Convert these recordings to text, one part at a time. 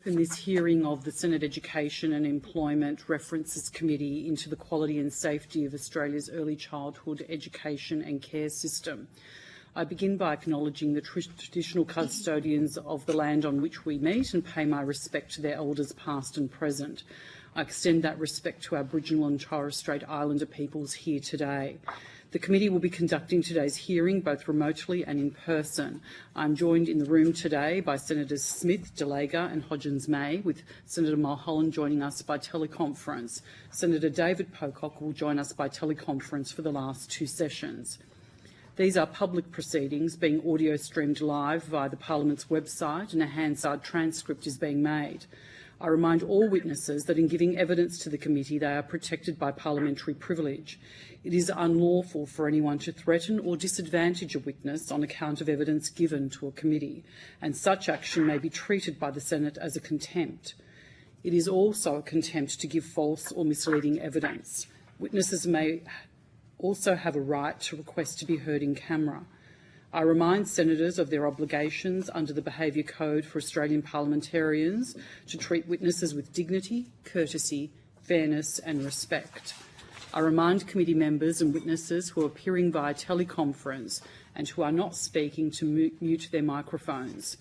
In this hearing of the Senate Education and Employment References Committee into the quality and safety of Australia's early childhood education and care system. I begin by acknowledging the traditional custodians of the land on which we meet and pay my respect to their elders past and present. I extend that respect to Aboriginal and Torres Strait Islander peoples here today. The committee will be conducting today's hearing both remotely and in person. I'm joined in the room today by Senators Smith, Delaga and Hodgins-May, with Senator Mulholland joining us by teleconference. Senator David Pocock will join us by teleconference for the last two sessions. These are public proceedings being audio streamed live via the Parliament's website, and a Hansard transcript is being made. I remind all witnesses that in giving evidence to the committee, they are protected by parliamentary privilege. It is unlawful for anyone to threaten or disadvantage a witness on account of evidence given to a committee, and such action may be treated by the Senate as a contempt. It is also a contempt to give false or misleading evidence. Witnesses may also have a right to request to be heard in camera. I remind senators of their obligations under the Behaviour Code for Australian parliamentarians to treat witnesses with dignity, courtesy, fairness and respect. I remind committee members and witnesses who are appearing via teleconference and who are not speaking to mute their microphones.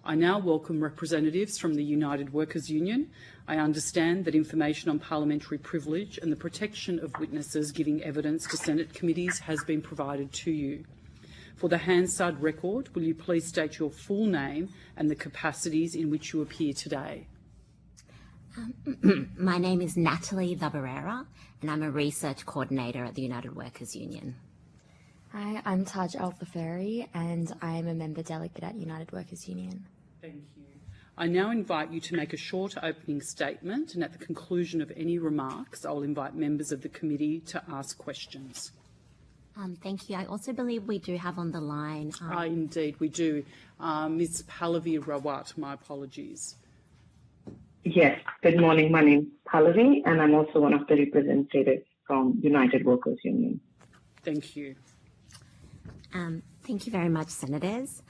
I now welcome representatives from the United Workers Union. I understand that information on parliamentary privilege and the protection of witnesses giving evidence to Senate committees has been provided to you. For the Hansard record, will you please state your full name and the capacities in which you appear today? My name is Natalie Labarera, and I'm a research coordinator at the United Workers Union. Hi, I'm Taj Al-Faferi, and I am a member delegate at United Workers Union. Thank you. I now invite you to make a short opening statement, and at the conclusion of any remarks, I'll invite members of the committee to ask questions. Thank you. I also believe we do have on the line... Indeed, we do. Ms. Pallavi Rawat, my apologies. Yes, good morning. My name is Pallavi, and I'm also one of the representatives from United Workers Union. Thank you. Thank you very much, Senators.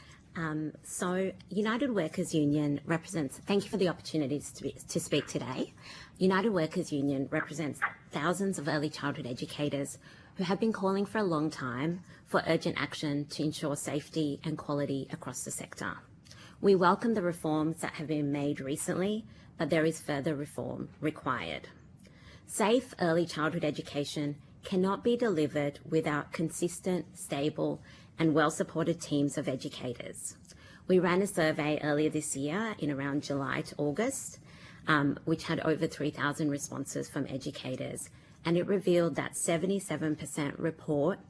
So United Workers Union represents, thank you for the opportunity to speak today. United Workers Union represents thousands of early childhood educators who have been calling for a long time for urgent action to ensure safety and quality across the sector. We welcome the reforms that have been made recently, but there is further reform required. Safe early childhood education cannot be delivered without consistent, stable and well-supported teams of educators. We ran a survey earlier this year in around July to August, which had over 3,000 responses from educators, and it revealed that 77% report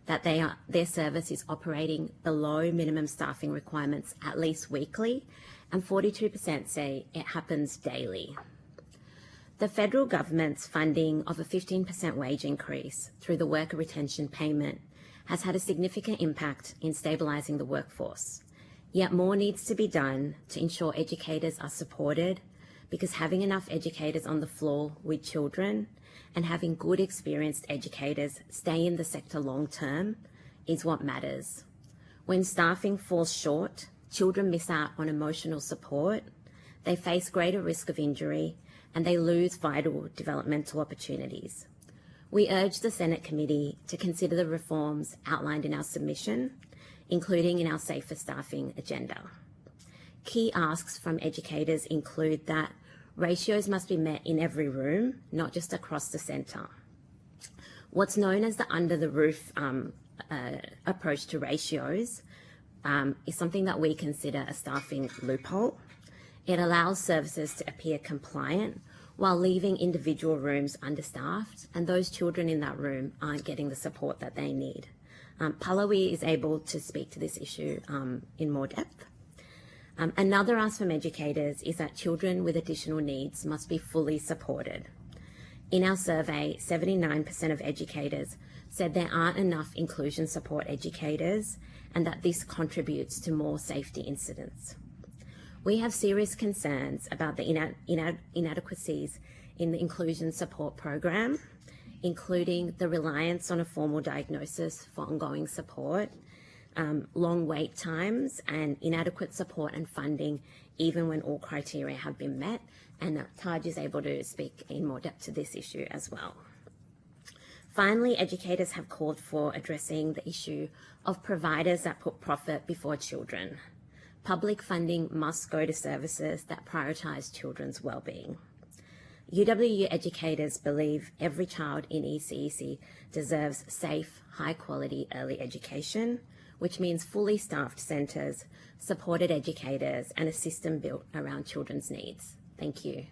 that their service is operating below minimum staffing requirements at least weekly, and 42% say it happens daily. The federal government's funding of a 15% wage increase through the worker retention payment has had a significant impact in stabilising the workforce. Yet more needs to be done to ensure educators are supported, because having enough educators on the floor with children and having good experienced educators stay in the sector long term is what matters. When staffing falls short, children miss out on emotional support, they face greater risk of injury, and they lose vital developmental opportunities. We urge the Senate committee to consider the reforms outlined in our submission, including in our safer staffing agenda. Key asks from educators include that ratios must be met in every room, not just across the centre. What's known as the under-the-roof approach to ratios is something that we consider a staffing loophole. It allows services to appear compliant while leaving individual rooms understaffed, and those children in that room aren't getting the support that they need. Pallavi is able to speak to this issue in more depth. Another ask from educators is that children with additional needs must be fully supported. In our survey, 79% of educators said there aren't enough inclusion support educators and that this contributes to more safety incidents. We have serious concerns about the inadequacies in the inclusion support program, including the reliance on a formal diagnosis for ongoing support, long wait times and inadequate support and funding, even when all criteria have been met. And Taj is able to speak in more depth to this issue as well. Finally, educators have called for addressing the issue of providers that put profit before children. Public funding must go to services that prioritise children's wellbeing. UWU educators believe every child in ECEC deserves safe, high-quality early education, which means fully staffed centres, supported educators, and a system built around children's needs. Thank you.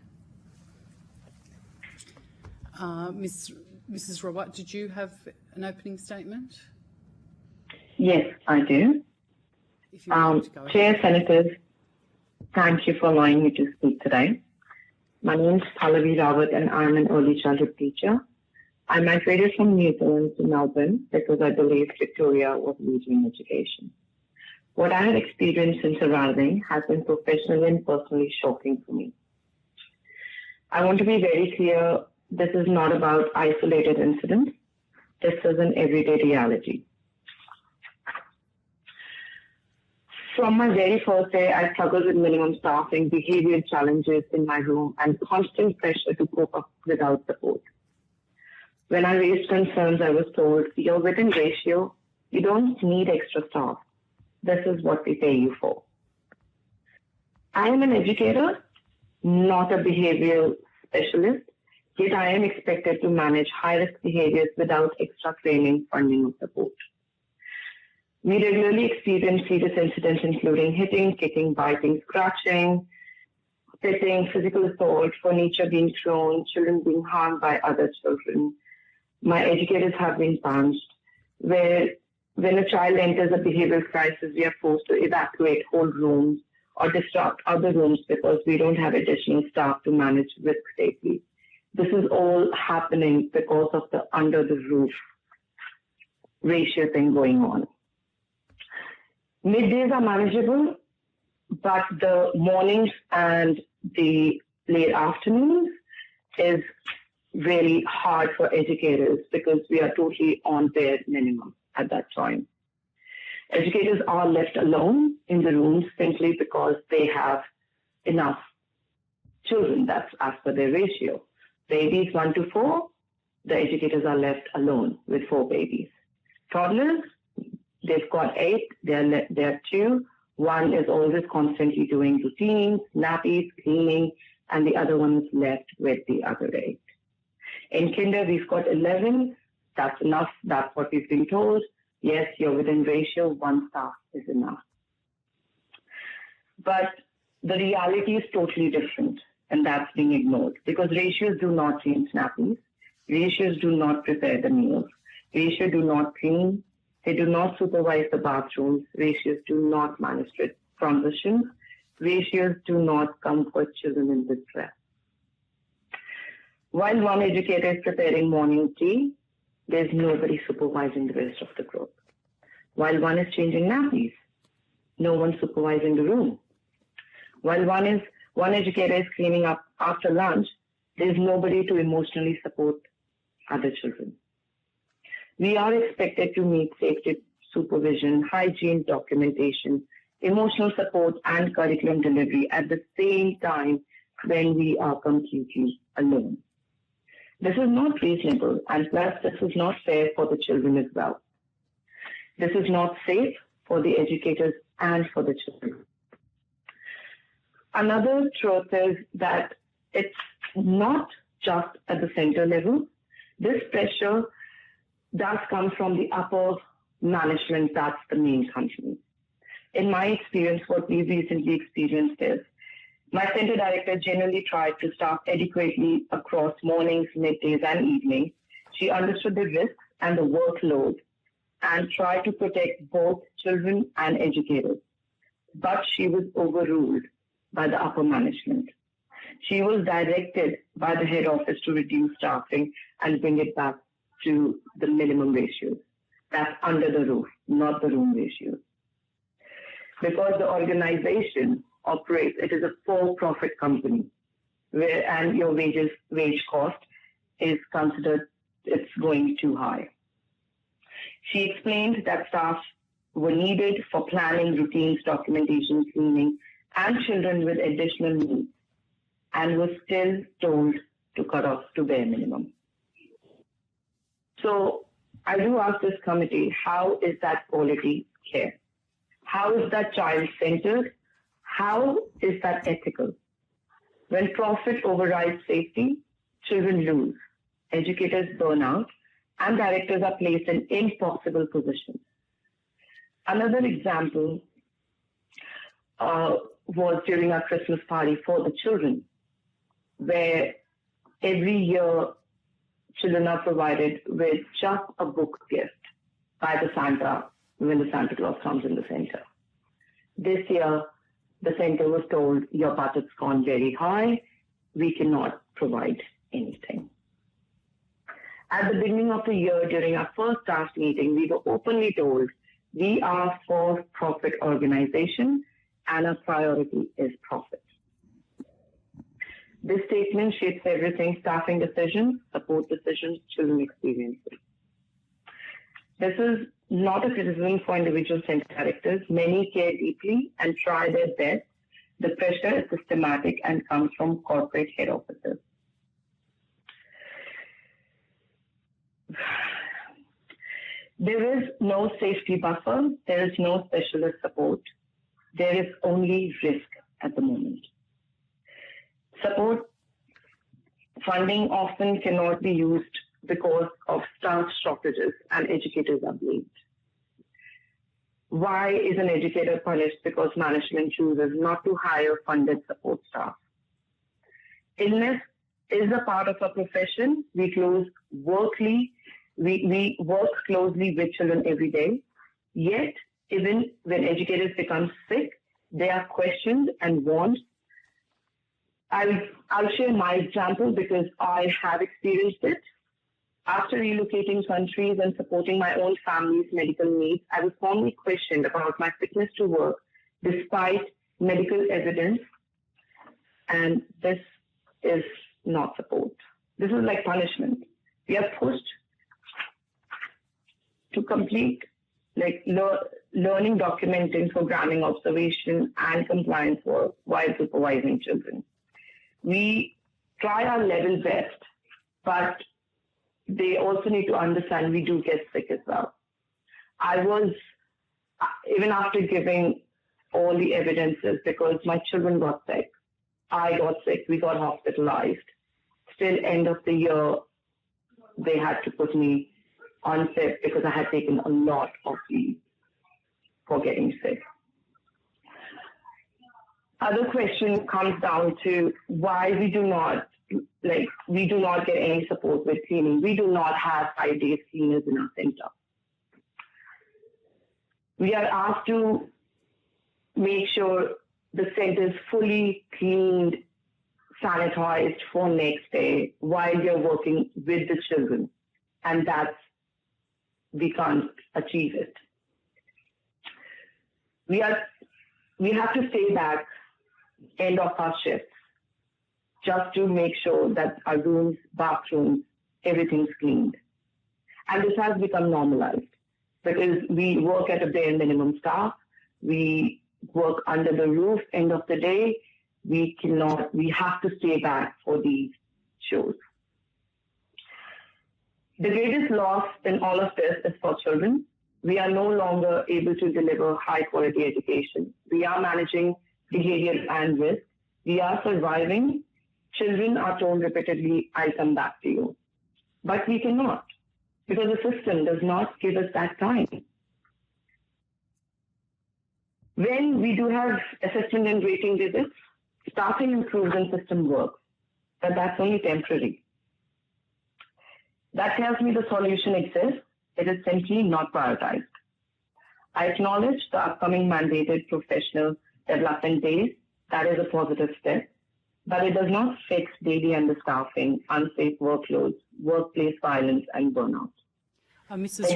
Mrs. Rawat, did you have an opening statement? Yes, I do. If you want to go ahead. Chair, Senators, thank you for allowing me to speak today. My name is Pallavi Rawat and I'm an early childhood teacher. I migrated from New Zealand to Melbourne because I believed Victoria was leading in education. What I have experienced since arriving has been professionally and personally shocking for me. I want to be very clear, this is not about isolated incidents. This is an everyday reality. From my very first day, I struggled with minimum staffing, behavioral challenges in my room, and constant pressure to cope up without support. When I raised concerns, I was told, you're within ratio, you don't need extra staff. This is what we pay you for. I am an educator, not a behavioral specialist, yet I am expected to manage high-risk behaviors without extra training, funding, or support. We regularly experience serious incidents including hitting, kicking, biting, scratching, spitting, physical assault, furniture being thrown, children being harmed by other children. My educators have been punched, where when a child enters a behavioral crisis, we are forced to evacuate whole rooms or disrupt other rooms because we don't have additional staff to manage risk safely. This is all happening because of the under the roof ratio thing going on. Middays are manageable, but the mornings and the late afternoons is really hard for educators because we are totally on bare minimum at that time. Educators are left alone in the rooms simply because they have enough children. That's as per their ratio. Babies 1 to 4, the educators are left alone with 4 babies. Toddlers, they've got 8, they're 2. One is always constantly doing routines, nappies, cleaning, and the other one is left with the other 8. In kinder, we've got 11. That's enough. That's what we've been told. Yes, you're within ratio. 1 staff is enough. But the reality is totally different, and that's being ignored because ratios do not change nappies. Ratios do not prepare the meals. Ratios do not clean. They do not supervise the bathrooms. Ratios do not manage transitions. Ratios do not comfort children in distress. While one educator is preparing morning tea, there's nobody supervising the rest of the group. While one is changing nappies, no one's supervising the room. While one educator is cleaning up after lunch, there's nobody to emotionally support other children. We are expected to meet safety supervision, hygiene documentation, emotional support, and curriculum delivery at the same time when we are completely alone. This is not reasonable, and plus this is not fair for the children as well. This is not safe for the educators and for the children. Another truth is that it's not just at the center level. This pressure does come from the upper management, that's the main company. In my experience, what we've recently experienced is my center director generally tried to staff adequately across mornings, middays, and evenings. She understood the risks and the workload and tried to protect both children and educators. But she was overruled by the upper management. She was directed by the head office to reduce staffing and bring it back to the minimum ratios. That's under the roof, not the room ratios. Because the organization operates, it is a for-profit company, and your wage cost is considered, it's going too high. She explained that staff were needed for planning, routines, documentation, cleaning, and children with additional needs, and was still told to cut off to bare minimum. So I do ask this committee, how is that quality care? How is that child-centered? How is that ethical? When profit overrides safety, children lose, educators burn out, and directors are placed in impossible positions. Another example was during our Christmas party for the children, where every year children are provided with just a book gift by the Santa when the Santa Claus comes in the center. This year, the center was told, your budget's gone very high, we cannot provide anything. At the beginning of the year, during our first staff meeting, we were openly told, we are a for-profit organization and our priority is profit. This statement shapes everything: staffing decisions, support decisions, children experiences. This is not a criticism for individual center directors. Many care deeply and try their best. The pressure is systematic and comes from corporate head offices. There is no safety buffer. There is no specialist support. There is only risk at the moment. Support funding often cannot be used because of staff shortages and educators are blamed. Why is an educator punished? Because management chooses not to hire funded support staff. Illness is a part of our profession. We work closely with children every day. Yet, even when educators become sick, they are questioned and warned. I'll share my example because I have experienced it. After relocating countries and supporting my own family's medical needs, I was formally questioned about my fitness to work despite medical evidence. And this is not support. This is like punishment. We are pushed to complete learning, documenting, programming, observation, and compliance work while supervising children. We try our level best, but they also need to understand we do get sick as well. Even after giving all the evidences, because my children got sick, I got sick, we got hospitalized. Still, end of the year, they had to put me on sick because I had taken a lot of leave for getting sick. Other question comes down to why we do not get any support with cleaning. We do not have 5-day cleaners in our center. We are asked to make sure the center is fully cleaned, sanitized for next day while we are working with the children, and we can't achieve it. We have to stay back end of our shifts just to make sure that our rooms, bathrooms, everything's cleaned. And this has become normalized because we work at a bare minimum staff. We work under the roof end of the day. We have to stay back for these shows. The greatest loss in all of this is for children. We are no longer able to deliver high quality education. We are managing behavior and risk. We are surviving. Children are told repeatedly, I'll come back to you. But we cannot, because the system does not give us that time. When we do have assessment and rating visits, staffing improves and system works, but that's only temporary. That tells me the solution exists. It is simply not prioritized. I acknowledge the upcoming mandated professional development days. That is a positive step, but it does not fix daily understaffing, unsafe workloads, workplace violence, and burnout. Mrs.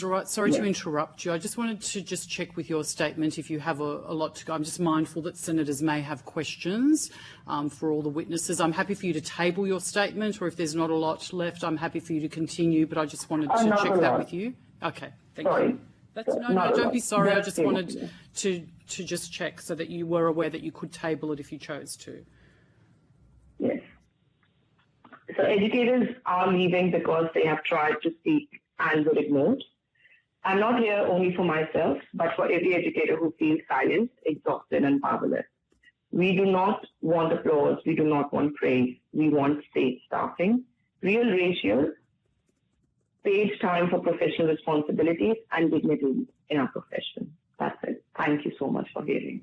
Rawat, sorry to interrupt you. I just wanted to check with your statement if you have a lot to go. I'm just mindful that senators may have questions for all the witnesses. I'm happy for you to table your statement, or if there's not a lot left, I'm happy for you to continue, but I just wanted to check that with you. Okay, thank you. No, don't be sorry. I just yes. wanted to just check so that you were aware that you could table it if you chose to. Yes. So educators are leaving because they have tried to speak and were ignored. I'm not here only for myself, but for every educator who feels silenced, exhausted, and powerless. We do not want applause. We do not want praise. We want safe staffing, real ratios, paid time for professional responsibilities, and dignity in our profession. That's it. Thank you so much for hearing.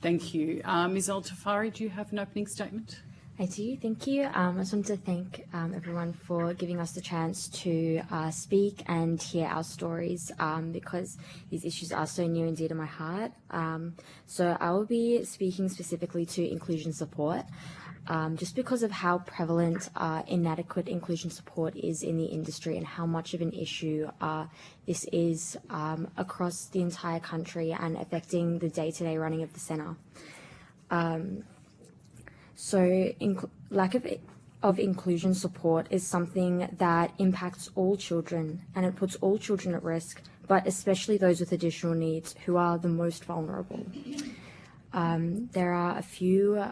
Thank you. Ms. Al-Tafari, do you have an opening statement? I do, thank you. I just want to thank everyone for giving us the chance to speak and hear our stories because these issues are so near and dear to my heart. So I will be speaking specifically to inclusion support. Just because of how prevalent inadequate inclusion support is in the industry and how much of an issue this is across the entire country and affecting the day-to-day running of the centre. So lack of inclusion support is something that impacts all children and it puts all children at risk, but especially those with additional needs who are the most vulnerable. There are a few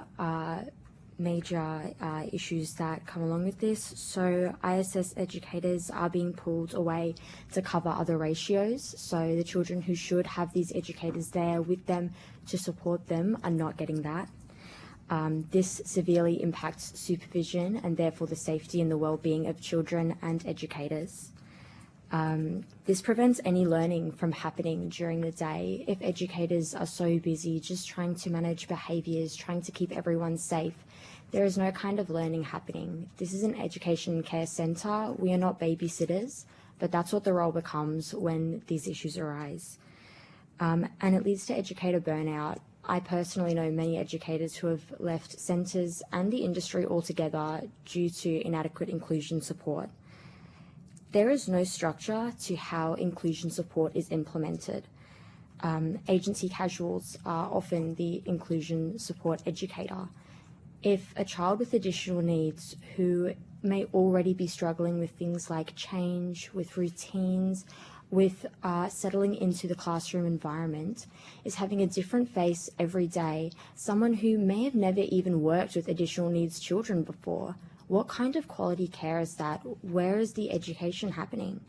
major issues that come along with this. So ISS educators are being pulled away to cover other ratios. So the children who should have these educators there with them to support them are not getting that. This severely impacts supervision and therefore the safety and the well-being of children and educators. This prevents any learning from happening during the day if educators are so busy just trying to manage behaviours, trying to keep everyone safe. There is no kind of learning happening. This is an education and care centre. We are not babysitters, but that's what the role becomes when these issues arise. And it leads to educator burnout. I personally know many educators who have left centres and the industry altogether due to inadequate inclusion support. There is no structure to how inclusion support is implemented. Agency casuals are often the inclusion support educator. If a child with additional needs who may already be struggling with things like change, with routines, with settling into the classroom environment, is having a different face every day, someone who may have never even worked with additional needs children before, what kind of quality care is that? Where is the education happening?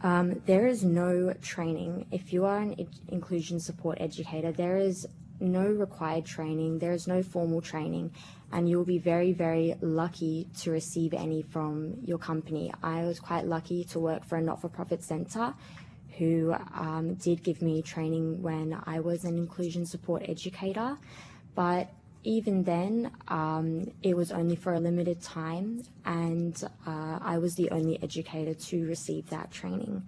There is no training. If you are an inclusion support educator, there is no required training, there is no formal training, and you'll be very, very lucky to receive any from your company. I was quite lucky to work for a not-for-profit centre who did give me training when I was an inclusion support educator, but even then it was only for a limited time, and I was the only educator to receive that training.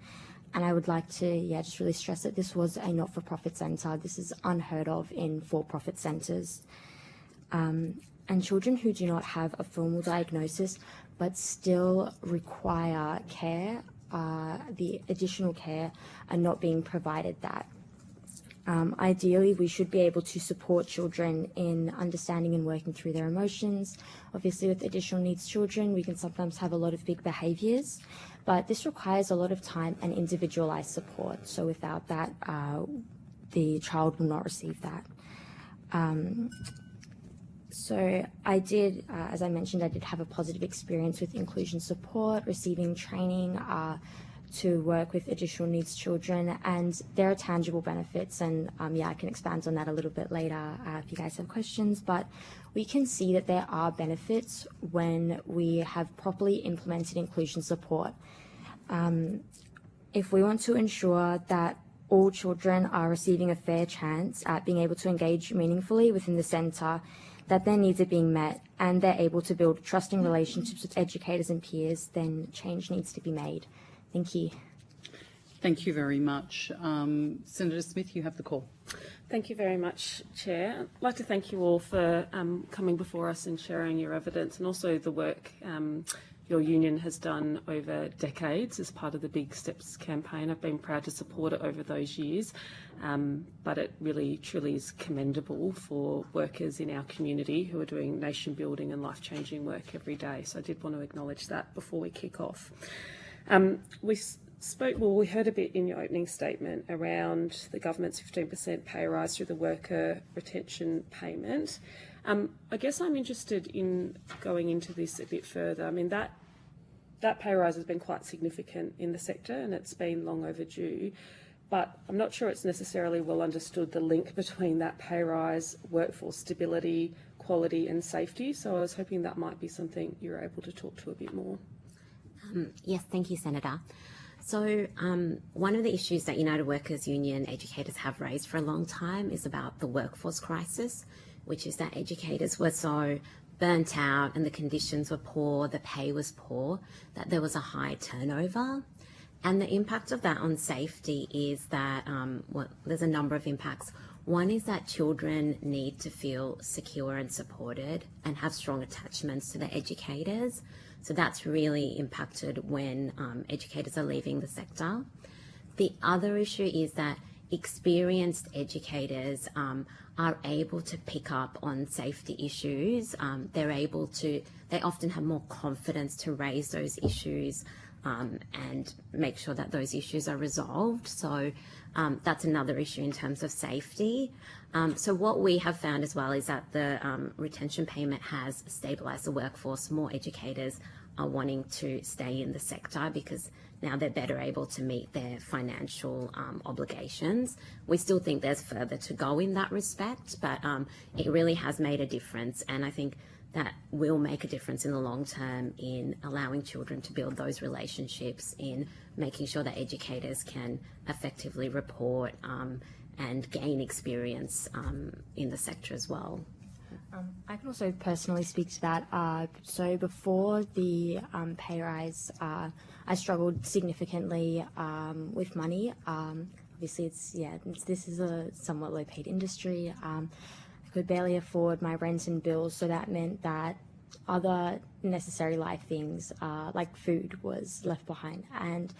And I would like to just really stress that this was a not-for-profit centre. This is unheard of in for-profit centres. And children who do not have a formal diagnosis but still require care, the additional care, are not being provided that. Ideally, we should be able to support children in understanding and working through their emotions. Obviously, with additional needs children, we can sometimes have a lot of big behaviours, but this requires a lot of time and individualised support. So without that, the child will not receive that. So I did, as I mentioned, I did have a positive experience with inclusion support, receiving training to work with additional needs children, and there are tangible benefits, and I can expand on that a little bit later if you guys have questions, but we can see that there are benefits when we have properly implemented inclusion support. If we want to ensure that all children are receiving a fair chance at being able to engage meaningfully within the centre, that their needs are being met, and they're able to build trusting relationships with educators and peers, then change needs to be made. Thank you. Thank you very much. Senator Smith, you have the call. Thank you very much, Chair. I'd like to thank you all for coming before us and sharing your evidence, and also the work your union has done over decades as part of the Big Steps campaign. I've been proud to support it over those years, but it really, truly is commendable for workers in our community who are doing nation-building and life-changing work every day. So I did want to acknowledge that before we kick off. we heard a bit in your opening statement around the government's 15% pay rise through the worker retention payment. I guess I'm interested in going into this a bit further. I mean, that pay rise has been quite significant in the sector and it's been long overdue, but I'm not sure it's necessarily well understood the link between that pay rise, workforce stability, quality and safety. So I was hoping that might be something you're able to talk to a bit more. Yes, thank you, Senator. So one of the issues that United Workers Union educators have raised for a long time is about the workforce crisis, which is that educators were so burnt out and the conditions were poor, the pay was poor, that there was a high turnover. And the impact of that on safety is that, there's a number of impacts. One is that children need to feel secure and supported and have strong attachments to their educators. So that's really impacted when educators are leaving the sector. The other issue is that experienced educators are able to pick up on safety issues. They often have more confidence to raise those issues and make sure that those issues are resolved. So that's another issue in terms of safety. So what we have found as well is that the retention payment has stabilised the workforce. More educators are wanting to stay in the sector because now they're better able to meet their financial obligations. We still think there's further to go in that respect, but it really has made a difference, and I think that will make a difference in the long term in allowing children to build those relationships, in making sure that educators can effectively report and gain experience in the sector as well. I can also personally speak to that. So before the pay rise, I struggled significantly with money. Obviously, this is a somewhat low-paid industry. I could barely afford my rent and bills, so that meant that other necessary life things like food was left behind. And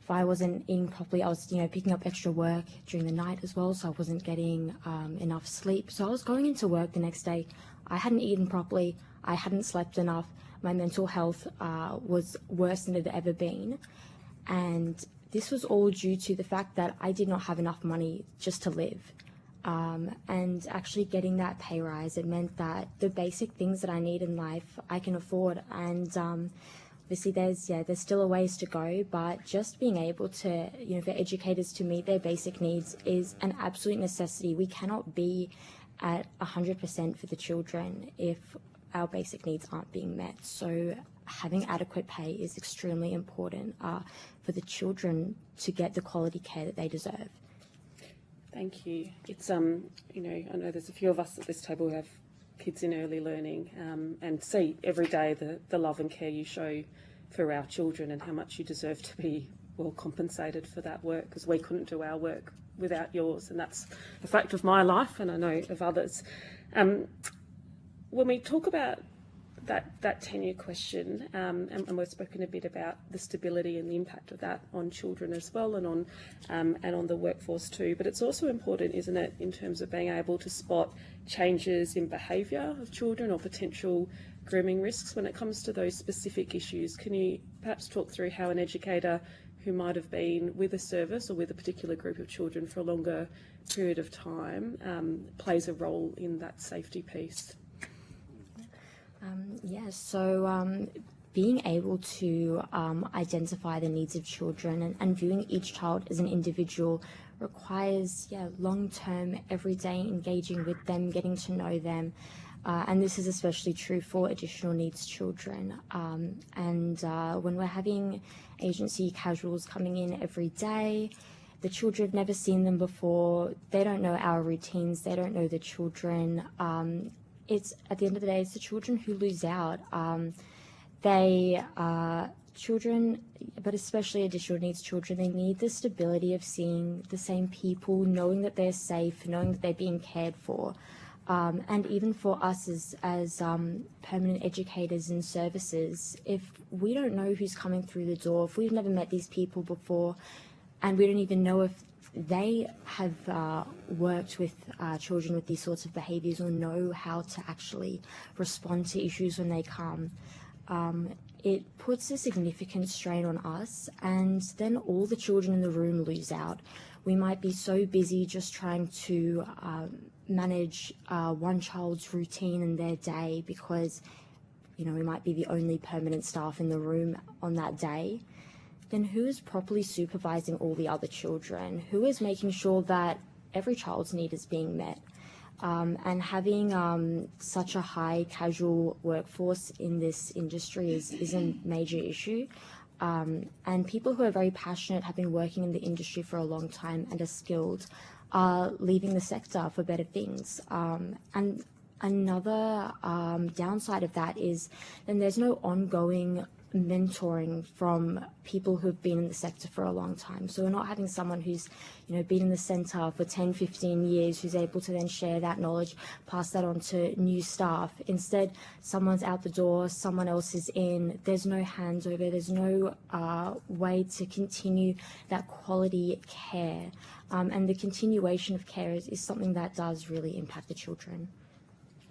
if I wasn't eating properly, I was picking up extra work during the night as well, so I wasn't getting enough sleep. So I was going into work the next day. I hadn't eaten properly. I hadn't slept enough. My mental health was worse than it had ever been. And this was all due to the fact that I did not have enough money just to live. And actually getting that pay rise, it meant that the basic things that I need in life, I can afford. And obviously there's still a ways to go, but just being able to, for educators to meet their basic needs is an absolute necessity. We cannot be at 100% for the children if our basic needs aren't being met. So having adequate pay is extremely important for the children to get the quality care that they deserve. Thank you. It's, I know there's a few of us at this table who have kids in early learning and see every day the love and care you show for our children and how much you deserve to be well compensated for that work, because we couldn't do our work without yours, and that's a fact of my life and I know of others. When we talk about that tenure question, and we've spoken a bit about the stability and the impact of that on children as well, and on the workforce too. But it's also important, isn't it, in terms of being able to spot changes in behaviour of children or potential grooming risks when it comes to those specific issues. Can you perhaps talk through how an educator who might have been with a service or with a particular group of children for a longer period of time plays a role in that safety piece? So being able to identify the needs of children and viewing each child as an individual requires long-term, everyday engaging with them, getting to know them. And this is especially true for additional needs children. When we're having agency casuals coming in every day, the children have never seen them before. They don't know our routines. They don't know the children. It's at the end of the day, it's the children who lose out. Children, but especially additional needs children, they need the stability of seeing the same people, knowing that they're safe, knowing that they're being cared for. And even for us as permanent educators in services, if we don't know who's coming through the door, if we've never met these people before, and we don't even know if they have worked with children with these sorts of behaviours or know how to actually respond to issues when they come, it puts a significant strain on us, and then all the children in the room lose out. We might be so busy just trying to manage one child's routine in their day because, we might be the only permanent staff in the room on that day. Then who is properly supervising all the other children? Who is making sure that every child's need is being met? And having such a high casual workforce in this industry is a major issue. And people who are very passionate, have been working in the industry for a long time and are skilled, are leaving the sector for better things. And another downside of that is then there's no ongoing mentoring from people who've been in the sector for a long time. So we're not having someone who's, been in the centre for 10, 15 years, who's able to then share that knowledge, pass that on to new staff. Instead, someone's out the door, someone else is in, there's no handover, there's no way to continue that quality care. And the continuation of care is something that does really impact the children.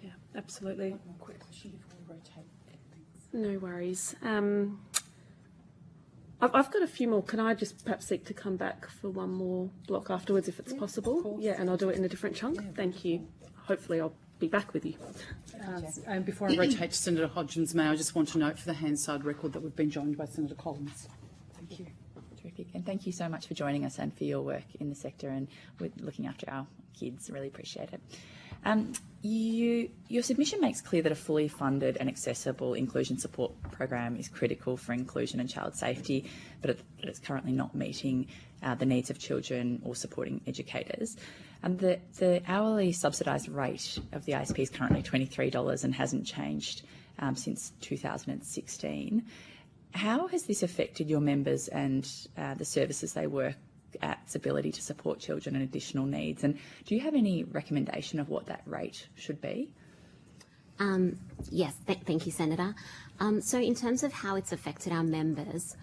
Yeah, absolutely. One quick question before we rotate. No worries. I've got a few more. Can I just perhaps seek to come back for one more block afterwards if it's possible? Yeah, and I'll do it in a different chunk. Yeah. Thank you. Hopefully I'll be back with you. And before I rotate to Senator Hodgins, may I just want to note for the Hansard record that we've been joined by Senator Collins. Thank you. Terrific. And thank you so much for joining us and for your work in the sector and with looking after our kids. Really appreciate it. Your submission makes clear that a fully funded and accessible inclusion support program is critical for inclusion and child safety, but it's currently not meeting the needs of children or supporting educators. And the hourly subsidised rate of the ISP is currently $23 and hasn't changed since 2016. How has this affected your members and the services they work at's ability to support children and additional needs? And do you have any recommendation of what that rate should be? Yes, thank you, Senator. So in terms of how it's affected our members,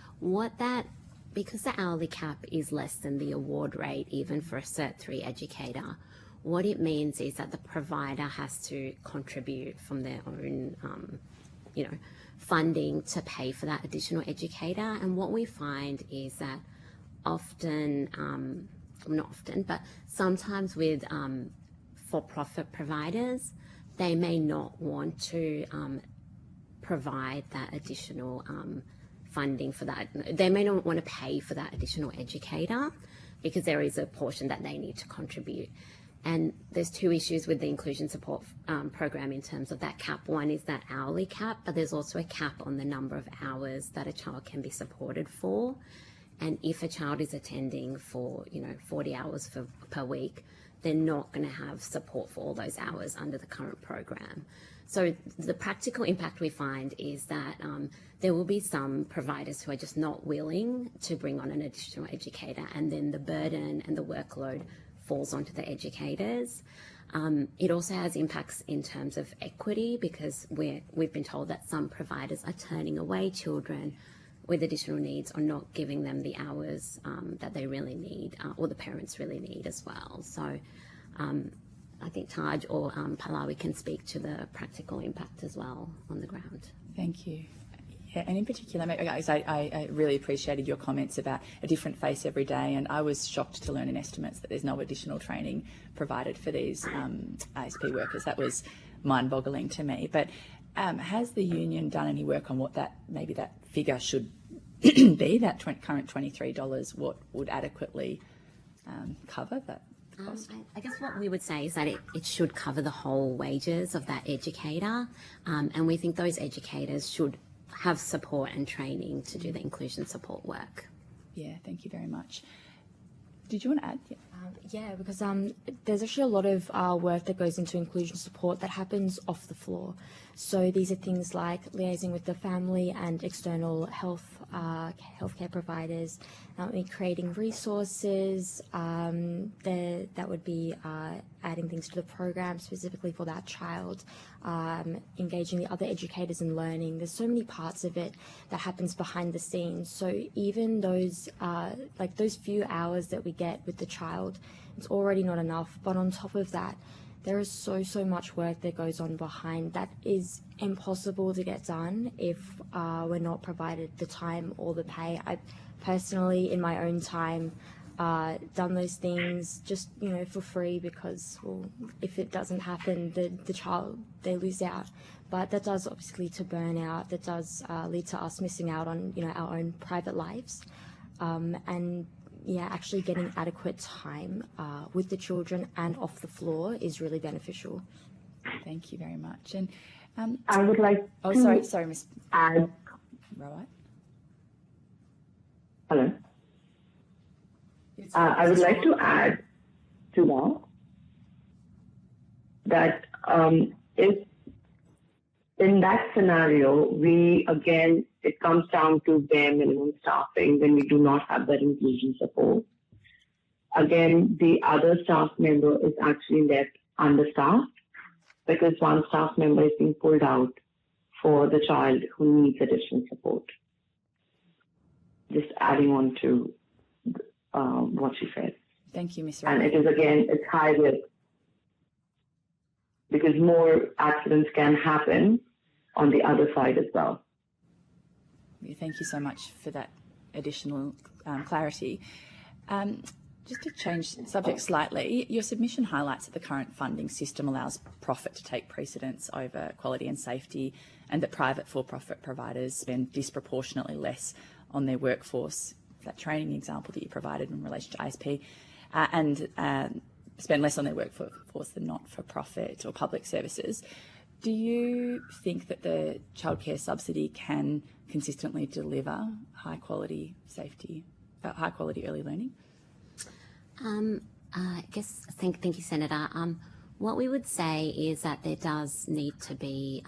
because the hourly cap is less than the award rate, even for a Cert 3 educator, what it means is that the provider has to contribute from their own, funding to pay for that additional educator. And what we find is that often, not often, but sometimes with for-profit providers, they may not want to provide that additional funding for that. They may not want to pay for that additional educator because there is a portion that they need to contribute. And there's two issues with the inclusion support program in terms of that cap. One is that hourly cap, but there's also a cap on the number of hours that a child can be supported for. And if a child is attending for, 40 hours per week, they're not going to have support for all those hours under the current program. So the practical impact we find is that there will be some providers who are just not willing to bring on an additional educator, and then the burden and the workload falls onto the educators. It also has impacts in terms of equity, because we've been told that some providers are turning away children with additional needs or not giving them the hours that they really need, or the parents really need as well. So I think Taj or Pallavi can speak to the practical impact as well on the ground. Thank you. Yeah, and in particular, I really appreciated your comments about a different face every day, and I was shocked to learn in estimates that there's no additional training provided for these ISP workers. That was mind-boggling to me. But has the union done any work on what that figure should be, that current $23, what would adequately cover that cost? I guess what we would say is that it should cover the whole wages of that educator, and we think those educators should have support and training to do the inclusion support work. Yeah, thank you very much. Did you want to add? Yeah, because there's actually a lot of work that goes into inclusion support that happens off the floor. So these are things like liaising with the family and external healthcare providers, creating resources. That would be adding things to the program specifically for that child, engaging the other educators in learning. There's so many parts of it that happens behind the scenes. So even those those few hours that we get with the child, it's already not enough. But on top of that, There is so much work that goes on behind that is impossible to get done if we're not provided the time or the pay. I personally, in my own time, done those things just, for free because, well, if it doesn't happen, the child, they lose out. But that does obviously lead to burnout. That does lead to us missing out on, our own private lives. Actually getting adequate time with the children and off the floor is really beneficial. Thank you very much. And I would like sorry, Ms. add. Rawat. Hello. I would like to add to that if in that scenario, it comes down to bare minimum staffing when we do not have that inclusion support. Again, the other staff member is actually left understaffed because one staff member is being pulled out for the child who needs additional support. Just adding on to what she said. Thank you, Ms. And Rawat. it's high risk because more accidents can happen on the other side as well. Thank you so much for that additional clarity. Just to change subject slightly, your submission highlights that the current funding system allows profit to take precedence over quality and safety, and that private for-profit providers spend disproportionately less on their workforce. That training example that you provided in relation to ISP, and spend less on their workforce than not-for-profit or public services. Do you think that the childcare subsidy can consistently deliver high-quality early learning? Thank you, Senator. What we would say is that there does need to be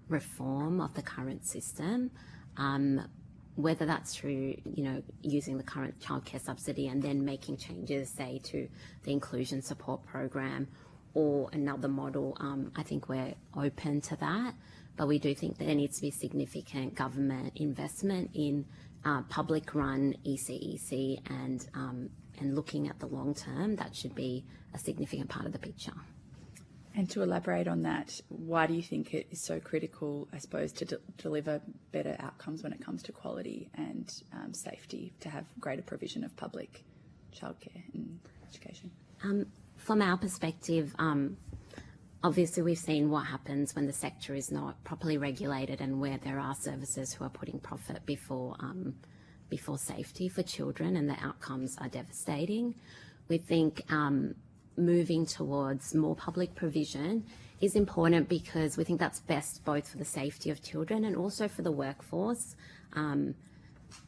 reform of the current system, whether that's through, using the current childcare subsidy and then making changes, say, to the inclusion support program or another model. I think we're open to that, but we do think that there needs to be significant government investment in public-run ECEC and looking at the long term. That should be a significant part of the picture. And to elaborate on that, why do you think it is so critical, I suppose, to deliver better outcomes when it comes to quality and safety, to have greater provision of public childcare and education? From our perspective, obviously we've seen what happens when the sector is not properly regulated and where there are services who are putting profit before safety for children, and the outcomes are devastating. We think moving towards more public provision is important because we think that's best both for the safety of children and also for the workforce.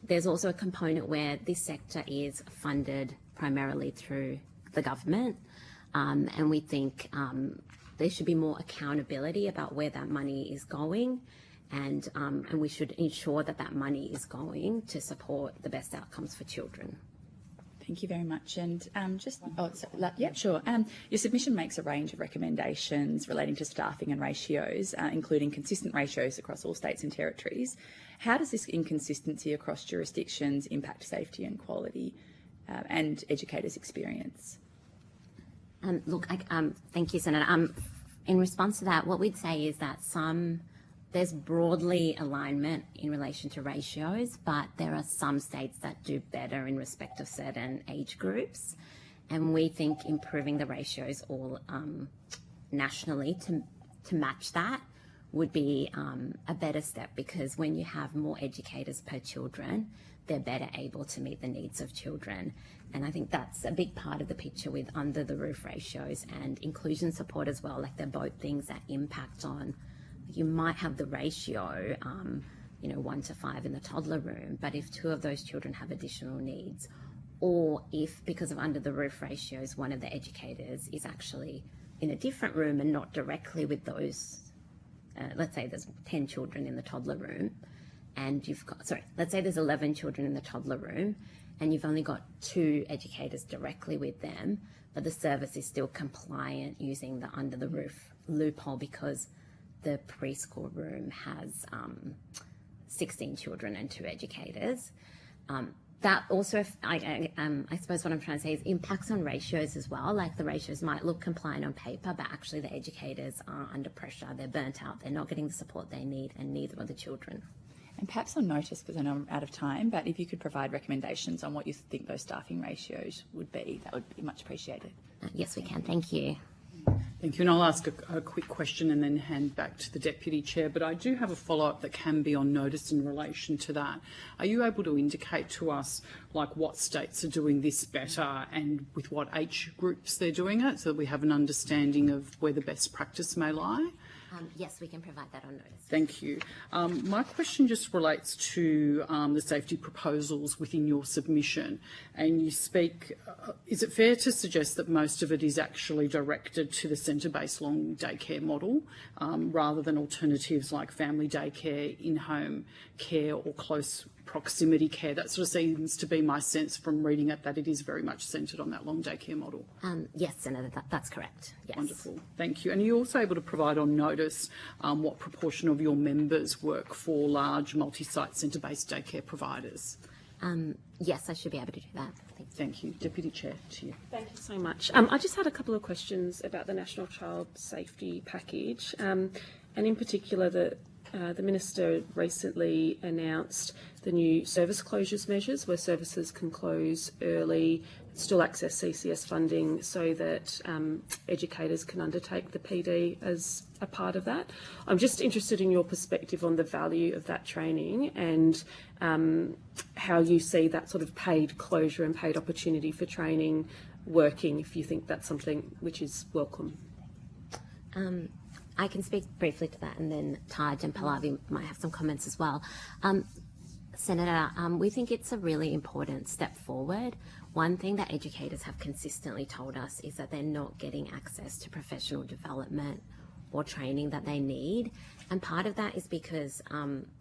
There's also a component where this sector is funded primarily through the government, and we think there should be more accountability about where that money is going, and we should ensure that that money is going to support the best outcomes for children. Thank you very much. And your submission makes a range of recommendations relating to staffing and ratios, including consistent ratios across all states and territories. How does this inconsistency across jurisdictions impact safety and quality and educators' experience? Thank you, Senator. In response to that, what we'd say is that there's broadly alignment in relation to ratios, but there are some states that do better in respect of certain age groups. And we think improving the ratios all nationally to match that would be a better step, because when you have more educators per children, they're better able to meet the needs of children. And I think that's a big part of the picture with under the roof ratios and inclusion support as well. Like, they're both things that impact on. You might have the ratio, 1 to 5 in the toddler room, but if 2 of those children have additional needs, or if because of under the roof ratios, one of the educators is actually in a different room and not directly with those, let's say there's 10 children in the toddler room, and let's say there's 11 children in the toddler room, and you've only got 2 educators directly with them, but the service is still compliant using the under the roof loophole because the preschool room has 16 children and 2 educators. that also, I suppose what I'm trying to say is impacts on ratios as well. Like the ratios might look compliant on paper, but actually the educators are under pressure. They're burnt out. They're not getting the support they need, and neither are the children. And perhaps on notice, because I know I'm out of time, but if you could provide recommendations on what you think those staffing ratios would be, that would be much appreciated. Yes, we can. Thank you. Thank you. And I'll ask a quick question and then hand back to the Deputy Chair. But I do have a follow-up that can be on notice in relation to that. Are you able to indicate to us, like, what states are doing this better and with what age groups they're doing it, so that we have an understanding of where the best practice may lie? Yes, we can provide that on notice. Thank you. My question just relates to the safety proposals within your submission. And you speak, is it fair to suggest that most of it is actually directed to the centre-based long day care model rather than alternatives like family daycare, in-home care or close proximity care? That sort of seems to be my sense from reading it, that it is very much centred on that long day care model. Yes, Senator, that's correct. Yes. Wonderful, thank you. And are you also able to provide on notice what proportion of your members work for large multi-site centre-based daycare providers? Yes, I should be able to do that. Thank you. Deputy Chair, to you. Thank you so much. I just had a couple of questions about the National Child Safety Package, and in particular the Minister recently announced the new service closures measures, where services can close early, still access CCS funding, so that educators can undertake the PD as a part of that. I'm just interested in your perspective on the value of that training and how you see that sort of paid closure and paid opportunity for training working, if you think that's something which is welcome. I can speak briefly to that, and then Taj and Pallavi might have some comments as well. Senator, we think it's a really important step forward. One thing that educators have consistently told us is that they're not getting access to professional development or training that they need. And part of that is because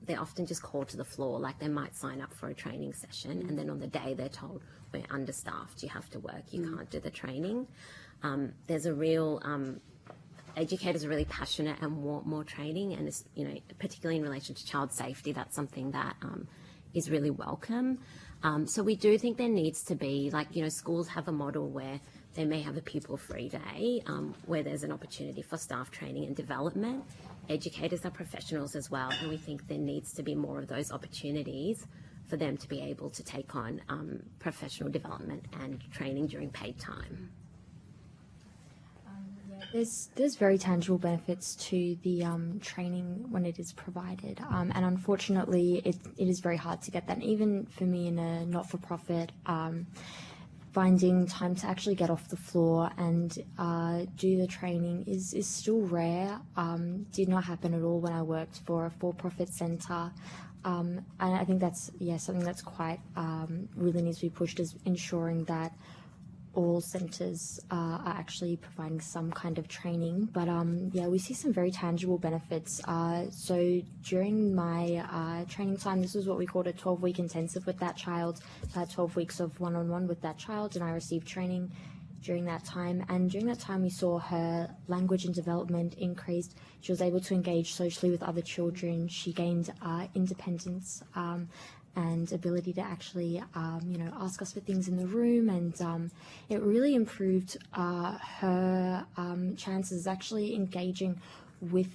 they're often just called to the floor, like they might sign up for a training session and then on the day they're told, we're understaffed, you have to work, you can't do the training. There's a real... educators are really passionate and want more training, and it's, you know, particularly in relation to child safety, that's something that is really welcome. So we do think there needs to be, like, you know, schools have a model where they may have a pupil-free day where there's an opportunity for staff training and development. Educators are professionals as well, and we think there needs to be more of those opportunities for them to be able to take on professional development and training during paid time. There's very tangible benefits to the training when it is provided, and unfortunately it is very hard to get that. And even for me in a not-for-profit, finding time to actually get off the floor and do the training is still rare. Did not happen at all when I worked for a for-profit centre. And I think that's something that's quite really needs to be pushed, is ensuring that all centres are actually providing some kind of training. But we see some very tangible benefits. So during my training time, this was what we called a 12-week intensive with that child, 12 weeks of one-on-one with that child, and I received training during that time. And during that time, we saw her language and development increased. She was able to engage socially with other children. She gained independence and ability to actually, ask us for things in the room, and it really improved her chances actually engaging with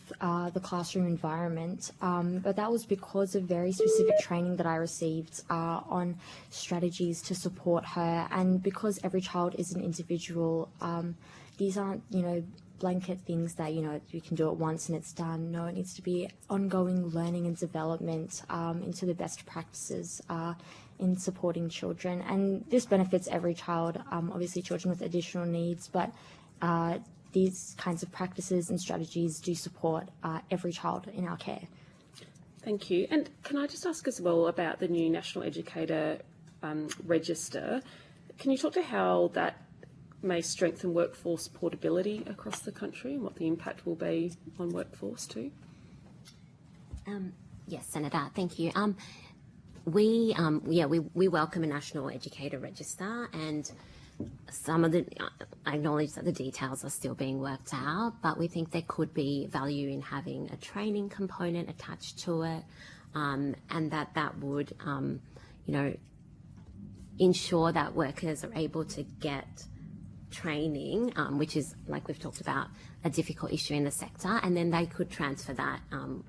the classroom environment. But that was because of very specific training that I received on strategies to support her, and because every child is an individual, these aren't, blanket things that, you can do it once and it's done. No, it needs to be ongoing learning and development into the best practices in supporting children. And this benefits every child, obviously children with additional needs, but these kinds of practices and strategies do support every child in our care. Thank you. And can I just ask as well about the new National Educator Register? Can you talk to how that may strengthen workforce portability across the country and what the impact will be on workforce too? Yes, Senator, thank you. We welcome a National Educator Register, and I acknowledge that the details are still being worked out, but we think there could be value in having a training component attached to it, and that would, ensure that workers are able to get training, which is, like we've talked about, a difficult issue in the sector, and then they could transfer that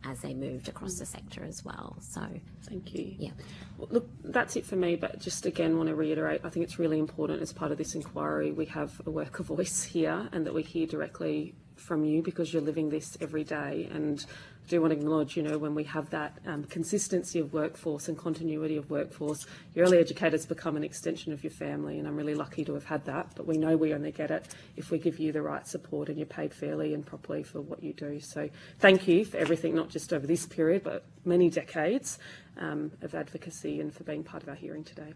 as they moved across the sector as well. So, thank you. Yeah. Well, look, that's it for me, but just again want to reiterate, I think it's really important as part of this inquiry we have a worker voice here and that we hear directly from you because you're living this every day. And I do want to acknowledge, you know, when we have that consistency of workforce and continuity of workforce, your early educators become an extension of your family, and I'm really lucky to have had that, but we know we only get it if we give you the right support and you're paid fairly and properly for what you do. So thank you for everything, not just over this period, but many decades of advocacy and for being part of our hearing today.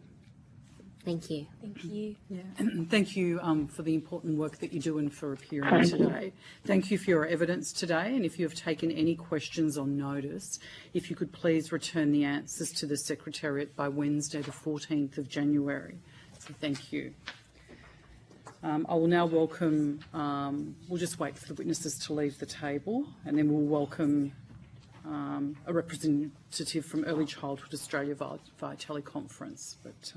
Thank you. Thank you. Yeah, and thank you for the important work that you do and for appearing today. Thank you for your evidence today, and if you have taken any questions on notice, if you could please return the answers to the Secretariat by Wednesday the 14th of January. So thank you. I will now welcome, we'll just wait for the witnesses to leave the table, and then we'll welcome a representative from Early Childhood Australia via teleconference. But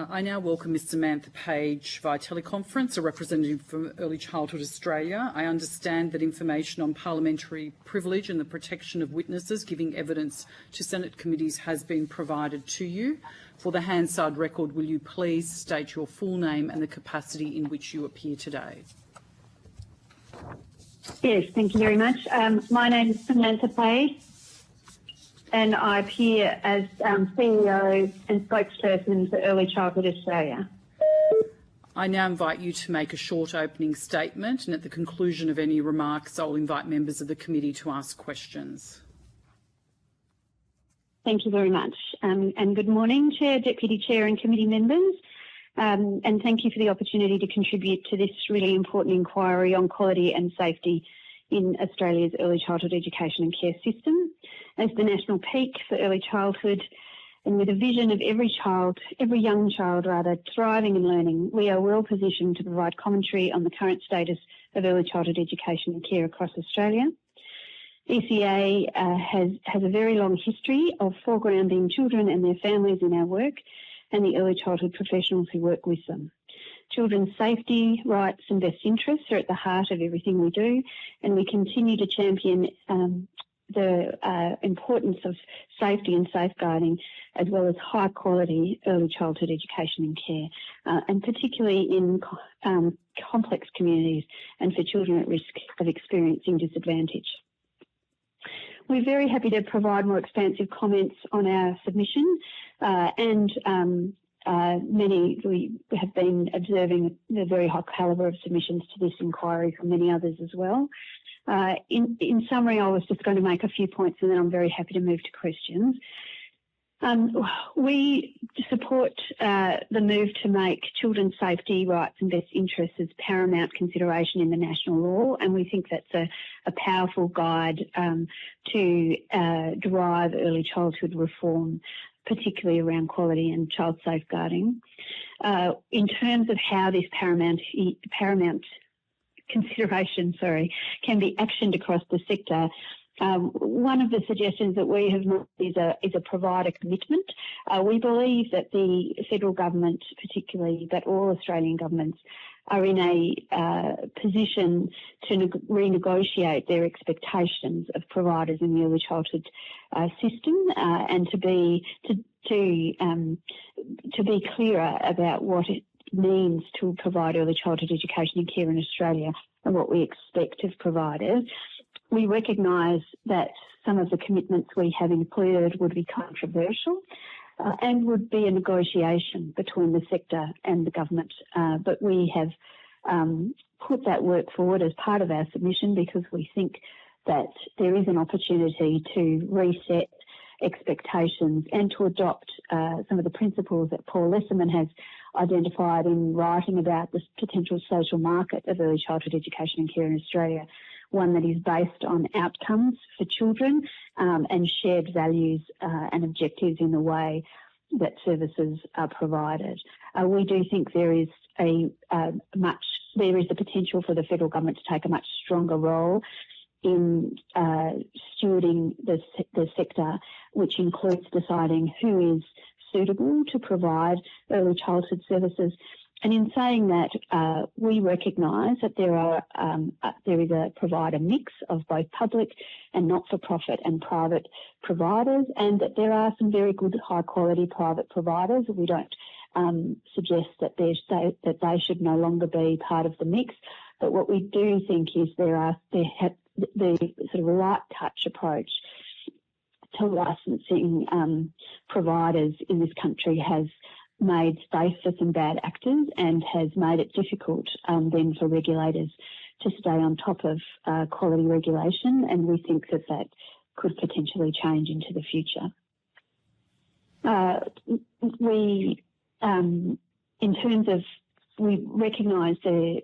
I now welcome Ms. Samantha Page via teleconference, a representative from Early Childhood Australia. I understand that information on parliamentary privilege and the protection of witnesses giving evidence to Senate committees has been provided to you. For the Hansard record, will you please state your full name and the capacity in which you appear today? Yes, thank you very much. My name is Samantha Page, and I appear as CEO and spokesperson for Early Childhood Australia. I now invite you to make a short opening statement, and at the conclusion of any remarks, I will invite members of the committee to ask questions. Thank you very much. And good morning, Chair, Deputy Chair and committee members. And thank you for the opportunity to contribute to this really important inquiry on quality and safety in Australia's early childhood education and care system. As the national peak for early childhood, and with a vision of every young child thriving and learning, we are well positioned to provide commentary on the current status of early childhood education and care across Australia. ECA has a very long history of foregrounding children and their families in our work and the early childhood professionals who work with them. Children's safety, rights and best interests are at the heart of everything we do, and we continue to champion the importance of safety and safeguarding, as well as high quality early childhood education and care, and particularly in complex communities and for children at risk of experiencing disadvantage. We're very happy to provide more expansive comments on our submission, and we have been observing the very high calibre of submissions to this inquiry from many others as well. In summary, I was just going to make a few points and then I'm very happy to move to questions. We support the move to make children's safety, rights and best interests as paramount consideration in the national law, and we think that's a powerful guide to drive early childhood reform, particularly around quality and child safeguarding. In terms of how this paramount consideration, can be actioned across the sector, one of the suggestions that we have made is a provider commitment. We believe that the federal government, particularly, but all Australian governments, are in a position to renegotiate their expectations of providers in the early childhood system, and to be clearer about what it means to provide early childhood education and care in Australia and what we expect of providers. We recognise that some of the commitments we have included would be controversial and would be a negotiation between the sector and the government. But we have put that work forward as part of our submission because we think that there is an opportunity to reset expectations and to adopt some of the principles that Paul Lesserman has identified in writing about the potential social market of early childhood education and care in Australia. one that is based on outcomes for children and shared values and objectives in the way that services are provided. We do think there is the potential for the federal government to take a much stronger role in stewarding the sector, which includes deciding who is suitable to provide early childhood services. And in saying that, we recognise that there is a provider mix of both public and not-for-profit and private providers, and that there are some very good, high-quality private providers. We don't suggest that they should no longer be part of the mix, but what we do think is the sort of light touch approach to licensing providers in this country has made space for some bad actors and has made it difficult then for regulators to stay on top of quality regulation, and we think that could potentially change into the future. We recognise the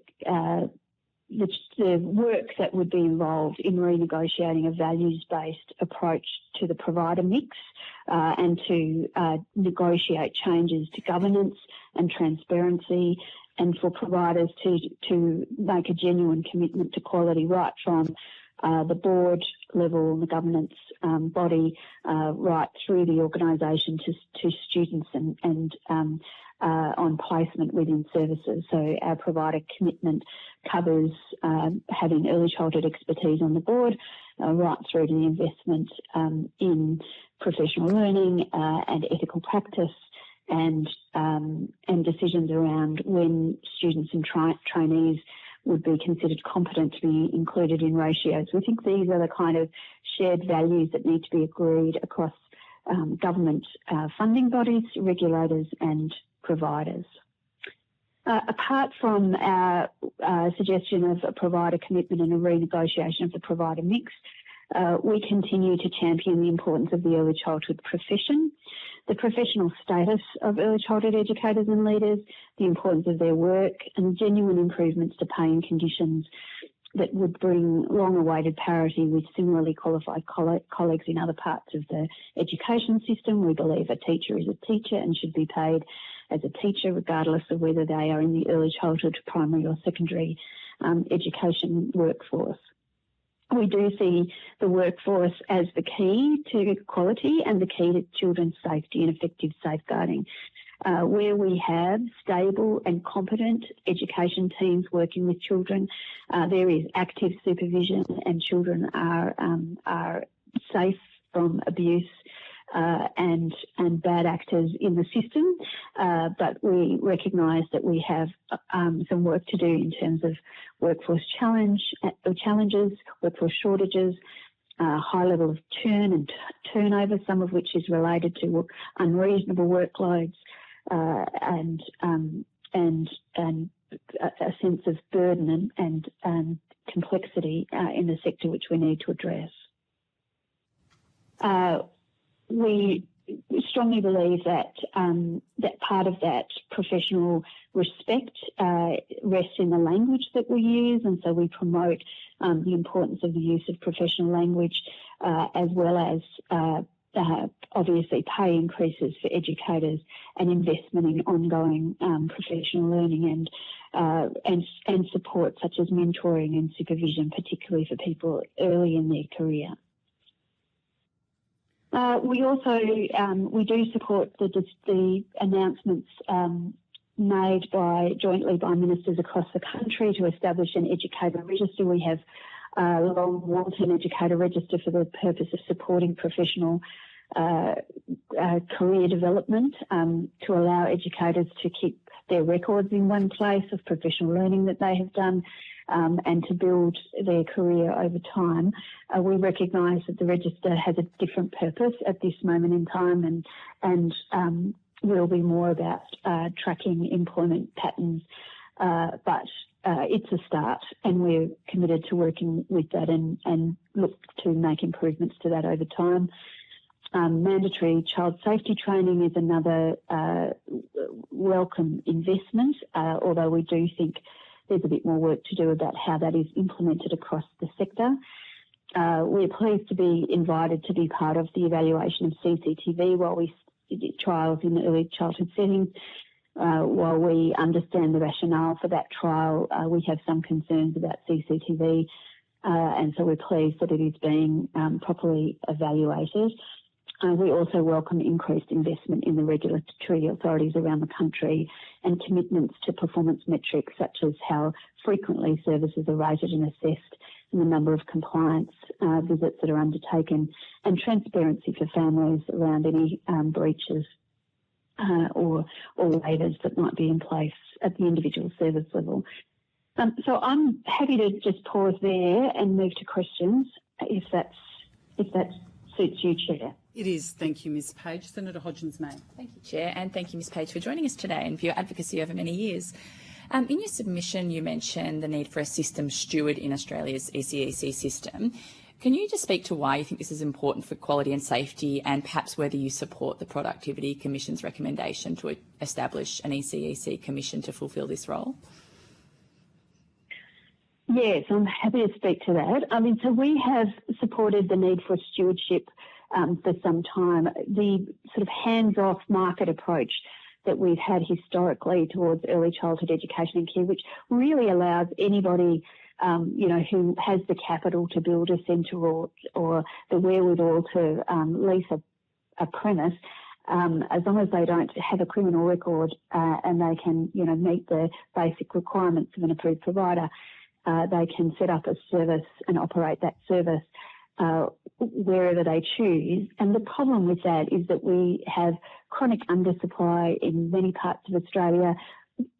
work that would be involved in renegotiating a values-based approach to the provider mix and to negotiate changes to governance and transparency, and for providers to make a genuine commitment to quality right from the board level, the governance body, right through the organisation to students and on placement within services. So our provider commitment covers having early childhood expertise on the board, right through to the investment in professional learning and ethical practice, and decisions around when students and trainees would be considered competent to be included in ratios. We think these are the kind of shared values that need to be agreed across government funding bodies, regulators and providers. Apart from our suggestion of a provider commitment and a renegotiation of the provider mix, we continue to champion the importance of the early childhood profession, the professional status of early childhood educators and leaders, the importance of their work, and genuine improvements to pay and conditions that would bring long-awaited parity with similarly qualified colleagues in other parts of the education system. We believe a teacher is a teacher and should be paid as a teacher regardless of whether they are in the early childhood, primary or secondary education workforce. We do see the workforce as the key to quality and the key to children's safety and effective safeguarding. Where we have stable and competent education teams working with children, there is active supervision and children are safe from abuse and bad actors in the system. But we recognise that we have some work to do in terms of workforce challenges, workforce shortages, high level of churn and turnover, some of which is related to unreasonable workloads, and a sense of burden and complexity in the sector which we need to address. We strongly believe that that part of that professional respect rests in the language that we use, and so we promote the importance of the use of professional language, as well as obviously pay increases for educators and investment in ongoing professional learning and support such as mentoring and supervision, particularly for people early in their career. We also we do support the announcements made jointly by ministers across the country to establish an educator register. We have long wanted an educator register for the purpose of supporting professional career development, to allow educators to keep their records in one place of professional learning that they have done, and to build their career over time. We recognise that the register has a different purpose at this moment in time, and will be more about tracking employment patterns, but it's a start, and we're committed to working with that and look to make improvements to that over time. Mandatory child safety training is another welcome investment, although we do think there's a bit more work to do about how that is implemented across the sector. We're pleased to be invited to be part of the evaluation of CCTV while we did trials in the early childhood settings. While we understand the rationale for that trial, we have some concerns about CCTV, and so we're pleased that it is being properly evaluated. We also welcome increased investment in the regulatory authorities around the country and commitments to performance metrics such as how frequently services are rated and assessed and the number of compliance visits that are undertaken, and transparency for families around any breaches or waivers that might be in place at the individual service level. So I'm happy to just pause there and move to questions if that suits you, Chair. It is. Thank you, Ms Page. Senator Hodgins-May. Thank you, Chair, and thank you, Ms Page, for joining us today and for your advocacy over many years. In your submission, you mentioned the need for a system steward in Australia's ECEC system. Can you just speak to why you think this is important for quality and safety, and perhaps whether you support the Productivity Commission's recommendation to establish an ECEC commission to fulfil this role? Yes, I'm happy to speak to that. So we have supported the need for stewardship for some time. The sort of hands-off market approach that we've had historically towards early childhood education and care, which really allows anybody, who has the capital to build a centre or the wherewithal to lease a premise, as long as they don't have a criminal record and they can, meet the basic requirements of an approved provider, they can set up a service and operate that service wherever they choose. And the problem with that is that we have chronic undersupply in many parts of Australia,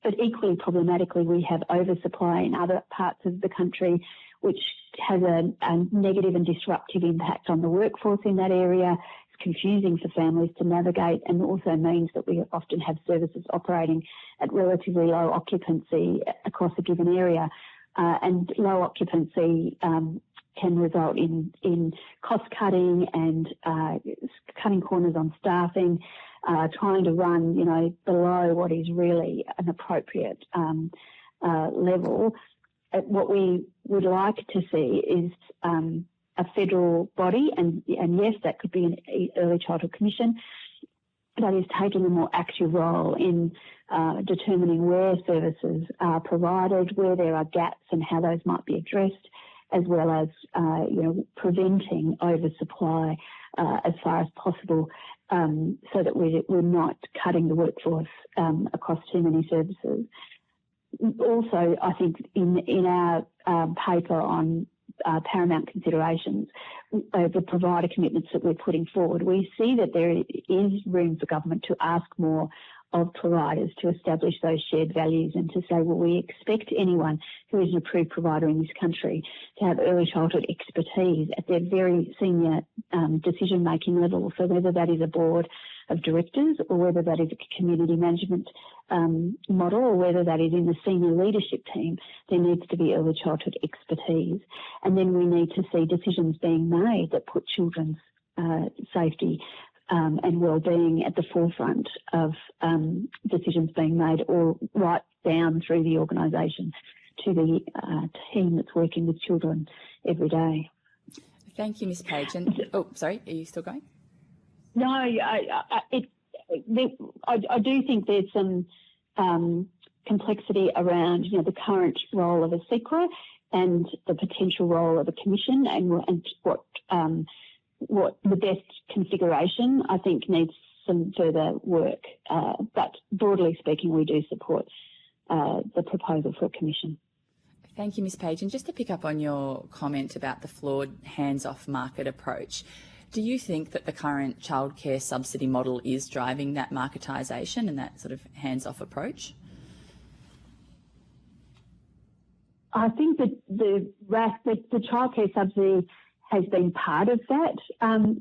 but equally problematically we have oversupply in other parts of the country, which has a negative and disruptive impact on the workforce in that area. It's confusing for families to navigate, and also means that we often have services operating at relatively low occupancy across a given area. And low occupancy can result in cost cutting and cutting corners on staffing, trying to run, below what is really an appropriate level. What we would like to see is a federal body, and yes, that could be an early childhood commission, that is taking a more active role in determining where services are provided, where there are gaps and how those might be addressed, as well as, preventing oversupply as far as possible, so that we're not cutting the workforce across too many services. Also, I think in our paper on paramount considerations, the provider commitments that we're putting forward, we see that there is room for government to ask more of providers to establish those shared values and to say, well, we expect anyone who is an approved provider in this country to have early childhood expertise at their very senior decision-making level. So whether that is a board of directors or whether that is a community management model or whether that is in the senior leadership team, there needs to be early childhood expertise. And then we need to see decisions being made that put children's safety and well-being at the forefront of decisions being made, or right down through the organisation to the team that's working with children every day. Thank you, Ms Page. And sorry, are you still going? No, I do think there's some complexity around, the current role of a SEQRA and the potential role of a commission, and what the best configuration, I think, needs some further work. But broadly speaking, we do support the proposal for a commission. Thank you, Ms Page. And just to pick up on your comment about the flawed hands-off market approach, do you think that the current childcare subsidy model is driving that marketisation and that sort of hands-off approach? I think that the childcare subsidy has been part of that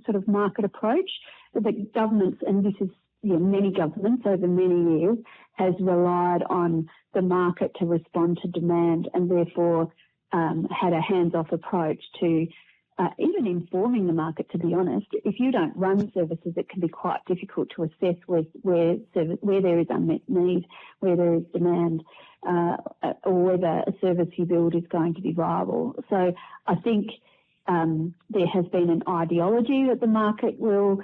sort of market approach. The governments, and this is many governments over many years, has relied on the market to respond to demand, and therefore had a hands-off approach to even informing the market, to be honest. If you don't run services, it can be quite difficult to assess where there is unmet need, where there is demand. or whether a service you build is going to be viable. So I think there has been an ideology that the market will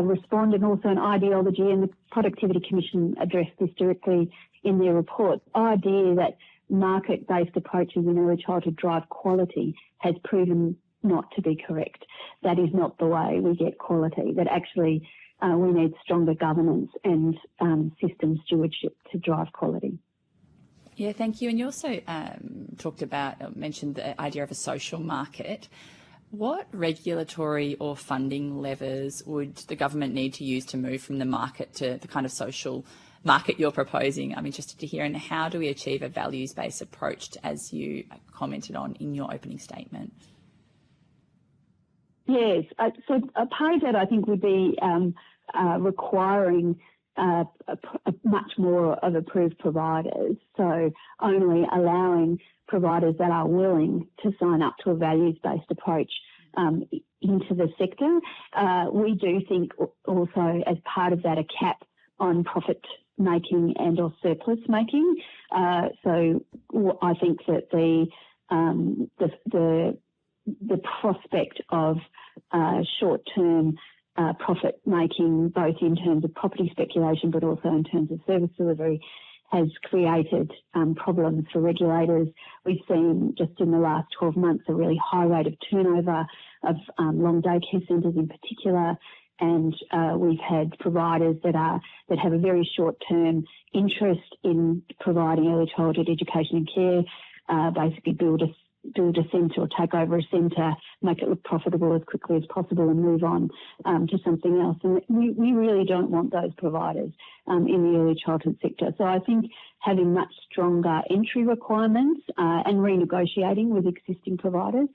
respond, and also an ideology, and the Productivity Commission addressed this directly in their report. The idea that market-based approaches in early childhood drive quality has proven not to be correct. That is not the way we get quality, that actually we need stronger governance and system stewardship to drive quality. Yeah, thank you. And you also mentioned the idea of a social market. What regulatory or funding levers would the government need to use to move from the market to the kind of social market you're proposing? I'm interested to hear. And how do we achieve a values-based approach, as you commented on in your opening statement? Yes, so a part of that I think would be requiring much more of approved providers, so only allowing providers that are willing to sign up to a values-based approach into the sector. We do think also, as part of that, a cap on profit making and or surplus making. So I think that the prospect of short-term profit making, both in terms of property speculation but also in terms of service delivery, has created problems for regulators. We've seen just in the last 12 months a really high rate of turnover of long daycare centres in particular, and we've had providers that have a very short-term interest in providing early childhood education and care, basically build a centre or take over a centre, make it look profitable as quickly as possible and move on to something else. And we really don't want those providers in the early childhood sector. So I think having much stronger entry requirements and renegotiating with existing providers.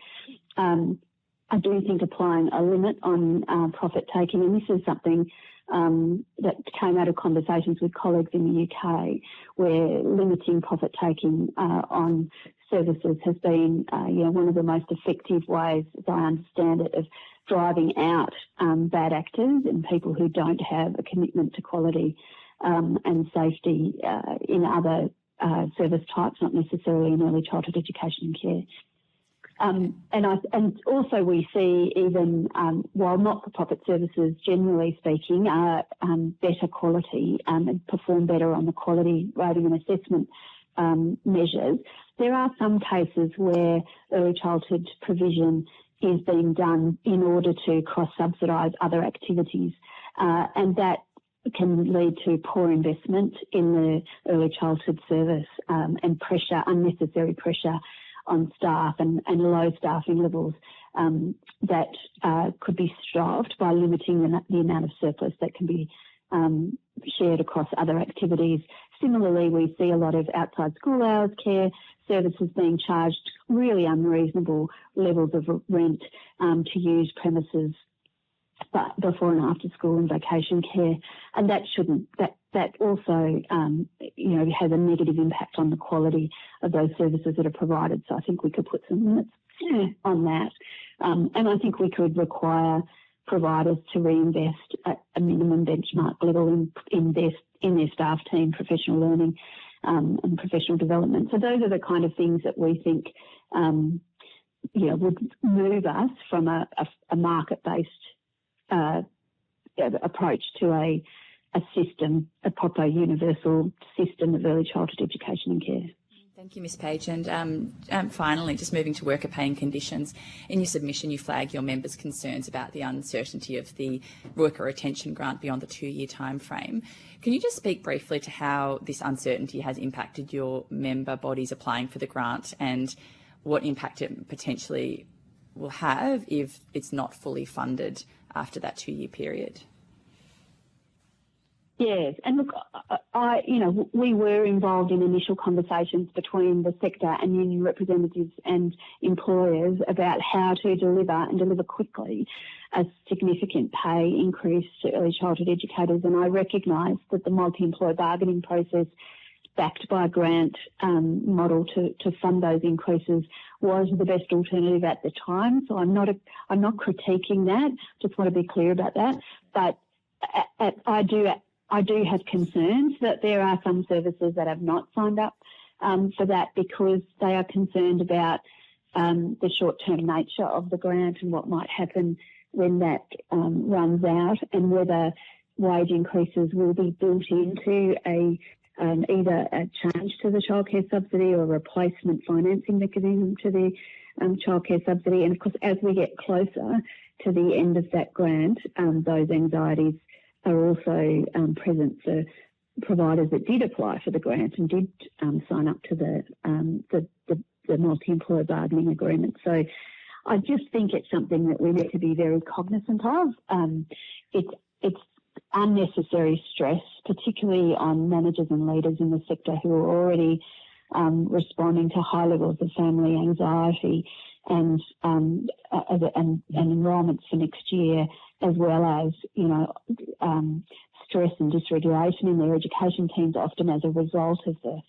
I do think applying a limit on profit taking, and this is something that came out of conversations with colleagues in the UK, where limiting profit taking on services has been one of the most effective ways, as I understand it, of driving out bad actors and people who don't have a commitment to quality and safety in other service types, not necessarily in early childhood education and care. And also we see, even while not-for-profit services, generally speaking, are better quality and perform better on the quality rating and assessment measures, there are some cases where early childhood provision is being done in order to cross-subsidise other activities, and that can lead to poor investment in the early childhood service and unnecessary pressure on staff and low staffing levels that could be strived by limiting the amount of surplus that can be shared across other activities. Similarly, we see a lot of outside school hours care services being charged really unreasonable levels of rent to use premises but before and after school and vacation care, and that also has a negative impact on the quality of those services that are provided. So I think we could put some limits on that, and I think we could require providers to reinvest at a minimum benchmark level in their staff team, professional learning and professional development. So those are the kind of things that we think would move us from a market-based approach to a system, a proper universal system of early childhood education and care. Thank you, Ms Page. And finally, just moving to worker pay and conditions, in your submission you flag your members' concerns about the uncertainty of the worker retention grant beyond the 2-year time frame. Can you just speak briefly to how this uncertainty has impacted your member bodies applying for the grant and what impact it potentially will have if it's not fully funded after that 2-year period? Yes, and look, we were involved in initial conversations between the sector and union representatives and employers about how to deliver quickly a significant pay increase to early childhood educators. And I recognise that the multi-employer bargaining process, backed by a grant model to fund those increases, was the best alternative at the time. So I'm not critiquing that. Just want to be clear about that. But I do have concerns that there are some services that have not signed up for that, because they are concerned about the short-term nature of the grant and what might happen when that runs out, and whether wage increases will be built into either a change to the childcare subsidy or a replacement financing mechanism to the childcare subsidy. And of course, as we get closer to the end of that grant, those anxieties are also present for providers that did apply for the grant and did sign up to the multi-employer bargaining agreement. So I just think it's something that we need to be very cognizant of. It's unnecessary stress, particularly on managers and leaders in the sector who are already responding to high levels of family anxiety and enrolments for next year, as well as stress and dysregulation in their education teams, often as a result of the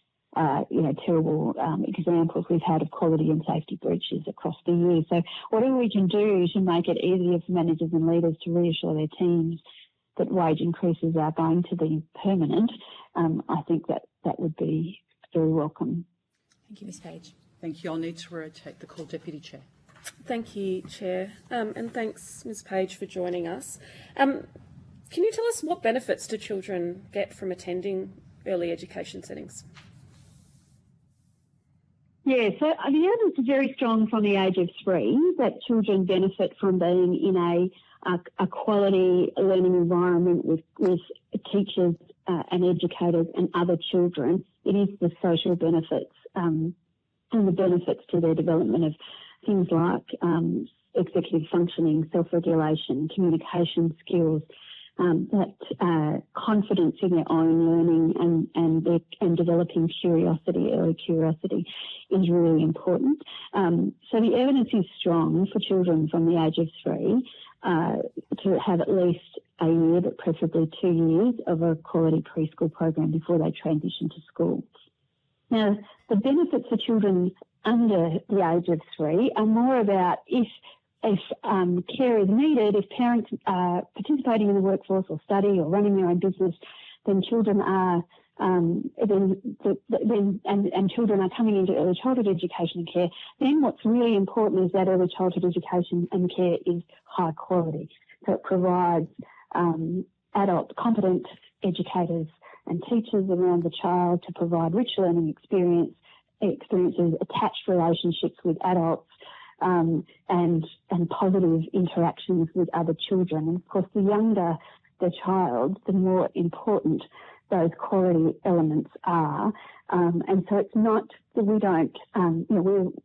terrible examples we've had of quality and safety breaches across the year. So whatever we can do to make it easier for managers and leaders to reassure their teams that wage increases are going to be permanent, I think that would be very welcome. Thank you, Ms Page. Thank you. I'll need to rotate the call, Deputy Chair. Thank you, Chair. And thanks, Ms Page, for joining us. Can you tell us what benefits do children get from attending early education settings? Yeah, so the evidence is very strong from the age of 3 that children benefit from being in a quality learning environment with teachers and educators and other children. It is the social benefits and the benefits to their development of things like executive functioning, self-regulation, communication skills, that confidence in their own learning and developing curiosity, early curiosity, is really important. So the evidence is strong for children from the age of 3 to have at least a year, but preferably 2 years, of a quality preschool program before they transition to school. Now, the benefits for children under the age of 3 are more about if care is needed, if parents are participating in the workforce or study or running their own business, then children are and children are coming into early childhood education and care. Then what's really important is that early childhood education and care is high quality. So it provides adult competent educators and teachers around the child to provide rich learning experiences, attached relationships with adults, and positive interactions with other children. And of course, the younger the child, the more important those quality elements are. And so it's not that we don't,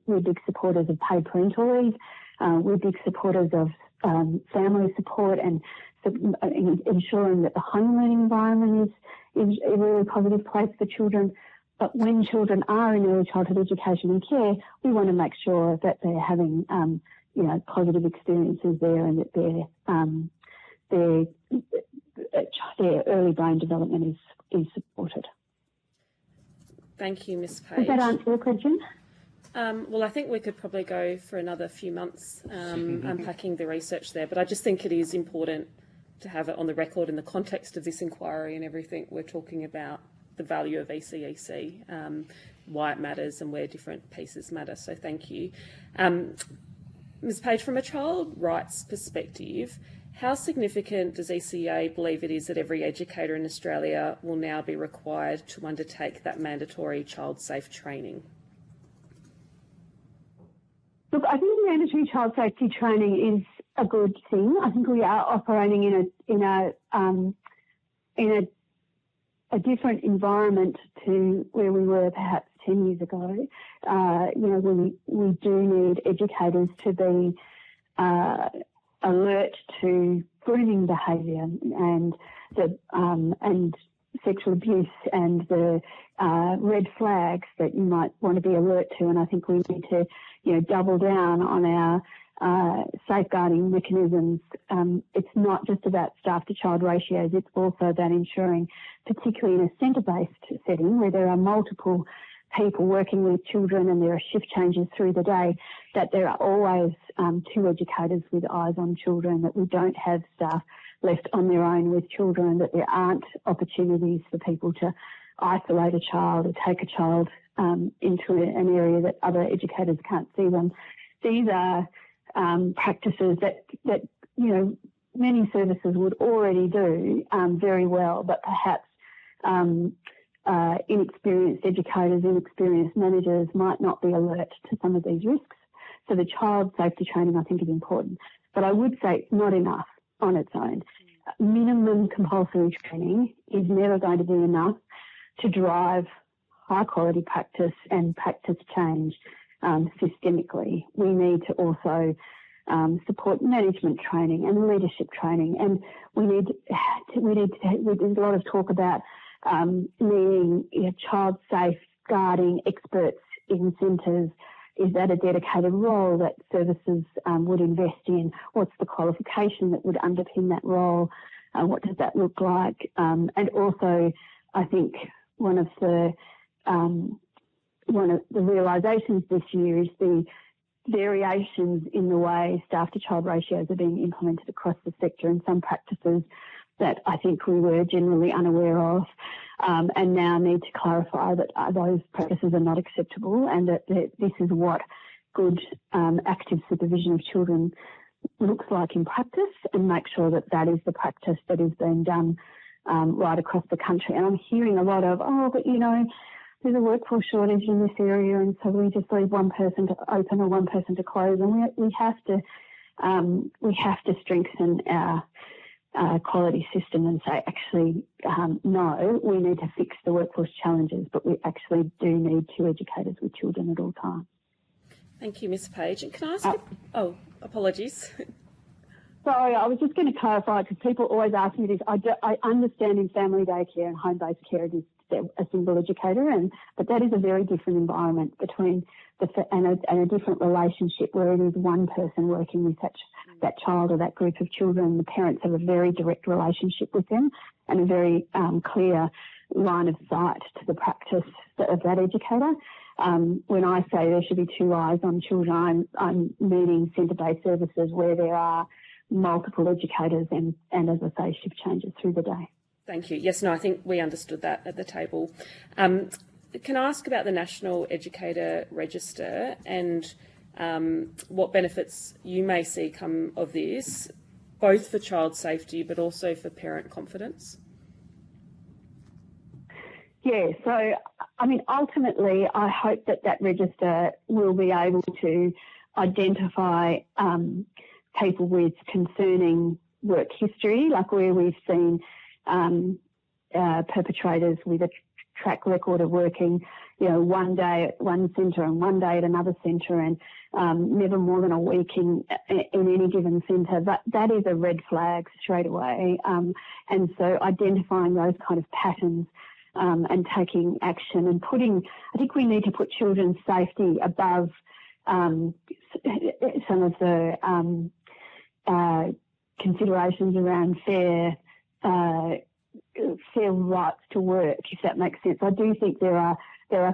we're big supporters of paid parental leave. We're big supporters of family support and ensuring that the home learning environment is a really positive place for children. But when children are in early childhood education and care, we want to make sure that they're having, positive experiences there, and that their early brain development is supported. Thank you, Ms Page. Does that answer your question? Well, I think we could probably go for another few months unpacking the research there, but I just think it is important to have it on the record in the context of this inquiry and everything we're talking about, the value of ECEC, why it matters and where different pieces matter. So thank you. Ms Page, from a child rights perspective, how significant does ECA believe it is that every educator in Australia will now be required to undertake that mandatory child safe training? Look, I think mandatory child safety training is a good thing. I think we are operating in a different environment to where we were perhaps 10 years ago. We do need educators to be alert to grooming behaviour and sexual abuse and the red flags that you might want to be alert to. And I think we need to, double down on our safeguarding mechanisms. It's not just about staff to child ratios, it's also about ensuring, particularly in a centre-based setting where there are multiple people working with children and there are shift changes through the day, that there are always 2 educators with eyes on children, that we don't have staff left on their own with children, that there aren't opportunities for people to isolate a child or take a child into an area that other educators can't see them. These are practices that many services would already do very well, but perhaps inexperienced educators, inexperienced managers might not be alert to some of these risks. So the child safety training, I think, is important. But I would say it's not enough on its own. Minimum compulsory training is never going to be enough to drive high quality practice and practice change systemically. We need to also support management training and leadership training, and there's a lot of talk about needing child safeguarding experts in centres. Is that a dedicated role that services would invest in? What's the qualification that would underpin that role? What does that look like? And also, I think one of the realisations this year is the variations in the way staff to child ratios are being implemented across the sector, and some practices that I think we were generally unaware of, and now need to clarify that those practices are not acceptable, and that this is what good active supervision of children looks like in practice, and make sure that that is the practice that is being done right across the country. And I'm hearing a lot of, but there's a workforce shortage in this area, and so we just leave one person to open or one person to close, and we have to strengthen our quality system and say, actually, no, we need to fix the workforce challenges, but we actually do need 2 educators with children at all times. Thank you, Ms. Page. And can I ask apologies. Sorry, I was just going to clarify, because people always ask me this. I understand in family daycare and home-based care it is a single educator, but that is a very different environment between and a different relationship where it is one person working with that child or that group of children. The parents have a very direct relationship with them and a very clear line of sight to the practice of that educator. When I say there should be 2 eyes on children, I'm meaning centre-based services where there are multiple educators and as I say, shift changes through the day. Thank you. Yes, no, I think we understood that at the table. Can I ask about the National Educator Register and what benefits you may see come of this, both for child safety but also for parent confidence? Yeah, so, ultimately, I hope that register will be able to identify people with concerning work history, like where we've seen perpetrators with a track record of working, one day at one centre and one day at another centre, and never more than a week in any given centre. That is a red flag straight away. And so identifying those kind of patterns and taking action and I think we need to put children's safety above some of the considerations around fair rights to work, if that makes sense. I do think there are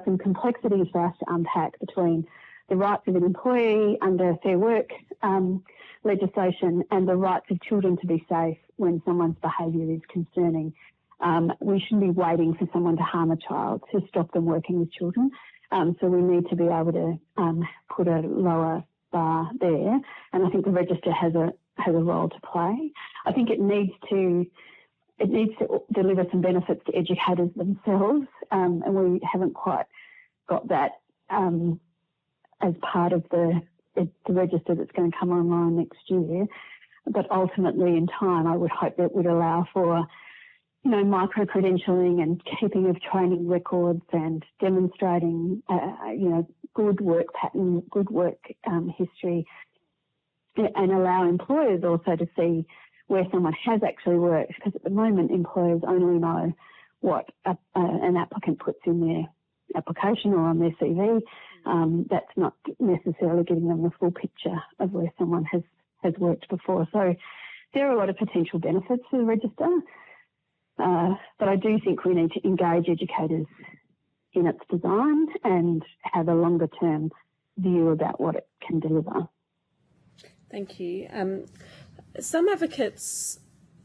some complexities for us to unpack between the rights of an employee under Fair Work legislation and the rights of children to be safe when someone's behaviour is concerning. We shouldn't be waiting for someone to harm a child to stop them working with children. So we need to be able to put a lower bar there, and I think the register has a role to play. I think it needs to deliver some benefits to educators themselves, and we haven't quite got that as part of the register that's going to come online next year. But ultimately, in time, I would hope that it would allow for micro-credentialing and keeping of training records and demonstrating, good work pattern, good work history, and allow employers also to see where someone has actually worked, because at the moment employers only know what an applicant puts in their application or on their CV. That's not necessarily giving them the full picture of where someone has worked before. So there are a lot of potential benefits to the register. But I do think we need to engage educators in its design and have a longer term view about what it can deliver. Thank you. Some advocates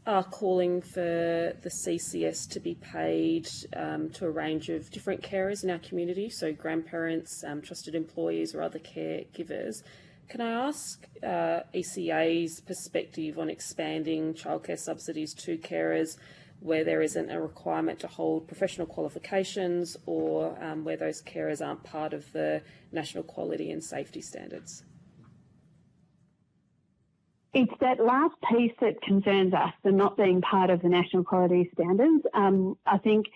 are calling for the CCS to be paid to a range of different carers in our community, so grandparents, trusted employees or other caregivers. Can I ask ECA's perspective on expanding childcare subsidies to carers where there isn't a requirement to hold professional qualifications or where those carers aren't part of the national quality and safety standards? It's that last piece that concerns us, the not being part of the national quality standards. I think,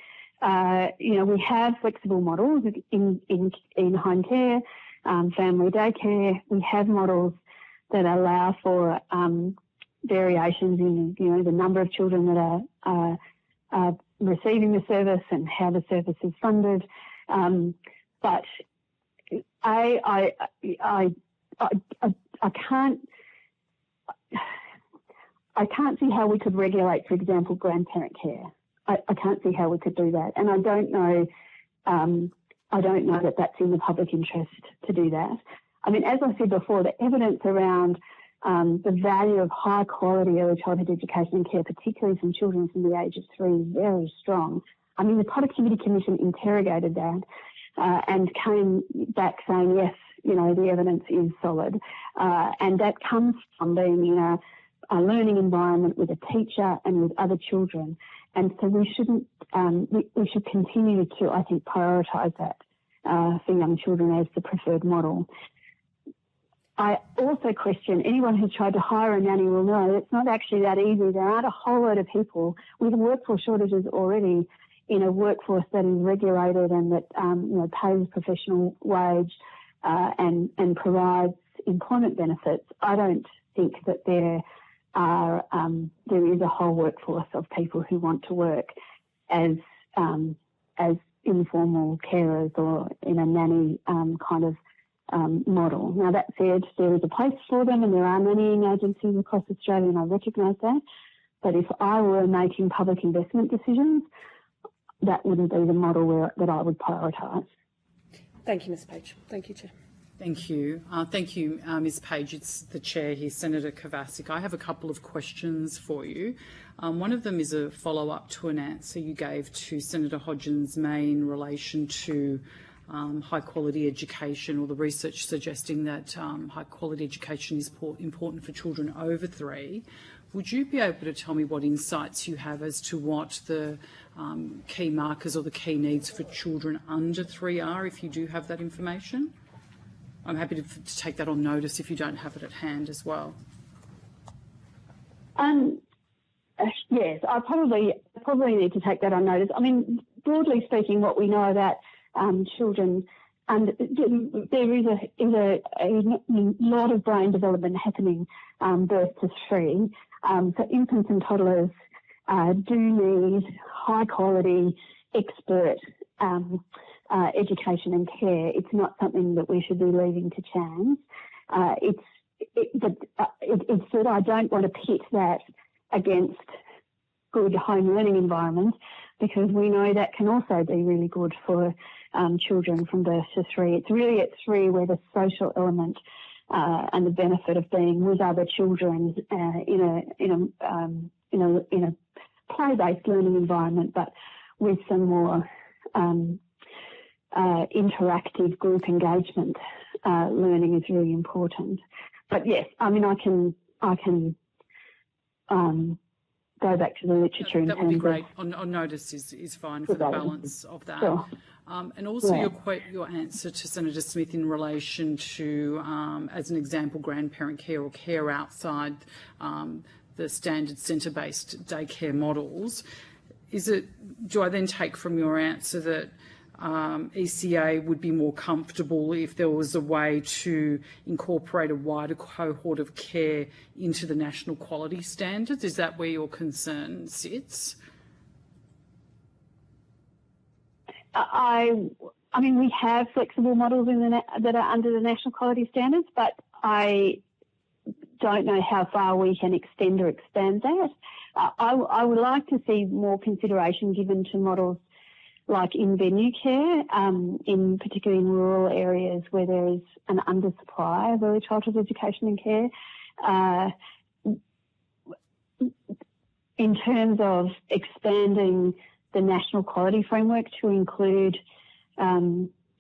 we have flexible models in home care, family daycare. We have models that allow for variations in, the number of children that are receiving the service and how the service is funded. But I can't see how we could regulate, for example, grandparent care. I can't see how we could do that, and I don't know that that's in the public interest to do that. I mean, as I said before, the evidence around the value of high quality early childhood education and care, particularly from children from the age of 3, is very strong. I mean, the Productivity Commission interrogated that and came back saying, yes, the evidence is solid. And that comes from being in a learning environment with a teacher and with other children. And so we shouldn't, we should continue to, I think, prioritise that for young children as the preferred model. I also question, anyone who's tried to hire a nanny will know it's not actually that easy. There aren't a whole lot of people with workforce shortages already in a workforce that is regulated and that pays professional wage and provides employment benefits. I don't think that there is a whole workforce of people who want to work as informal carers or in a nanny kind of model. Now, that said, there is a place for them and there are nannying agencies across Australia, and I recognise that. But if I were making public investment decisions, that wouldn't be the model that I would prioritise. Thank you, Ms Page. Thank you, Chair. Thank you. Thank you, Ms Page. It's the Chair here, Senator Kovacic. I have a couple of questions for you. One of them is a follow-up to an answer you gave to Senator Hodgins-May in relation to high-quality education, or the research suggesting that high-quality education is important for children over 3. Would you be able to tell me what insights you have as to what the key markers or the key needs for children under 3 are, if you do have that information? I'm happy to take that on notice if you don't have it at hand as well. Yes, I probably need to take that on notice. I mean, broadly speaking, what we know about children, and there is a lot of brain development happening birth to 3. So infants and toddlers do need high quality, expert education and care. It's not something that we should be leaving to chance. It's that I don't want to pit that against good home learning environments, because we know that can also be really good for children from birth to 3. It's really at 3 where the social element and the benefit of being with other children in a play-based learning environment, but with some more interactive group engagement learning is really important. But yes, I mean, I can go back to the literature in terms of... That would be great. On notice is fine for the balance of that. Sure. And also your answer to Senator Smith in relation to, as an example, grandparent care or care outside the standard centre-based daycare models. Do I then take from your answer that ECA would be more comfortable if there was a way to incorporate a wider cohort of care into the national quality standards? Is that where your concern sits? I mean, we have flexible models that are under the national quality standards, but I don't know how far we can extend or expand that. I would like to see more consideration given to models like in-venue care, particularly in rural areas where there is an undersupply of early childhood education and care. in terms of expanding the national quality framework to include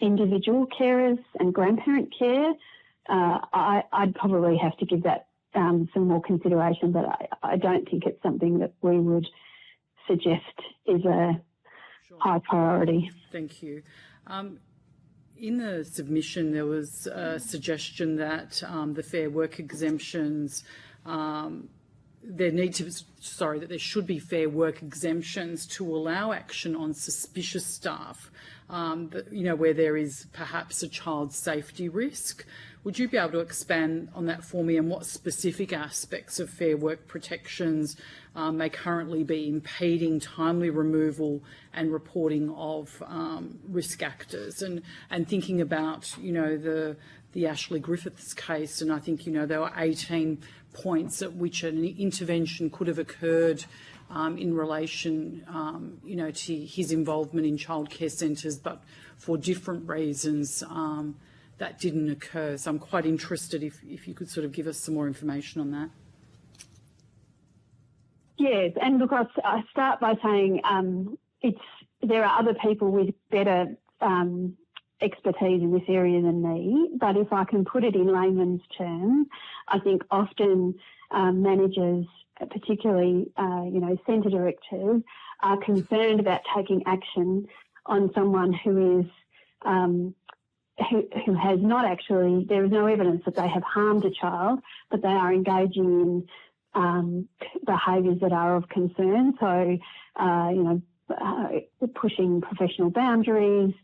individual carers and grandparent care, I'd probably have to give that some more consideration, but I don't think it's something that we would suggest is a high priority. Thank you. In the submission, there was a suggestion that the Fair Work exemptions, that there should be Fair Work exemptions to allow action on suspicious staff, where there is perhaps a child safety risk. Would you be able to expand on that for me, and what specific aspects of Fair Work protections may currently be impeding timely removal and reporting of risk actors? And thinking about, the Ashley Griffiths case, and I think, there were 18 points at which an intervention could have occurred in relation, to his involvement in childcare centres, but for different reasons that didn't occur. So I'm quite interested if you could sort of give us some more information on that. Yes, and look, I start by saying there are other people with better expertise in this area than me, but if I can put it in layman's terms, I think often managers, particularly centre directors, are concerned about taking action on someone who is who has not actually, there is no evidence that they have harmed a child, but they are engaging in behaviours that are of concern. So, pushing professional boundaries,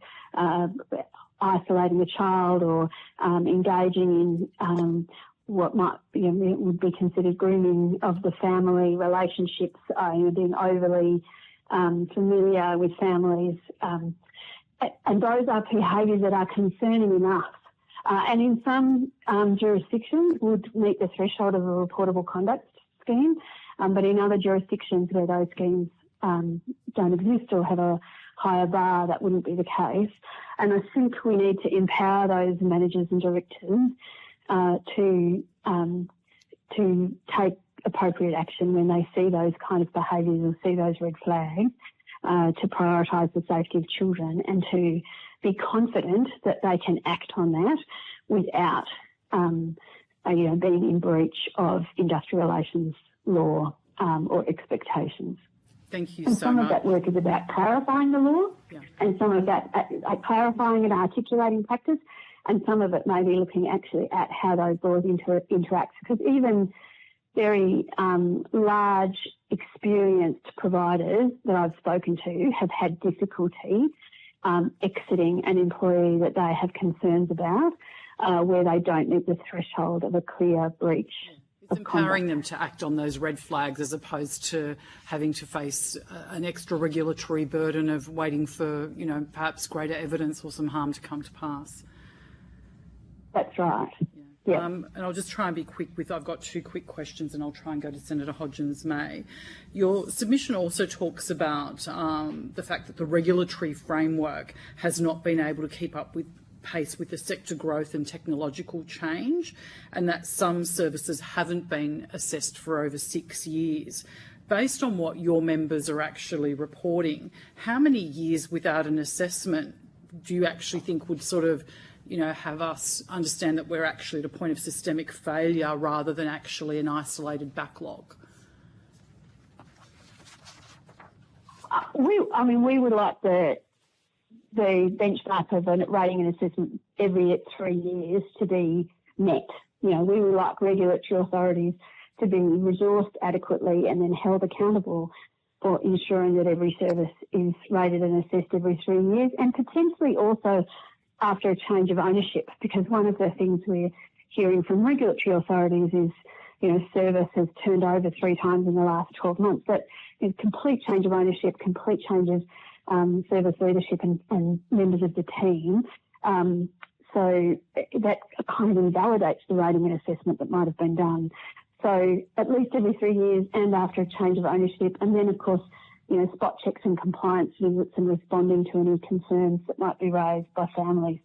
isolating a child, or engaging in what might would be considered grooming of the family relationships, being overly familiar with families. And those are behaviours that are concerning enough, and in some jurisdictions would meet the threshold of a reportable conduct scheme, but in other jurisdictions where those schemes don't exist or have a higher bar, that wouldn't be the case. And I think we need to empower those managers and directors to take appropriate action when they see those kind of behaviours or see those red flags, to prioritise the safety of children, and to be confident that they can act on that without being in breach of industrial relations law or expectations. Thank you and so some much. of that work is about clarifying the law, and some of that clarifying and articulating practice, and some of it may be looking actually at how those laws interact, because even very large, experienced providers that I've spoken to have had difficulty exiting an employee that they have concerns about, where they don't meet the threshold of a clear breach. It's empowering them to act on those red flags as opposed to having to face an extra regulatory burden of waiting for, perhaps greater evidence or some harm to come to pass. That's right. Yeah. And I'll just try and be quick I've got two quick questions, and I'll try and go to Senator Hodgins-May. Your submission also talks about the fact that the regulatory framework has not been able to keep up with pace with the sector growth and technological change, and that some services haven't been assessed for over 6 years. Based on what your members are actually reporting, how many years without an assessment do you actually think would sort of have us understand that we're actually at a point of systemic failure rather than actually an isolated backlog? We would like the benchmark of a rating and assessment every 3 years to be met. We would like regulatory authorities to be resourced adequately and then held accountable for ensuring that every service is rated and assessed every 3 years, and potentially also after a change of ownership, because one of the things we're hearing from regulatory authorities is, service has turned over 3 times in the last 12 months. But complete change of ownership, complete change of service leadership and members of the team. So that kind of invalidates the rating and assessment that might have been done. So at least every 3 years and after a change of ownership, and then of course, spot checks and compliance visits and responding to any concerns that might be raised by families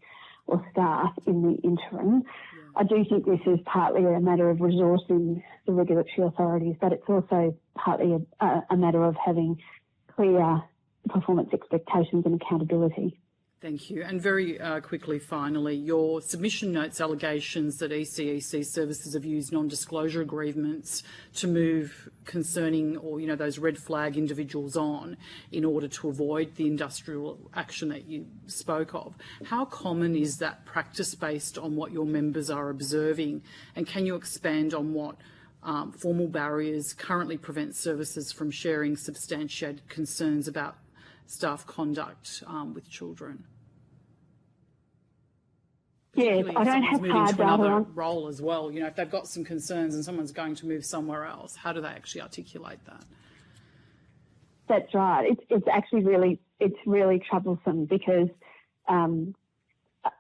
or staff in the interim. I do think this is partly a matter of resourcing the regulatory authorities, but it's also partly a matter of having clear performance expectations and accountability. Thank you. And very quickly, finally, your submission notes allegations that ECEC services have used non-disclosure agreements to move concerning or, those red flag individuals on in order to avoid the industrial action that you spoke of. How common is that practice based on what your members are observing? And can you expand on what formal barriers currently prevent services from sharing substantiated concerns about staff conduct with children? Yes, I don't have hard data on role as well. If they've got some concerns and someone's going to move somewhere else, how do they actually articulate that? That's right. It's actually really troublesome because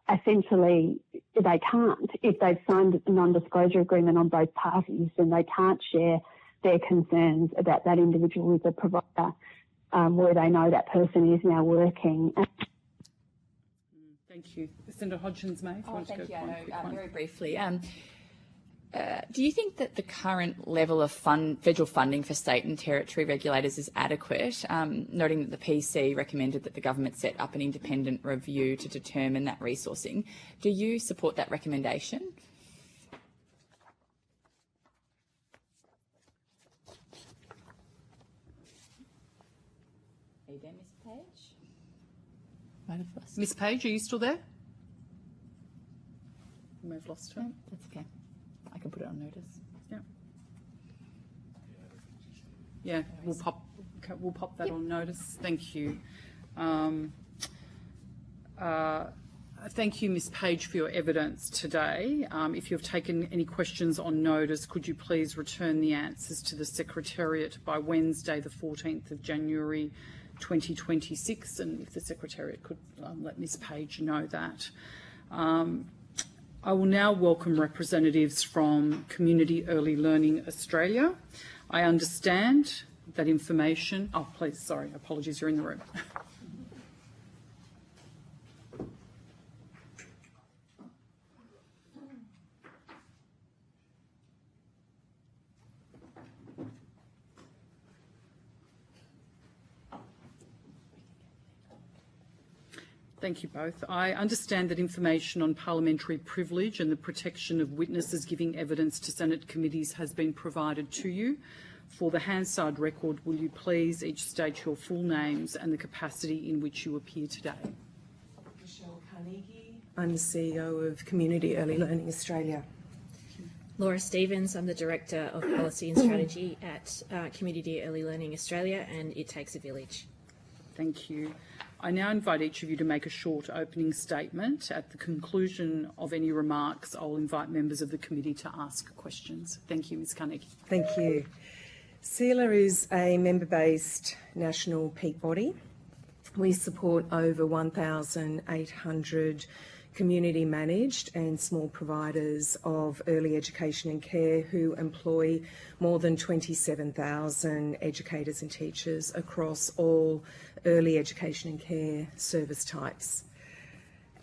essentially they can't. If they've signed a non-disclosure agreement on both parties, then they can't share their concerns about that individual with a provider where they know that person is now working. Thank you. Senator Hodgins-May, thank you. Very briefly. Do you think that the current level of federal funding for state and territory regulators is adequate, noting that the PC recommended that the government set up an independent review to determine that resourcing? Do you support that recommendation? Are you there, Ms Page? Might have lost Ms Page, are you still there? We may have lost her. No, that's okay. I can put it on notice. Yeah, we'll pop that on notice. Thank you. Thank you, Ms Page, for your evidence today. If you've taken any questions on notice, could you please return the answers to the Secretariat by Wednesday, the 14th of January 2026, and if the Secretariat could let Ms Page know that. I will now welcome representatives from Community Early Learning Australia. I understand that information... Oh, please, sorry, apologies, you're in the room. Thank you both. I understand that information on parliamentary privilege and the protection of witnesses giving evidence to Senate committees has been provided to you. For the Hansard record, will you please each state your full names and the capacity in which you appear today? Michelle Carnegie. I'm the CEO of Community Early Learning Australia. Laura Stevens, I'm the Director of Policy and Strategy at Community Early Learning Australia, and It Takes a Village. Thank you. I now invite each of you to make a short opening statement. At the conclusion of any remarks, I'll invite members of the committee to ask questions. Thank you, Ms Carnegie. Thank you. CELA is a member-based national peak body. We support over 1,800 community managed and small providers of early education and care who employ more than 27,000 educators and teachers across all early education and care service types.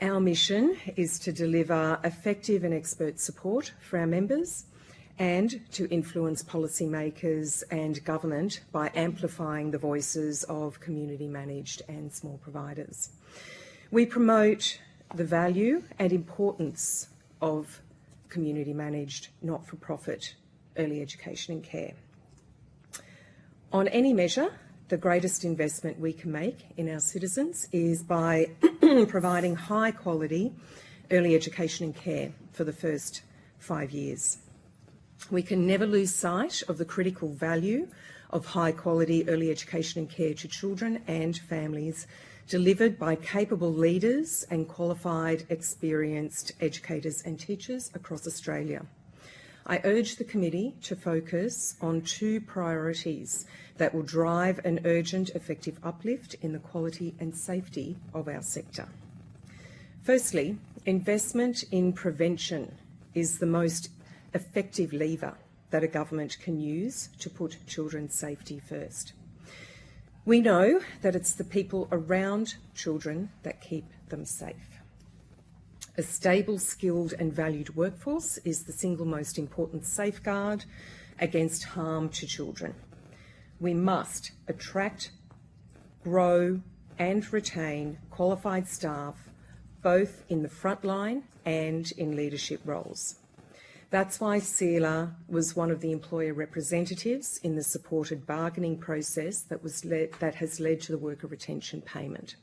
Our mission is to deliver effective and expert support for our members and to influence policymakers and government by amplifying the voices of community managed and small providers. We promote the value and importance of community managed, not-for-profit early education and care. On any measure, the greatest investment we can make in our citizens is by providing high quality early education and care for the first 5 years. We can never lose sight of the critical value of high quality early education and care to children and families delivered by capable leaders and qualified, experienced educators and teachers across Australia. I urge the committee to focus on 2 priorities that will drive an urgent, effective uplift in the quality and safety of our sector. Firstly, investment in prevention is the most effective lever that a government can use to put children's safety first. We know that it's the people around children that keep them safe. A stable, skilled and valued workforce is the single most important safeguard against harm to children. We must attract, grow and retain qualified staff both in the front line and in leadership roles. That's why CELA was one of the employer representatives in the supported bargaining process that has led to the worker retention payment.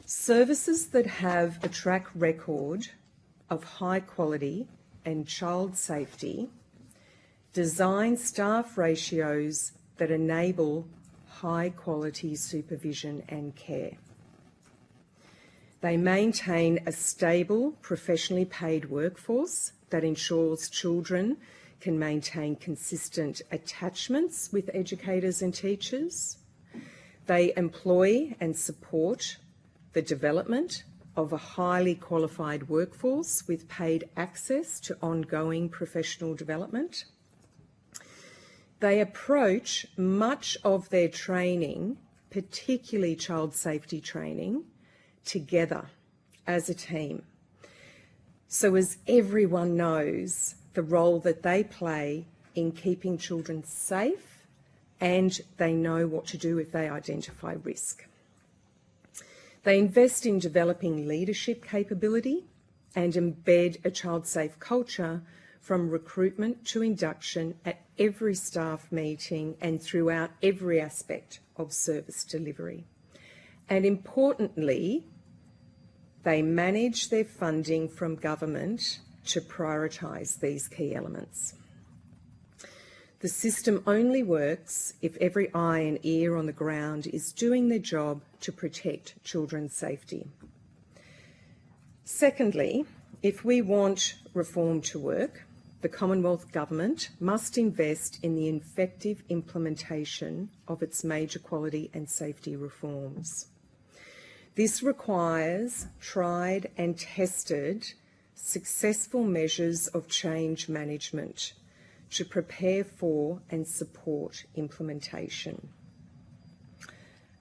Services that have a track record of high quality and child safety design staff ratios that enable high quality supervision and care. They maintain a stable, professionally paid workforce that ensures children can maintain consistent attachments with educators and teachers. They employ and support the development of a highly qualified workforce with paid access to ongoing professional development. They approach much of their training, particularly child safety training, together as a team. So as everyone knows the role that they play in keeping children safe, and they know what to do if they identify risk. They invest in developing leadership capability and embed a child-safe culture from recruitment to induction at every staff meeting and throughout every aspect of service delivery. And importantly, they manage their funding from government to prioritise these key elements. The system only works if every eye and ear on the ground is doing their job to protect children's safety. Secondly, if we want reform to work, the Commonwealth Government must invest in the effective implementation of its major quality and safety reforms. This requires tried and tested successful measures of change management to prepare for and support implementation.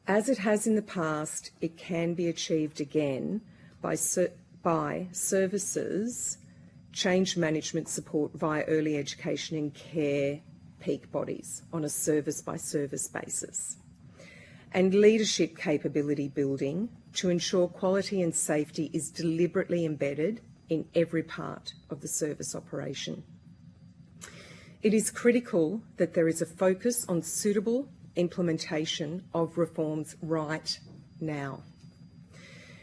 As it has in the past, it can be achieved again by services, change management support via early education and care peak bodies on a service-by-service basis, and leadership capability building to ensure quality and safety is deliberately embedded in every part of the service operation. It is critical that there is a focus on suitable implementation of reforms right now.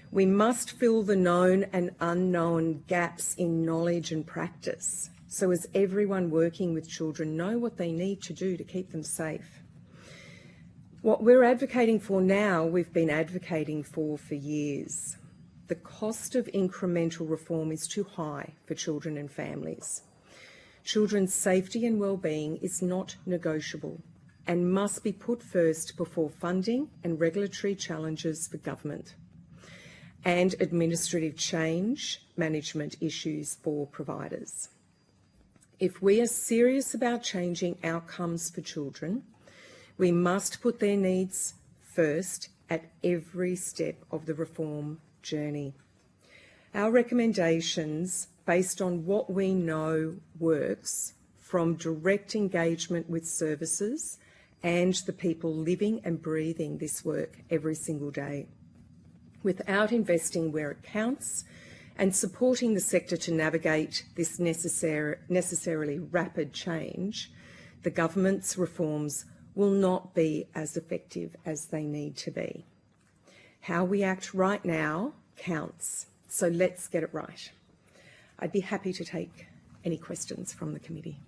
We must fill the known and unknown gaps in knowledge and practice, so as everyone working with children know what they need to do to keep them safe. What we're advocating for now, we've been advocating for years. The cost of incremental reform is too high for children and families. Children's safety and well-being is not negotiable and must be put first before funding and regulatory challenges for government and administrative change management issues for providers. If we are serious about changing outcomes for children, we must put their needs first at every step of the reform journey. Our recommendations, based on what we know works from direct engagement with services and the people living and breathing this work every single day, without investing where it counts and supporting the sector to navigate this necessarily rapid change, the government's reforms will not be as effective as they need to be. How we act right now counts, so let's get it right. I'd be happy to take any questions from the committee.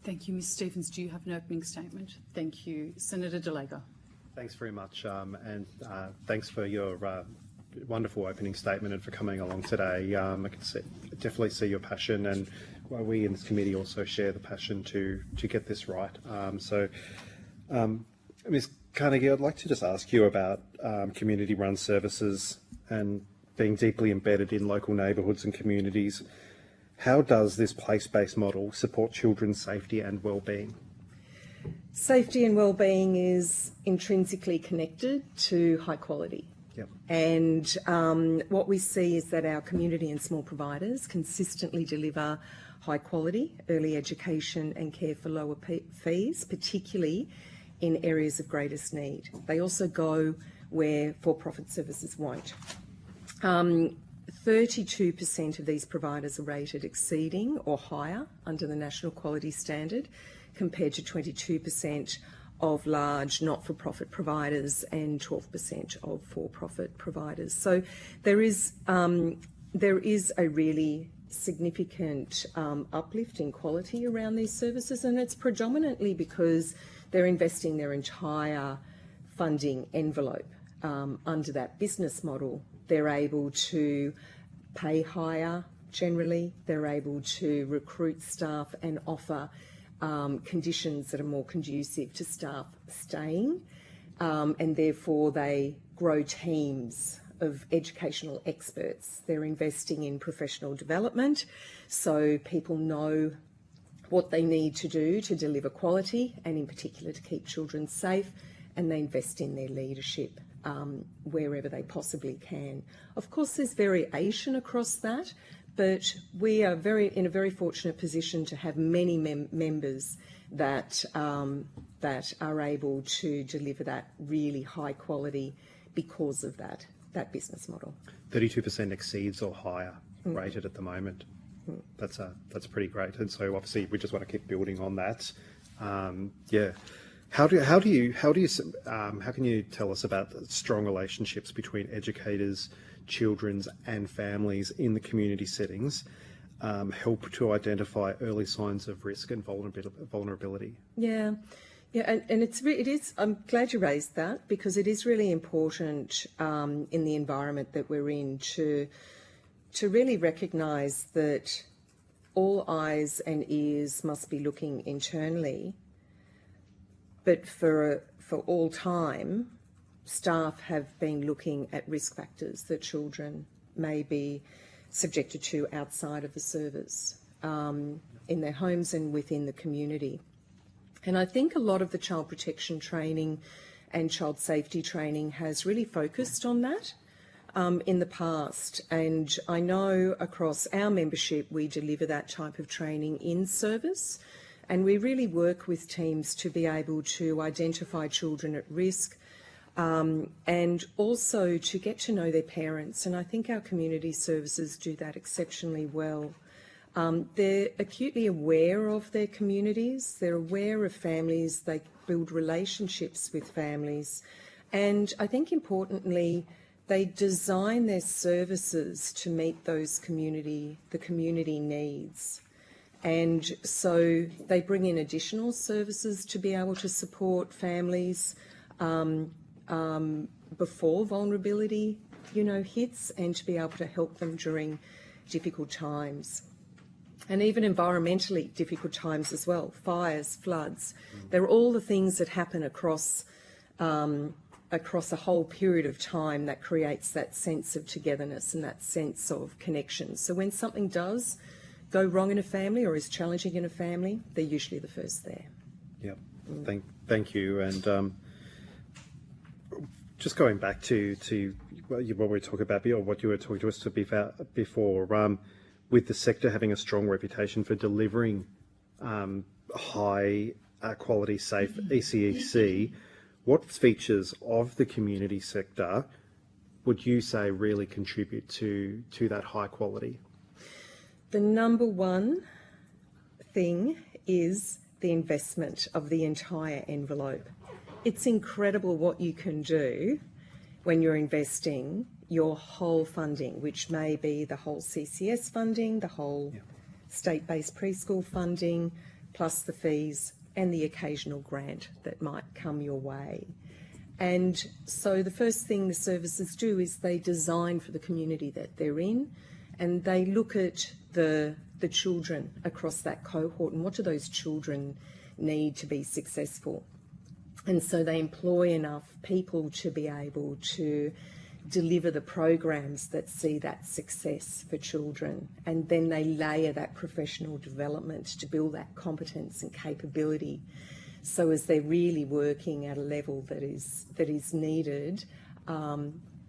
Thank you. Ms Stephens, do you have an opening statement? Thank you. Senator De Lager. Thanks very much, and thanks for your wonderful opening statement and for coming along today. I can definitely see your passion, and we in this committee also share the passion to get this right. Ms Carnegie, I'd like to just ask you about community-run services and being deeply embedded in local neighbourhoods and communities. How does this place-based model support children's safety and well-being? Safety and well-being is intrinsically connected to high quality Yep. And what we see is that our community and small providers consistently deliver high quality early education and care for lower fees, particularly in areas of greatest need. They also go where for-profit services won't. 32% of these providers are rated exceeding or higher under the National Quality Standard, compared to 22% of large not-for-profit providers and 12% of for-profit providers. So there is a really significant uplift in quality around these services, and it's predominantly because they're investing their entire funding envelope under that business model. They're able to pay higher generally, they're able to recruit staff and offer conditions that are more conducive to staff staying, and therefore they grow teams of educational experts. They're investing in professional development, so people know what they need to do to deliver quality and in particular to keep children safe, and they invest in their leadership wherever they possibly can. Of course, there's variation across that, but we are in a very fortunate position to have many members that are able to deliver that really high quality because of that business model. 32% exceeds or higher rated at the moment. That's pretty great, and so obviously we just want to keep building on that. Yeah. How can you tell us about the strong relationships between educators, children's and families in the community settings help to identify early signs of risk and vulnerability? Yeah, and it is. I'm glad you raised that, because it is really important in the environment that we're in to really recognise that all eyes and ears must be looking internally. But for all time, staff have been looking at risk factors that children may be subjected to outside of the service, in their homes and within the community. And I think a lot of the child protection training and child safety training has really focused on that in the past. And I know across our membership we deliver that type of training in service. And we really work with teams to be able to identify children at risk and also to get to know their parents. And I think our community services do that exceptionally well. They're acutely aware of their communities. They're aware of families. They build relationships with families. And I think importantly, they design their services to meet the community needs. And so they bring in additional services to be able to support families before vulnerability, hits, and to be able to help them during difficult times. And even environmentally difficult times as well, fires, floods. They're all the things that happen across a whole period of time that creates that sense of togetherness and that sense of connection. So when something does go wrong in a family or is challenging in a family, they're usually the first there. Yep. Thank you. And just going back to what we were talking about, or what you were talking to us before, with the sector having a strong reputation for delivering high quality, safe ECEC, what features of the community sector would you say really contribute to that high quality? The number one thing is the investment of the entire envelope. It's incredible what you can do when you're investing your whole funding, which may be the whole CCS funding, the whole state-based preschool funding, plus the fees and the occasional grant that might come your way. And so the first thing the services do is they design for the community that they're in, and they look at the children across that cohort and what do those children need to be successful. And so they employ enough people to be able to deliver the programs that see that success for children. And then they layer that professional development to build that competence and capability. So as they're really working at a level that is needed,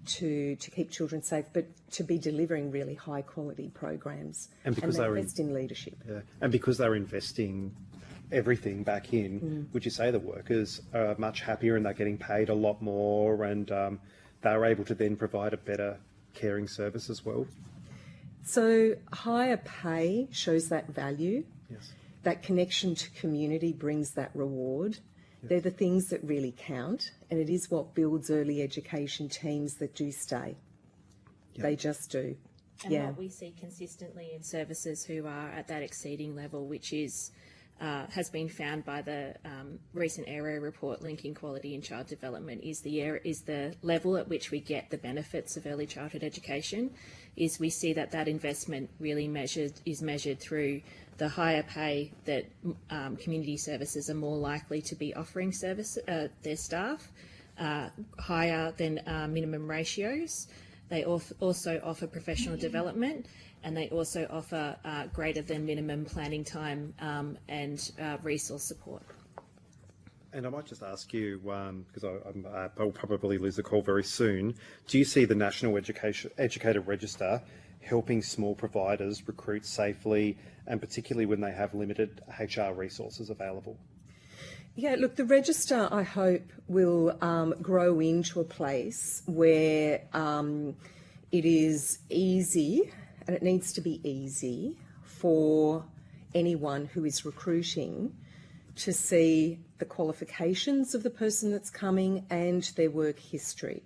to keep children safe, but to be delivering really high quality programs. And because they they're invest in leadership. Yeah. And because they're investing everything back in, would you say the workers are much happier and they're getting paid a lot more, and they're able to then provide a better caring service as well? So higher pay shows that value. Yes. That connection to community brings that reward. Yes. They're the things that really count, and it is what builds early education teams that do stay. Yep. They just do. And what we see consistently in services who are at that exceeding level, which is has been found by the recent area report linking quality in child development, is the level at which we get the benefits of early childhood education. Is we see that investment really is measured through the higher pay that community services are more likely to be offering their staff, higher than minimum ratios. They also offer professional development, and they also offer greater than minimum planning time and resource support. And I might just ask you, because I'll probably lose the call very soon, do you see the National Educator Register helping small providers recruit safely, and particularly when they have limited HR resources available? Yeah, look, the register, I hope, will grow into a place where it is easy, and it needs to be easy for anyone who is recruiting to see the qualifications of the person that's coming and their work history.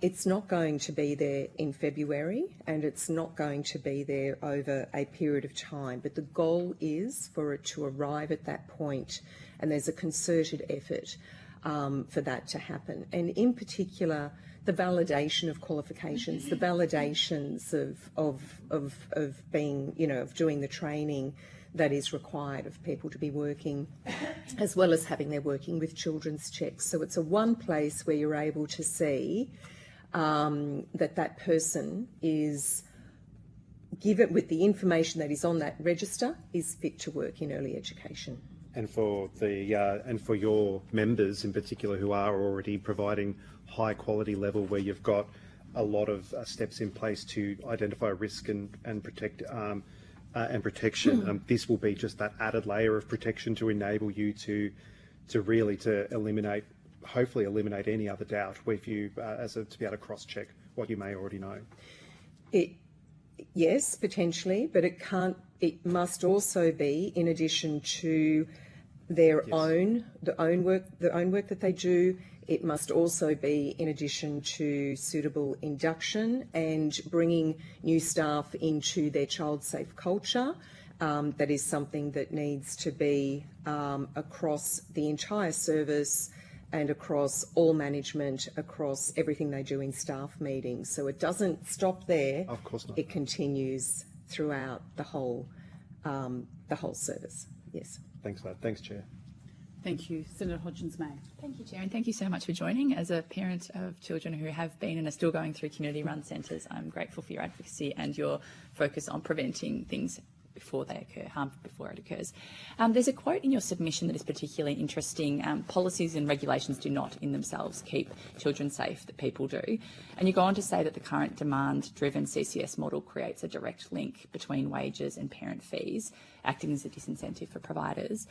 It's not going to be there in February, and it's not going to be there over a period of time, but the goal is for it to arrive at that point, and there's a concerted effort for that to happen. And in particular, the validation of qualifications, the validations of being, of doing the training that is required of people to be working, as well as having their working with children's checks. So it's a one place where you're able to see that person is given, with the information that is on that register, is fit to work in early education. And for your members in particular who are already providing high quality level, where you've got a lot of steps in place to identify risk and protect and protection, this will be just that added layer of protection to enable you to eliminate, hopefully eliminate any other doubt if you to be able to cross check what you may already know. Yes, potentially, but it must also be in addition to their own work that they do. It must also be in addition to suitable induction and bringing new staff into their child-safe culture. That is something that needs to be across the entire service and across all management, across everything they do in staff meetings. So it doesn't stop there. Of course not. It continues throughout the whole service. Yes. Thanks for that. Thanks, Chair. Thank you. Senator Hodgins-May. Thank you, Chair, and thank you so much for joining. As a parent of children who have been and are still going through community-run centres, I'm grateful for your advocacy and your focus on preventing things before they occur, harm before it occurs. There's a quote in your submission that is particularly interesting. Policies and regulations do not in themselves keep children safe, that people do. And you go on to say that the current demand-driven CCS model creates a direct link between wages and parent fees, acting as a disincentive for providers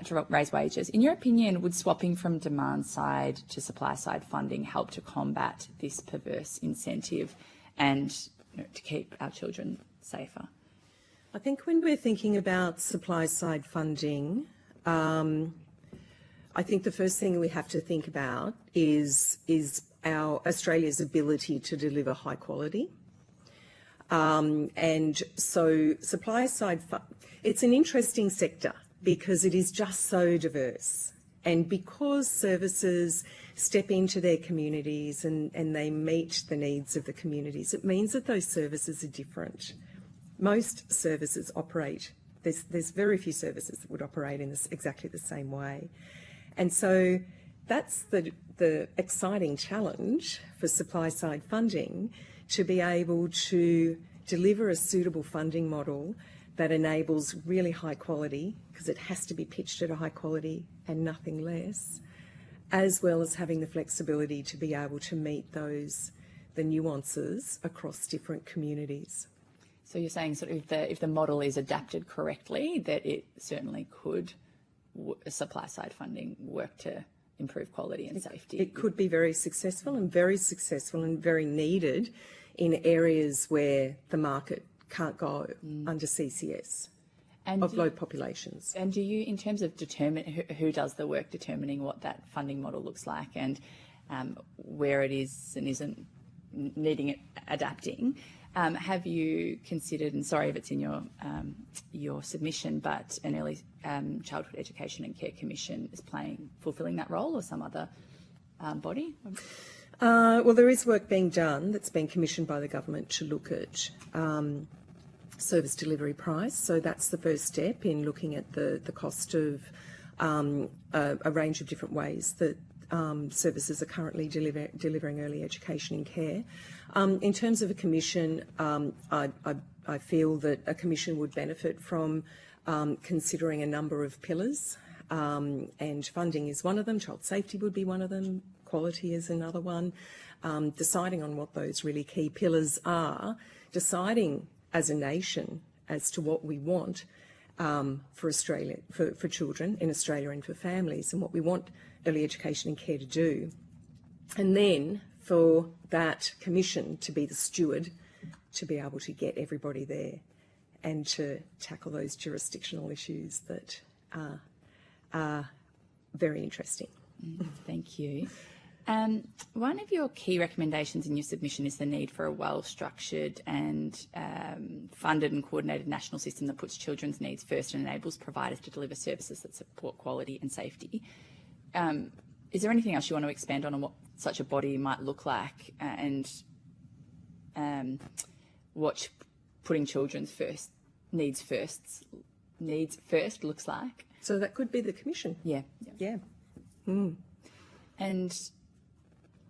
to raise wages. In your opinion, would swapping from demand-side to supply-side funding help to combat this perverse incentive and to keep our children safer? I think when we're thinking about supply-side funding, I think the first thing we have to think about is our Australia's ability to deliver high quality. And so supply-side, it's an interesting sector because it is just so diverse. And because services step into their communities and they meet the needs of the communities, it means that those services are different. Most services operate, there's very few services that would operate in exactly the same way. And so that's the exciting challenge for supply-side funding, to be able to deliver a suitable funding model that enables really high quality, because it has to be pitched at a high quality and nothing less, as well as having the flexibility to be able to meet the nuances across different communities. So you're saying sort of if the model is adapted correctly, that it certainly could, supply-side funding, work to improve quality and safety. It could be very successful and very needed in areas where the market can't go under CCS and of low populations. And do you, in terms of who does the work determining what that funding model looks like and where it is and isn't needing it adapting, have you considered, and sorry if it's in your submission, but an Early Childhood Education and Care Commission is fulfilling that role, or some other body? Well, there is work being done that's been commissioned by the government to look at service delivery price. So that's the first step in looking at the cost of a range of different ways that services are currently delivering early education and care. In terms of a commission, I feel that a commission would benefit from considering a number of pillars, and funding is one of them, child safety would be one of them, quality is another one, deciding on what those really key pillars are, deciding as a nation as to what we want for Australia, for children in Australia and for families, and what we want early education and care to do. And then for that commission to be the steward, to be able to get everybody there and to tackle those jurisdictional issues that are very interesting. Thank you. One of your key recommendations in your submission is the need for a well-structured and funded and coordinated national system that puts children's needs first and enables providers to deliver services that support quality and safety. Is there anything else you want to expand on what such a body might look like, and what putting children's needs first looks like? So that could be the commission. Yeah. And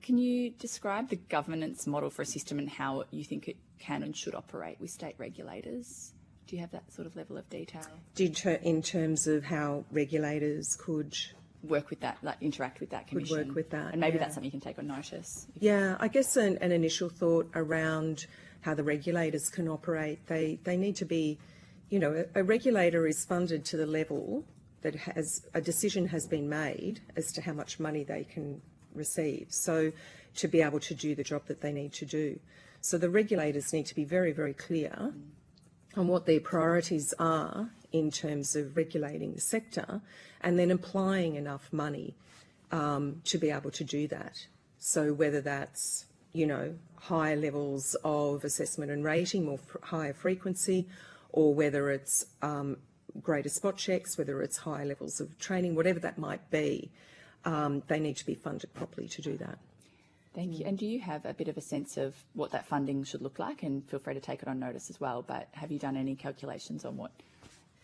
can you describe the governance model for a system and how you think it can and should operate with state regulators? Do you have that sort of level of detail? In terms of how regulators could work with that, like interact with that commission? Would work with that, and maybe that's something you can take on notice. Yeah, I guess an initial thought around how the regulators can operate. They need to be, a regulator is funded to the level that a decision has been made as to how much money they can receive, so to be able to do the job that they need to do. So the regulators need to be very, very clear on what their priorities are in terms of regulating the sector, and then applying enough money to be able to do that. So whether that's, higher levels of assessment and rating, or higher frequency, or whether it's greater spot checks, whether it's higher levels of training, whatever that might be, they need to be funded properly to do that. Thank you. And do you have a bit of a sense of what that funding should look like? And feel free to take it on notice as well, but have you done any calculations on what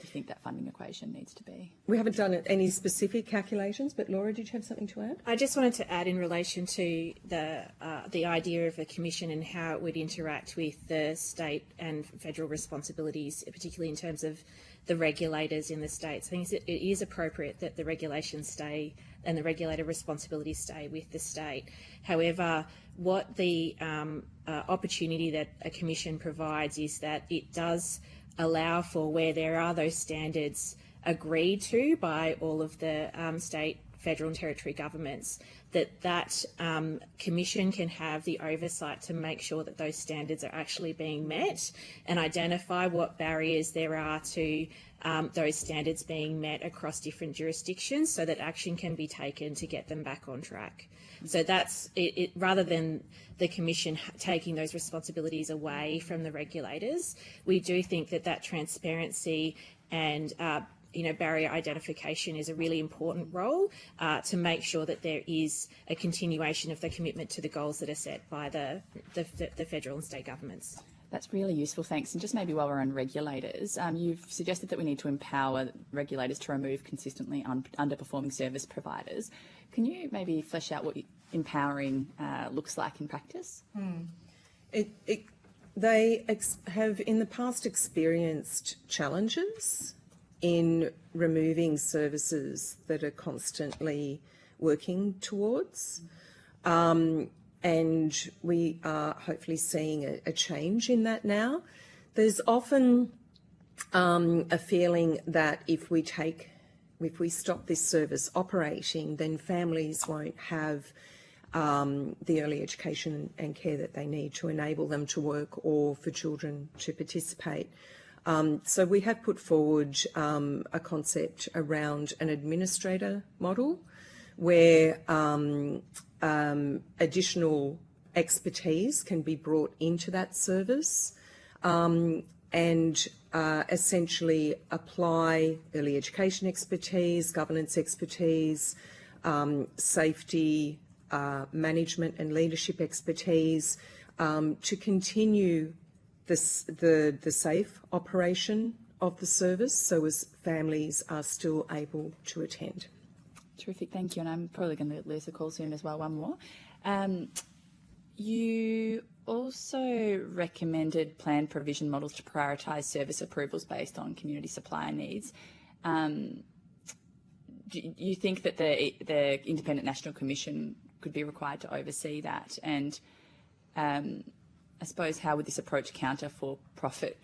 you think that funding equation needs to be? We haven't done any specific calculations, but Laura, did you have something to add? I just wanted to add in relation to the idea of a commission and how it would interact with the state and federal responsibilities, particularly in terms of the regulators in the states. I think it is appropriate that the regulations stay and the regulator responsibilities stay with the state. However, what the opportunity that a commission provides is that it does allow for where there are those standards agreed to by all of the state, federal and territory governments, that commission can have the oversight to make sure that those standards are actually being met and identify what barriers there are to those standards being met across different jurisdictions, so that action can be taken to get them back on track. So that's it, rather than the commission taking those responsibilities away from the regulators, we do think that transparency and barrier identification is a really important role to make sure that there is a continuation of the commitment to the goals that are set by the federal and state governments. That's really useful, thanks. And just maybe while we're on regulators, you've suggested that we need to empower regulators to remove consistently underperforming service providers. Can you maybe flesh out what empowering looks like in practice? They have in the past experienced challenges in removing services that are constantly working towards. And we are hopefully seeing a change in that now. There's often a feeling that if we stop this service operating, then families won't have the early education and care that they need to enable them to work or for children to participate. So we have put forward a concept around an administrator model where additional expertise can be brought into that service and essentially apply early education expertise, governance expertise, safety, management and leadership expertise to continue the safe operation of the service so as families are still able to attend. Terrific, thank you. And I'm probably going to lose the call soon as well, one more. You also recommended planned provision models to prioritise service approvals based on community supply needs. Do you think that the Independent National Commission could be required to oversee that? And I suppose how would this approach counter for-profit,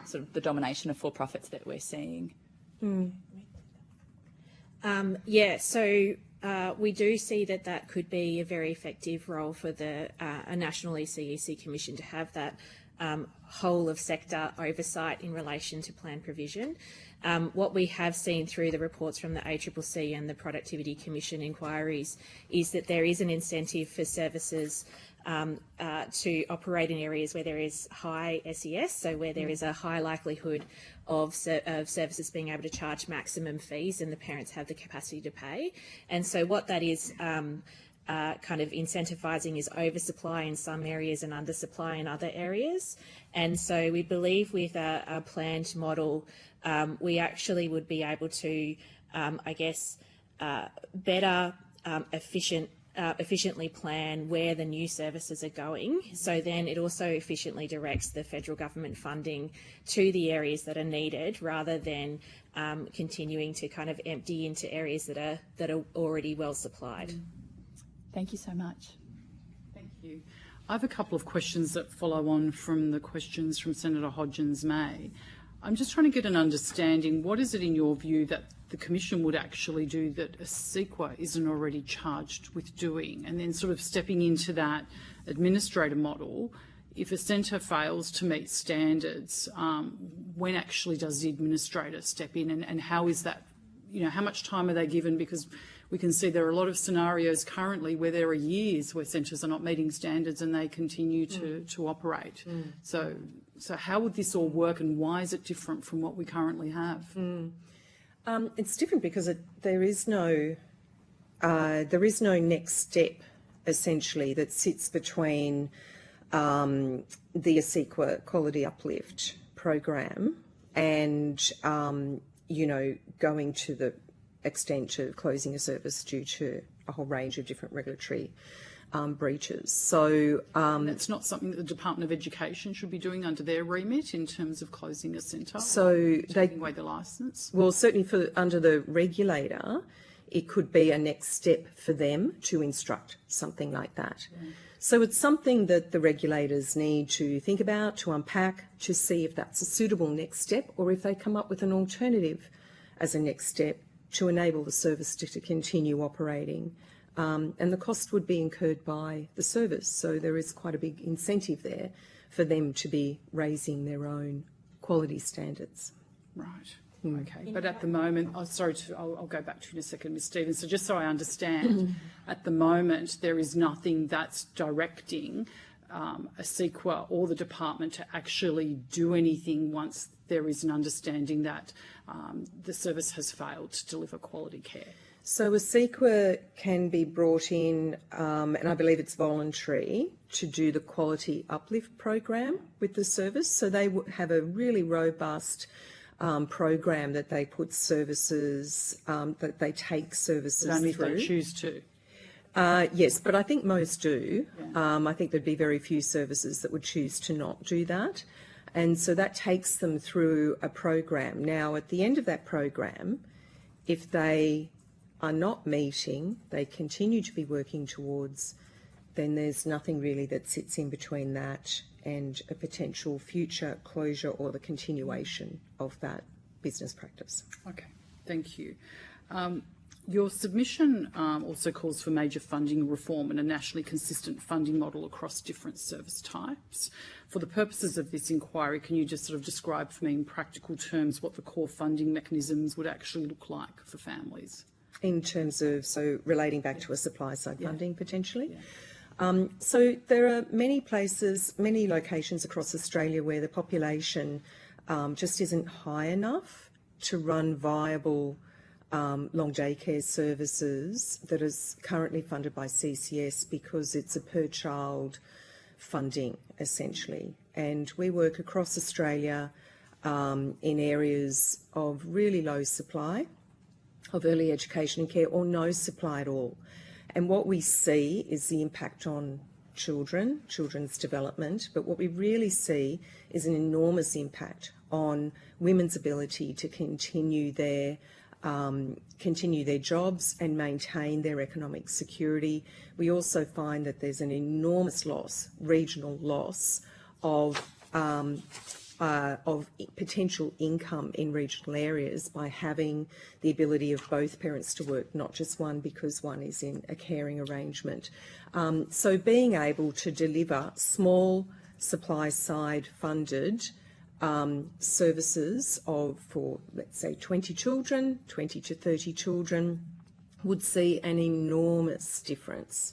sort of the domination of for-profits that we're seeing? We do see that could be a very effective role for a national ECEC Commission to have that whole of sector oversight in relation to plan provision. What we have seen through the reports from the ACCC and the Productivity Commission inquiries is that there is an incentive for services to operate in areas where there is high SES, so where there is a high likelihood of services being able to charge maximum fees and the parents have the capacity to pay. And so what that is kind of incentivising is oversupply in some areas and undersupply in other areas. And so we believe with a planned model, we actually would be able to, better, efficiently plan where the new services are going. So then it also efficiently directs the federal government funding to the areas that are needed rather than continuing to kind of empty into areas that are already well supplied. Thank you so much. Thank you. I have a couple of questions that follow on from the questions from Senator Hodgins-May. I'm just trying to get an understanding, what is it in your view that the Commission would actually do that a CEQA isn't already charged with doing? And then sort of stepping into that administrator model, if a centre fails to meet standards, when actually does the administrator step in and how is that, how much time are they given? Because we can see there are a lot of scenarios currently where there are years where centres are not meeting standards and they continue to operate. So how would this all work and why is it different from what we currently have? It's different because there is no next step essentially that sits between the ASEQA Quality Uplift program and going to the extent to closing a service due to a whole range of different regulatory breaches. So that's not something that the Department of Education should be doing under their remit in terms of closing a centre. So taking away the licence. Well, certainly under the regulator, it could be a next step for them to instruct something like that. So it's something that the regulators need to think about, to unpack, to see if that's a suitable next step or if they come up with an alternative as a next step to enable the service to continue operating. And the cost would be incurred by the service. So there is quite a big incentive there for them to be raising their own quality standards. Right. Okay. But at the moment, I'll go back to you in a second, Ms Stevens. So just so I understand, at the moment there is nothing that's directing a CEQA or the department to actually do anything once there is an understanding that the service has failed to deliver quality care. So a CEQA can be brought in, and I believe it's voluntary, to do the quality uplift program with the service. So they have a really robust program that they put services, that they take services but only through. If they choose to. Yes, but I think most do. Yeah. I think there'd be very few services that would choose to not do that. And so that takes them through a program. Now, at the end of that program, if they are not meeting, they continue to be working towards, then there's nothing really that sits in between that and a potential future closure or the continuation of that business practice. Okay, thank you. Your submission also calls for major funding reform and a nationally consistent funding model across different service types. For the purposes of this inquiry, can you just sort of describe for me in practical terms what the core funding mechanisms would actually look like for families? In terms of, so relating back to a supply side funding potentially? Yeah. So there are many places, many locations across Australia where the population just isn't high enough to run viable long daycare services that is currently funded by CCS because it's a per child funding essentially. And we work across Australia in areas of really low supply of early education and care or no supply at all. And what we see is the impact on children's development, but what we really see is an enormous impact on women's ability to continue their jobs and maintain their economic security. We also find that there's an enormous loss, regional loss of potential income in regional areas by having the ability of both parents to work, not just one because one is in a caring arrangement. So being able to deliver small supply side funded services for, let's say, 20 children, 20 to 30 children, would see an enormous difference.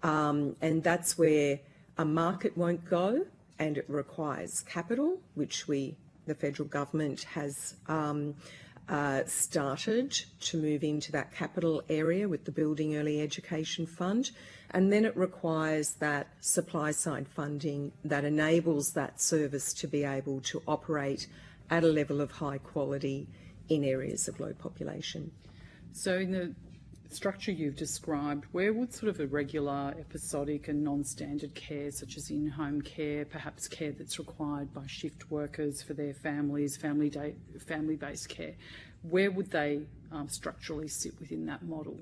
And that's where a market won't go, and it requires capital, which the federal government has started to move into that capital area with the Building Early Education Fund. And then it requires that supply side funding that enables that service to be able to operate at a level of high quality in areas of low population. So in the structure you've described, where would sort of a regular, episodic and non-standard care, such as in-home care, perhaps care that's required by shift workers for their families, family-based care, where would they structurally sit within that model?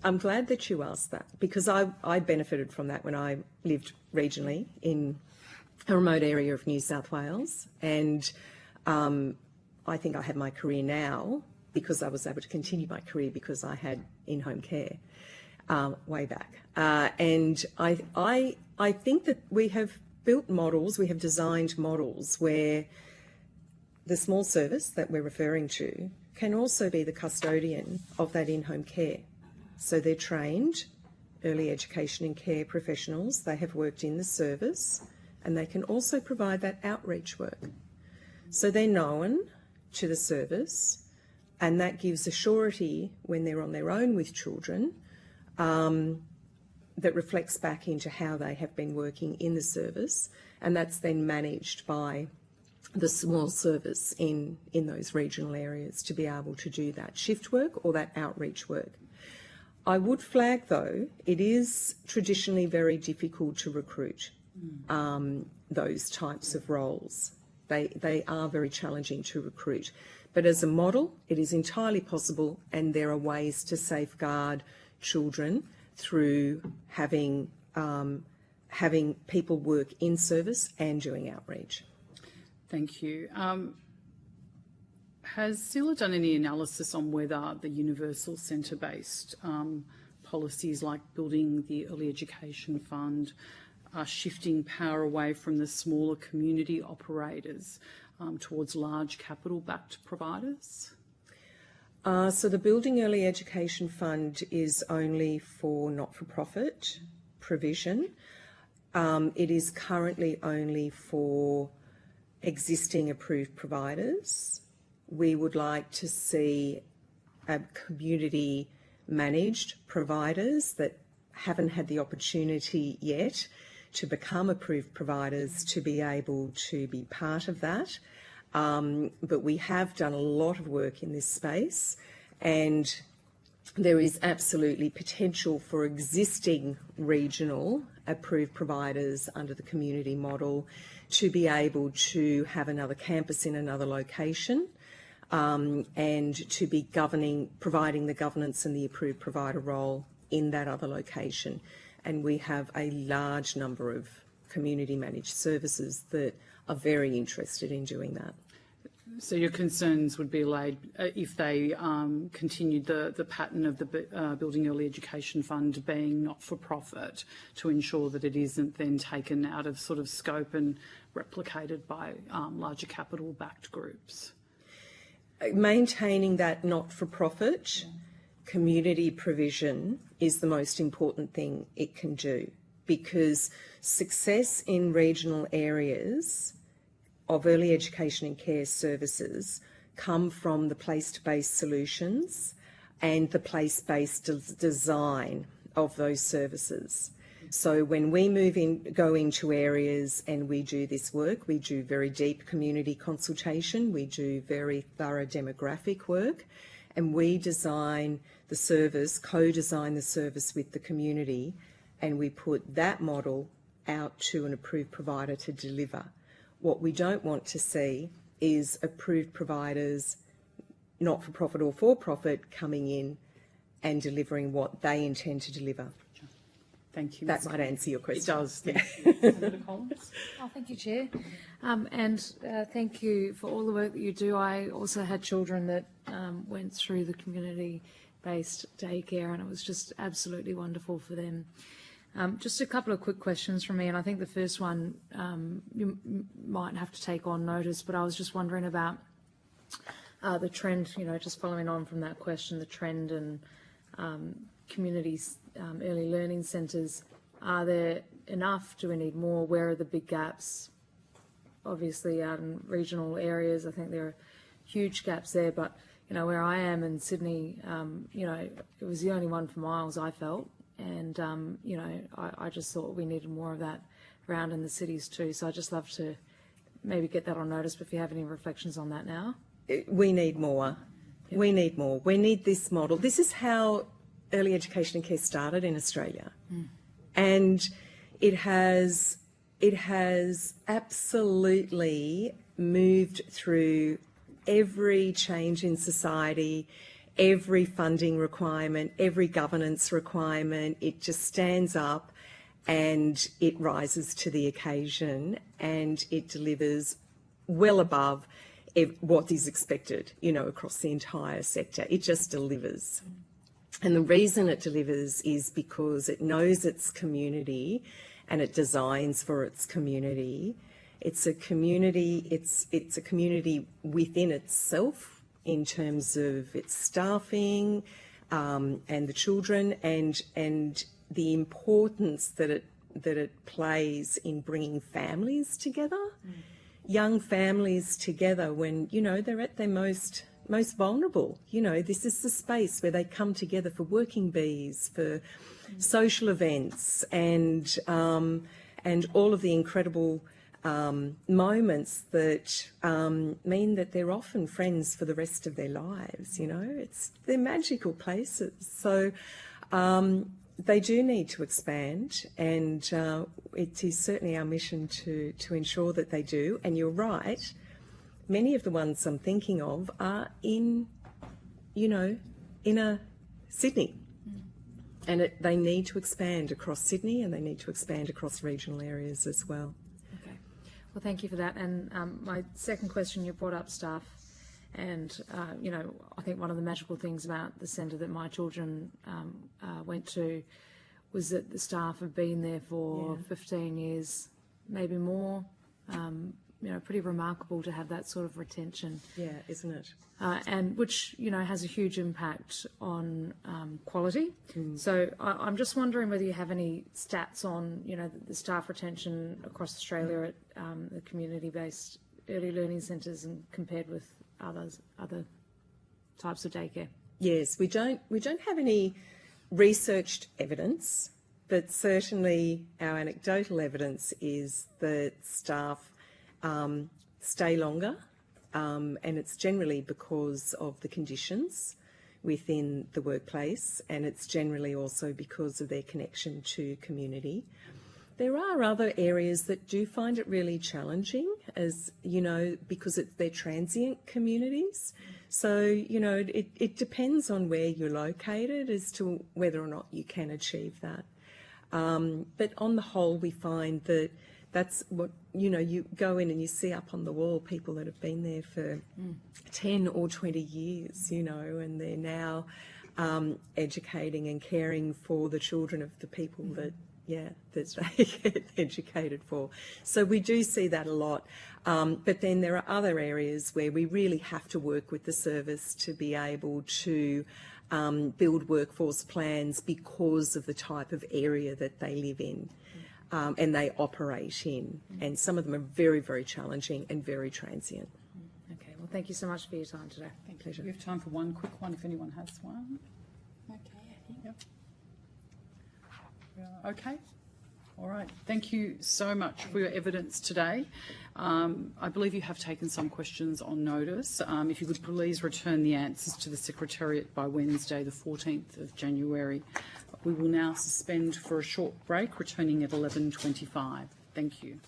I'm glad that you asked that because I benefited from that when I lived regionally in a remote area of New South Wales, and I think I have my career now because I was able to continue my career because I had in-home care way back. And I think that we have built models, we have designed models where the small service that we're referring to can also be the custodian of that in-home care. So they're trained early education and care professionals, they have worked in the service, and they can also provide that outreach work. So they're known to the service, and that gives a surety when they're on their own with children that reflects back into how they have been working in the service, and that's then managed by the small service in those regional areas to be able to do that shift work or that outreach work. I would flag, though, it is traditionally very difficult to recruit those types of roles. They are very challenging to recruit. But as a model, it is entirely possible, and there are ways to safeguard children through having people work in service and doing outreach. Thank you. Has CELA done any analysis on whether the universal centre-based policies like building the Early Education Fund are shifting power away from the smaller community operators towards large capital-backed providers? So the Building Early Education Fund is only for not-for-profit provision. It is currently only for existing approved providers. We would like to see community managed providers that haven't had the opportunity yet to become approved providers to be able to be part of that. But we have done a lot of work in this space, and there is absolutely potential for existing regional approved providers under the community model to be able to have another campus in another location. and to be providing the governance and the approved provider role in that other location. And we have a large number of community managed services that are very interested in doing that. So your concerns would be allayed if they continued the pattern of the Building Early Education Fund being not-for-profit, to ensure that it isn't then taken out of sort of scope and replicated by larger capital-backed groups. Maintaining that not-for-profit community provision is the most important thing it can do, because success in regional areas of early education and care services come from the place-based solutions and the place-based design of those services. So when we go into areas and we do this work, we do very deep community consultation, we do very thorough demographic work, and we design the service, co-design the service with the community, and we put that model out to an approved provider to deliver. What we don't want to see is approved providers, not-for-profit or for-profit, coming in and delivering what they intend to deliver. Thank you. That might answer your question. It does. Thank you. Senator Collins? Oh, thank you, Chair. Thank you for all the work that you do. I also had children that went through the community-based daycare, and it was just absolutely wonderful for them. Just a couple of quick questions from me, and I think the first one you might have to take on notice, but I was just wondering about the trend, just following on from that question, the trend and communities, early learning centres. Are there enough? Do we need more? Where are the big gaps? Obviously out in regional areas, I think there are huge gaps there, but where I am in Sydney, it was the only one for miles, I felt. And, I just thought we needed more of that around in the cities too. So I'd just love to maybe get that on notice, but if you have any reflections on that now. We need more. Yep. We need more. We need this model. This is how early education and care started in Australia. And it has absolutely moved through every change in society, every funding requirement, every governance requirement. It just stands up and it rises to the occasion, and it delivers well above what is expected, across the entire sector. It just delivers. And the reason it delivers is because it knows its community and it designs for its community. It's a community, it's a community within itself in terms of its staffing and the children, and the importance that it plays in bringing families together, young families together when, they're at their most vulnerable. This is the space where they come together for working bees, for social events, and all of the incredible moments that mean that they're often friends for the rest of their lives. They're magical places. So they do need to expand, and it is certainly our mission to ensure that they do. And you're right. Many of the ones I'm thinking of are in inner Sydney. And they need to expand across Sydney, and they need to expand across regional areas as well. Okay. Well, thank you for that. And my second question, you brought up staff. And, I think one of the magical things about the centre that my children went to was that the staff have been there for 15 years, maybe more. Pretty remarkable to have that sort of retention. Yeah, isn't it? And which, has a huge impact on quality. So I'm just wondering whether you have any stats on, the staff retention across Australia at the community-based early learning centres and compared with other types of daycare. Yes, we don't have any researched evidence, but certainly our anecdotal evidence is that staff stay longer, and it's generally because of the conditions within the workplace, and it's generally also because of their connection to community. There are other areas that do find it really challenging, as you know, because they're transient communities. So, you know, it depends on where you're located as to whether or not you can achieve that. But on the whole, we find that that's what, you know, you go in and you see up on the wall people that have been there for 10 or 20 years, you know, and they're now educating and caring for the children of the people that they get educated for. So we do see that a lot. But then there are other areas where we really have to work with the service to be able to build workforce plans because of the type of area that they live in and they operate in. And some of them are very, very challenging and very transient. Okay, well, thank you so much for your time today. Pleasure. We have time for one quick one if anyone has one. Okay, I think. Yep. Okay. All right. Thank you so much for your evidence today. I believe you have taken some questions on notice. If you could please return the answers to the Secretariat by Wednesday, the 14th of January. We will now suspend for a short break, returning at 11:25. Thank you.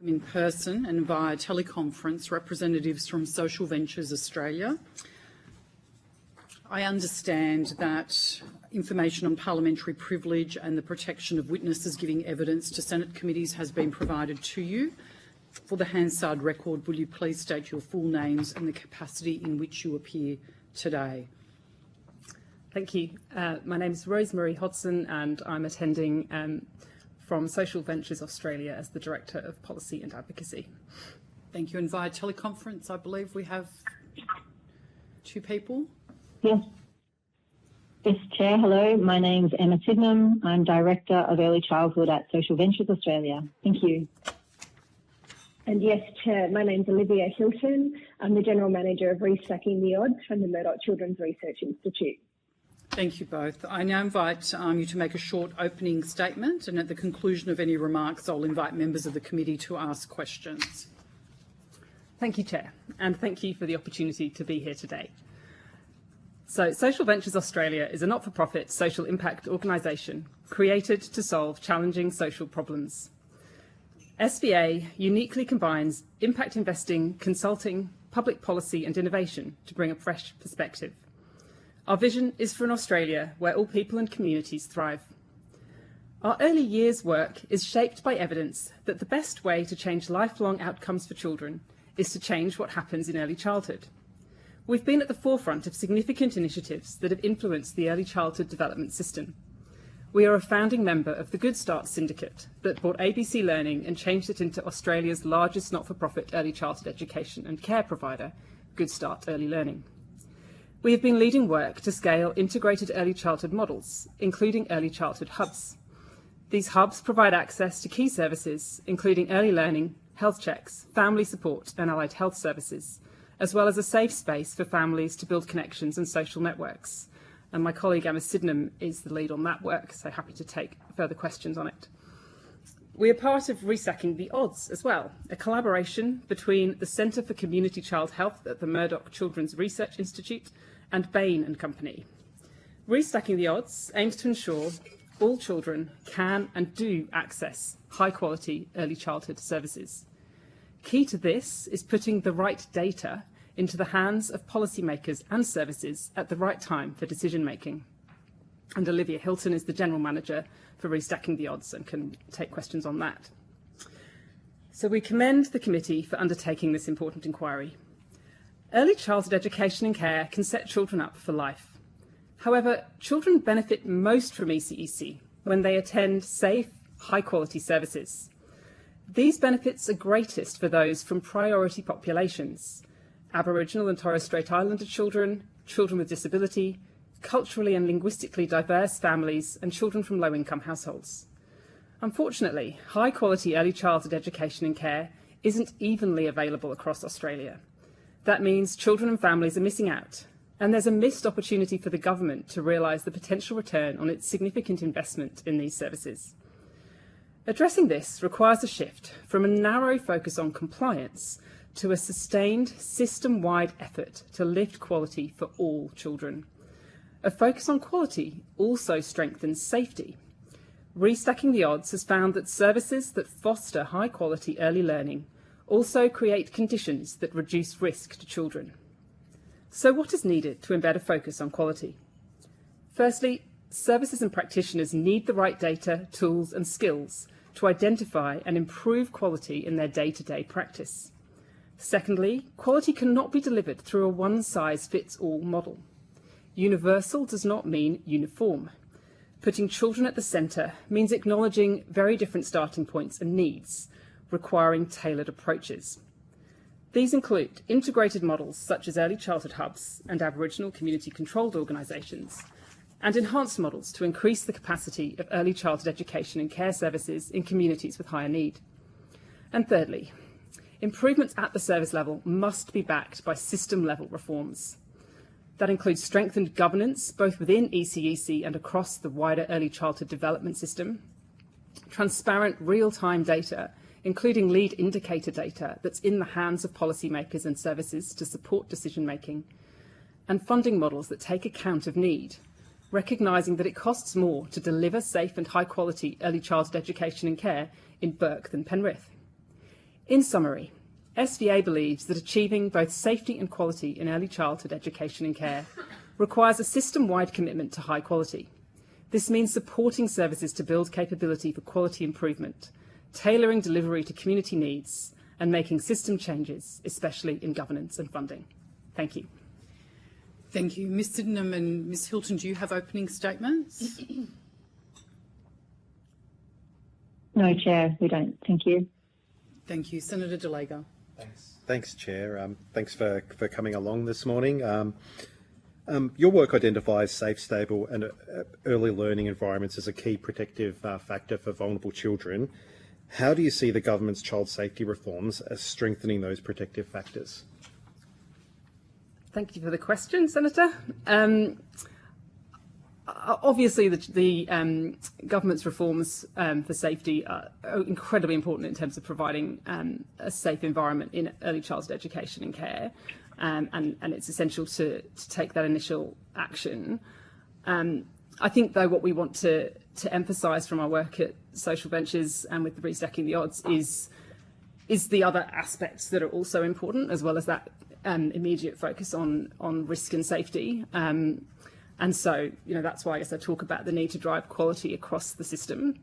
In person and via teleconference, representatives from Social Ventures Australia. I understand that information on parliamentary privilege and the protection of witnesses giving evidence to Senate committees has been provided to you. For the Hansard record, will you please state your full names and the capacity in which you appear today? Thank you. My name is Rosemary Hodson and I'm attending from Social Ventures Australia as the Director of Policy and Advocacy. Thank you. And via teleconference, I believe we have 2 people. Yes. Yes, Chair. Hello. My name's Emma Sydenham. I'm Director of Early Childhood at Social Ventures Australia. Thank you. And yes, Chair, my name's Olivia Hilton. I'm the General Manager of Restacking the Odds from the Murdoch Children's Research Institute. Thank you both. I now invite you to make a short opening statement, and at the conclusion of any remarks, I'll invite members of the committee to ask questions. Thank you, Chair, and thank you for the opportunity to be here today. So, Social Ventures Australia is a not-for-profit social impact organisation created to solve challenging social problems. SVA uniquely combines impact investing, consulting, public policy and innovation to bring a fresh perspective. Our vision is for an Australia where all people and communities thrive. Our early years work is shaped by evidence that the best way to change lifelong outcomes for children is to change what happens in early childhood. We've been at the forefront of significant initiatives that have influenced the early childhood development system. We are a founding member of the Good Start Syndicate that brought ABC Learning and changed it into Australia's largest not-for-profit early childhood education and care provider, Good Start Early Learning. We have been leading work to scale integrated early childhood models, including early childhood hubs. These hubs provide access to key services, including early learning, health checks, family support and allied health services, as well as a safe space for families to build connections and social networks. And my colleague Emma Sydenham is the lead on that work, so happy to take further questions on it. We are part of Restacking the Odds as well, a collaboration between the Centre for Community Child Health at the Murdoch Children's Research Institute and Bain and Company. Restacking the Odds aims to ensure all children can and do access high-quality early childhood services. Key to this is putting the right data into the hands of policymakers and services at the right time for decision-making. And Olivia Hilton is the General Manager for Restacking the Odds and can take questions on that. So we commend the committee for undertaking this important inquiry. Early childhood education and care can set children up for life. However, children benefit most from ECEC when they attend safe, high-quality services. These benefits are greatest for those from priority populations: Aboriginal and Torres Strait Islander children, children with disability, culturally and linguistically diverse families, and children from low-income households. Unfortunately, high-quality early childhood education and care isn't evenly available across Australia. That means children and families are missing out, and there's a missed opportunity for the government to realise the potential return on its significant investment in these services. Addressing this requires a shift from a narrow focus on compliance to a sustained, system-wide effort to lift quality for all children. A focus on quality also strengthens safety. Restacking the Odds has found that services that foster high-quality early learning also create conditions that reduce risk to children. So what is needed to embed a focus on quality? Firstly, services and practitioners need the right data, tools and skills to identify and improve quality in their day-to-day practice. Secondly, quality cannot be delivered through a one-size-fits-all model. Universal does not mean uniform. Putting children at the centre means acknowledging very different starting points and needs, requiring tailored approaches. These include integrated models such as early childhood hubs and Aboriginal community-controlled organisations, and enhanced models to increase the capacity of early childhood education and care services in communities with higher need. And thirdly, improvements at the service level must be backed by system-level reforms. That includes strengthened governance, both within ECEC and across the wider early childhood development system, transparent real-time data, including lead indicator data that's in the hands of policymakers and services to support decision-making, and funding models that take account of need, recognising that it costs more to deliver safe and high-quality early childhood education and care in Bourke than Penrith. In summary, SVA believes that achieving both safety and quality in early childhood education and care requires a system-wide commitment to high quality. This means supporting services to build capability for quality improvement, tailoring delivery to community needs, and making system changes, especially in governance and funding. Thank you. Thank you. Ms Sydenham and Ms Hilton, do you have opening statements? No, Chair, we don't. Thank you. Thank you. Senator De Jager. Thanks, Chair. Thanks for coming along this morning. Your work identifies safe, stable and early learning environments as a key protective factor for vulnerable children. How do you see the government's child safety reforms as strengthening those protective factors? Thank you for the question, Senator. Obviously, the government's reforms for safety are incredibly important in terms of providing a safe environment in early childhood education and care, and it's essential to take that initial action. I think, though, what we want to emphasise from our work at Social Ventures and with the Restacking the Odds is the other aspects that are also important, as well as that immediate focus on risk and safety. And so, that's why I guess I talk about the need to drive quality across the system.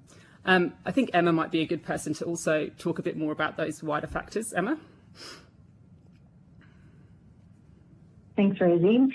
I think Emma might be a good person to also talk a bit more about those wider factors. Emma? Thanks, Rosie.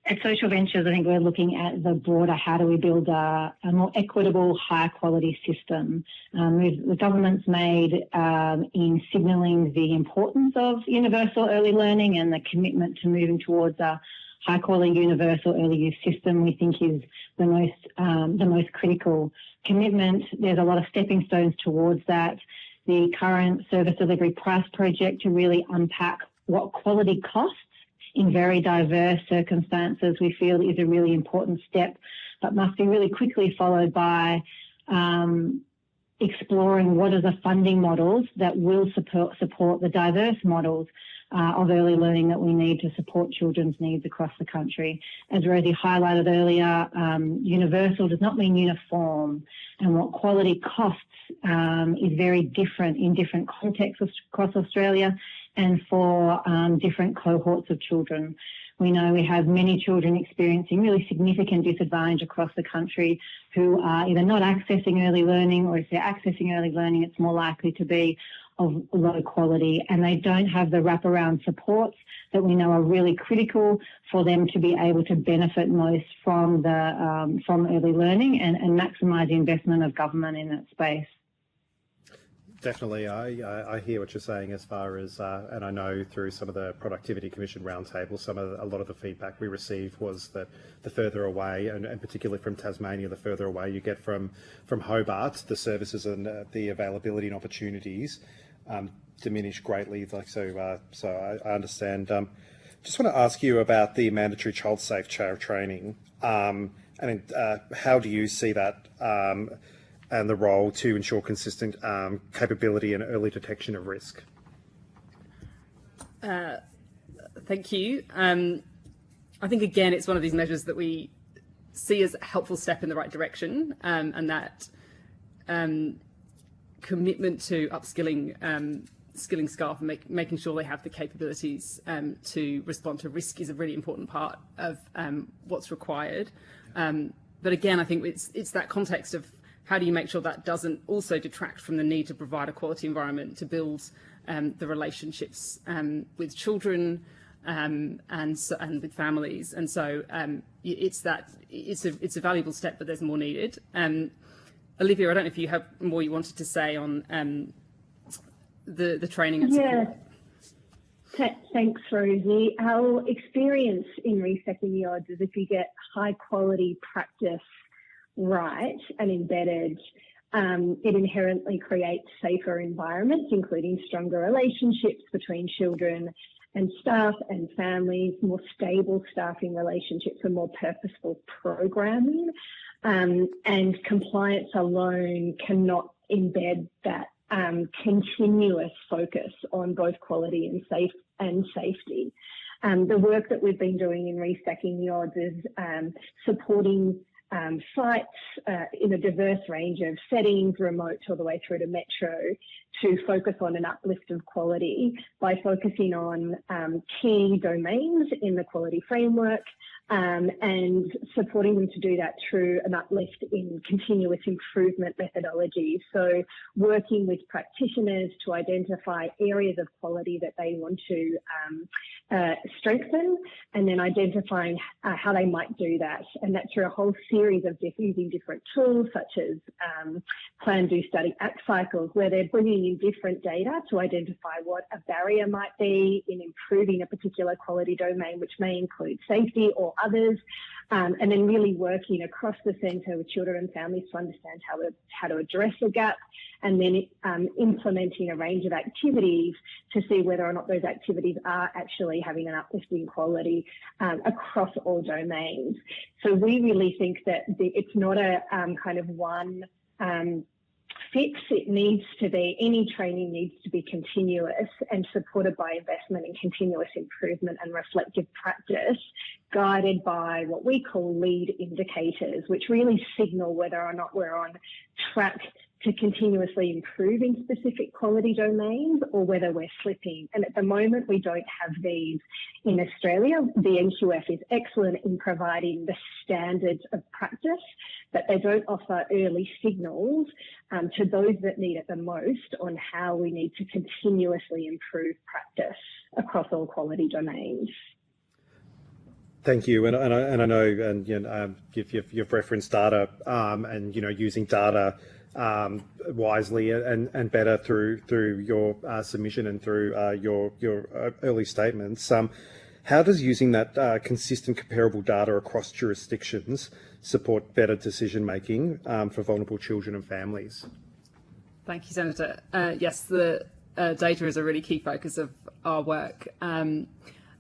At Social Ventures, I think we're looking at the broader how do we build a more equitable, high quality system. The government's made in signalling the importance of universal early learning and the commitment to moving towards a high quality universal early youth system, we think is the most critical commitment. There's a lot of stepping stones towards that. The current service delivery price project to really unpack what quality costs in very diverse circumstances, we feel is a really important step, but must be really quickly followed by exploring what are the funding models that will support the diverse models of early learning that we need to support children's needs across the country. As Rosie highlighted earlier, universal does not mean uniform, and what quality costs is very different in different contexts across Australia and for different cohorts of children. We know we have many children experiencing really significant disadvantage across the country who are either not accessing early learning, or if they're accessing early learning, it's more likely to be of low quality, and they don't have the wraparound supports that we know are really critical for them to be able to benefit most from early learning and maximise the investment of government in that space. Definitely, I hear what you're saying as far as, and I know through some of the Productivity Commission roundtables, a lot of the feedback we received was that the further away, and particularly from Tasmania, the further away you get from Hobart, the services and the availability and opportunities diminish greatly. So I understand. Just want to ask you about the mandatory child safe training, and how do you see that? And the role to ensure consistent capability and early detection of risk? Thank you. I think, again, it's one of these measures that we see as a helpful step in the right direction, and that commitment to upskilling skilling staff and making sure they have the capabilities to respond to risk is a really important part of what's required. But again, I think it's that context of how do you make sure that doesn't also detract from the need to provide a quality environment to build the relationships with children and with families, and so it's a valuable step, but there's more needed. Olivia, I don't know if you have more you wanted to say on the training and support. Yeah. Thanks, Rosie. Our experience in Restacking the Odds is if you get high quality practice right and embedded, it inherently creates safer environments, including stronger relationships between children and staff and families, more stable staffing relationships and more purposeful programming. And compliance alone cannot embed that continuous focus on both quality and safety. The work that we've been doing in Restacking the Odds is supporting sites in a diverse range of settings, remote all the way through to metro, to focus on an uplift of quality by focusing on key domains in the quality framework and supporting them to do that through an uplift in continuous improvement methodologies. So working with practitioners to identify areas of quality that they want to strengthen, and then identifying how they might do that. And that's through a whole series of using different tools such as plan, do, study, act cycles, where they're bringing in different data to identify what a barrier might be in improving a particular quality domain, which may include safety or others, and then really working across the centre with children and families to understand how to address a gap, and then implementing a range of activities to see whether or not those activities are actually having an uplift in quality across all domains. So we really think that it's not a kind of one fix. It needs to be, any training needs to be continuous and supported by investment in continuous improvement and reflective practice, guided by what we call lead indicators, which really signal whether or not we're on track to continuously improve in specific quality domains or whether we're slipping. And at the moment, we don't have these in Australia. The NQF is excellent in providing the standards of practice, but they don't offer early signals to those that need it the most on how we need to continuously improve practice across all quality domains. Thank you, and I know, and you've referenced data, and using data wisely and better through your submission and through your early statements. How does using that consistent, comparable data across jurisdictions support better decision making for vulnerable children and families? Thank you, Senator. Yes, the data is a really key focus of our work.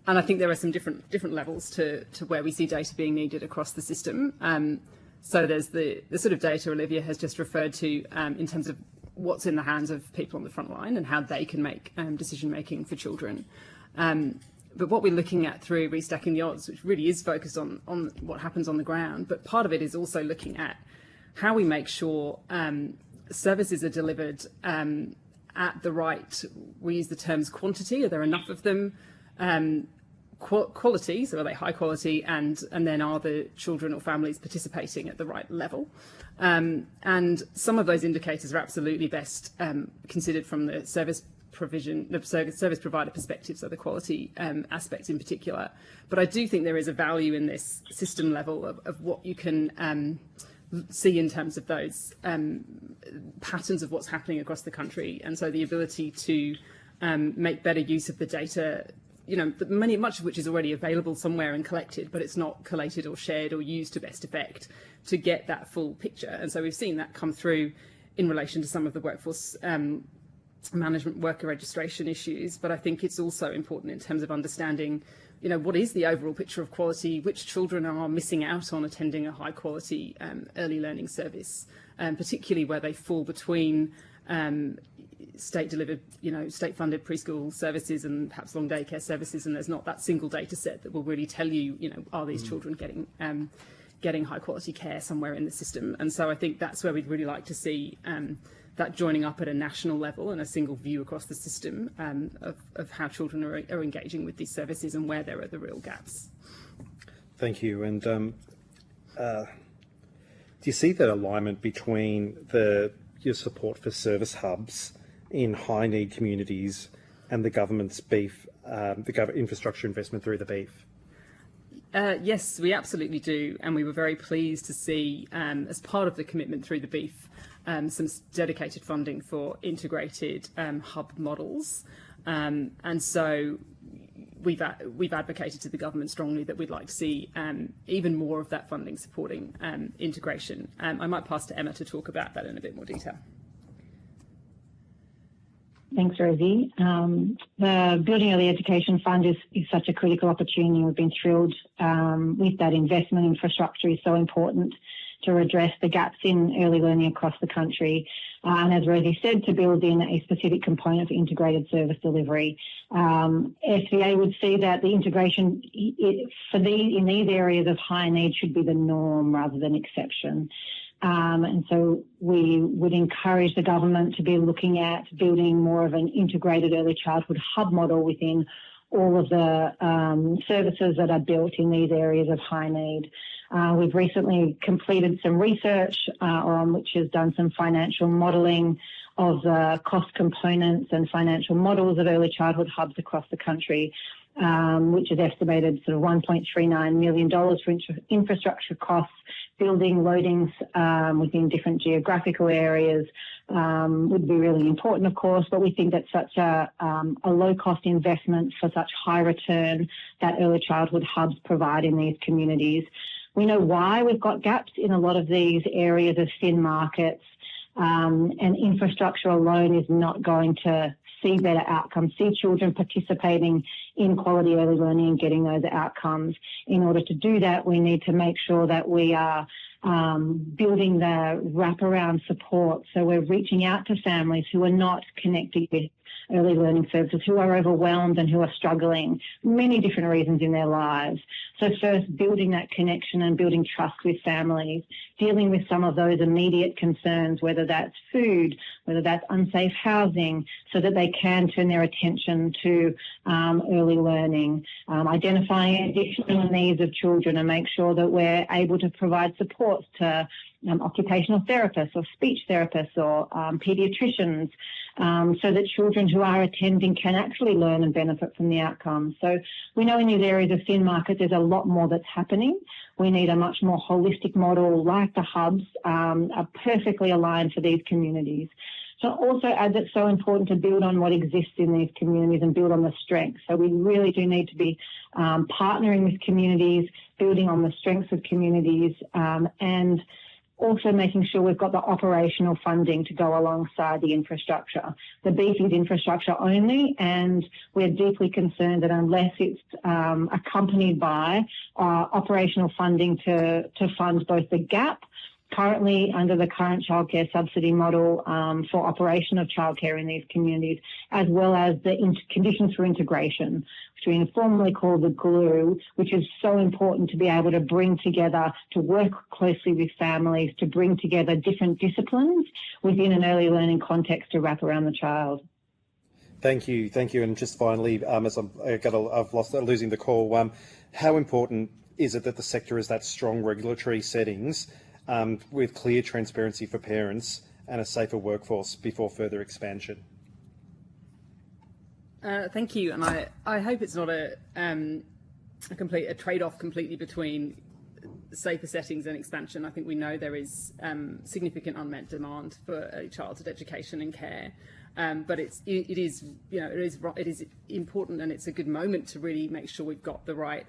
And I think there are some different levels to where we see data being needed across the system. So there's the sort of data Olivia has just referred to in terms of what's in the hands of people on the front line and how they can make decision making for children. But what we're looking at through Restacking the Odds, which really is focused on what happens on the ground, but part of it is also looking at how we make sure services are delivered at the right, we use the terms quantity, are there enough of them? Quality, so are they high quality, and then are the children or families participating at the right level? And some of those indicators are absolutely best considered from the service provider perspective, so the quality aspects in particular. But I do think there is a value in this system level of what you can see in terms of those patterns of what's happening across the country, and so the ability to make better use of the data, much of which is already available somewhere and collected, but it's not collated or shared or used to best effect to get that full picture. And so we've seen that come through in relation to some of the workforce management worker registration issues. But I think it's also important in terms of understanding, what is the overall picture of quality, which children are missing out on attending a high quality early learning service, particularly where they fall between state-delivered, state-funded preschool services and perhaps long daycare services, and there's not that single data set that will really tell you, are these children getting high-quality care somewhere in the system? And so I think that's where we'd really like to see that joining up at a national level and a single view across the system of how children are engaging with these services and where there are the real gaps. Thank you. And do you see that alignment between your support for service hubs in high-need communities and the government's beef, the infrastructure investment through the beef? Yes, we absolutely do, and we were very pleased to see, as part of the commitment through the beef, some dedicated funding for integrated hub models, and so we've advocated to the government strongly that we'd like to see even more of that funding supporting integration. I might pass to Emma to talk about that in a bit more detail. Thanks, Rosie. The Building Early Education Fund is such a critical opportunity. We've been thrilled with that investment. Infrastructure is so important to address the gaps in early learning across the country. And as Rosie said, to build in a specific component for integrated service delivery. SVA would see that the integration in these areas of high need should be the norm rather than exception. And so we would encourage the government to be looking at building more of an integrated early childhood hub model within all of the services that are built in these areas of high need. We've recently completed some research on which has done some financial modelling of the cost components and financial models of early childhood hubs across the country, which is estimated sort of $1.39 million for infrastructure costs, building loadings within different geographical areas would be really important, of course, but we think that such a low-cost investment for such high return that early childhood hubs provide in these communities. We know why we've got gaps in a lot of these areas of thin markets, and infrastructure alone is not going to see better outcomes, see children participating in quality early learning and getting those outcomes. In order to do that, we need to make sure that we are building the wraparound support. So we're reaching out to families who are not connected with early learning services, who are overwhelmed and who are struggling, many different reasons in their lives. So first, building that connection and building trust with families, dealing with some of those immediate concerns, whether that's food, whether that's unsafe housing, so that they can turn their attention to early learning, identifying additional needs of children and make sure that we're able to provide support to occupational therapists or speech therapists or paediatricians, so that children who are attending can actually learn and benefit from the outcomes. So we know in these areas of thin market there's a lot more that's happening. We need a much more holistic model like the hubs, are perfectly aligned for these communities. So also add that it's so important to build on what exists in these communities and build on the strengths. So we really do need to be partnering with communities, building on the strengths of communities, and also making sure we've got the operational funding to go alongside the infrastructure. The beef is infrastructure only, and we're deeply concerned that unless it's accompanied by operational funding to fund both the gap, currently under the current childcare subsidy model for operation of childcare in these communities, as well as the conditions for integration, which we informally call the glue, which is so important to be able to bring together, to work closely with families, to bring together different disciplines within an early learning context to wrap around the child. Thank you. And just finally, as losing the call, how important is it that the sector has that strong regulatory settings with clear transparency for parents and a safer workforce before further expansion? Thank you, and I hope it's not a trade-off completely between safer settings and expansion. I think we know there is significant unmet demand for early childhood education and care, but it is important, and it's a good moment to really make sure we've got the right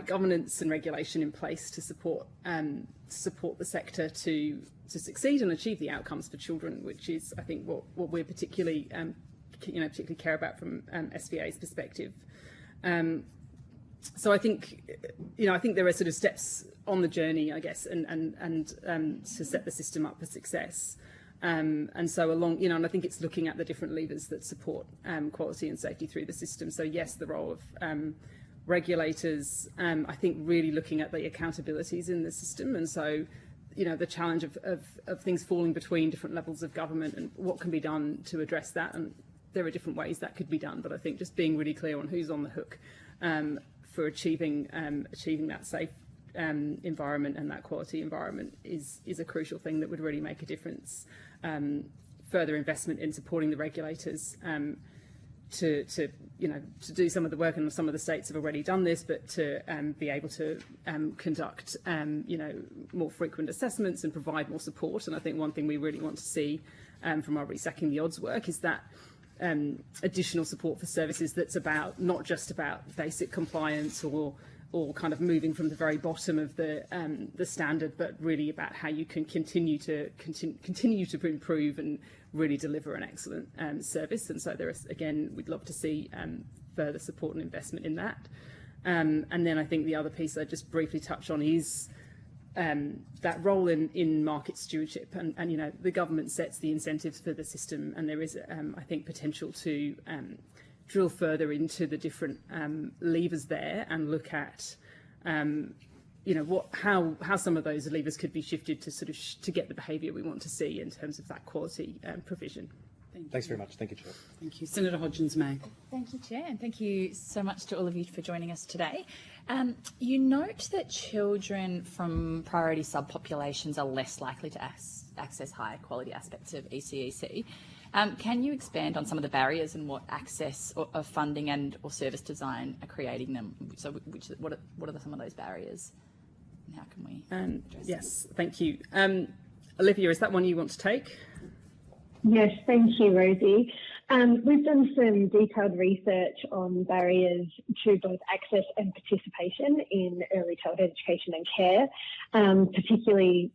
governance and regulation in place to support the sector to succeed and achieve the outcomes for children, which is, I think, what we're particularly care about from SVA's perspective. So I think there are sort of steps on the journey, I guess, and to set the system up for success. And so along, and I think it's looking at the different levers that support quality and safety through the system. So yes, the role of regulators, I think really looking at the accountabilities in the system, and so the challenge of things falling between different levels of government and what can be done to address that. And there are different ways that could be done, but I think just being really clear on who's on the hook for achieving that safe environment and that quality environment is a crucial thing that would really make a difference. Further investment in supporting the regulators to do some of the work, and some of the states have already done this, but to be able to conduct more frequent assessments and provide more support. And I think one thing we really want to see from our Resacking the Odds work is that additional support for services that's not just about basic compliance or kind of moving from the very bottom of the standard, but really about how you can continue to improve and really deliver an excellent service. And so we'd love to see further support and investment in that. And then I think the other piece I just briefly touch on is that role in market stewardship, and the government sets the incentives for the system, and there is I think potential to drill further into the different levers there and look at how some of those levers could be shifted to sort of to get the behaviour we want to see in terms of that quality provision. Thanks very much. Thank you, Chair. Thank you. Senator Hodgins-May. Thank you, Chair, and thank you so much to all of you for joining us today. You note that children from priority subpopulations are less likely to access higher quality aspects of ECEC. Can you expand on some of the barriers and what access of funding and or service design are creating them? So what are some of those barriers and how can we address Yes, thank you. Olivia, is that one you want to take? Yes, thank you, Rosie. We've done some detailed research on barriers to both access and participation in early childhood education and care, particularly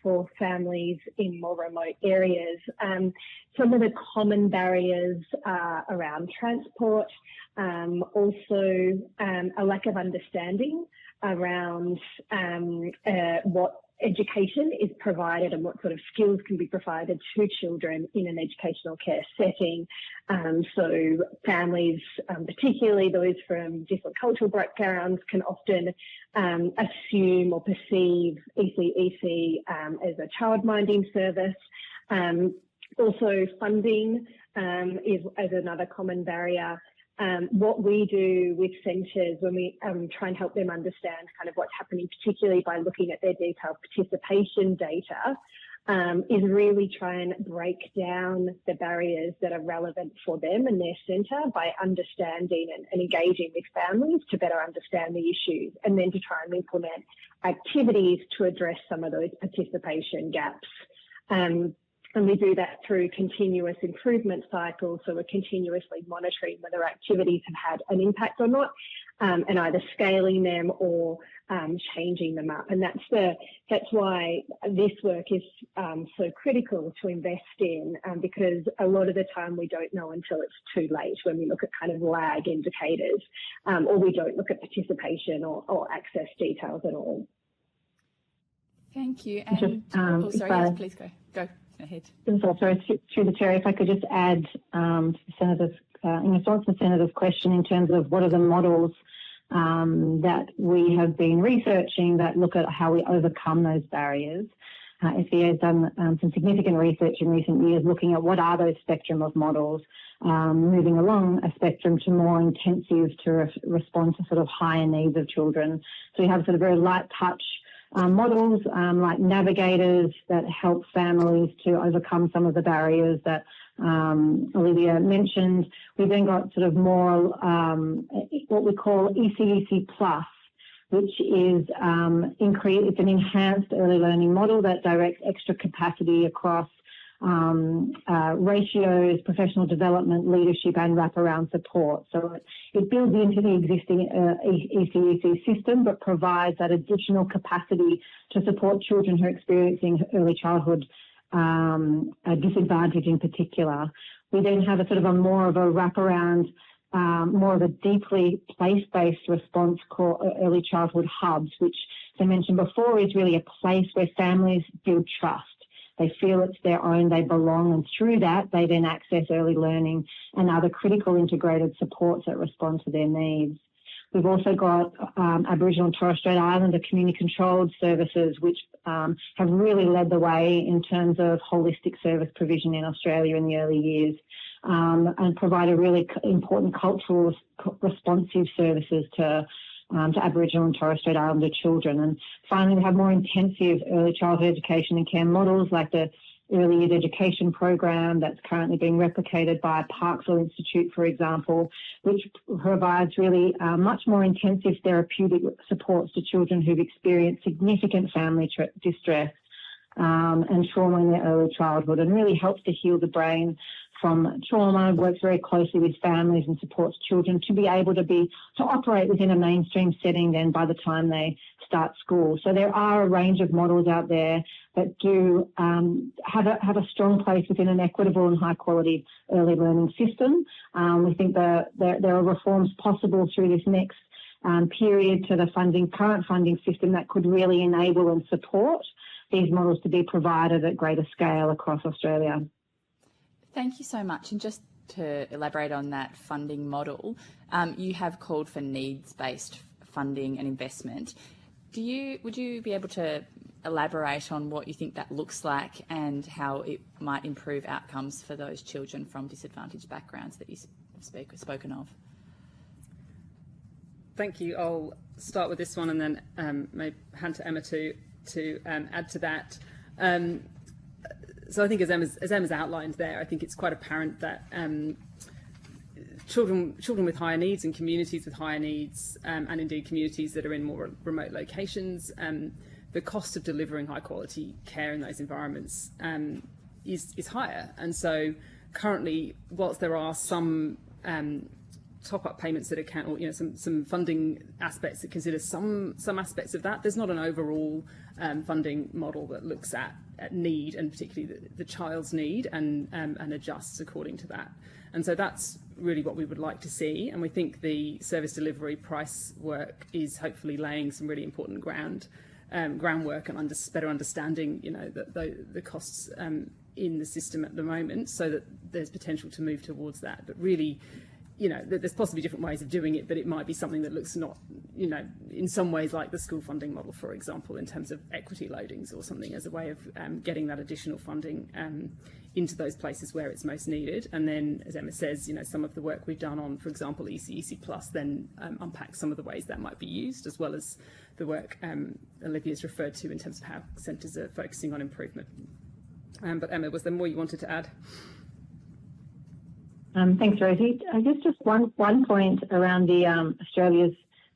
for families in more remote areas. Some of the common barriers are around transport, also a lack of understanding around what education is provided and what sort of skills can be provided to children in an educational care setting. So families, particularly those from different cultural backgrounds, can often assume or perceive ECEC as a child-minding service. Also funding is another common barrier. What we do with centres when we try and help them understand kind of what's happening, particularly by looking at their detailed participation data, is really try and break down the barriers that are relevant for them and their centre by understanding and engaging with families to better understand the issues, and then to try and implement activities to address some of those participation gaps. And we do that through continuous improvement cycles. So we're continuously monitoring whether activities have had an impact or not, and either scaling them or changing them up. And that's why this work is so critical to invest in, because a lot of the time we don't know until it's too late when we look at kind of lag indicators, or we don't look at participation or access details at all. Thank you. And yes, please go ahead. Sorry, through the Chair, if I could just add to the Senator's, in response to the Senator's question in terms of what are the models that we have been researching that look at how we overcome those barriers. SVA has done some significant research in recent years looking at what are those spectrum of models, moving along a spectrum to more intensive to respond to sort of higher needs of children. So we have sort of very light touch models like navigators that help families to overcome some of the barriers that Olivia mentioned. We've then got sort of more what we call ECEC Plus, which is it's an enhanced early learning model that directs extra capacity across ratios, professional development, leadership and wraparound support. So it builds into the existing ECEC system but provides that additional capacity to support children who are experiencing early childhood disadvantage in particular. We then have a sort of more of a wraparound, more of a deeply place-based response called early childhood hubs, which, as I mentioned before, is really a place where families build trust. They feel it's their own, they belong, and through that, they then access early learning and other critical integrated supports that respond to their needs. We've also got Aboriginal and Torres Strait Islander community-controlled services, which have really led the way in terms of holistic service provision in Australia in the early years, and provide a really important cultural responsive services to Aboriginal and Torres Strait Islander children. And finally, we have more intensive early childhood education and care models like the Early Years Education Program that's currently being replicated by Parksville Institute, for example, which provides really much more intensive therapeutic supports to children who've experienced significant family distress and trauma in their early childhood, and really helps to heal the brain from trauma, works very closely with families and supports children to be able to operate within a mainstream setting then by the time they start school. So there are a range of models out there that do have a strong place within an equitable and high quality early learning system. We think there are reforms possible through this next period to the current funding system that could really enable and support these models to be provided at greater scale across Australia. Thank you so much. And just to elaborate on that funding model, you have called for needs-based funding and investment. Would you be able to elaborate on what you think that looks like and how it might improve outcomes for those children from disadvantaged backgrounds that you've spoken of? Thank you. I'll start with this one and then maybe hand to Emma to add to that. So I think as Emma's outlined there, I think it's quite apparent that children with higher needs and communities with higher needs, and indeed communities that are in more remote locations, the cost of delivering high quality care in those environments is higher. And so currently, whilst there are some top-up payments that account, or some funding aspects that consider some aspects of that, there's not an overall funding model that looks at need, and particularly the child's need, and adjusts according to that. And so that's really what we would like to see, and we think the service delivery price work is hopefully laying some really important groundwork and better understanding the costs in the system at the moment, so that there's potential to move towards that. But really, there's possibly different ways of doing it, but it might be something that looks not, in some ways like the school funding model, for example, in terms of equity loadings or something, as a way of getting that additional funding into those places where it's most needed. And then, as Emma says, some of the work we've done on, for example, ECEC Plus, then unpacks some of the ways that might be used, as well as the work Olivia's referred to in terms of how centres are focusing on improvement. But Emma, was there more you wanted to add? Thanks, Rosie. I guess just one point around the Australia's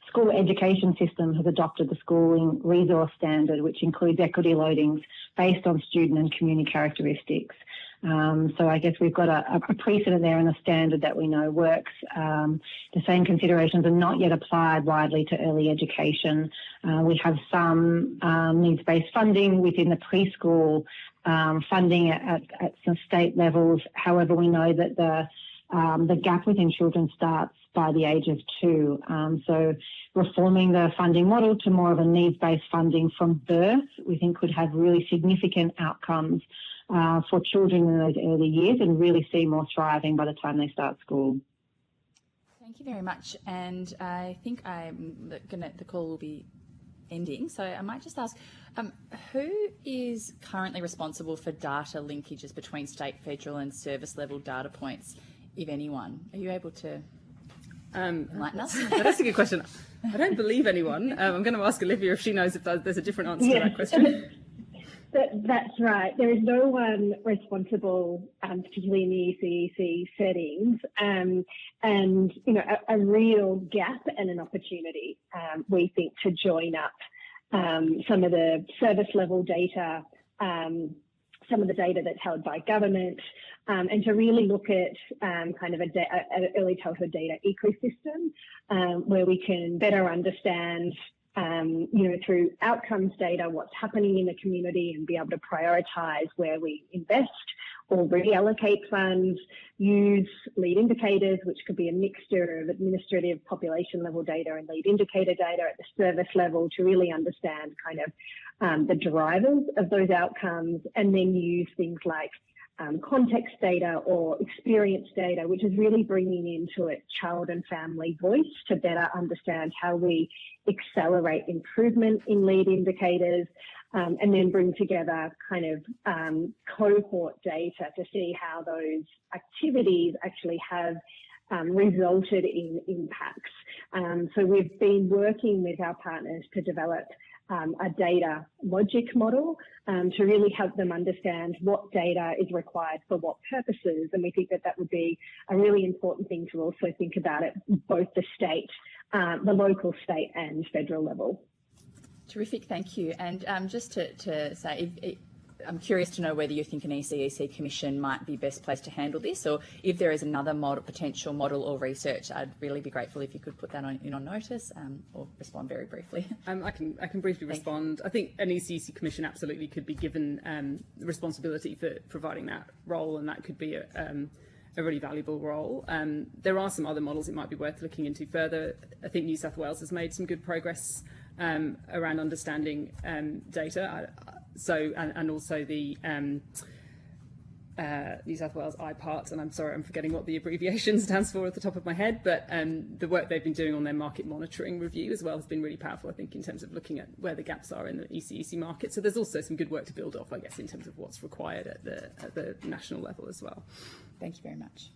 school education system has adopted the schooling resource standard, which includes equity loadings based on student and community characteristics. So I guess we've got a precedent there in a standard that we know works. The same considerations are not yet applied widely to early education. We have some needs-based funding within the preschool funding at some state levels. However, we know that the gap within children starts by the age of 2. So reforming the funding model to more of a needs-based funding from birth, we think could have really significant outcomes for children in those early years, and really see more thriving by the time they start school. Thank you very much. And I think the call will be ending, so I might just ask, who is currently responsible for data linkages between state, federal and service level data points, if anyone? Are you able to enlighten us? That's a good question. I don't believe anyone. I'm going to ask Olivia if she knows if there's a different answer to that question. That's right. There is no one responsible, particularly in the ECEC settings, and a real gap and an opportunity, we think, to join up some of the service level data, some of the data that's held by government, and to really look at kind of an early childhood data ecosystem where we can better understand, through outcomes data, what's happening in the community, and be able to prioritise where we invest or reallocate funds, use lead indicators, which could be a mixture of administrative population level data and lead indicator data at the service level, to really understand kind of the drivers of those outcomes, and then use things like context data or experience data, which is really bringing into it child and family voice to better understand how we accelerate improvement in lead indicators, and then bring together kind of cohort data to see how those activities actually have resulted in impacts. So we've been working with our partners to develop a data logic model to really help them understand what data is required for what purposes. And we think that that would be a really important thing to also think about at both the state, the local, state and federal level. Terrific, thank you. And just to say, I'm curious to know whether you think an ECEC Commission might be best placed to handle this, or if there is another potential model or research. I'd really be grateful if you could put that on notice, or respond very briefly. I can briefly respond. I think an ECEC Commission absolutely could be given the responsibility for providing that role, and that could be a really valuable role. There are some other models it might be worth looking into further. I think New South Wales has made some good progress around understanding data. And also the New South Wales IPART, and I'm sorry, I'm forgetting what the abbreviation stands for at the top of my head, but the work they've been doing on their market monitoring review as well has been really powerful, I think, in terms of looking at where the gaps are in the ECEC market. So there's also some good work to build off, I guess, in terms of what's required at the national level as well. Thank you very much.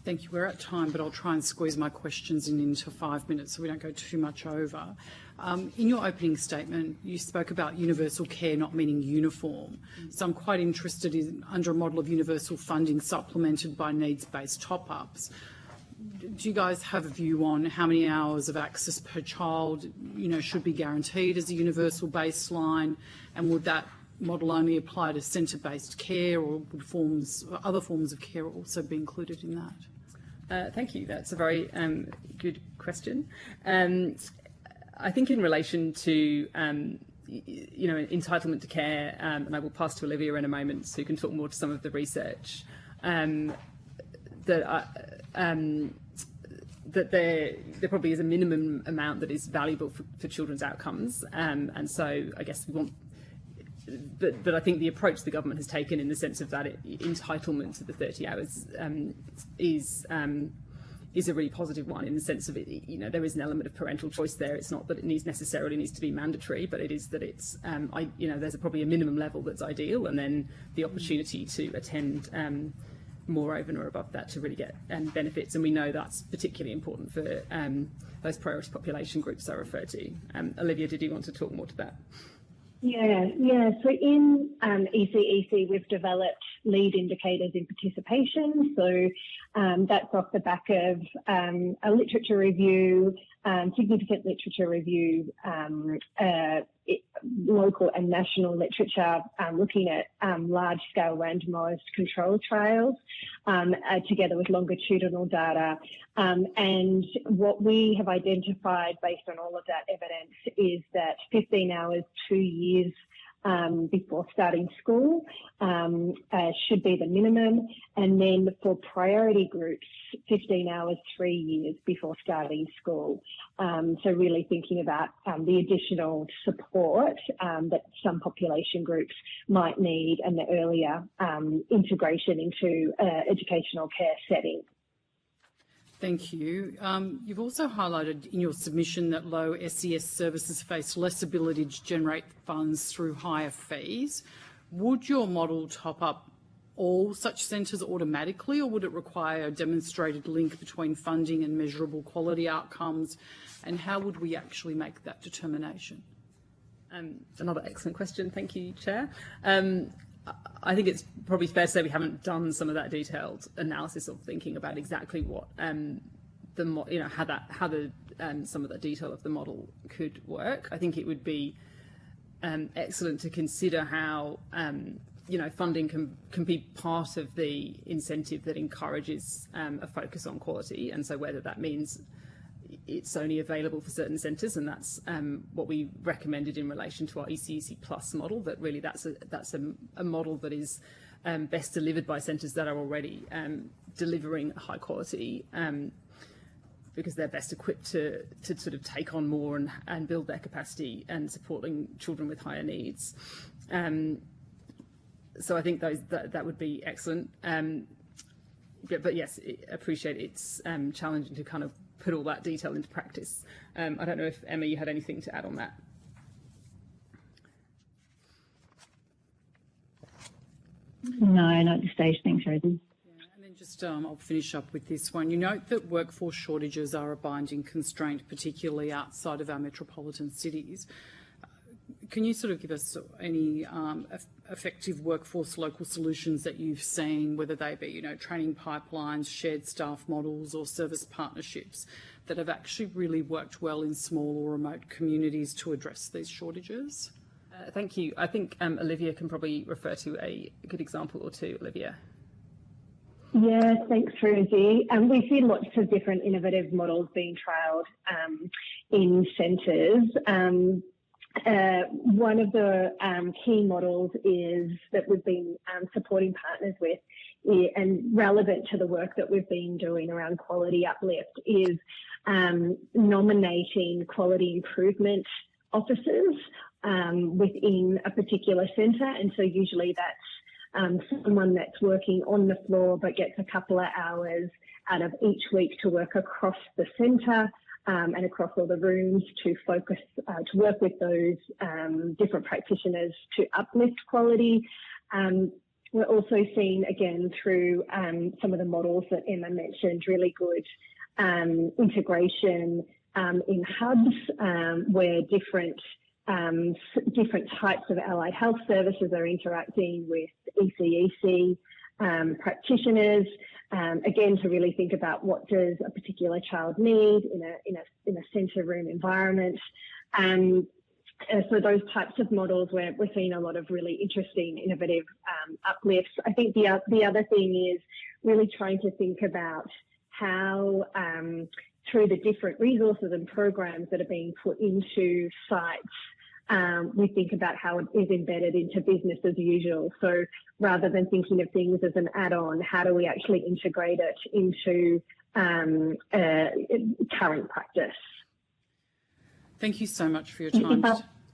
Thank you. We're at time, but I'll try and squeeze my questions into 5 minutes so we don't go too much over. In your opening statement, you spoke about universal care not meaning uniform. So I'm quite interested in, under a model of universal funding supplemented by needs-based top-ups, do you guys have a view on how many hours of access per child, should be guaranteed as a universal baseline, and would that model only apply to centre-based care, or would other forms of care also be included in that? Thank you. That's a very good question. I think in relation to entitlement to care, and I will pass to Olivia in a moment, who can talk more to some of the research, that there probably is a minimum amount that is valuable for children's outcomes, and so I guess we want. But I think the approach the government has taken, in the sense of that entitlement to the 30 hours, is a really positive one, in the sense of there is an element of parental choice there. It's not that it necessarily needs to be mandatory, but it is that it's there's probably a minimum level that's ideal, and then the opportunity to attend more over and above that to really get benefits. And we know that's particularly important for those priority population groups I referred to. Olivia, did you want to talk more to that? Yeah. So in ECEC, we've developed lead indicators in participation. So that's off the back of a literature review, significant literature review, local and national literature, looking at large-scale randomised control trials, together with longitudinal data. And what we have identified based on all of that evidence is that 15 hours, 2 years before starting school should be the minimum, and then for priority groups, 15 hours, 3 years before starting school. So really thinking about the additional support that some population groups might need, and the earlier integration into educational care setting. Thank you. You've also highlighted in your submission that low SES services face less ability to generate funds through higher fees. Would your model top up all such centres automatically, or would it require a demonstrated link between funding and measurable quality outcomes? And how would we actually make that determination? Another excellent question. Thank you, Chair. I think it's probably fair to say we haven't done some of that detailed analysis of thinking about exactly what some of the detail of the model could work. I think it would be excellent to consider how funding can be part of the incentive that encourages a focus on quality, and so whether that means it's only available for certain centres, and that's what we recommended in relation to our ECEC Plus model, that really that's a model that is best delivered by centres that are already delivering high quality, because they're best equipped to sort of take on more and build their capacity and supporting children with higher needs. So I think that would be excellent. But yes, I appreciate it's challenging to kind of put all that detail into practice. I don't know if, Emma, you had anything to add on that. No, not at this stage. Thanks, Rosie. And then just I'll finish up with this one. You note that workforce shortages are a binding constraint, particularly outside of our metropolitan cities. Can you sort of give us any effective workforce local solutions that you've seen, whether they be, training pipelines, shared staff models, or service partnerships that have actually really worked well in small or remote communities to address these shortages? Thank you. I think Olivia can probably refer to a good example or two. Olivia. Yeah, thanks, Rosie. We see lots of different innovative models being trialled in centres. One of the key models is that we've been supporting partners with, and relevant to the work that we've been doing around quality uplift, is nominating quality improvement officers within a particular centre. And so usually that's someone that's working on the floor but gets a couple of hours out of each week to work across the centre and across all the rooms to focus, to work with those different practitioners to uplift quality. We're also seeing, again, through some of the models that Emma mentioned, really good integration in hubs where different types of allied health services are interacting with ECEC practitioners, again, to really think about what does a particular child need in a centre room environment. So those types of models where we're seeing a lot of really interesting, innovative uplifts. I think the other thing is really trying to think about how through the different resources and programs that are being put into sites, we think about how it is embedded into business as usual. So rather than thinking of things as an add-on, how do we actually integrate it into current practice? Thank you so much for your time.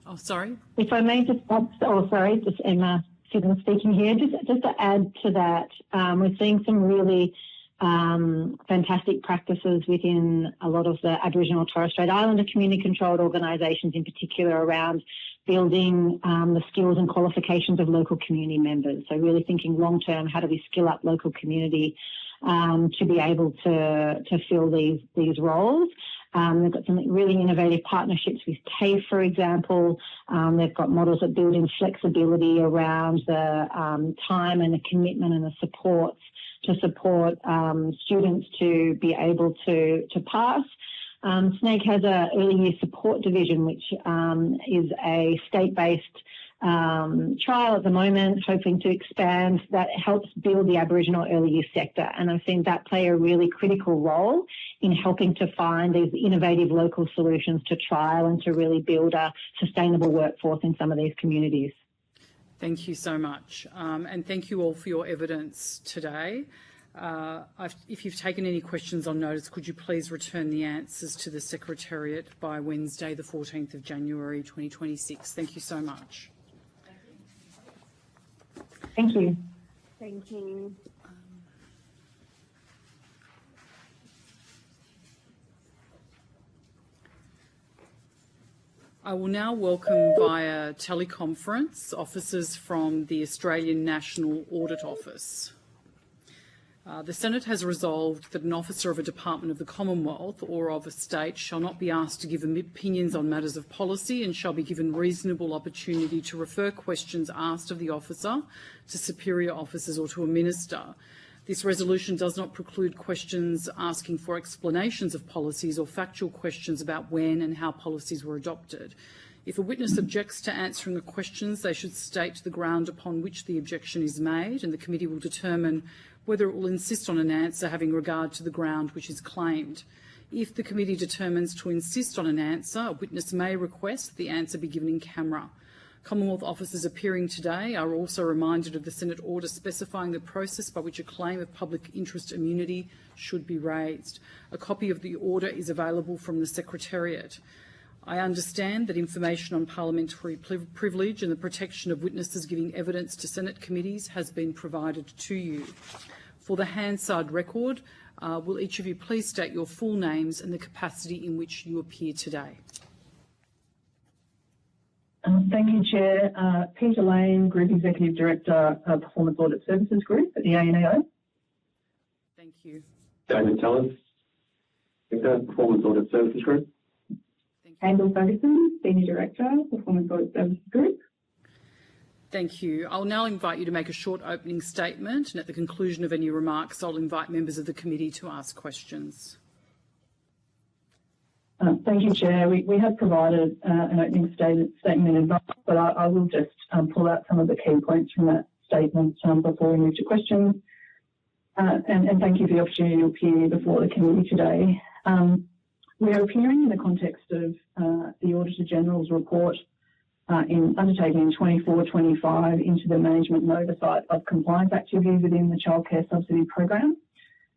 Oh, sorry. If I may just, just Emma Fiddler speaking here. Just to add to that, we're seeing some really fantastic practices within a lot of the Aboriginal and Torres Strait Islander community-controlled organisations, in particular around building the skills and qualifications of local community members. So really thinking long-term, how do we skill up local community to be able to fill these roles. They've got some really innovative partnerships with TAFE, for example. They've got models that build in flexibility around the time and the commitment and the supports to support students to be able to pass. SNAIC has an early year support division, which is a state-based trial at the moment, hoping to expand, that helps build the Aboriginal early year sector. And I've seen that play a really critical role in helping to find these innovative local solutions to trial and to really build a sustainable workforce in some of these communities. Thank you so much. And thank you all for your evidence today. If you've taken any questions on notice, could you please return the answers to the Secretariat by Wednesday, the 14th of January 2026. Thank you so much. Thank you. Thank you. I will now welcome via teleconference officers from the Australian National Audit Office. The Senate has resolved that an officer of a department of the Commonwealth or of a state shall not be asked to give opinions on matters of policy and shall be given reasonable opportunity to refer questions asked of the officer to superior officers or to a minister. This resolution does not preclude questions asking for explanations of policies or factual questions about when and how policies were adopted. If a witness objects to answering the questions, they should state the ground upon which the objection is made, and the committee will determine whether it will insist on an answer having regard to the ground which is claimed. If the committee determines to insist on an answer, a witness may request that the answer be given in camera. Commonwealth officers appearing today are also reminded of the Senate order specifying the process by which a claim of public interest immunity should be raised. A copy of the order is available from the Secretariat. I understand that information on parliamentary privilege and the protection of witnesses giving evidence to Senate committees has been provided to you. For the Hansard record, will each of you please state your full names and the capacity in which you appear today? Thank you, Chair. Peter Lane, Group Executive Director of Performance Audit Services Group at the ANAO. Thank you. David Tellers, Performance Audit Services Group. Angel Ferguson, Senior Director, Performance Audit Services Group. Thank you. I'll now invite you to make a short opening statement, and at the conclusion of any remarks, I'll invite members of the committee to ask questions. Thank you, Chair. We have provided an opening statement in advance, but I will just pull out some of the key points from that statement before we move to questions. And thank you for the opportunity to appear before the committee today. We are appearing in the context of the Auditor General's report undertaken in 24-25 into the management and oversight of compliance activities within the childcare subsidy program,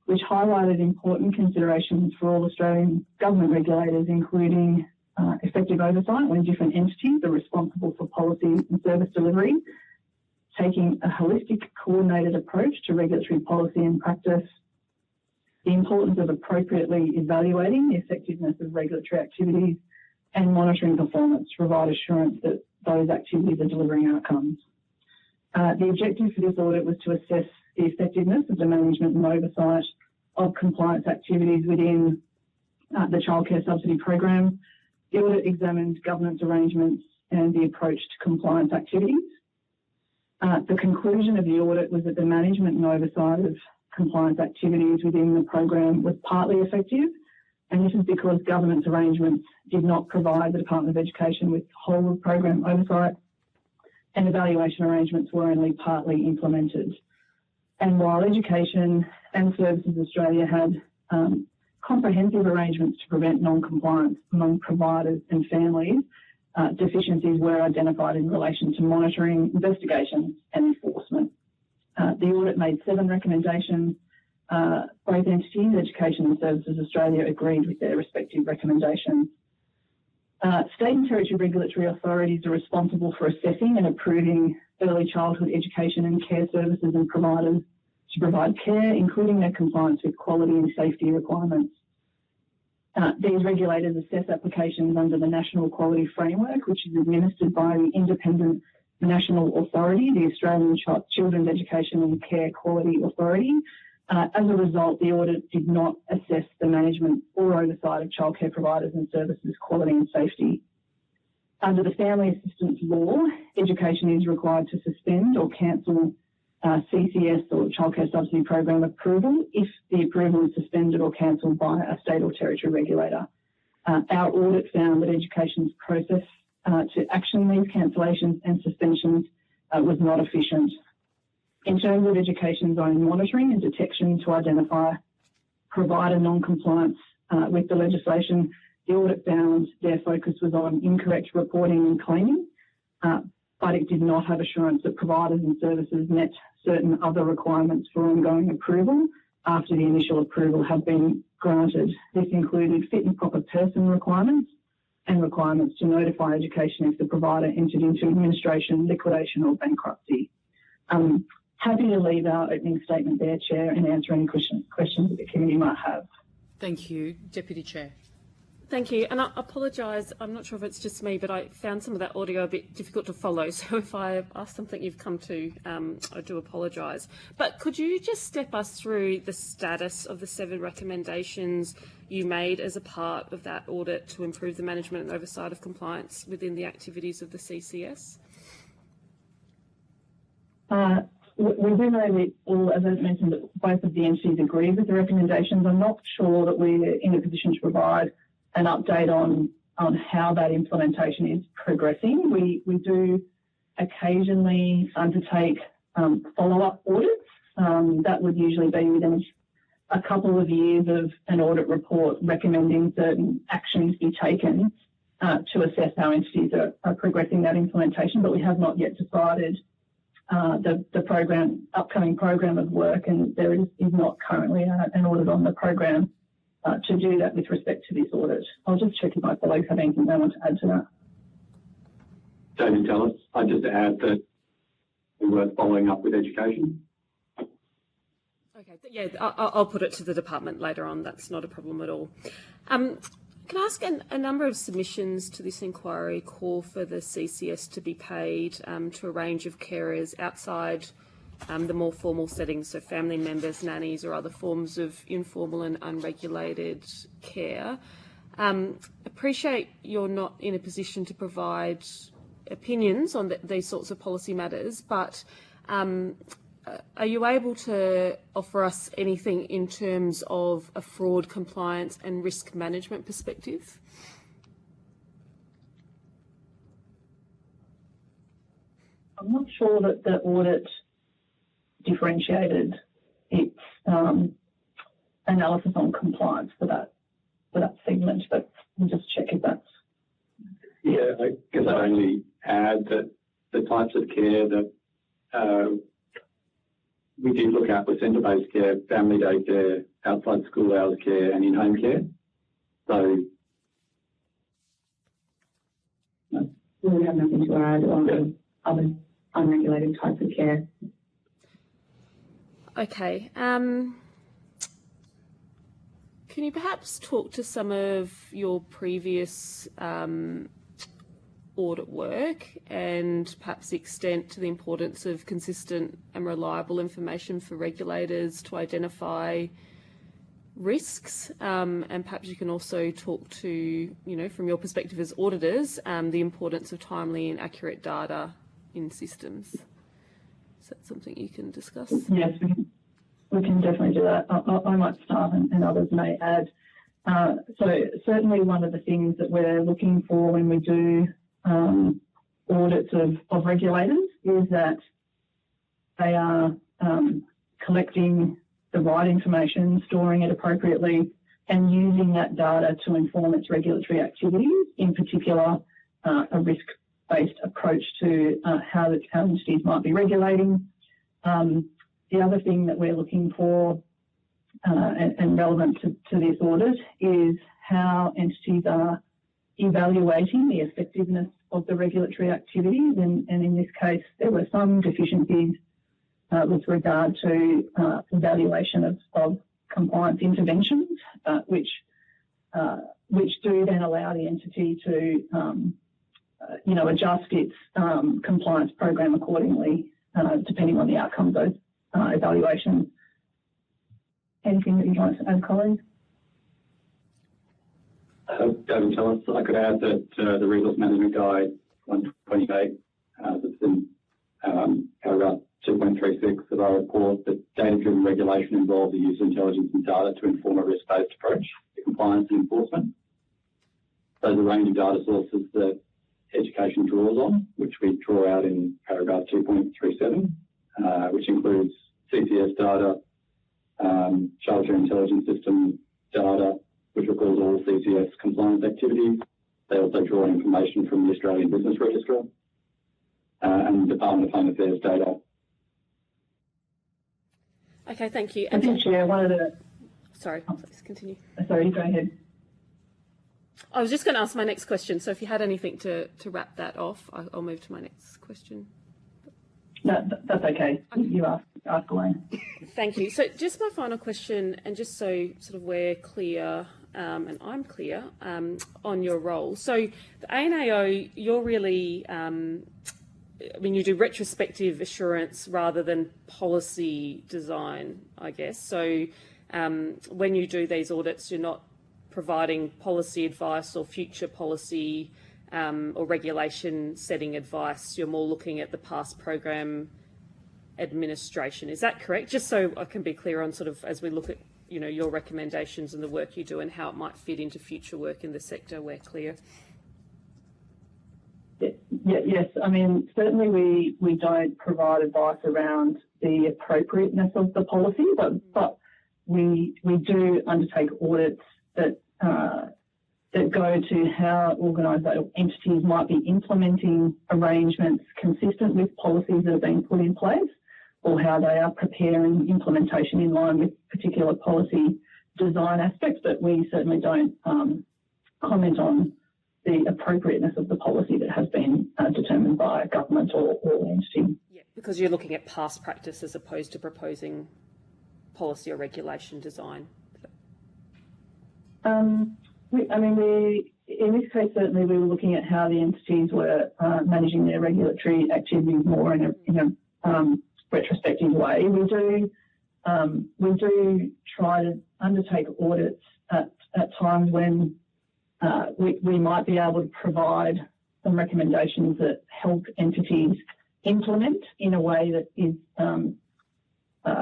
which highlighted important considerations for all Australian government regulators, including effective oversight when different entities are responsible for policy and service delivery, taking a holistic, coordinated approach to regulatory policy and practice, the importance of appropriately evaluating the effectiveness of regulatory activities, and monitoring performance to provide assurance that those activities are delivering outcomes. The objective for this audit was to assess the effectiveness of the management and oversight of compliance activities within the childcare subsidy program. The audit examined governance arrangements and the approach to compliance activities. The conclusion of the audit was that the management and oversight of compliance activities within the program was partly effective, and this is because governance arrangements did not provide the Department of Education with whole of program oversight, and evaluation arrangements were only partly implemented. And while Education and Services Australia had comprehensive arrangements to prevent non-compliance among providers and families, deficiencies were identified in relation to monitoring, investigations and enforcement. The audit made 7 recommendations. Both entities, Education and Services Australia, agreed with their respective recommendations. State and territory regulatory authorities are responsible for assessing and approving early childhood education and care services and providers to provide care, including their compliance with quality and safety requirements. These regulators assess applications under the National Quality Framework, which is administered by the independent national authority, the Australian Children's Education and Care Quality Authority. As a result, the audit did not assess the management or oversight of childcare providers and services quality and safety. Under the Family Assistance Law, Education is required to suspend or cancel CCS or childcare subsidy program approval if the approval is suspended or cancelled by a state or territory regulator. Our audit found that Education's process to action these cancellations and suspensions was not efficient. In terms of Education's own monitoring and detection to identify provider non-compliance with the legislation, the audit found their focus was on incorrect reporting and claiming, but it did not have assurance that providers and services met certain other requirements for ongoing approval after the initial approval had been granted. This included fit and proper person requirements and requirements to notify Education if the provider entered into administration, liquidation or bankruptcy. Happy to leave our opening statement there, Chair, and answer any questions that the committee might have. Thank you. Deputy Chair. Thank you, and I apologise, I'm not sure if it's just me, but I found some of that audio a bit difficult to follow, so if I ask something you've come to, I do apologise. But could you just step us through the status of the 7 recommendations you made as a part of that audit to improve the management and oversight of compliance within the activities of the CCS? We do know that all, as I mentioned, that both of the entities agree with the recommendations. I'm not sure that we're in a position to provide an update on how that implementation is progressing. We do occasionally undertake follow-up audits. That would usually be within a couple of years of an audit report recommending certain actions be taken to assess how entities are progressing that implementation, but we have not yet decided the upcoming program of work, and there is not currently an audit on the program to do that with respect to this audit. I'll just check if my colleagues have anything they want to add to that. David Tellis, I'd just add that we were following up with Education. Okay, yeah, I'll put it to the department later on. That's not a problem at all. Can I ask, a number of submissions to this inquiry call for the CCS to be paid to a range of carers outside the more formal settings, so family members, nannies or other forms of informal and unregulated care. Appreciate you're not in a position to provide opinions on these sorts of policy matters, but are you able to offer us anything in terms of a fraud, compliance and risk management perspective? I'm not sure that the audit differentiated its analysis on compliance for that segment, but we'll just check if that's... Yeah, I guess I'd only add that the types of care that we did look at were centre-based care, family day care, outside school hours care and in-home care. So we have nothing to add on other unregulated types of care. Okay. Can you perhaps talk to some of your previous audit work and perhaps the extent to the importance of consistent and reliable information for regulators to identify risks? And perhaps you can also talk to, from your perspective as auditors, the importance of timely and accurate data in systems. Is that something you can discuss? Yes, we can definitely do that. I might start and others may add. So certainly one of the things that we're looking for when we do audits of regulators is that they are collecting the right information, storing it appropriately, and using that data to inform its regulatory activities, in particular a risk-based approach to how entities might be regulating. The other thing that we're looking for and relevant to this audit is how entities are evaluating the effectiveness of the regulatory activities, and in this case there were some deficiencies with regard to evaluation of compliance interventions, which do then allow the entity to adjust its compliance program accordingly, depending on the outcome of those evaluations. Anything that you'd like to add, Colin? David, tell us, I could add that the Resource Management Guide 128, that's in paragraph 2.36 of our report, that data-driven regulation involves the use of intelligence and data to inform a risk-based approach to compliance and enforcement. There's a range of data sources that education draws on, which we draw out in paragraph 2.37, which includes CCS data, Childcare Intelligence System data, which records all CCS compliance activities. They also draw information from the Australian Business Register and Department of Home Affairs data. Okay, thank you. I think, Chair, one of the... Sorry, please continue. Sorry, go ahead. I was just going to ask my next question, so if you had anything to wrap that off, I'll move to my next question. No, that's okay. You ask Elaine. Thank you. So just my final question, and just so sort of we're clear, and I'm clear on your role. So the ANAO, you're really, you do retrospective assurance rather than policy design, I guess. So when you do these audits, you're not providing policy advice or future policy or regulation setting advice. You're more looking at the past program administration. Is that correct? Just so I can be clear on sort of as we look at your recommendations and the work you do and how it might fit into future work in the sector, we're clear. Yes, I mean, certainly we don't provide advice around the appropriateness of the policy, but we do undertake audits that go to how organisational entities might be implementing arrangements consistent with policies that are being put in place, or how they are preparing implementation in line with particular policy design aspects, but we certainly don't comment on the appropriateness of the policy that has been determined by a government or entity. Yeah, because you're looking at past practice as opposed to proposing policy or regulation design. In this case, certainly we were looking at how the entities were managing their regulatory activities more in a retrospective way. We do try to undertake audits at times when we might be able to provide some recommendations that help entities implement in a way that is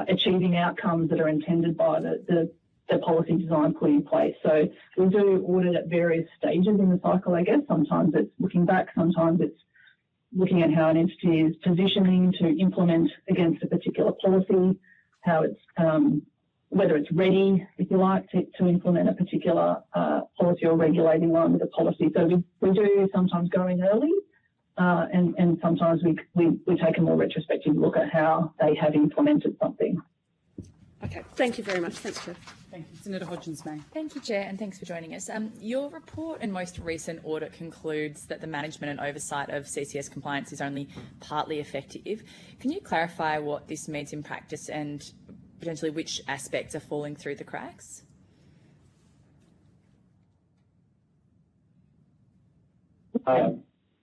achieving outcomes that are intended by the policy design put in place. So we do audit at various stages in the cycle, I guess. Sometimes it's looking back, sometimes it's looking at how an entity is positioning to implement against a particular policy, how it's whether it's ready, if you like, to implement a particular policy or regulating line with a policy. So we do sometimes go in early, and sometimes we take a more retrospective look at how they have implemented something. Okay, thank you very much. Thanks, Jeff. Thank you. Senator Hodgins-May. Thank you, Chair, and thanks for joining us. Your report and most recent audit concludes that the management and oversight of CCS compliance is only partly effective. Can you clarify what this means in practice and potentially which aspects are falling through the cracks?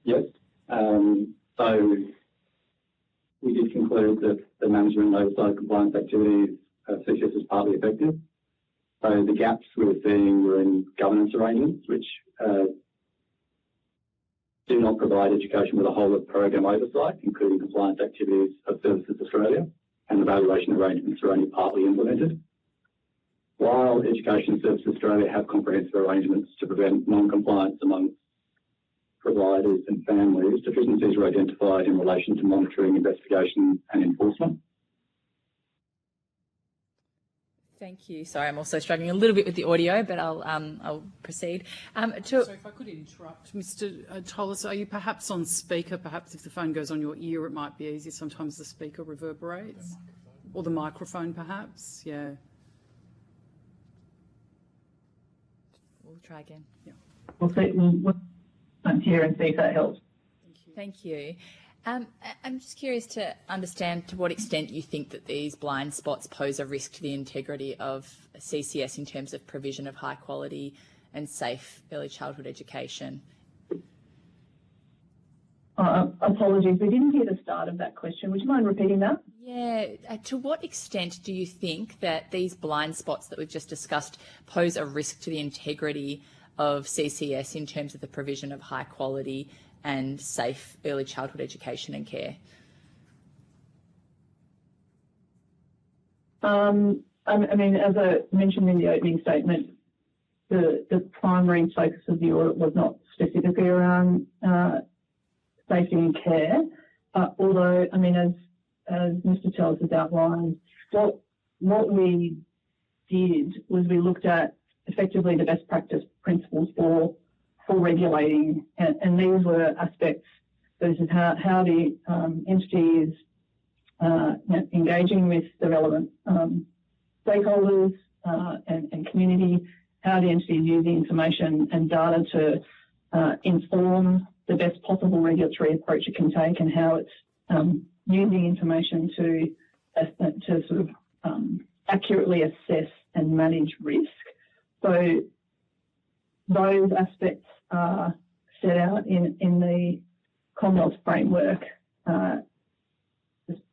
Yes. So we did conclude that the management and oversight compliance activities of CCS is partly effective. So the gaps we were seeing were in governance arrangements, which do not provide education with a whole of program oversight, including compliance activities of Services Australia, and evaluation arrangements are only partly implemented. While Education Services Australia have comprehensive arrangements to prevent non-compliance among providers and families, deficiencies were identified in relation to monitoring, investigation and enforcement. Thank you. Sorry, I'm also struggling a little bit with the audio, but I'll proceed. So if I could interrupt, Mr. Tollis, are you perhaps on speaker? Perhaps if the phone goes on your ear, it might be easier. Sometimes the speaker reverberates. Or the microphone, perhaps. Yeah. We'll try again. Yeah. We'll hear and see if that helps. Thank you. I'm just curious to understand to what extent you think that these blind spots pose a risk to the integrity of CCS in terms of provision of high quality and safe early childhood education. Apologies, we didn't hear the start of that question. Would you mind repeating that? Yeah. To what extent do you think that these blind spots that we've just discussed pose a risk to the integrity of CCS in terms of the provision of high quality and safe early childhood education and care? I mean, as I mentioned in the opening statement, the primary focus of the audit was not specifically around safety and care, although, I mean, as Mr. Tellis has outlined, what we did was we looked at effectively the best practice principles for regulating, and these were aspects. This is how the entity is engaging with the relevant stakeholders and community, how the entity is using information and data to inform the best possible regulatory approach it can take, and how it's using information to sort of accurately assess and manage risk. So those aspects are set out in the Commonwealth framework,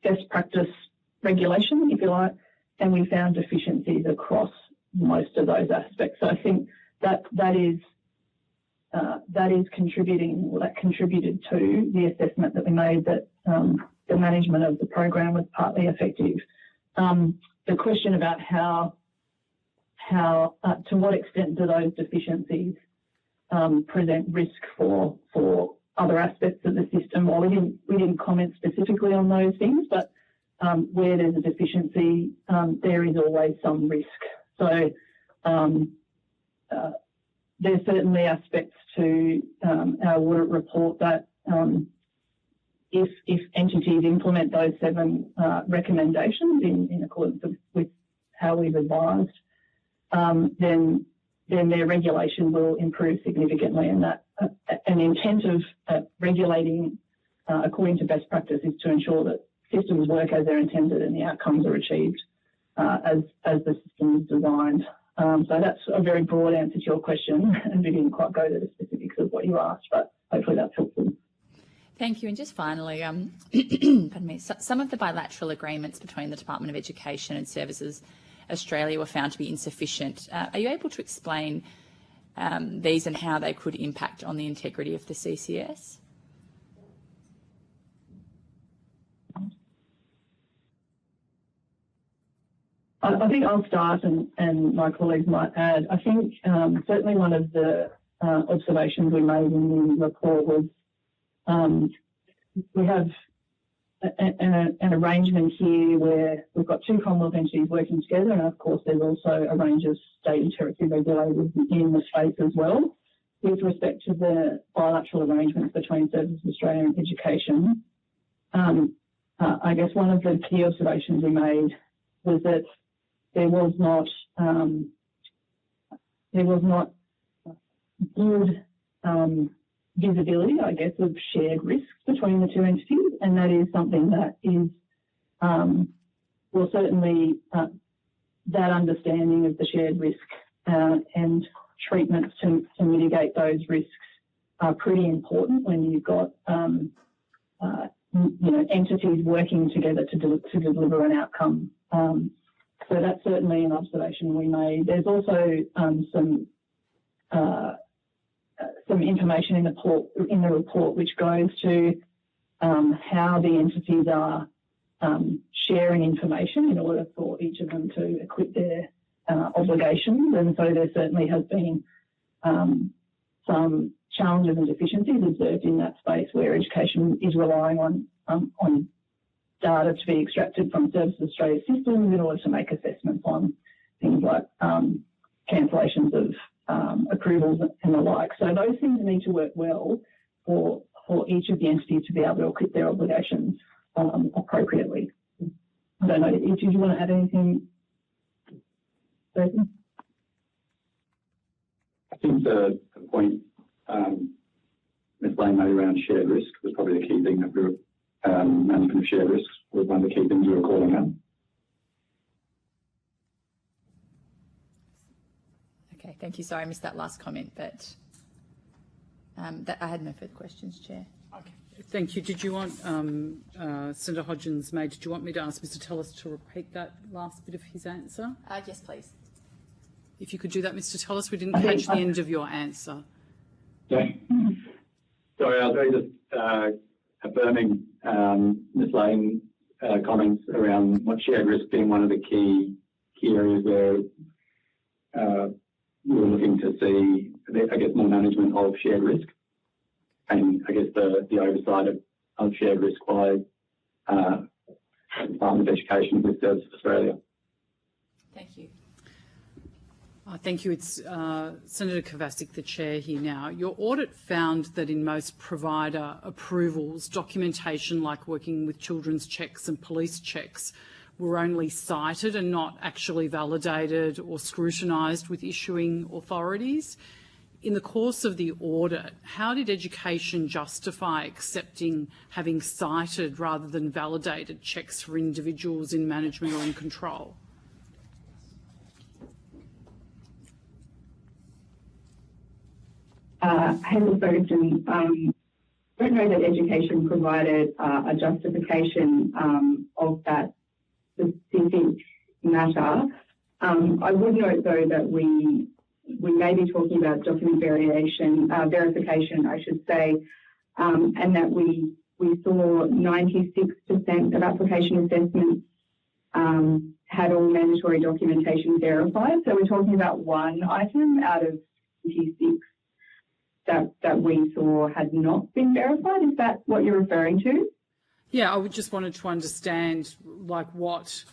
best practice regulation, if you like, and we found deficiencies across most of those aspects. So I think that is contributing, or that contributed to the assessment that we made that the management of the program was partly effective. The question about how to what extent do those deficiencies present risk for other aspects of the system? Well, we didn't comment specifically on those things, but where there's a deficiency, there is always some risk. So there's certainly aspects to our audit report that if entities implement those 7 recommendations in accordance with how we've advised, then their regulation will improve significantly, and that an intent of regulating according to best practice is to ensure that systems work as they're intended and the outcomes are achieved as the system is designed. So that's a very broad answer to your question, and we didn't quite go to the specifics of what you asked, but hopefully that's helpful. Thank you. And just finally, pardon me, some of the bilateral agreements between the Department of Education and Services Australia were found to be insufficient. Are you able to explain these and how they could impact on the integrity of the CCS? I think I'll start and my colleagues might add. I think certainly one of the observations we made in the report was we have an arrangement here where we've got 2 Commonwealth entities working together, and of course there's also a range of state and territory regulators in the space as well. With respect to the bilateral arrangements between Services Australia and Education, I guess one of the key observations we made was that there was not good visibility, I guess, of shared risks between the two entities, and that is something that is, well, certainly that understanding of the shared risk and treatments to mitigate those risks are pretty important when you've got entities working together to deliver an outcome. So that's certainly an observation we made. There's also some information in the report which goes to how the entities are sharing information in order for each of them to equip their obligations. And so there certainly has been some challenges and deficiencies observed in that space where education is relying on data to be extracted from Services Australia systems in order to make assessments on things like cancellations of approvals and the like. So those things need to work well for each of the entities to be able to equip their obligations appropriately. I don't know, did you want to add anything, Jason? I think the point Ms. Lane made around shared risk was probably the key thing that we were, management of shared risks was one of the key things we were calling out. Okay, thank you. Sorry, I missed that last comment, but I had no further questions, Chair. Okay, thank you. Did you want, Senator Hodgins-May, did you want me to ask Mr. Tellis to repeat that last bit of his answer? Yes, please. If you could do that, Mr. Tellis, we didn't catch the end of your answer. Sorry, I was really just affirming Ms. Lane's comments around what shared risk being one of the key areas where we were looking to see, I guess, more management of shared risk, and I guess the oversight of shared risk by the Department of Education with Services Australia. Thank you. Thank you. It's Senator Kovacic, the chair here now. Your audit found that in most provider approvals, documentation like working with children's checks and police checks were only cited and not actually validated or scrutinised with issuing authorities. In the course of the audit, how did education justify accepting having cited rather than validated checks for individuals in management or in control? Helen Ferguson, don't know that education provided a justification of that specific matter. I would note, though, that we may be talking about document verification, I should say, and that we saw 96% of application assessments had all mandatory documentation verified. So we're talking about one item out of 26 that we saw had not been verified. Is that what you're referring to? Yeah, I would just wanted to understand, like, what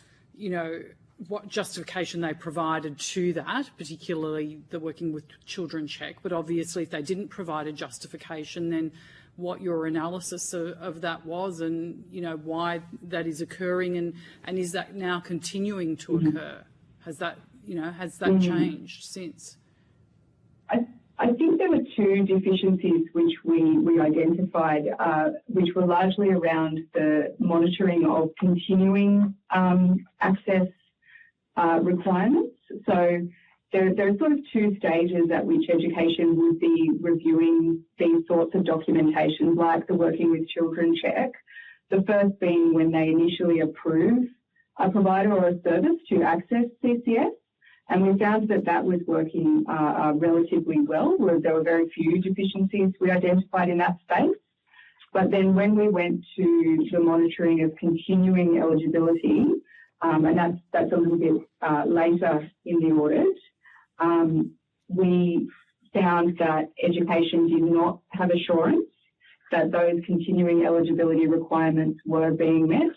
justification they provided to that, particularly the working with children check. But obviously, if they didn't provide a justification, then what your analysis of that was, and why that is occurring, and is that now continuing to occur? Has that changed since? I think there were two deficiencies which we identified, which were largely around the monitoring of continuing access requirements. So there are sort of two stages at which education would be reviewing these sorts of documentation, like the working with children check. The first being when they initially approve a provider or a service to access CCS. And we found that was working relatively well, where there were very few deficiencies we identified in that space. But then when we went to the monitoring of continuing eligibility, and that's a little bit later in the audit, we found that education did not have assurance that those continuing eligibility requirements were being met.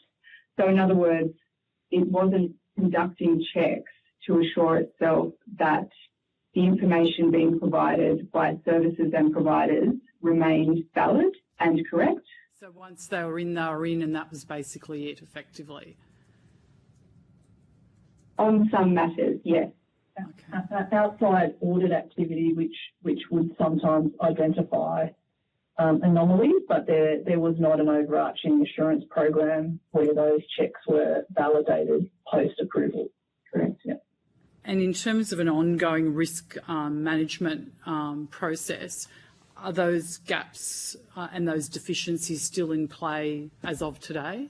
So in other words, it wasn't conducting checks to assure itself that the information being provided by services and providers remained valid and correct. So once they were in, and that was basically it, effectively. On some matters, yes. Okay. Outside audit activity, which would sometimes identify anomalies, but there was not an overarching assurance program where those checks were validated post-approval. Correct, yeah. And in terms of an ongoing risk management process, are those gaps and those deficiencies still in play as of today,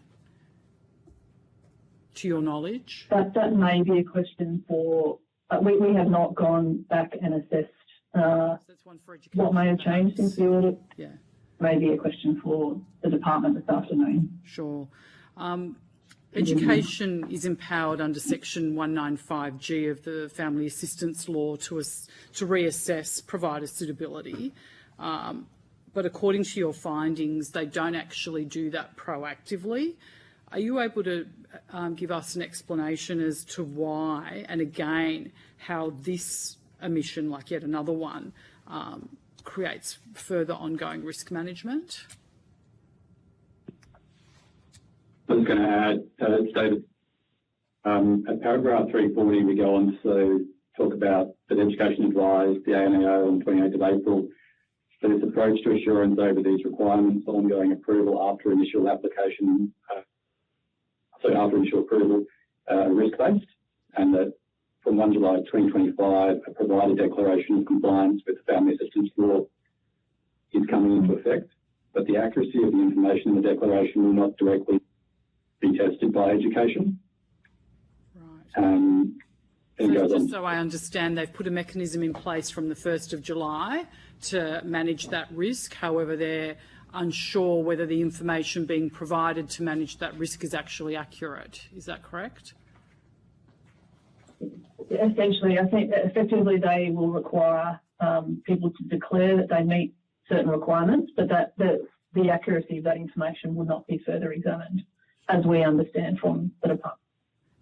to your knowledge? That may be a question for, we have not gone back and assessed that's one for education, what may have changed since the audit. Yeah. Maybe a question for the department this afternoon. Sure. Education is empowered under Section 195G of the Family Assistance Law to reassess provider suitability. But according to your findings, they don't actually do that proactively. Are you able to give us an explanation as to why, and again, how this omission, like yet another one, creates further ongoing risk management? I was going to add, David, at paragraph 340, we go on to talk about that education advised the ANAO on 28th of April that its approach to assurance over these requirements for ongoing approval after initial application, after initial approval, risk-based, and that from 1 July 2025, a provider declaration of compliance with the Family Assistance Law is coming into effect, but the accuracy of the information in the declaration will not directly be tested by education. Right. So just so I understand, they've put a mechanism in place from the 1st of July to manage that risk. However, they're unsure whether the information being provided to manage that risk is actually accurate. Is that correct? Essentially, I think that effectively they will require people to declare that they meet certain requirements, but that the accuracy of that information will not be further examined, as we understand from the department.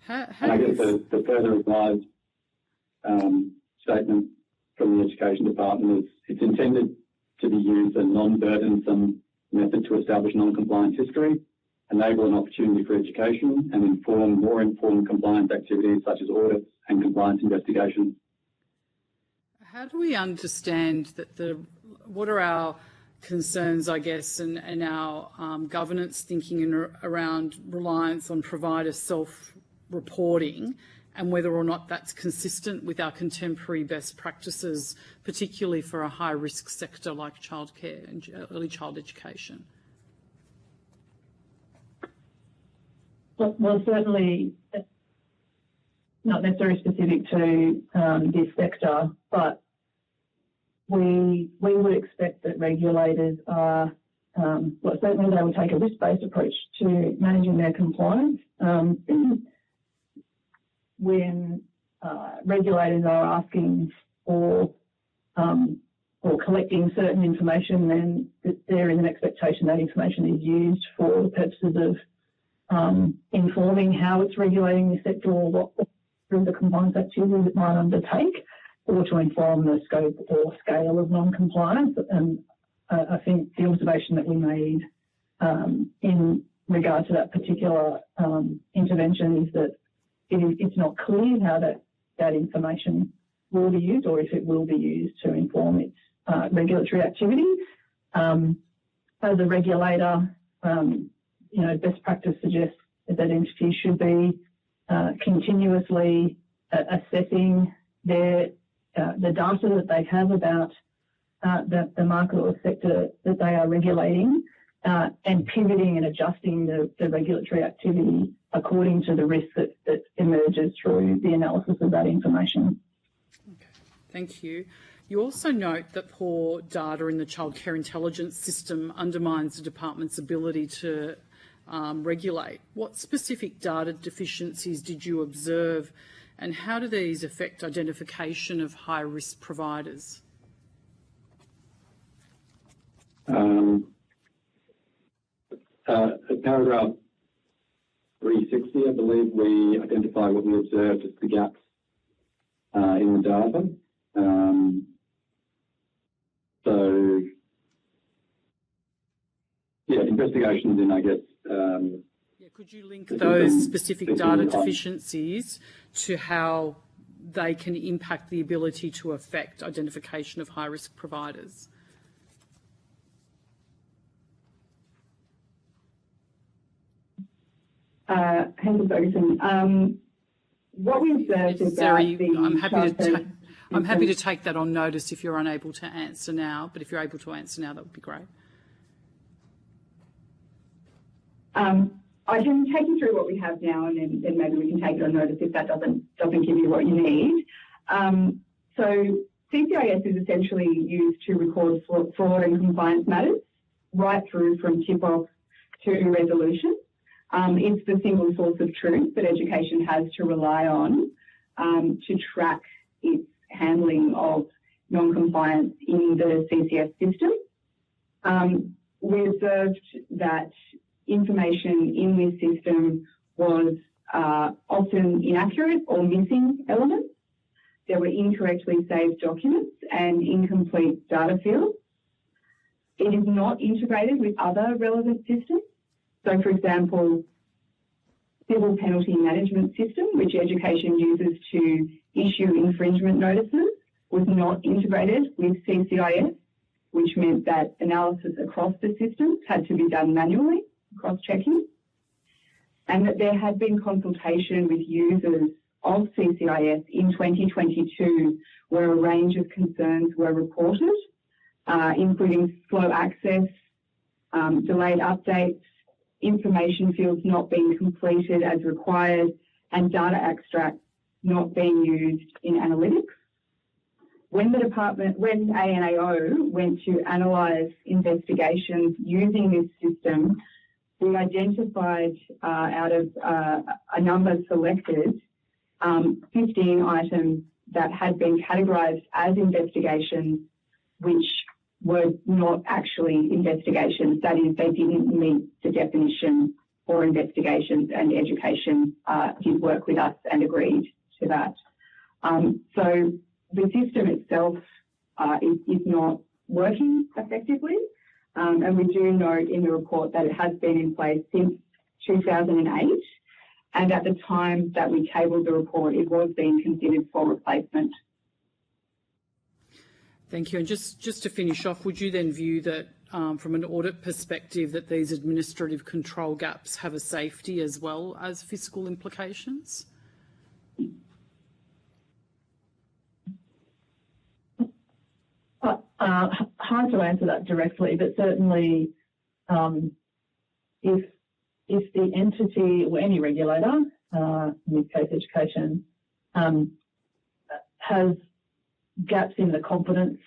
And I guess the further advised statement from the Education Department is it's intended to be used as a non-burdensome method to establish non-compliance history, enable an opportunity for education, and more informed compliance activities such as audits and compliance investigations. How do we understand that what are our concerns, I guess, and our governance thinking around reliance on provider self-reporting, and whether or not that's consistent with our contemporary best practices, particularly for a high-risk sector like childcare and early child education? Well, certainly not necessarily specific to this sector, but we would expect that regulators are, well, certainly they will take a risk-based approach to managing their compliance. When regulators are asking for or collecting certain information, then there is an expectation that information is used for the purposes of informing how it's regulating the sector or what the compliance activities it might undertake, or to inform the scope or scale of non-compliance. And I think the observation that we made in regard to that particular intervention is that it's not clear how that information will be used, or if it will be used to inform its regulatory activity. As a regulator, best practice suggests that entities should be continuously assessing the data that they have about the market or sector that they are regulating, and pivoting and adjusting the regulatory activity according to the risk that emerges through the analysis of that information. Okay, thank you. You also note that poor data in the childcare intelligence system undermines the department's ability to regulate. What specific data deficiencies did you observe, and how do these affect identification of high-risk providers? Paragraph 360, I believe, we identify what we observed as the gaps in the data. Investigations in, I guess, could you link those specific data deficiencies to how they can impact the ability to affect identification of high-risk providers? Helen Ferguson. What we observed is that I'm happy to take that on notice if you're unable to answer now, but if you're able to answer now, that would be great. I can take you through what we have now, and then maybe we can take it on notice if that doesn't give you what you need. So CCIS is essentially used to record fraud and compliance matters right through from tip-off to resolution. It's the single source of truth that education has to rely on to track its handling of non-compliance in the CCS system. We observed that information in this system was often inaccurate or missing elements. There were incorrectly saved documents and incomplete data fields. It is not integrated with other relevant systems. So, for example, civil penalty management system, which education uses to issue infringement notices, was not integrated with CCIS, which meant that analysis across the systems had to be done manually, cross-checking, and that there had been consultation with users of CCIS in 2022 where a range of concerns were reported, including slow access, delayed updates, information fields not being completed as required, and data extracts not being used in analytics. When ANAO went to analyse investigations using this system, we identified out of a number selected 15 items that had been categorised as investigations, which were not actually investigations. That is, they didn't meet the definition for investigations, and education did work with us and agreed to that. So the system itself is not working effectively, and we do note in the report that it has been in place since 2008, and at the time that we tabled the report, it was being considered for replacement. Thank you. And just to finish off, would you then view that from an audit perspective that these administrative control gaps have a safety as well as fiscal implications? Hard to answer that directly, but certainly if the entity or any regulator, in this case education, has gaps in the competence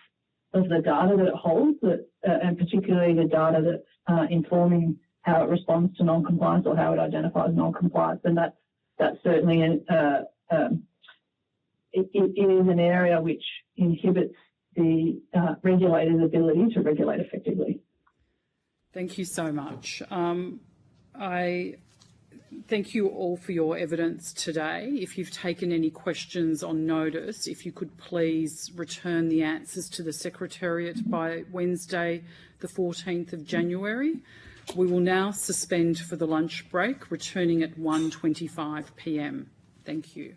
of the data that it holds, and particularly the data that's informing how it responds to non-compliance or how it identifies non-compliance, then that's certainly it is an area which inhibits the regulator's ability to regulate effectively. Thank you so much. I thank you all for your evidence today. If you've taken any questions on notice, if you could please return the answers to the Secretariat by Wednesday, the 14th of January. We will now suspend for the lunch break, returning at 1:25 p.m. Thank you.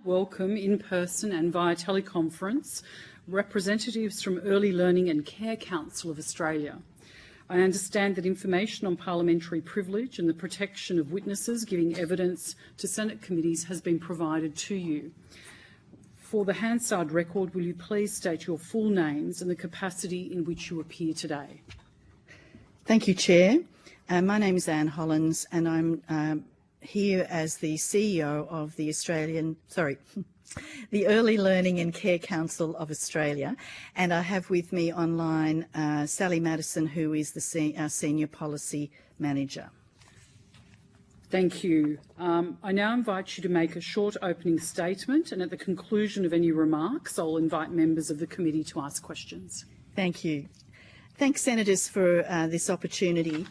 welcome in person and via teleconference representatives from Early Learning and Care Council of Australia. I understand that information on parliamentary privilege and the protection of witnesses giving evidence to Senate committees has been provided to you. For the Hansard record, will you please state your full names and the capacity in which you appear today? Thank you, Chair. My name is Anne Hollins, and I'm here as the CEO of the the Early Learning and Care Council of Australia, and I have with me online Sally Madison, who is our Senior Policy Manager. Thank you. I now invite you to make a short opening statement, and at the conclusion of any remarks, I'll invite members of the committee to ask questions. Thank you. Thanks, Senators, for this opportunity.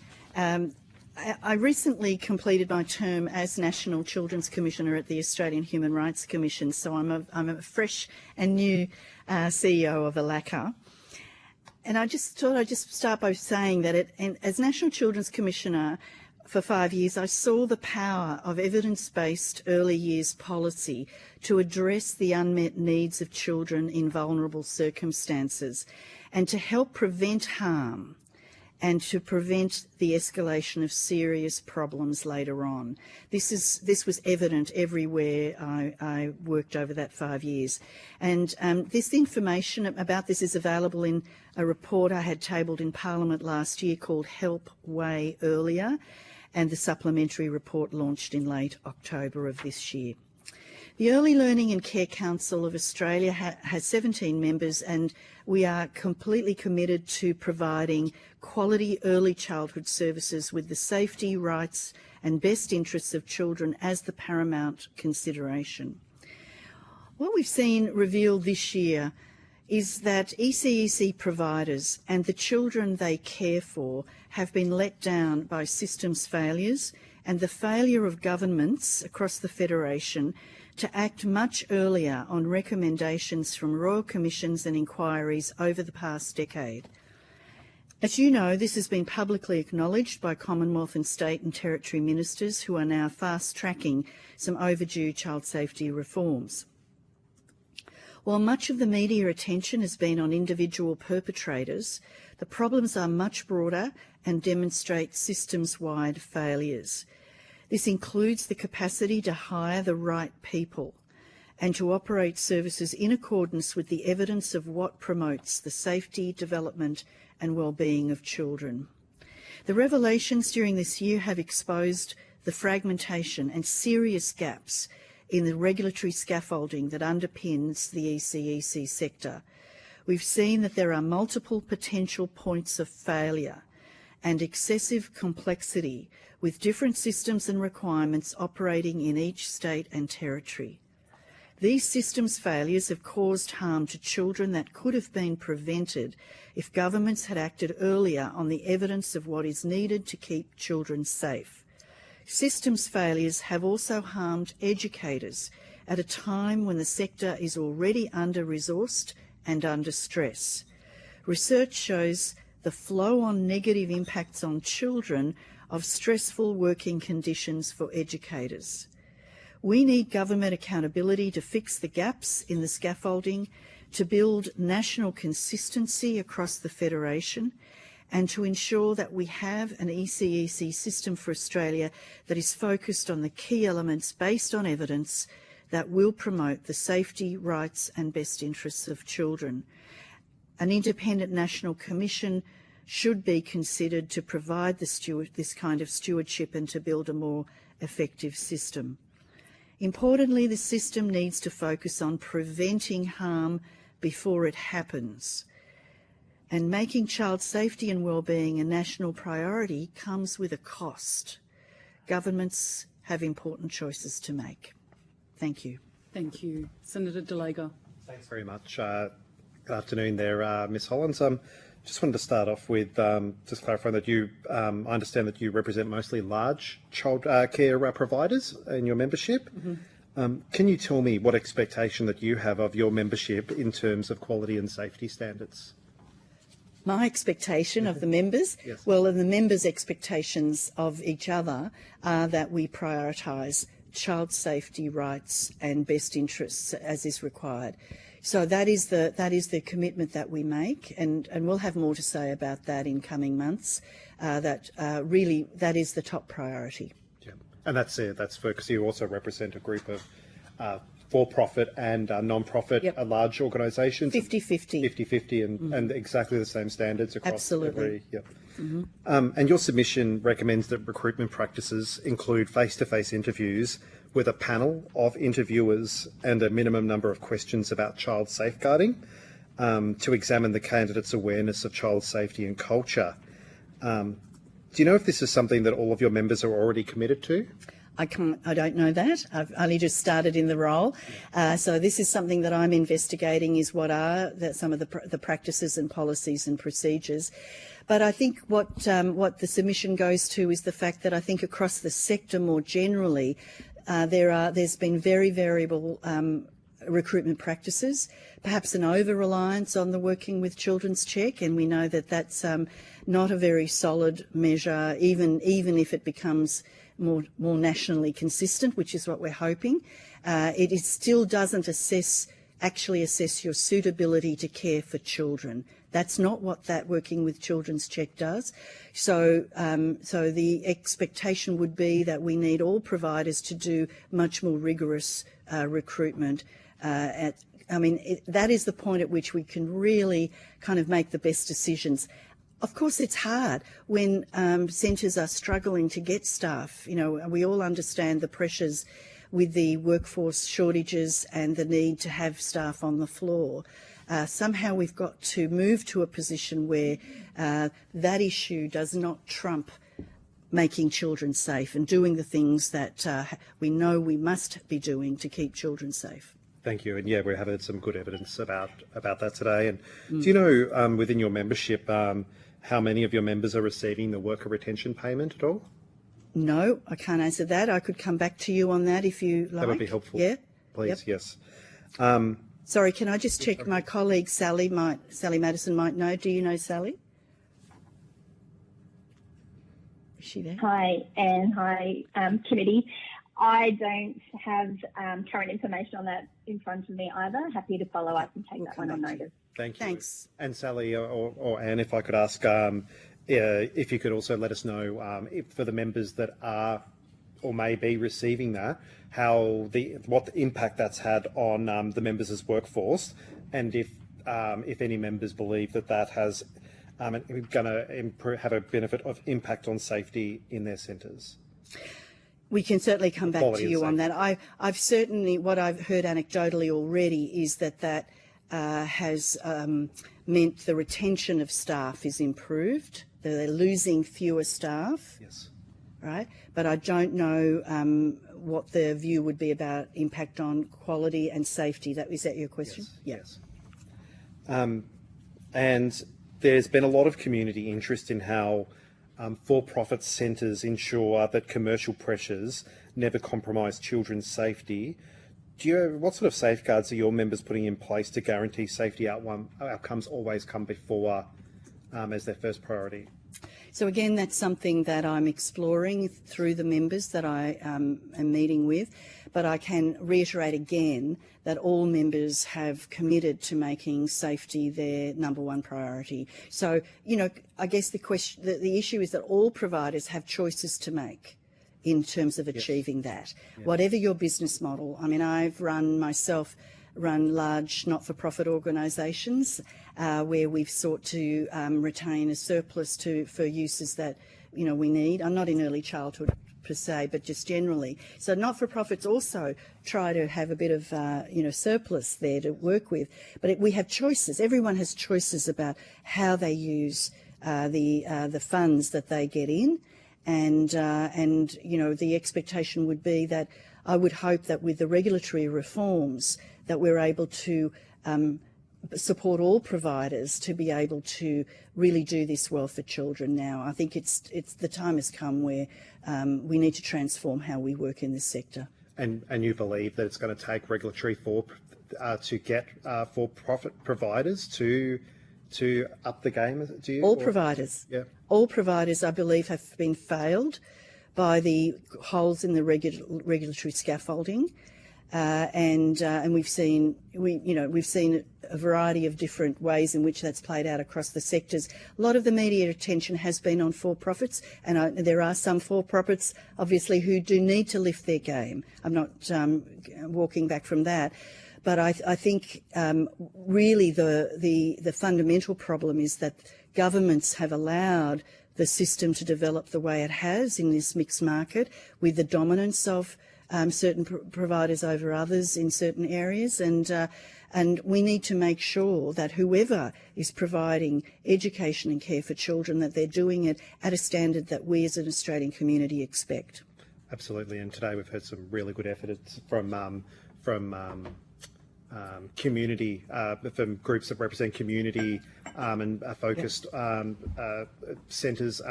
I recently completed my term as National Children's Commissioner at the Australian Human Rights Commission, so I'm a fresh and new CEO of ALACA. And I just thought I'd just start by saying that as National Children's Commissioner for 5 years, I saw the power of evidence-based early years policy to address the unmet needs of children in vulnerable circumstances and to help prevent harm and to prevent the escalation of serious problems later on. This was evident everywhere I worked over that 5 years. And this information about this is available in a report I had tabled in Parliament last year called Help Way Earlier, and the supplementary report launched in late October of this year. The Early Learning and Care Council of Australia has 17 members, and we are completely committed to providing quality early childhood services with the safety, rights and best interests of children as the paramount consideration. What we've seen revealed this year is that ECEC providers and the children they care for have been let down by systems failures and the failure of governments across the Federation to act much earlier on recommendations from royal commissions and inquiries over the past decade. As you know, this has been publicly acknowledged by Commonwealth and state and territory ministers who are now fast-tracking some overdue child safety reforms. While much of the media attention has been on individual perpetrators, the problems are much broader and demonstrate systems-wide failures. This includes the capacity to hire the right people and to operate services in accordance with the evidence of what promotes the safety, development and well-being of children. The revelations during this year have exposed the fragmentation and serious gaps in the regulatory scaffolding that underpins the ECEC sector. We've seen that there are multiple potential points of failure and excessive complexity with different systems and requirements operating in each state and territory. These systems failures have caused harm to children that could have been prevented if governments had acted earlier on the evidence of what is needed to keep children safe. Systems failures have also harmed educators at a time when the sector is already under-resourced and under stress. Research shows the flow-on negative impacts on children of stressful working conditions for educators. We need government accountability to fix the gaps in the scaffolding, to build national consistency across the Federation, and to ensure that we have an ECEC system for Australia that is focused on the key elements based on evidence that will promote the safety, rights and best interests of children. An independent national commission should be considered to provide this kind of stewardship and to build a more effective system. Importantly, the system needs to focus on preventing harm before it happens. And making child safety and wellbeing a national priority comes with a cost. Governments have important choices to make. Thank you. Thank you. Senator De Jager. Thanks very much. Good afternoon there, Ms Hollins. Just wanted to start off with just clarifying that I understand that you represent mostly large child care providers in your membership. Mm-hmm. Can you tell me what expectation that you have of your membership in terms of quality and safety standards? My expectation of the members? Yes. Well, and the members' expectations of each other are that we prioritise child safety rights and best interests as is required. So that is the commitment that we make, and we'll have more to say about that in coming months. Really that is the top priority. Yeah. And that's it. That's because you also represent a group of for-profit and non-profit large organisations. 50-50. 50-50 and exactly the same standards across Absolutely. every... Yep. And your submission recommends that recruitment practices include face-to-face interviews with a panel of interviewers and a minimum number of questions about child safeguarding to examine the candidate's awareness of child safety and culture. Do you know if this is something that all of your members are already committed to? I don't know that. I've only just started in the role. So this is something that I'm investigating, is what are some of the practices and policies and procedures. But I think what the submission goes to is the fact that I think across the sector more generally, there's been very variable recruitment practices, perhaps an over-reliance on the Working with Children's check, and we know that that's not a very solid measure, even if it becomes more nationally consistent, which is what we're hoping. It still doesn't actually assess your suitability to care for children. That's not what that Working with Children's check does. So the expectation would be that we need all providers to do much more rigorous recruitment. That is the point at which we can really kind of make the best decisions. Of course, it's hard when centres are struggling to get staff. You know, we all understand the pressures with the workforce shortages and the need to have staff on the floor. Somehow we've got to move to a position where that issue does not trump making children safe and doing the things that we know we must be doing to keep children safe. Thank you. And yeah, we have had some good evidence about that today. And do you know within your membership how many of your members are receiving the worker retention payment at all? No, I can't answer that. I could come back to you on that if you like. That would be helpful. Yeah. Please, yes. Sorry, can I just check? My colleague Sally Madison might know. Do you know Sally? Is she there? Hi, Anne. Hi, committee. I don't have current information on that in front of me either. Happy to follow up and take that one on notice. Thank you. Thanks. And Sally or Anne, if I could ask, if you could also let us know if for the members that are or may be receiving that, what the impact that's had on the members' workforce, and if any members believe that has going to have a benefit of impact on safety in their centres. We can certainly come back to you on that. I've certainly, what I've heard anecdotally already is that has meant the retention of staff is improved. They're losing fewer staff. Yes. Right? But I don't know what the view would be about impact on quality and safety. Is that your question? Yes. Yes. And there's been a lot of community interest in how for-profit centres ensure that commercial pressures never compromise children's safety. What sort of safeguards are your members putting in place to guarantee safety outcomes always come before as their first priority? So again, that's something that I'm exploring through the members that I am meeting with, but I can reiterate again that all members have committed to making safety their number one priority. So, I guess the issue is that all providers have choices to make in terms of achieving that. Yes. Whatever your business model. I mean, I've run large not-for-profit organisations where we've sought to retain a surplus for uses that we need. I'm not in early childhood per se, but just generally. So not-for-profits also try to have a bit of surplus there to work with. But we have choices. Everyone has choices about how they use the funds that they get in, and the expectation would be that I would hope that with the regulatory reforms that we're able to support all providers to be able to really do this well for children now. I think it's the time has come where we need to transform how we work in this sector. And you believe that it's going to take regulatory to get for-profit providers to up the game, do you? All providers. Yeah. All providers, I believe, have been failed by the holes in the regulatory scaffolding. And we've seen a variety of different ways in which that's played out across the sectors. A lot of the media attention has been on for-profits, and there are some for-profits, obviously, who do need to lift their game. I'm not walking back from that, but I think really the fundamental problem is that governments have allowed the system to develop the way it has in this mixed market, with the dominance of certain providers over others in certain areas, and we need to make sure that whoever is providing education and care for children, that they're doing it at a standard that we as an Australian community expect. Absolutely, and today we've heard some really good efforts from community, from groups that represent community and focused centres,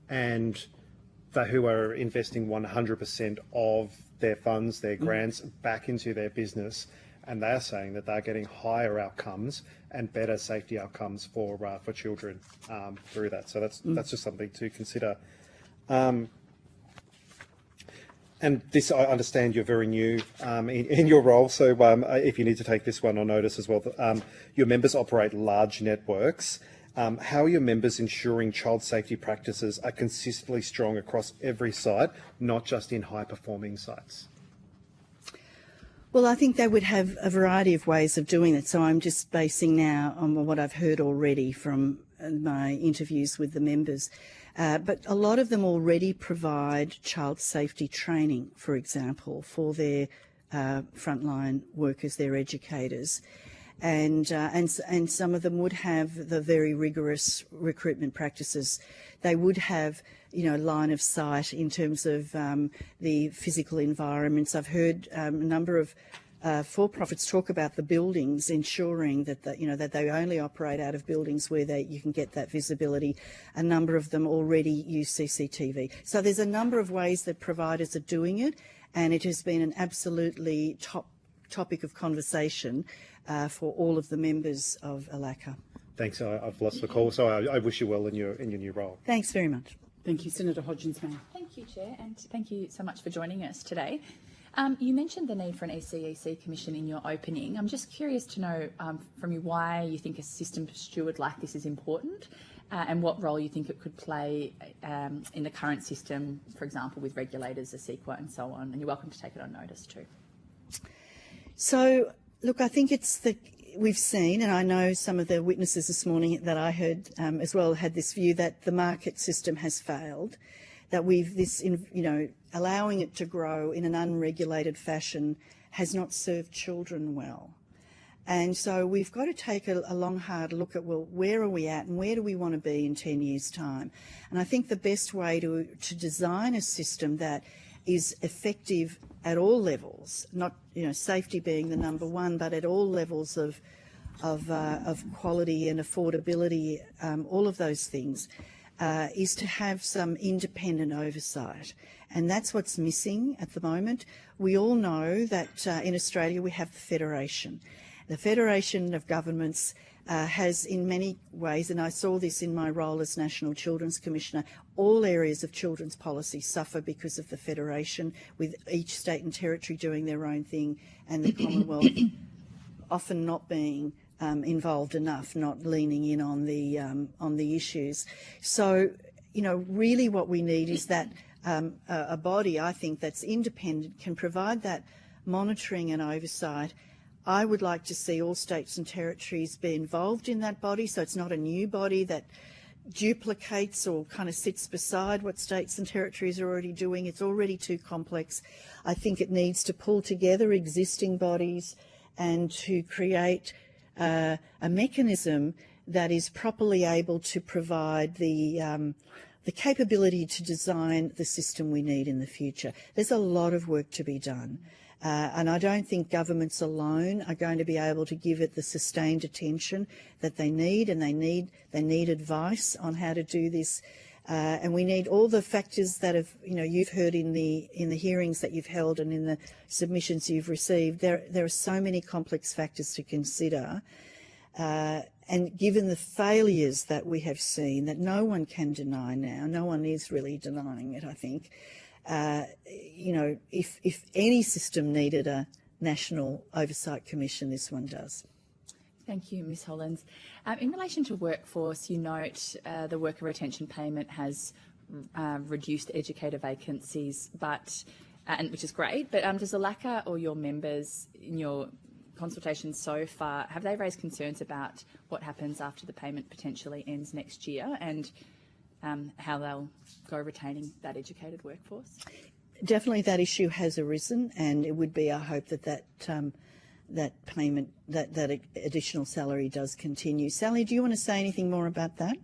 and who are investing 100% of their funds, their grants, back into their business, and they are saying that they're getting higher outcomes and better safety outcomes for children through that. So that's just something to consider. And this, I understand you're very new in your role, so if you need to take this one on notice as well. Your members operate large networks. How are your members ensuring child safety practices are consistently strong across every site, not just in high-performing sites? Well, I think they would have a variety of ways of doing it, so I'm just basing now on what I've heard already from my interviews with the members. But a lot of them already provide child safety training, for example, for their frontline workers, their educators. And some of them would have the very rigorous recruitment practices. They would have, line of sight in terms of the physical environments. I've heard a number of for-profits talk about the buildings, ensuring that that they only operate out of buildings where you can get that visibility. A number of them already use CCTV. So there's a number of ways that providers are doing it, and it has been an absolutely top topic of conversation for all of the members of ALACA. Thanks. I've lost the call, so I wish you well in your new role. Thanks very much. Thank you, Senator Hodgins-May. Thank you, Chair, and thank you so much for joining us today. You mentioned the need for an ECEC commission in your opening. I'm just curious to know from you why you think a system steward like this is important, and what role you think it could play in the current system, for example, with regulators, ASIQA and so on. And you're welcome to take it on notice too. So, look, I think we've seen, and I know some of the witnesses this morning that I heard as well had this view that the market system has failed, that allowing it to grow in an unregulated fashion has not served children well. And so we've got to take a long, hard look at, well, where are we at and where do we want to be in 10 years' time? And I think the best way to design a system that is effective at all levels, not safety being the number one, but at all levels of quality and affordability, all of those things, is to have some independent oversight. And that's what's missing at the moment. We all know that in Australia we have the Federation. The Federation of Governments has in many ways, and I saw this in my role as National Children's Commissioner, all areas of children's policy suffer because of the Federation, with each state and territory doing their own thing and the Commonwealth often not being involved enough, not leaning in on the issues. So, really what we need is that a body, I think, that's independent, can provide that monitoring and oversight. I would like to see all states and territories be involved in that body, so it's not a new body that duplicates or kind of sits beside what states and territories are already doing. It's already too complex. I think it needs to pull together existing bodies and to create a mechanism that is properly able to provide the capability to design the system we need in the future. There's a lot of work to be done. And I don't think governments alone are going to be able to give it the sustained attention that they need, and they need advice on how to do this. And we need all the factors that you've heard in the hearings that you've held and in the submissions you've received. There are so many complex factors to consider, And given the failures that we have seen, that no one can deny now, no one is really denying it, I think, you know, if any system needed a National Oversight Commission, this one does. Thank you, Ms Hollands. In relation to workforce, you note the worker retention payment has reduced educator vacancies, but which is great, but does ALACA or your members in your consultations so far, have they raised concerns about what happens after the payment potentially ends next year and how they'll go retaining that educated workforce? Definitely that issue has arisen, and it would be our hope that that payment, that additional salary does continue. Sally, do you want to say anything more about that?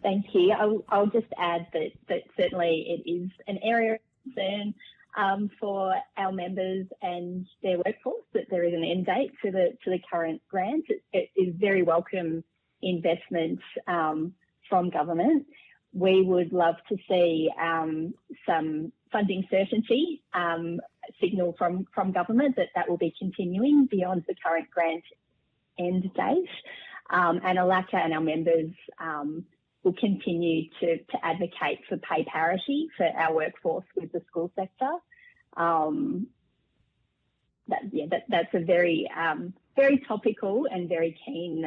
Thank you. I'll just add that certainly it is an area of concern for our members and their workforce, that there is an end date to the current grant. It is very welcome investment from government. We would love to see some funding certainty signal from government that will be continuing beyond the current grant end date. And ALACA and our members will continue to advocate for pay parity for our workforce with the school sector. That's a very very topical and very keen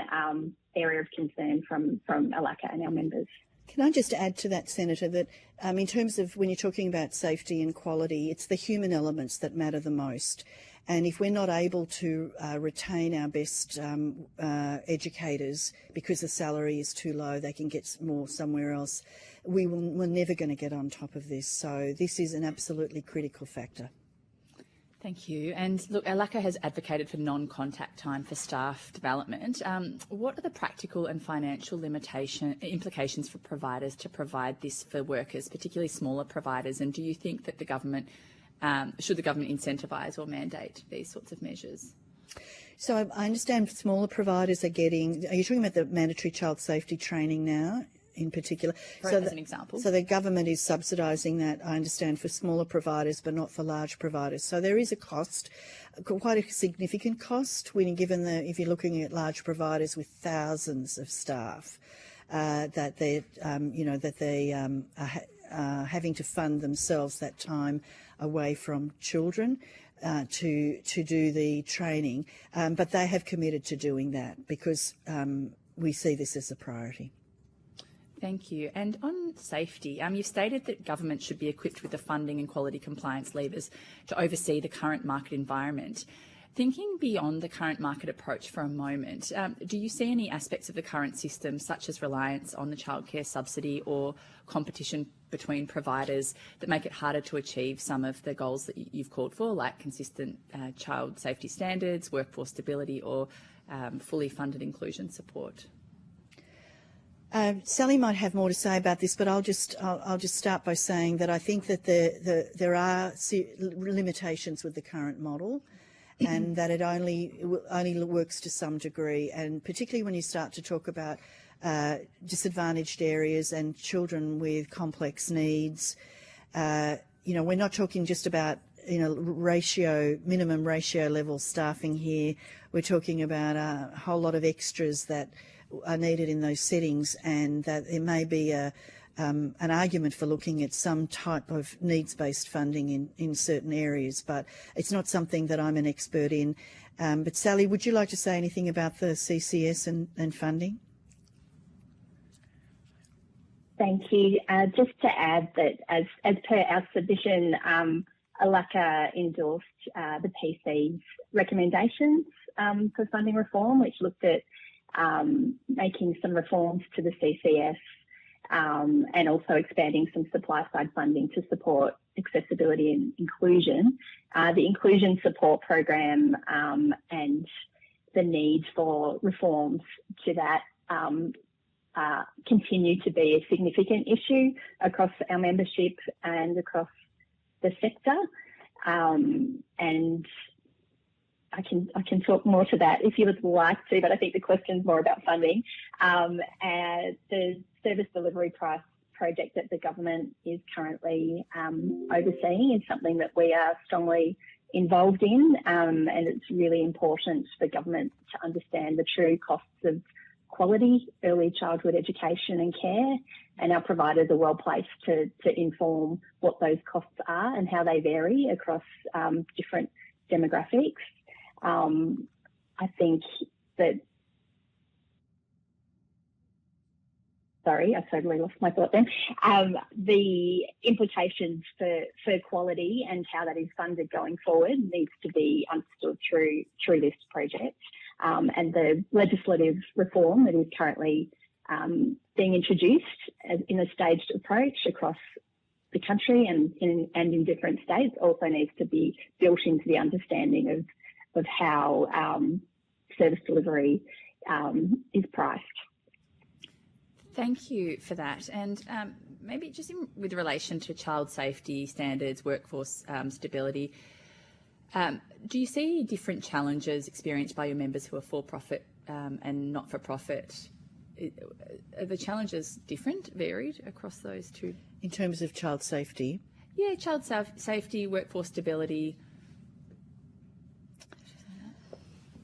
area of concern from ALACA and our members. Can I just add to that, Senator, that in terms of when you're talking about safety and quality, it's the human elements that matter the most. And if we're not able to retain our best educators because the salary is too low, they can get more somewhere else, we're never going to get on top of this. So this is an absolutely critical factor. Thank you. And look, ALACA has advocated for non-contact time for staff development. What are the practical and financial implications for providers to provide this for workers, particularly smaller providers? And do you think that the government, should the government incentivise or mandate these sorts of measures? So I understand smaller providers are getting, are you talking about the mandatory child safety training now? In particular, as an example. So the government is subsidising that, I understand, for smaller providers, but not for large providers. So there is a cost, quite a significant cost when given if you're looking at large providers with thousands of staff, that they are having to fund themselves that time away from children to do the training, but they have committed to doing that because we see this as a priority. Thank you. And on safety, you've stated that government should be equipped with the funding and quality compliance levers to oversee the current market environment. Thinking beyond the current market approach for a moment, do you see any aspects of the current system, such as reliance on the childcare subsidy or competition between providers, that make it harder to achieve some of the goals that you've called for, like consistent child safety standards, workforce stability, or fully funded inclusion support? Sally might have more to say about this, but I'll just start by saying that I think that there are limitations with the current model, and that it only works to some degree, and particularly when you start to talk about disadvantaged areas and children with complex needs. We're not talking just about minimum ratio level staffing here. We're talking about a whole lot of extras that are needed in those settings, and that there may be an argument for looking at some type of needs-based funding in certain areas, but it's not something that I'm an expert in. But Sally, would you like to say anything about the CCS and funding? Thank you. Just to add that as per our submission, ALACA endorsed the PC's recommendations for funding reform, which looked at making some reforms to the CCS and also expanding some supply-side funding to support accessibility and inclusion. The inclusion support program and the need for reforms to that continue to be a significant issue across our membership and across the sector. And I can talk more to that if you would like to, but I think the question's more about funding. The service delivery price project that the government is currently overseeing is something that we are strongly involved in, and it's really important for government to understand the true costs of quality early childhood education and care, and our providers are well placed to inform what those costs are and how they vary across different demographics. I think that, sorry, I totally lost my thought then. The implications for quality and how that is funded going forward needs to be understood through this project. And the legislative reform that is currently being introduced in a staged approach across the country and in different states also needs to be built into the understanding of how service delivery is priced. Thank you for that. And maybe just with relation to child safety standards, workforce stability, do you see different challenges experienced by your members who are for-profit and not-for-profit? Are the challenges different, varied across those two? In terms of child safety? Yeah, child safety, workforce stability.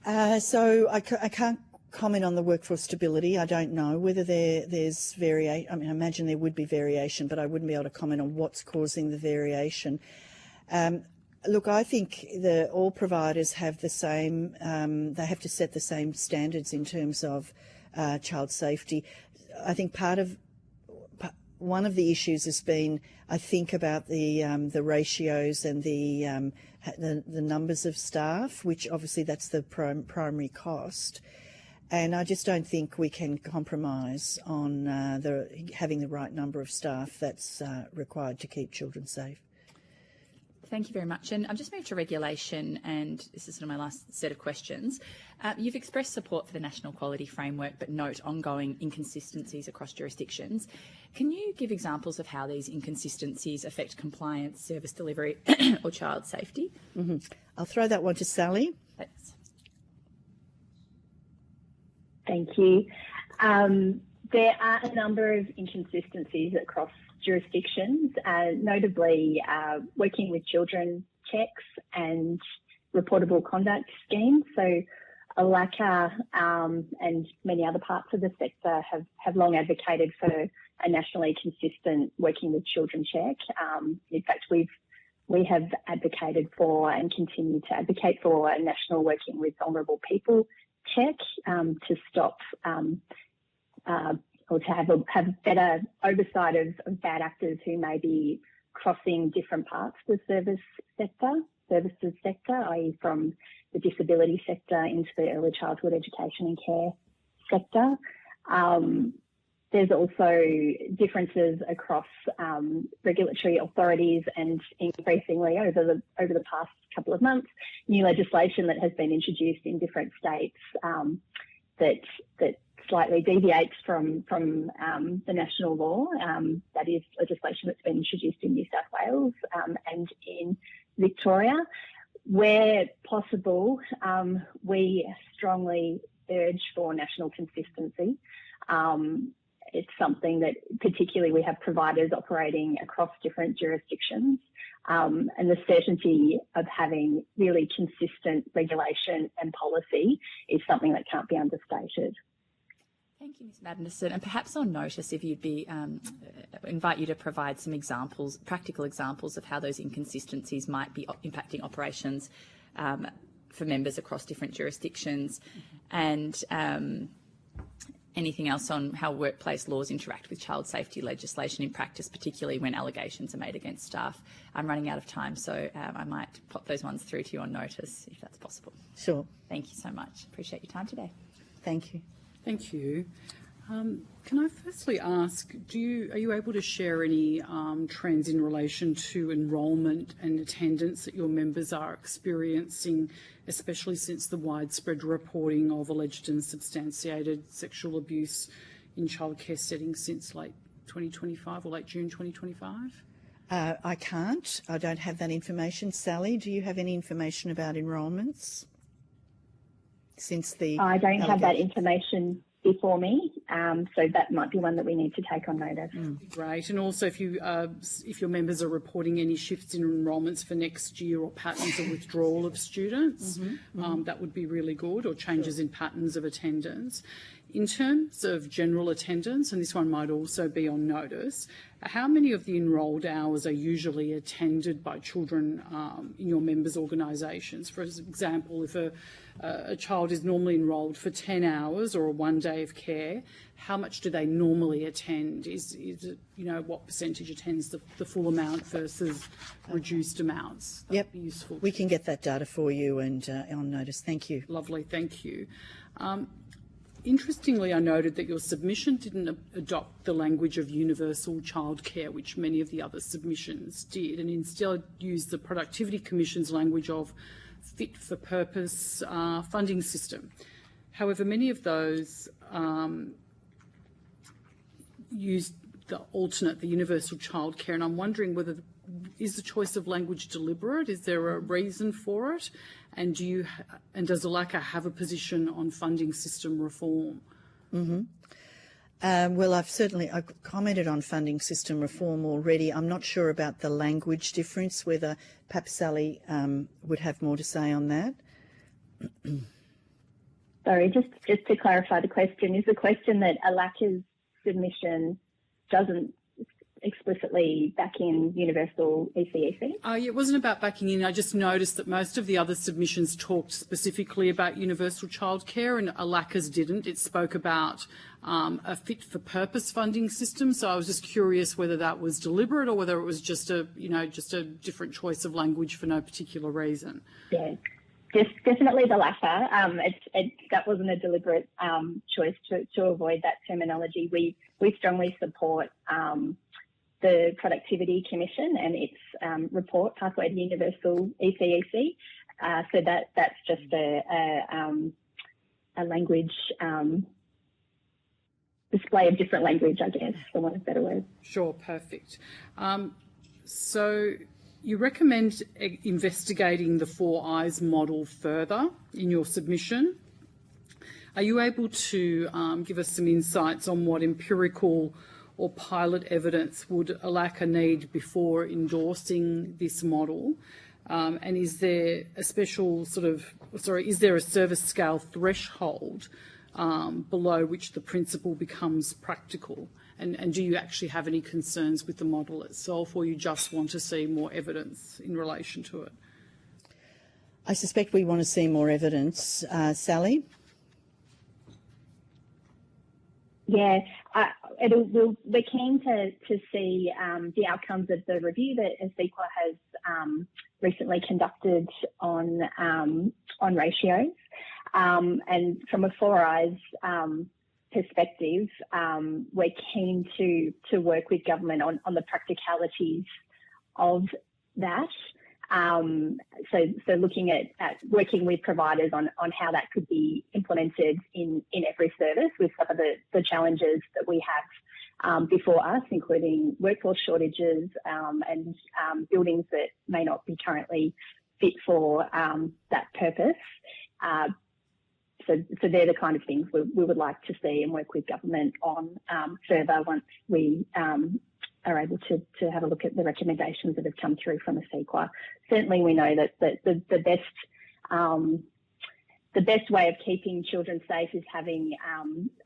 So I can't comment on the workforce stability. I don't know whether there's variation. I mean, I imagine there would be variation, but I wouldn't be able to comment on what's causing the variation. Look, I think all providers have the same, they have to set the same standards in terms of child safety. I think one of the issues has been, I think, about the ratios and the numbers of staff, which obviously that's the primary cost. And I just don't think we can compromise on having the right number of staff that's required to keep children safe. Thank you very much. And I've just moved to regulation, and this is sort of my last set of questions. You've expressed support for the National Quality Framework, but note ongoing inconsistencies across jurisdictions. Can you give examples of how these inconsistencies affect compliance, service delivery or child safety? Mm-hmm. I'll throw that one to Sally. Thanks. Thank you. There are a number of inconsistencies across jurisdictions, notably working with children checks and reportable conduct schemes. So ALACA and many other parts of the sector have long advocated for a nationally consistent working with children check. In fact, we have advocated for and continue to advocate for a national working with vulnerable people check to stop or to have better oversight of bad actors who may be crossing different parts of the services sector, i.e. from the disability sector into the early childhood education and care sector. There's also differences across regulatory authorities, and increasingly over the past couple of months, new legislation that has been introduced in different states that slightly deviates from the national law. That is legislation that's been introduced in New South Wales and in Victoria. Where possible, we strongly urge for national consistency. It's something that particularly we have providers operating across different jurisdictions, and the certainty of having really consistent regulation and policy is something that can't be understated. Thank you, Ms. Madison. And perhaps on notice, if you'd be, invite you to provide some examples, practical examples of how those inconsistencies might be impacting operations for members across different jurisdictions, and anything else on how workplace laws interact with child safety legislation in practice, particularly when allegations are made against staff. I'm running out of time, so I might pop those ones through to you on notice, if that's possible. Sure. Thank you so much. Appreciate your time today. Thank you. Thank you. Can I firstly ask, are you able to share any trends in relation to enrolment and attendance that your members are experiencing, especially since the widespread reporting of alleged and substantiated sexual abuse in childcare settings since late 2025 or late June 2025? I can't. I don't have that information. Sally, do you have any information about enrolments since the I don't have that information before me, so that might be one that we need to take on notice. Great. And also if your members are reporting any shifts in enrolments for next year or patterns of withdrawal of students, that would be really good, or changes in patterns of attendance. In terms of general attendance, and this one might also be on notice, how many of the enrolled hours are usually attended by children in your members' organisations? For example, if a child is normally enrolled for 10 hours or a 1 day of care, how much do they normally attend? Is it, what percentage attends the full amount versus reduced amounts? That would be useful. We can get that data for you and on notice. Thank you. Lovely, thank you. Interestingly, I noted that your submission didn't adopt the language of universal childcare, which many of the other submissions did, and instead used the Productivity Commission's language of fit-for-purpose funding system. However, many of those used the alternate, the universal childcare, and I'm wondering whether is the choice of language deliberate? Is there a reason for it? And does ALACA have a position on funding system reform? Well, I've commented on funding system reform already. I'm not sure about the language difference, whether perhaps Sally would have more to say on that. Sorry, just to clarify the question, is the question that ALACA's submission doesn't explicitly back in universal ECEC? It wasn't about backing in. I just noticed that most of the other submissions talked specifically about universal childcare, and ALACA's didn't. It spoke about a fit-for-purpose funding system. So I was just curious whether that was deliberate or whether it was just a different choice of language for no particular reason. Yeah, definitely the latter. That wasn't a deliberate choice to avoid that terminology. We strongly support the Productivity Commission and its report, Pathway to Universal ECEC. So that's just a language display of different language, I guess, for want of a better word. Sure, perfect. So you recommend investigating the 4 Eyes model further in your submission. Are you able to give us some insights on what empirical or pilot evidence would ALACA need before endorsing this model? And is there a is there a service scale threshold below which the principle becomes practical? And do you actually have any concerns with the model itself, or you just want to see more evidence in relation to it? I suspect we want to see more evidence. Sally? Yeah, we're keen to see the outcomes of the review that ASEQA has recently conducted on ratios. And from a 4 Eyes perspective, we're keen to work with government on the practicalities of that. So looking at working with providers on how that could be implemented in every service, with some of the challenges that we have before us, including workforce shortages and buildings that may not be currently fit for that purpose. So they're the kind of things we would like to see and work with government on further once we are able to have a look at the recommendations that have come through from ASEQA. Certainly we know that the best way of keeping children safe is having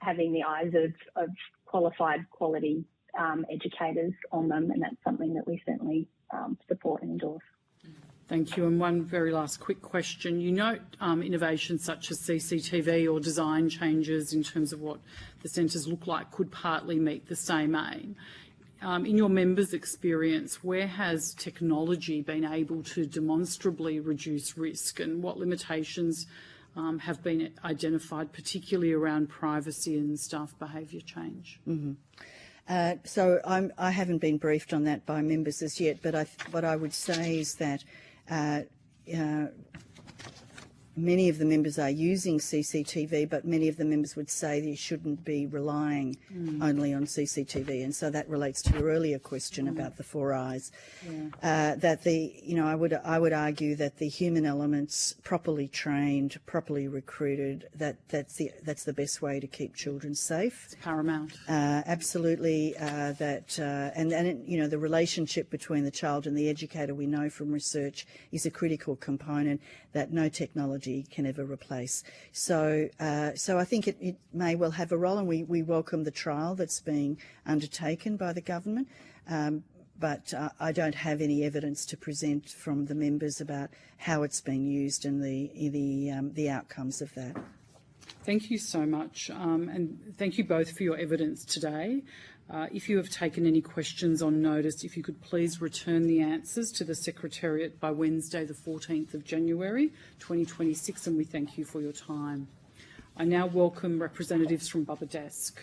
the eyes of qualified quality educators on them, and that's something that we certainly support and endorse. Thank you. And one very last quick question. You note innovations such as CCTV or design changes in terms of what the centres look like could partly meet the same aim. In your members' experience, where has technology been able to demonstrably reduce risk, and what limitations have been identified, particularly around privacy and staff behaviour change? So I haven't been briefed on that by members as yet, but what I would say is that many of the members are using CCTV, but many of the members would say that you shouldn't be relying only on CCTV, and so that relates to your earlier question about the 4 eyes. That I would argue that the human elements, properly trained, properly recruited, that's the best way to keep children safe. It's paramount. Absolutely. The relationship between the child and the educator, we know from research, is a critical component that no technology can ever replace. So I think it may well have a role, and we welcome the trial that's being undertaken by the government. But I don't have any evidence to present from the members about how it's being used and the outcomes of that. Thank you so much, and thank you both for your evidence today. If you have taken any questions on notice, if you could please return the answers to the Secretariat by Wednesday the 14th of January 2026, and we thank you for your time. I now welcome representatives from Bubba Desk.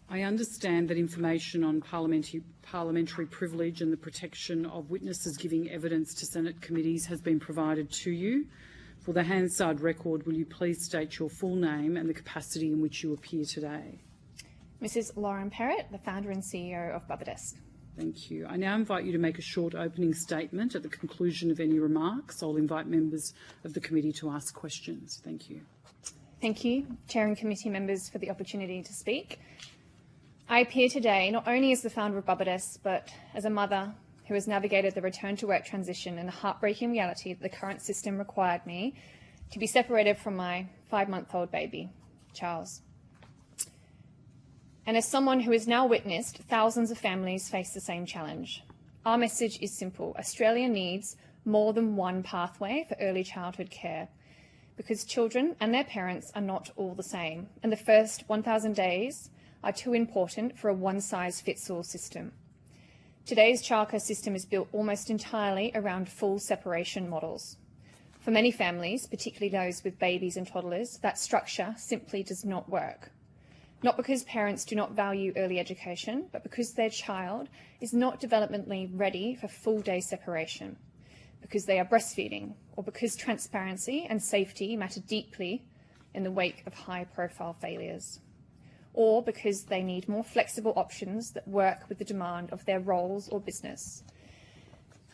I understand that information on parliamentary privilege and the protection of witnesses giving evidence to Senate committees has been provided to you. For the Hansard record, will you please state your full name and the capacity in which you appear today? Mrs. Lauren Perrott, the founder and CEO of Bubba Desk. Thank you. I now invite you to make a short opening statement. At the conclusion of any remarks, I'll invite members of the committee to ask questions. Thank you. Thank you, Chair and committee members, for the opportunity to speak. I appear today not only as the founder of Bubba Desk, but as a mother who has navigated the return to work transition and the heartbreaking reality that the current system required me to be separated from my 5-month-old baby, Charles. And as someone who has now witnessed thousands of families face the same challenge, our message is simple. Australia needs more than one pathway for early childhood care, because children and their parents are not all the same, and the first 1,000 days are too important for a one-size-fits-all system. Today's childcare system is built almost entirely around full separation models. For many families, particularly those with babies and toddlers, that structure simply does not work. Not because parents do not value early education, but because their child is not developmentally ready for full-day separation, because they are breastfeeding, or because transparency and safety matter deeply in the wake of high-profile failures, or because they need more flexible options that work with the demand of their roles or business.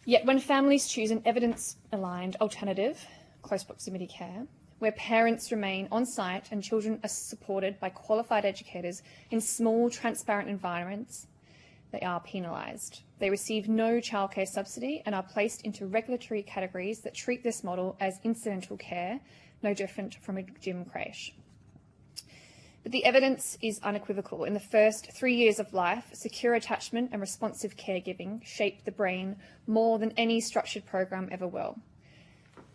Yet when families choose an evidence-aligned alternative, close proximity care, where parents remain on site and children are supported by qualified educators in small, transparent environments, they are penalised. They receive no childcare subsidy and are placed into regulatory categories that treat this model as incidental care, no different from a gym creche. But the evidence is unequivocal. In the first 3 years of life, secure attachment and responsive caregiving shape the brain more than any structured program ever will.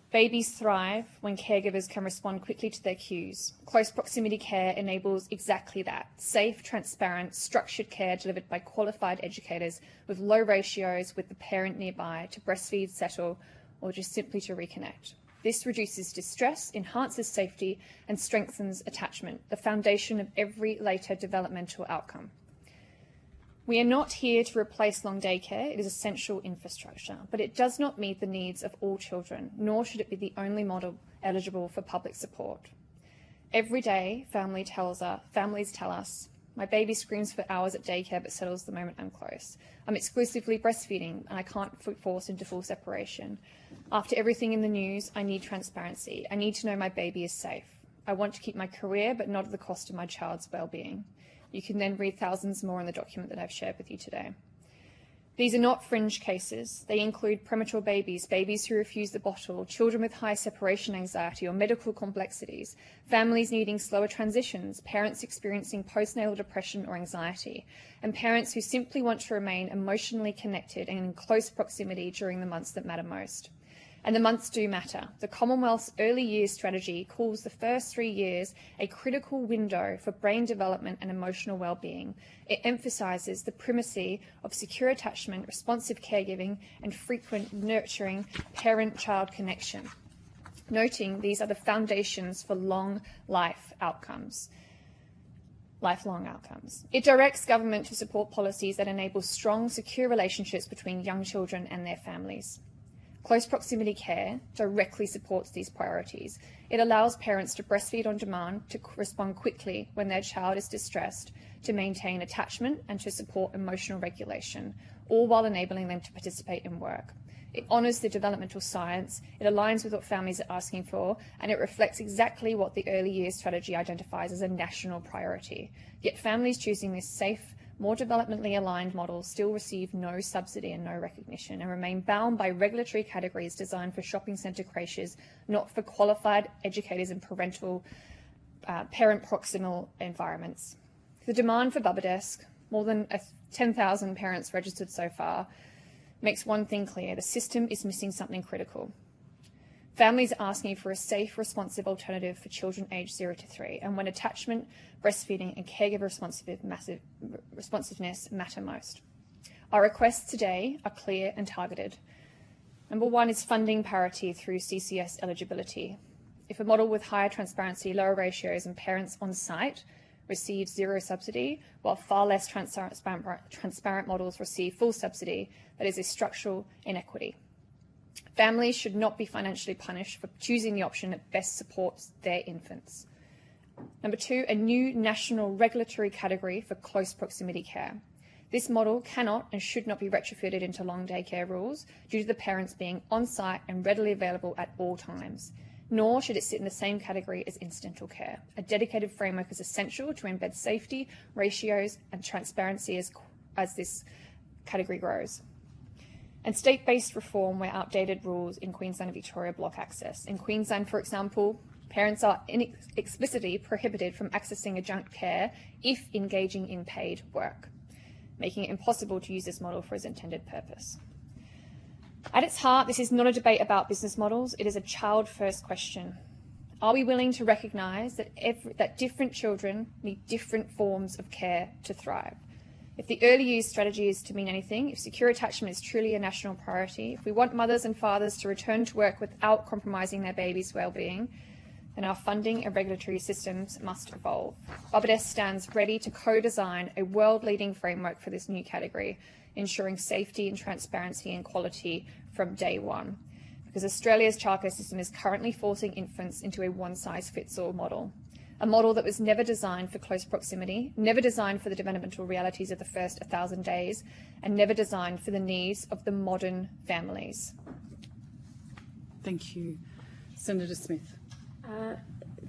Babies thrive when caregivers can respond quickly to their cues. Close proximity care enables exactly that: safe, transparent, structured care delivered by qualified educators with low ratios with the parent nearby to breastfeed, settle, or just simply to reconnect. This reduces distress, enhances safety, and strengthens attachment, the foundation of every later developmental outcome. We are not here to replace long day care. It is essential infrastructure, but it does not meet the needs of all children, nor should it be the only model eligible for public support. Every day, families tell us, my baby screams for hours at daycare but settles the moment I'm close. I'm exclusively breastfeeding and I can't force into full separation. After everything in the news, I need transparency. I need to know my baby is safe. I want to keep my career, but not at the cost of my child's well-being. You can then read thousands more in the document that I've shared with you today. These are not fringe cases. They include premature babies, babies who refuse the bottle, children with high separation anxiety or medical complexities, families needing slower transitions, parents experiencing postnatal depression or anxiety, and parents who simply want to remain emotionally connected and in close proximity during the months that matter most. And the months do matter. The Commonwealth's early years strategy calls the first 3 years a critical window for brain development and emotional well-being. It emphasises the primacy of secure attachment, responsive caregiving, and frequent nurturing parent-child connection, noting these are the foundations for lifelong outcomes. It directs government to support policies that enable strong, secure relationships between young children and their families. Close proximity care directly supports these priorities. It allows parents to breastfeed on demand, to respond quickly when their child is distressed, to maintain attachment and to support emotional regulation, all while enabling them to participate in work. It honours the developmental science, it aligns with what families are asking for, and it reflects exactly what the early years strategy identifies as a national priority. Yet families choosing this safe, more developmentally aligned models still receive no subsidy and no recognition and remain bound by regulatory categories designed for shopping centre creches, not for qualified educators and parent proximal environments. The demand for Bubadesk, more than 10,000 parents registered so far, makes one thing clear: the system is missing something critical. Families are asking for a safe, responsive alternative for children aged 0 to 3, and when attachment, breastfeeding and caregiver responsiveness matter most. Our requests today are clear and targeted. Number one is funding parity through CCS eligibility. If a model with higher transparency, lower ratios and parents on site receives zero subsidy, while far less transparent models receive full subsidy, that is a structural inequity. Families should not be financially punished for choosing the option that best supports their infants. Number two, a new national regulatory category for close proximity care. This model cannot and should not be retrofitted into long day care rules due to the parents being on-site and readily available at all times, nor should it sit in the same category as incidental care. A dedicated framework is essential to embed safety, ratios and transparency as this category grows. And state-based reform where outdated rules in Queensland and Victoria block access. In Queensland, for example, parents are explicitly prohibited from accessing adjunct care if engaging in paid work, making it impossible to use this model for its intended purpose. At its heart, this is not a debate about business models, it is a child-first question. Are we willing to recognise that different children need different forms of care to thrive? If the early years strategy is to mean anything, if secure attachment is truly a national priority, if we want mothers and fathers to return to work without compromising their baby's well-being, then our funding and regulatory systems must evolve. Bubadesk stands ready to co-design a world-leading framework for this new category, ensuring safety and transparency and quality from day one. Because Australia's childcare system is currently forcing infants into a one-size-fits-all model. A model that was never designed for close proximity, never designed for the developmental realities of the first 1,000 days, and never designed for the needs of the modern families. Thank you. Senator Smith.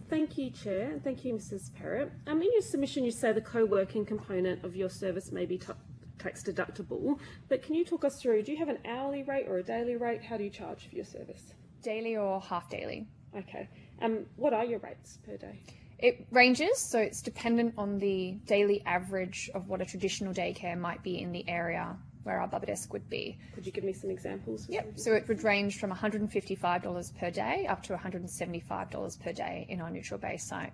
Thank you, Chair, and thank you, Mrs. Perrott. In your submission, you say the co-working component of your service may be tax deductible, but can you talk us through, do you have an hourly rate or a daily rate? How do you charge for your service? Daily or half daily. Okay. What are your rates per day? It ranges, so it's dependent on the daily average of what a traditional daycare might be in the area where our Bubadesk would be. Could you give me some examples? Yep, so it would range from $155 per day up to $175 per day in our neutral base site.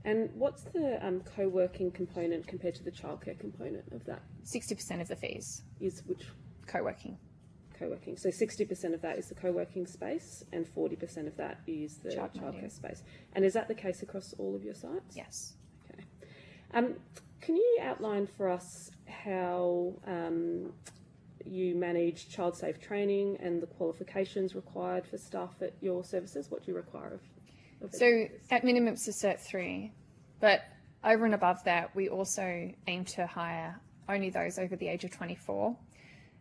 And what's the co-working component compared to the childcare component of that? 60% of the fees. Is which? Co-working. Co-working. So 60% of that is the co-working space and 40% of that is the childcare space. And is that the case across all of your sites? Yes. Okay. Can you outline for us how you manage child-safe training and the qualifications required for staff at your services? What do you require of So at minimum it's a Cert 3, but over and above that we also aim to hire only those over the age of 24.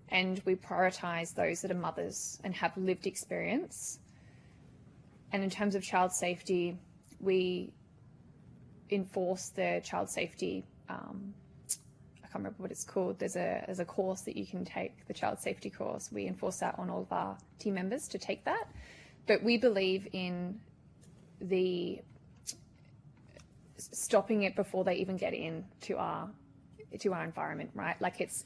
And we prioritise those that are mothers and have lived experience. And in terms of child safety, we enforce the child safety, I can't remember what it's called. There's a course that you can take, the child safety course. We enforce that on all of our team members to take that. But we believe in the stopping it before they even get into our environment, right? Like it's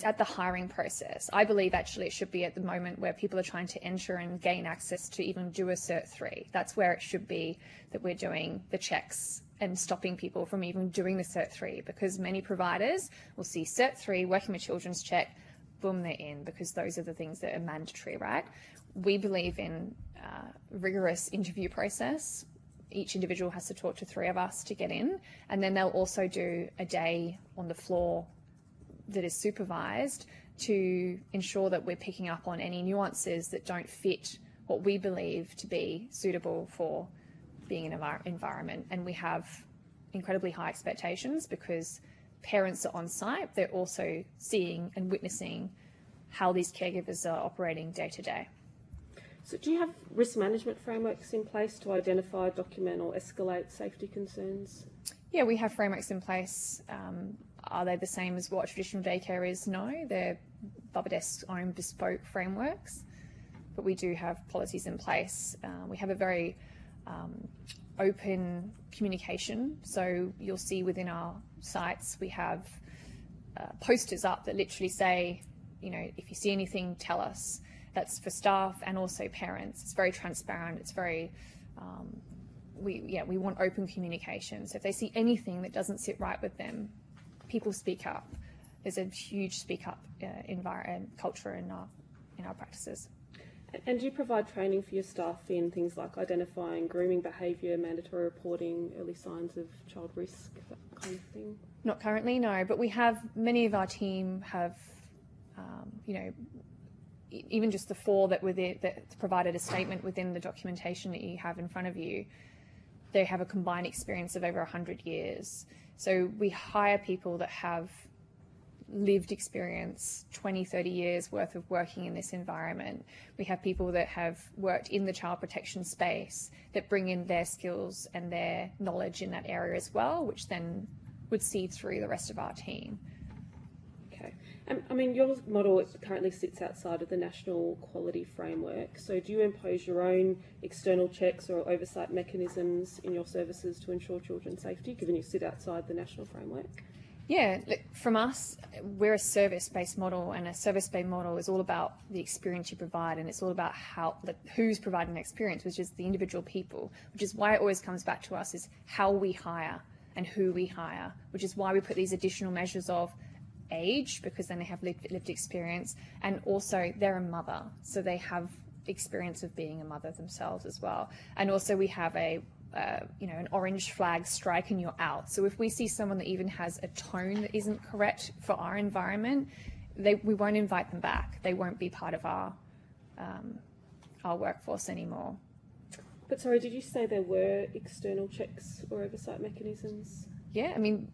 at the hiring process. I believe actually it should be at the moment where people are trying to enter and gain access to even do a Cert 3. That's where it should be, that we're doing the checks and stopping people from even doing the Cert 3, because many providers will see Cert 3, working with children's check, boom, they're in, because those are the things that are mandatory, right? We believe in rigorous interview process. Each individual has to talk to 3 of us to get in, and then they'll also do a day on the floor that is supervised to ensure that we're picking up on any nuances that don't fit what we believe to be suitable for being in an environment. And we have incredibly high expectations because parents are on site. They're also seeing and witnessing how these caregivers are operating day to day. So do you have risk management frameworks in place to identify, document or escalate safety concerns? Yeah, we have frameworks in place. Are they the same as what traditional daycare is? No, they're Barbadesk's own bespoke frameworks, but we do have policies in place. We have a very open communication. So you'll see within our sites, we have posters up that literally say, you know, if you see anything, tell us. That's for staff and also parents. It's very transparent. It's very, we want open communication. So if they see anything that doesn't sit right with them, people speak up. There's a huge speak up culture in our practices. And do you provide training for your staff in things like identifying grooming behaviour, mandatory reporting, early signs of child risk, that kind of thing? Not currently, no, but we have, many of our team have, even just the 4 that provided a statement within the documentation that you have in front of you, they have a combined experience of over 100 years. So we hire people that have lived experience, 20, 30 years worth of working in this environment. We have people that have worked in the child protection space that bring in their skills and their knowledge in that area as well, which then would seed through the rest of our team. Okay. I mean, your model currently sits outside of the national quality framework. So do you impose your own external checks or oversight mechanisms in your services to ensure children's safety, given you sit outside the national framework? Yeah, look, from us, we're a service-based model, and a service-based model is all about the experience you provide, and it's all about who's providing the experience, which is the individual people, which is why it always comes back to us is how we hire and who we hire, which is why we put these additional measures of age, because then they have lived experience, and also they're a mother, so they have experience of being a mother themselves as well. And also we have an orange flag strike and you're out. So if we see someone that even has a tone that isn't correct for our environment, we won't invite them back. They won't be part of our workforce anymore. But sorry, did you say there were external checks or oversight mechanisms? Yeah, I mean,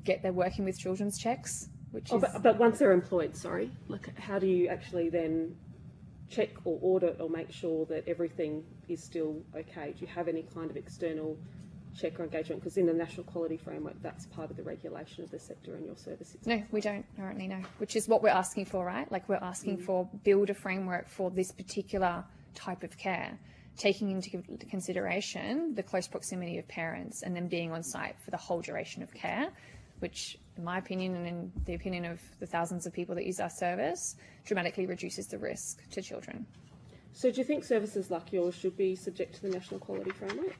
they're working with children's checks, which is... But once they're employed, sorry, like how do you actually then check or audit or make sure that everything is still okay? Do you have any kind of external check or engagement? Because in the National Quality Framework, that's part of the regulation of the sector and your services. No, we don't currently, no, which is what we're asking for, right? Like we're asking for build a framework for this particular type of care, taking into consideration the close proximity of parents and them being on site for the whole duration of care, which in my opinion and in the opinion of the thousands of people that use our service, dramatically reduces the risk to children. So do you think services like yours should be subject to the National Quality Framework?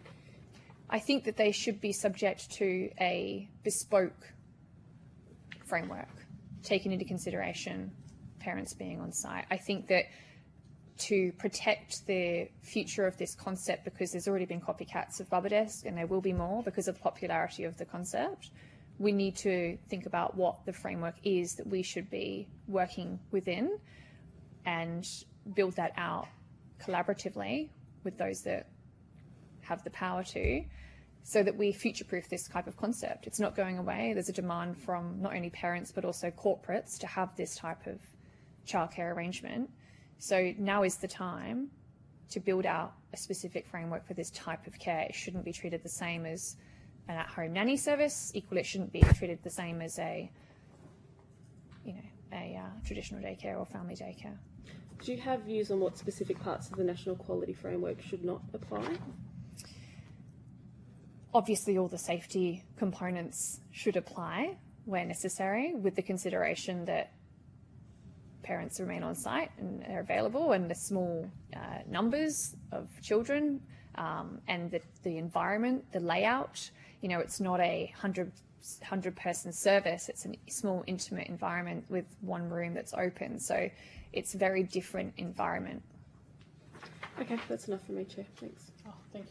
I think that they should be subject to a bespoke framework, taking into consideration parents being on site. I think that to protect the future of this concept, because there's already been copycats of Barbadesk and there will be more because of the popularity of the concept, we need to think about what the framework is that we should be working within and build that out collaboratively with those that have the power to, so that we future-proof this type of concept. It's not going away. There's a demand from not only parents but also corporates to have this type of childcare arrangement. So now is the time to build out a specific framework for this type of care. It shouldn't be treated the same as an at-home nanny service. Equally, it shouldn't be treated the same as a a traditional daycare or family daycare. Do you have views on what specific parts of the National Quality Framework should not apply? Obviously, all the safety components should apply where necessary, with the consideration that parents remain on site and are available, and the small numbers of children, and the environment, the layout. You know, it's not a 100-person service. It's a small, intimate environment with one room that's open. So it's a very different environment. Okay, that's enough for me, Chair. Thanks. Oh, thank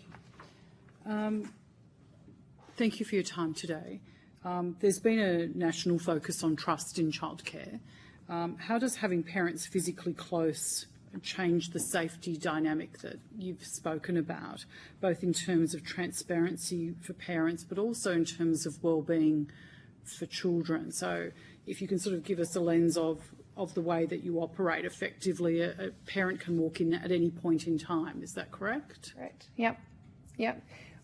you. Thank you for your time today. There's been a national focus on trust in childcare. How does having parents physically close change the safety dynamic that you've spoken about, both in terms of transparency for parents, but also in terms of well-being for children? So if you can sort of give us a lens of the way that you operate effectively, a parent can walk in at any point in time. Is that correct? Correct. Yep.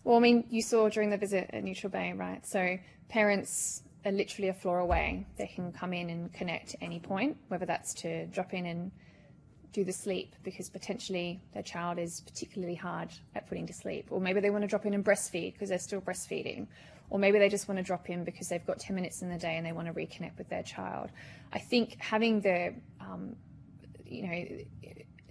Well, I mean, you saw during the visit at Neutral Bay, right? So parents are literally a floor away. They can come in and connect at any point, whether that's to drop in and do the sleep because potentially their child is particularly hard at putting to sleep, or maybe they want to drop in and breastfeed because they're still breastfeeding, or maybe they just want to drop in because they've got 10 minutes in the day and they want to reconnect with their child. I think having the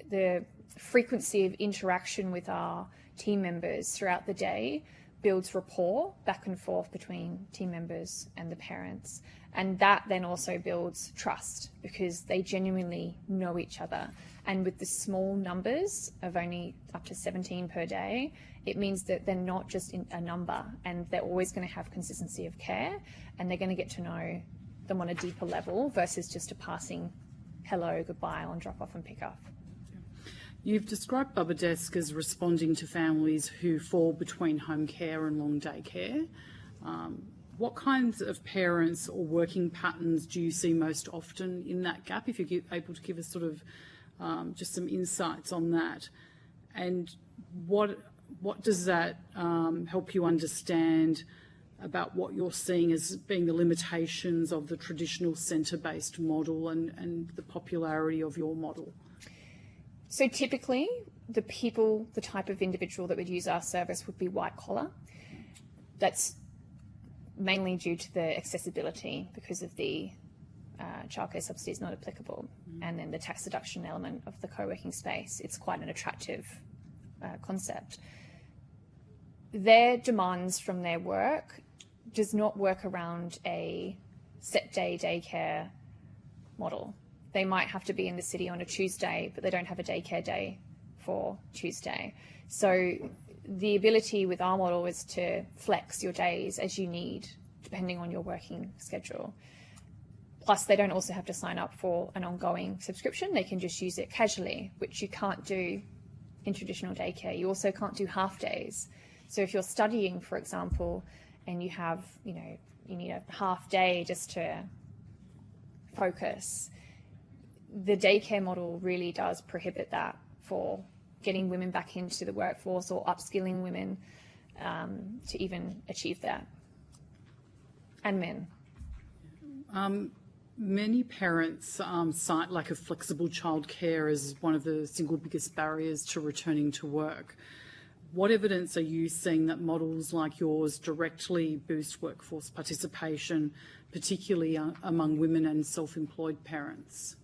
the frequency of interaction with our team members throughout the day builds rapport back and forth between team members and the parents. And that then also builds trust because they genuinely know each other. And with the small numbers of only up to 17 per day, it means that they're not just a number, and they're always going to have consistency of care, and they're going to get to know them on a deeper level versus just a passing hello, goodbye on drop off and pick up. You've described Bubba Desk as responding to families who fall between home care and long day care. What kinds of parents or working patterns do you see most often in that gap? If you're able to give us sort of just some insights on that. And what does that help you understand about what you're seeing as being the limitations of the traditional centre-based model and the popularity of your model? So typically, the type of individual that would use our service would be white collar. That's mainly due to the accessibility because of the childcare subsidy is not applicable. And then the tax deduction element of the co-working space, it's quite an attractive concept. Their demands from their work does not work around a set day daycare model. They might have to be in the city on a Tuesday, but they don't have a daycare day for Tuesday. So the ability with our model is to flex your days as you need, depending on your working schedule. Plus, they don't also have to sign up for an ongoing subscription. They can just use it casually, which you can't do in traditional daycare. You also can't do half days. So if you're studying, for example, and you have, you need a half day just to focus, the daycare model really does prohibit that for getting women back into the workforce or upskilling women to even achieve that, and men. Many parents cite lack of flexible childcare as one of the single biggest barriers to returning to work. What evidence are you seeing that models like yours directly boost workforce participation, particularly among women and self-employed parents?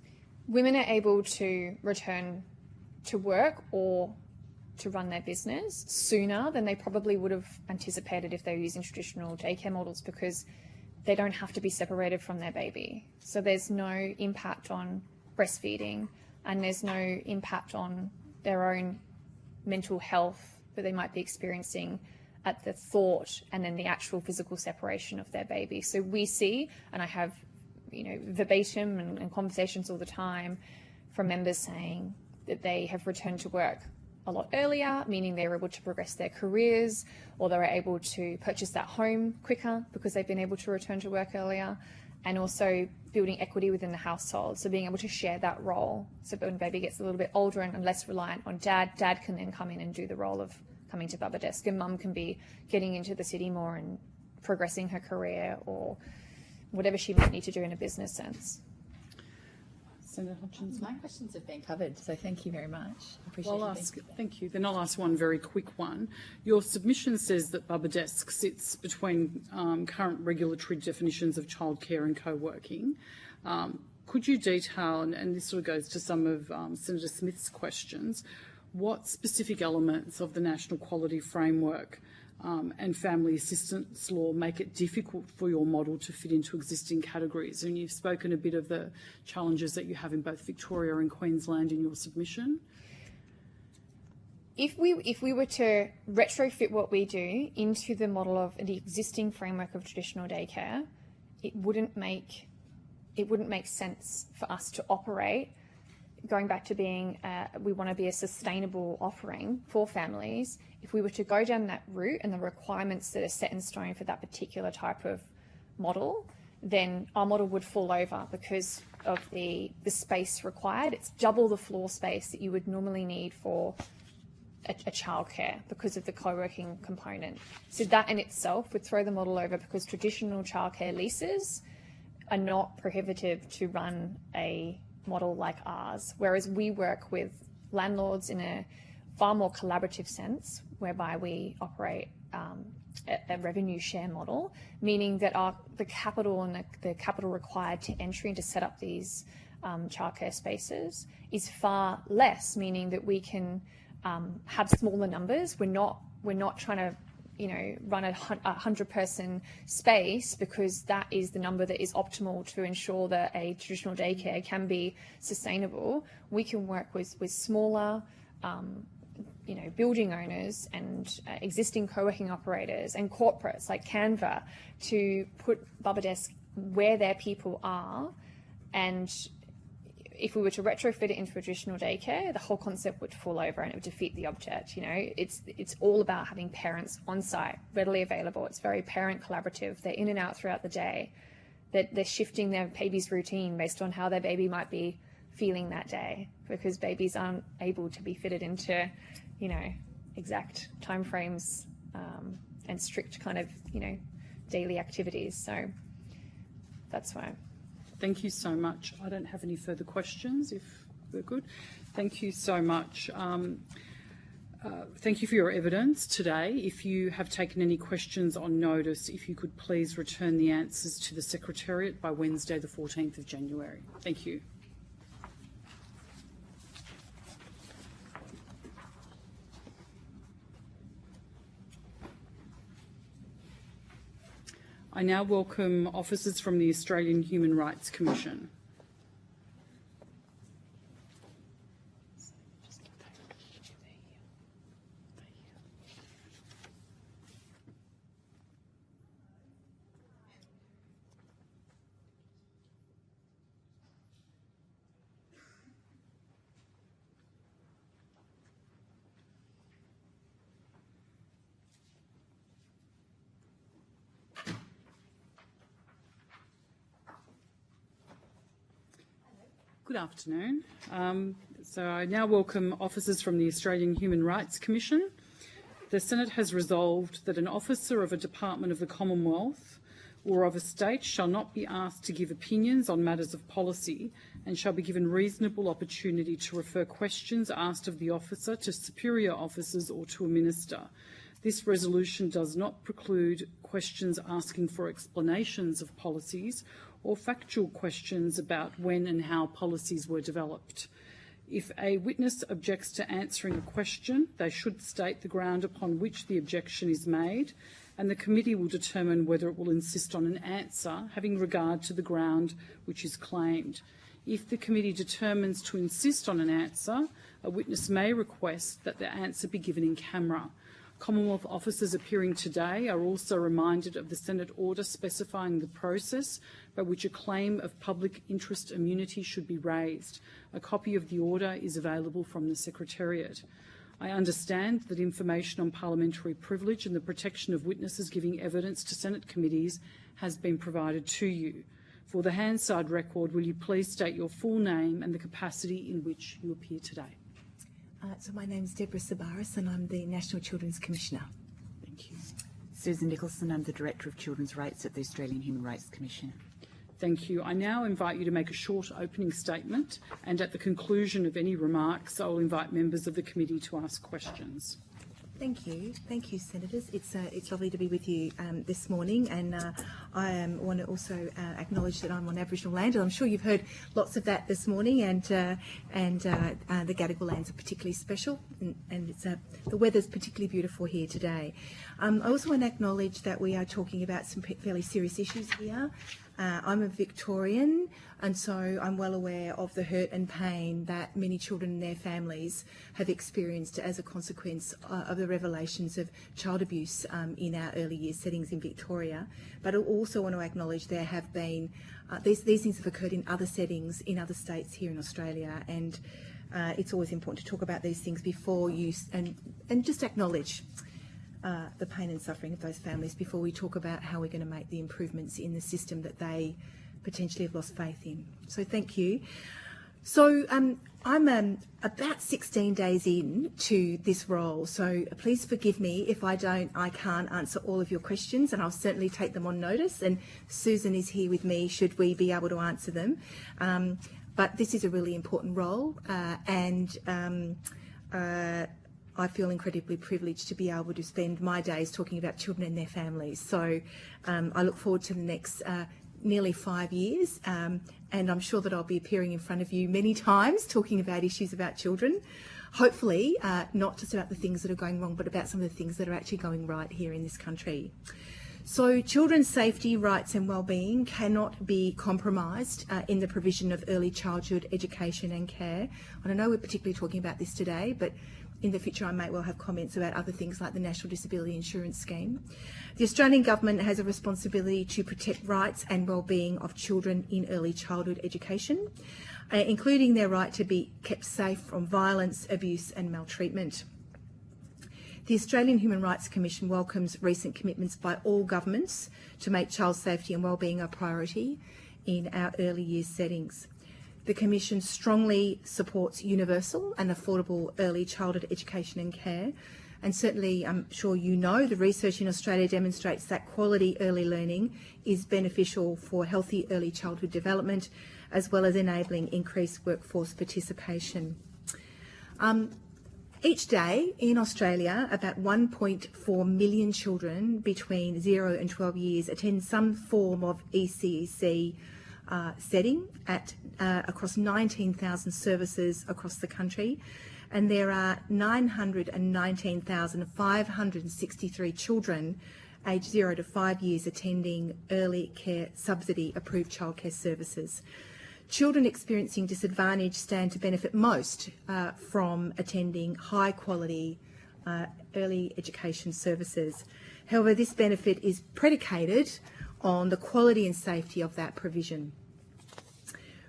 Women are able to return to work or to run their business sooner than they probably would have anticipated if they were using traditional daycare models because they don't have to be separated from their baby. So there's no impact on breastfeeding and there's no impact on their own mental health that they might be experiencing at the thought and then the actual physical separation of their baby. So we see, and I have verbatim and conversations all the time from members saying that they have returned to work a lot earlier, meaning they're able to progress their careers, or they're able to purchase that home quicker because they've been able to return to work earlier, and also building equity within the household. So being able to share that role. So when baby gets a little bit older and less reliant on dad can then come in and do the role of coming to Bubba Desk, and mum can be getting into the city more and progressing her career or whatever she might need to do in a business sense. Senator Hutchins. My questions have been covered, so thank you very much. I appreciate I'll it. ask, thank you. Then I'll ask one very quick one. Your submission says that Babadesk sits between current regulatory definitions of childcare and co-working. Could you detail, and this sort of goes to some of Senator Smith's questions, what specific elements of the National Quality Framework and family assistance law make it difficult for your model to fit into existing categories? And you've spoken a bit of the challenges that you have in both Victoria and Queensland in your submission. If we were to retrofit what we do into the model of the existing framework of traditional daycare, it wouldn't make sense for us to operate. Going back to being, we want to be a sustainable offering for families. If we were to go down that route and the requirements that are set in stone for that particular type of model, then our model would fall over because of the space required. It's double the floor space that you would normally need for a childcare because of the co-working component. So that in itself would throw the model over because traditional childcare leases are not prohibitive to run a model like ours, whereas we work with landlords in a far more collaborative sense, whereby we operate a revenue share model, meaning that the capital and the capital required to entry and to set up these childcare spaces is far less, meaning that we can have smaller numbers. We're not trying to run a 100-person space because that is the number that is optimal to ensure that a traditional daycare can be sustainable. We can work with smaller, building owners and existing co-working operators and corporates like Canva to put Babadesk where their people are. And if we were to retrofit it into traditional daycare, the whole concept would fall over and it would defeat the object. It's all about having parents on site, readily available. It's very parent collaborative. They're in and out throughout the day. They're shifting their baby's routine based on how their baby might be feeling that day, because babies aren't able to be fitted into, exact timeframes and strict kind of, daily activities. So that's why. Thank you so much. I don't have any further questions, if we're good. Thank you so much. Thank you for your evidence today. If you have taken any questions on notice, if you could please return the answers to the Secretariat by Wednesday, the 14th of January. Thank you. I now welcome officers from the Australian Human Rights Commission. Good afternoon. So I now welcome officers from the Australian Human Rights Commission. The Senate has resolved that an officer of a department of the Commonwealth or of a state shall not be asked to give opinions on matters of policy and shall be given reasonable opportunity to refer questions asked of the officer to superior officers or to a minister. This resolution does not preclude questions asking for explanations of policies or factual questions about when and how policies were developed. If a witness objects to answering a question, they should state the ground upon which the objection is made, and the committee will determine whether it will insist on an answer having regard to the ground which is claimed. If the committee determines to insist on an answer, a witness may request that the answer be given in camera. Commonwealth officers appearing today are also reminded of the Senate order specifying the process by which a claim of public interest immunity should be raised. A copy of the order is available from the Secretariat. I understand that information on parliamentary privilege and the protection of witnesses giving evidence to Senate committees has been provided to you. For the Hansard record, will you please state your full name and the capacity in which you appear today? So my name is Deborah Sabaris and I'm the National Children's Commissioner. Thank you. Susan Nicholson, I'm the Director of Children's Rights at the Australian Human Rights Commission. Thank you. I now invite you to make a short opening statement, and at the conclusion of any remarks, I will invite members of the committee to ask questions. Thank you, Senators. It's lovely to be with you this morning, and I want to also acknowledge that I'm on Aboriginal land, and I'm sure you've heard lots of that this morning. And the Gadigal lands are particularly special, and it's the weather's particularly beautiful here today. I also want to acknowledge that we are talking about some fairly serious issues here. I'm a Victorian, and so I'm well aware of the hurt and pain that many children and their families have experienced as a consequence of the revelations of child abuse in our early years settings in Victoria. But I also want to acknowledge there have been, these things have occurred in other settings in other states here in Australia, and it's always important to talk about these things before you, and just acknowledge the pain and suffering of those families before we talk about how we're going to make the improvements in the system that they potentially have lost faith in. So thank you. So I'm about 16 days in to this role, so please forgive me if I can't answer all of your questions, and I'll certainly take them on notice, and Susan is here with me should we be able to answer them. But this is a really important role, and I feel incredibly privileged to be able to spend my days talking about children and their families. So I look forward to the next nearly 5 years, and I'm sure that I'll be appearing in front of you many times talking about issues about children. Hopefully not just about the things that are going wrong, but about some of the things that are actually going right here in this country. So children's safety, rights and wellbeing cannot be compromised in the provision of early childhood education and care. And I know we're particularly talking about this today, but in the future I may well have comments about other things like the National Disability Insurance Scheme. The Australian Government has a responsibility to protect rights and wellbeing of children in early childhood education, including their right to be kept safe from violence, abuse and maltreatment. The Australian Human Rights Commission welcomes recent commitments by all governments to make child safety and wellbeing a priority in our early years settings. The Commission strongly supports universal and affordable early childhood education and care, and certainly I'm sure you know the research in Australia demonstrates that quality early learning is beneficial for healthy early childhood development as well as enabling increased workforce participation. Each day in Australia, about 1.4 million children between 0 and 12 years attend some form of ECEC setting at across 19,000 services across the country, and there are 919,563 children aged 0 to 5 years attending early care subsidy approved childcare services. Children experiencing disadvantage stand to benefit most from attending high quality early education services. However, this benefit is predicated on the quality and safety of that provision.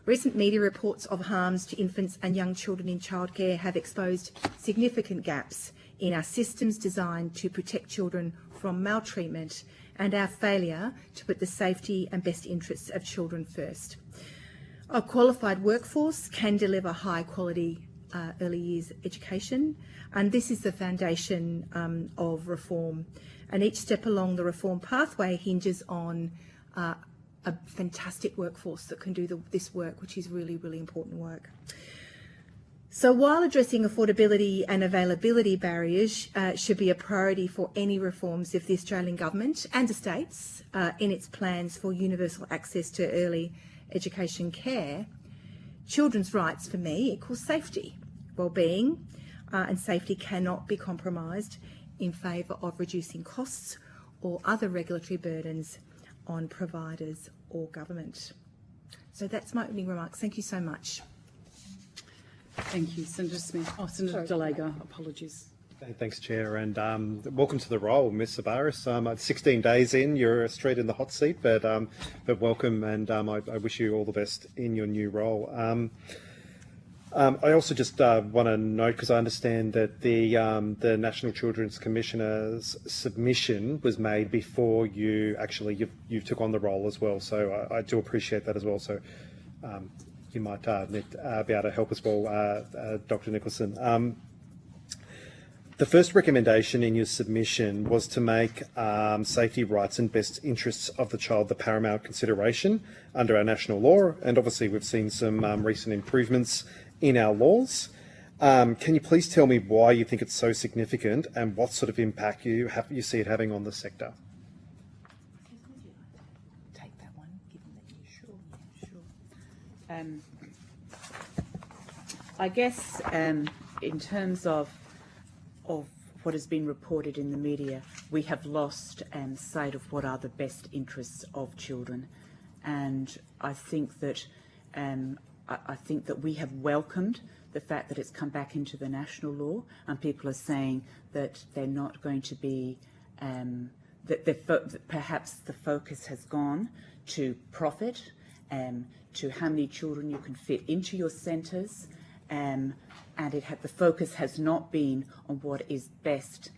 Recent media reports of harms to infants and young children in childcare have exposed significant gaps in our systems designed to protect children from maltreatment and our failure to put the safety and best interests of children first. A qualified workforce can deliver high quality early years education, and this is the foundation of reform. And each step along the reform pathway hinges on a fantastic workforce that can do this work, which is really, really important work. So while addressing affordability and availability barriers should be a priority for any reforms of the Australian Government and the states in its plans for universal access to early education care, children's rights for me equals safety. Wellbeing and safety cannot be compromised in favour of reducing costs or other regulatory burdens on providers or government. So that's my opening remarks. Thank you so much. Thank you, Senator Smith. Oh, Senator Delaga, apologies. Thanks, Chair, and welcome to the role, Ms. Sabaris. 16 days in, you're straight in the hot seat, but welcome, and I wish you all the best in your new role. I also just want to note, because I understand that the National Children's Commissioner's submission was made before you you took on the role as well, so I do appreciate that as well. So you might be able to help as well, Dr. Nicholson. The first recommendation in your submission was to make safety, rights and best interests of the child the paramount consideration under our national law, and obviously we've seen some recent improvements in our laws. Can you please tell me why you think it's so significant and what sort of impact you see it having on the sector? Take that one, given that you're sure. I guess in terms of what has been reported in the media, we have lost sight of what are the best interests of children, and I think that we have welcomed the fact that it's come back into the national law, and people are saying that they're not going to be that perhaps the focus has gone to profit, to how many children you can fit into your centres. And the focus has not been on what is best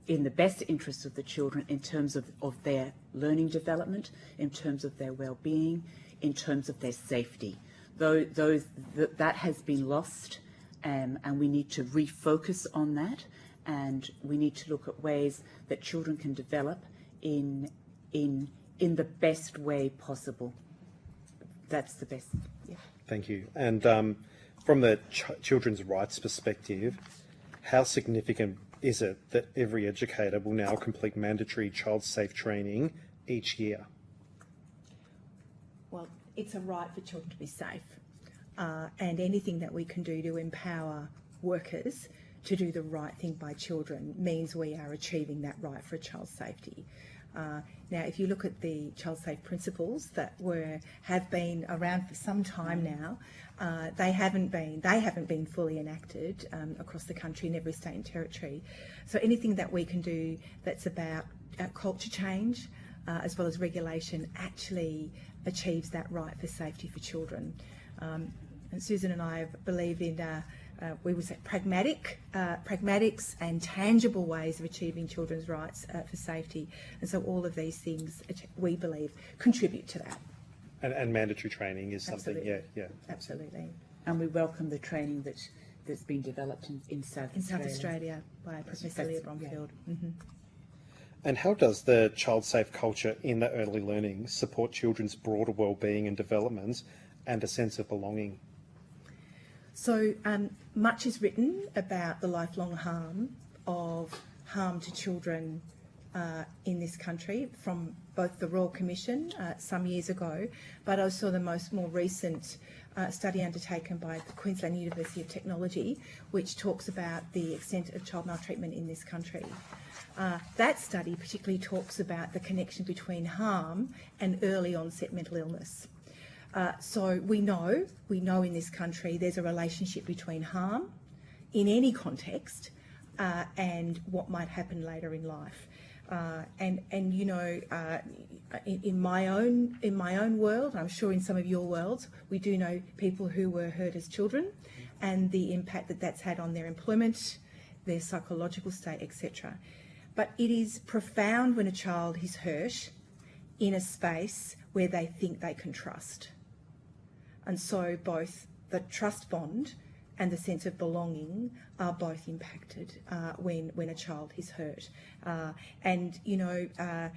in the best interests of the children in terms of their learning development, in terms of their well-being, in terms of their safety. That has been lost, and we need to refocus on that, and we need to look at ways that children can develop in the best way possible. That's the best. Yeah. Thank you. And from the children's rights perspective, how significant is it that every educator will now complete mandatory child safe training each year? Well, it's a right for children to be safe, and anything that we can do to empower workers to do the right thing by children means we are achieving that right for child's safety. Now, if you look at the child safe principles that have been around for some time now, they haven't been fully enacted across the country in every state and territory. So anything that we can do that's about culture change as well as regulation actually achieves that right for safety for children. And Susan and I believe in we would say pragmatics and tangible ways of achieving children's rights for safety. And so all of these things, we believe, contribute to that. And mandatory training is something, Absolutely. yeah. Absolutely. And we welcome the training that's been developed in South Australia. In South Australia by Professor Leah Bromfield. Yeah. Mm-hmm. And how does the child safe culture in the early learning support children's broader well-being and development and a sense of belonging? So much is written about the lifelong harm to children in this country from both the Royal Commission some years ago, but also the more recent study undertaken by the Queensland University of Technology, which talks about the extent of child maltreatment in this country. That study particularly talks about the connection between harm and early onset mental illness. So we know in this country there's a relationship between harm in any context and what might happen later in life. And you know, in my own world, I'm sure in some of your worlds, we do know people who were hurt as children and the impact that that's had on their employment, their psychological state, etc. But it is profound when a child is hurt in a space where they think they can trust. And so both the trust bond and the sense of belonging are both impacted when a child is hurt. And, you know,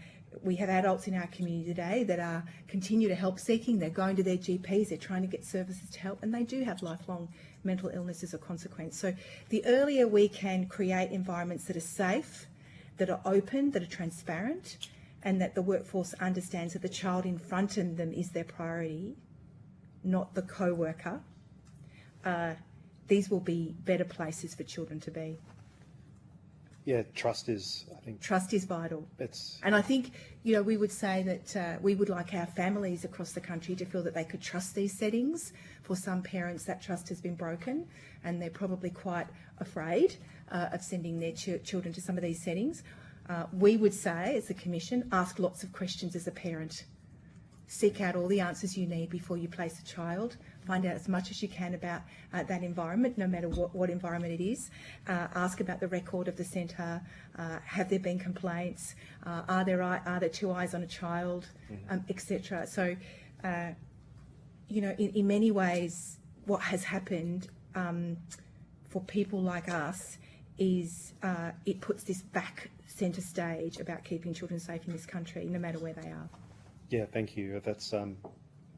we have adults in our community today that continue to help seeking. They're going to their GPs, they're trying to get services to help, and they do have lifelong mental illness as a consequence. So the earlier we can create environments that are safe, that are open, that are transparent, and that the workforce understands that the child in front of them is their priority, not the co-worker, these will be better places for children to be. Yeah, trust is, I think... Trust is vital. And I think, you know, we would say that we would like our families across the country to feel that they could trust these settings. For some parents, that trust has been broken and they're probably quite afraid of sending their children to some of these settings. We would say, as a Commission, ask lots of questions as a parent. Seek out all the answers you need before you place a child. Find out as much as you can about that environment, no matter what environment it is. Ask about the record of the centre. Have there been complaints? Are there two eyes on a child, etc. So, you know, in many ways, what has happened for people like us it puts this back centre stage about keeping children safe in this country, no matter where they are. Yeah, thank you. That's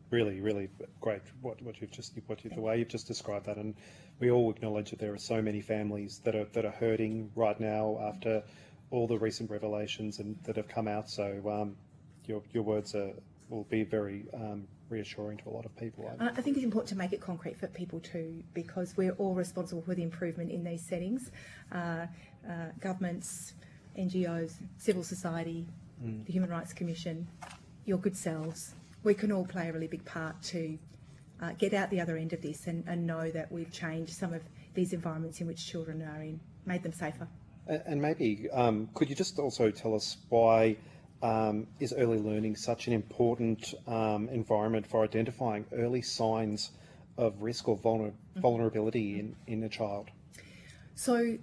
really, really great. The way you've just described that, and we all acknowledge that there are so many families that are hurting right now after all the recent revelations and that have come out. So your words will be very reassuring to a lot of people. I think it's important to make it concrete for people too, because we're all responsible for the improvement in these settings. Governments, NGOs, civil society, the Human Rights Commission, your good selves. We can all play a really big part to get out the other end of this and know that we've changed some of these environments in which children are in, made them safer. And maybe, could you just also tell us why is early learning such an important environment for identifying early signs of risk or vulnerability in a child? So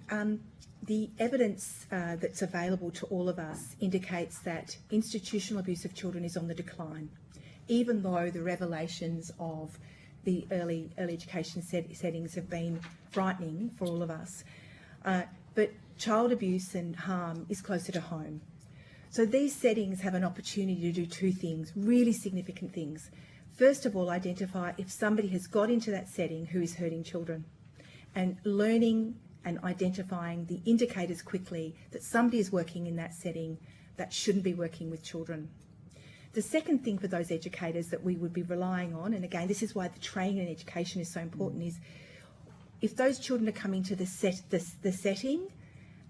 the evidence that's available to all of us indicates that institutional abuse of children is on the decline, even though the revelations of the early education settings have been frightening for all of us. But child abuse and harm is closer to home. So these settings have an opportunity to do two things, really significant things. First of all, identify if somebody has got into that setting who is hurting children, and learning and identifying the indicators quickly that somebody is working in that setting that shouldn't be working with children. The second thing for those educators that we would be relying on, and again, this is why the training and education is so important, is if those children are coming to the setting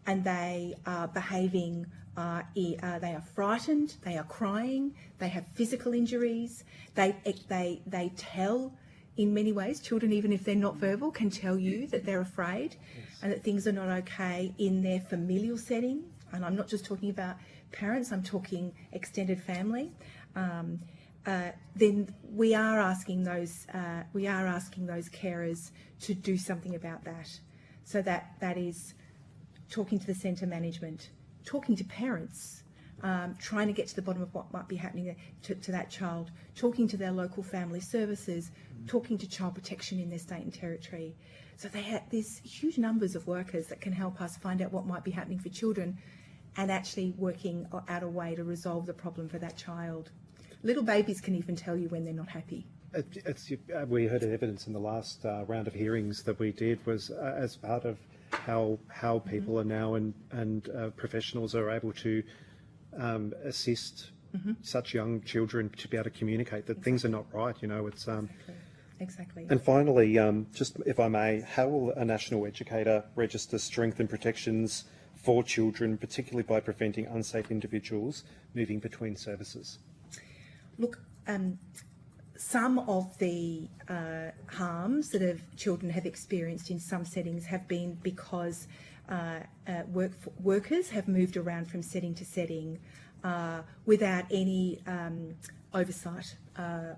and they are behaving, they are frightened, they are crying, they have physical injuries, they tell in many ways, children, even if they're not verbal, can tell you that they're afraid and that things are not okay in their familial setting. And I'm not just talking about parents, I'm talking extended family. Then we are asking those carers to do something about that. So that is talking to the centre management, talking to parents, trying to get to the bottom of what might be happening to that child, talking to their local family services, talking to child protection in their state and territory. So they have these huge numbers of workers that can help us find out what might be happening for children and actually working out a way to resolve the problem for that child. Little babies can even tell you when they're not happy. We heard evidence in the last round of hearings that we did was as part of how people are now and professionals are able to assist such young children to be able to communicate that things are not right. You know, it's Exactly. And finally, just if I may, how will a national educator register strength and protections for children, particularly by preventing unsafe individuals moving between services? Look, some of the harms that children have experienced in some settings have been because workers have moved around from setting to setting without any oversight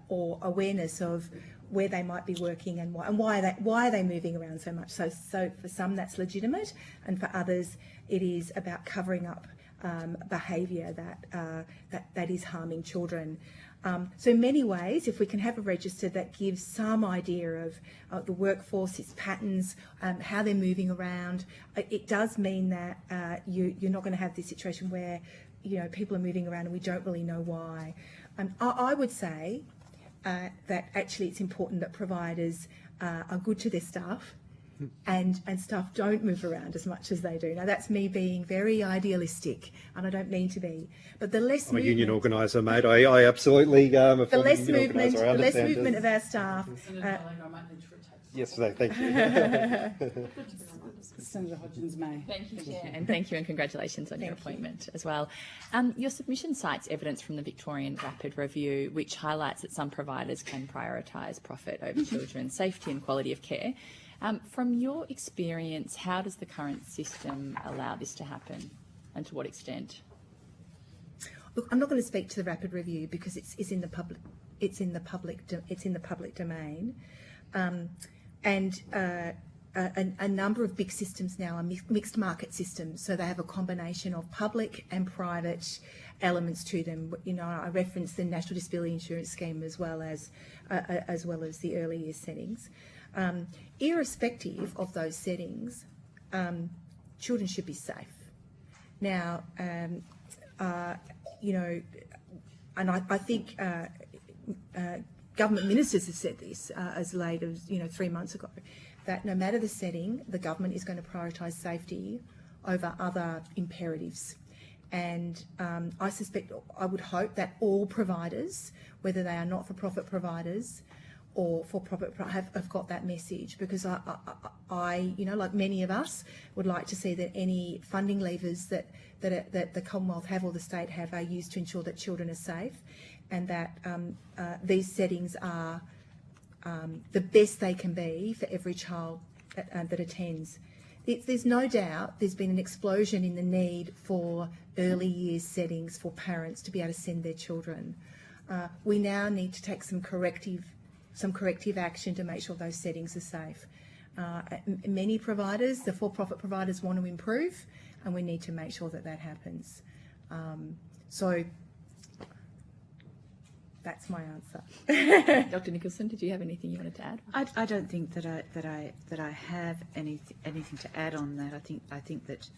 or awareness of where they might be working and why are they moving around so much. So for some that's legitimate, and for others it is about covering up behaviour that is harming children. So in many ways, if we can have a register that gives some idea of the workforce, its patterns, how they're moving around, it does mean that you're not going to have this situation where people are moving around and we don't really know why. I would say that actually it's important that providers are good to their staff and staff don't move around as much as they do. Now that's me being very idealistic, and I don't mean to be. But the less I'm a union organiser, mate. I absolutely am a the less union movement, organiser. the less movement of our staff. Yes, thank you. Senator Hodgins may. Thank you, Chair, and thank you and congratulations on your appointment as well. Your submission cites evidence from the Victorian Rapid Review, which highlights that some providers can prioritise profit over children's safety and quality of care. From your experience, how does the current system allow this to happen, and to what extent? Look, I'm not going to speak to the Rapid Review because it's in the public. It's in the public domain, and a number of big systems now are mixed market systems, so they have a combination of public and private elements to them. I referenced the National Disability Insurance Scheme as well as the early years settings. Irrespective of those settings, children should be safe. Now, you know, and I think government ministers have said this as late as 3 months ago, that no matter the setting, the government is going to prioritise safety over other imperatives. And I would hope that all providers, whether they are not-for-profit providers or for-profit, have got that message, because I, like many of us, would like to see that any funding levers that the Commonwealth have or the state have are used to ensure that children are safe, and that these settings are the best they can be for every child that attends. There's no doubt there's been an explosion in the need for early years settings for parents to be able to send their children. We now need to take some corrective action to make sure those settings are safe. Many providers, the for-profit providers, want to improve, and we need to make sure that that happens. So that's my answer. Dr. Nicholson, did you have anything you wanted to add? I don't think that I have anything to add on that. I think that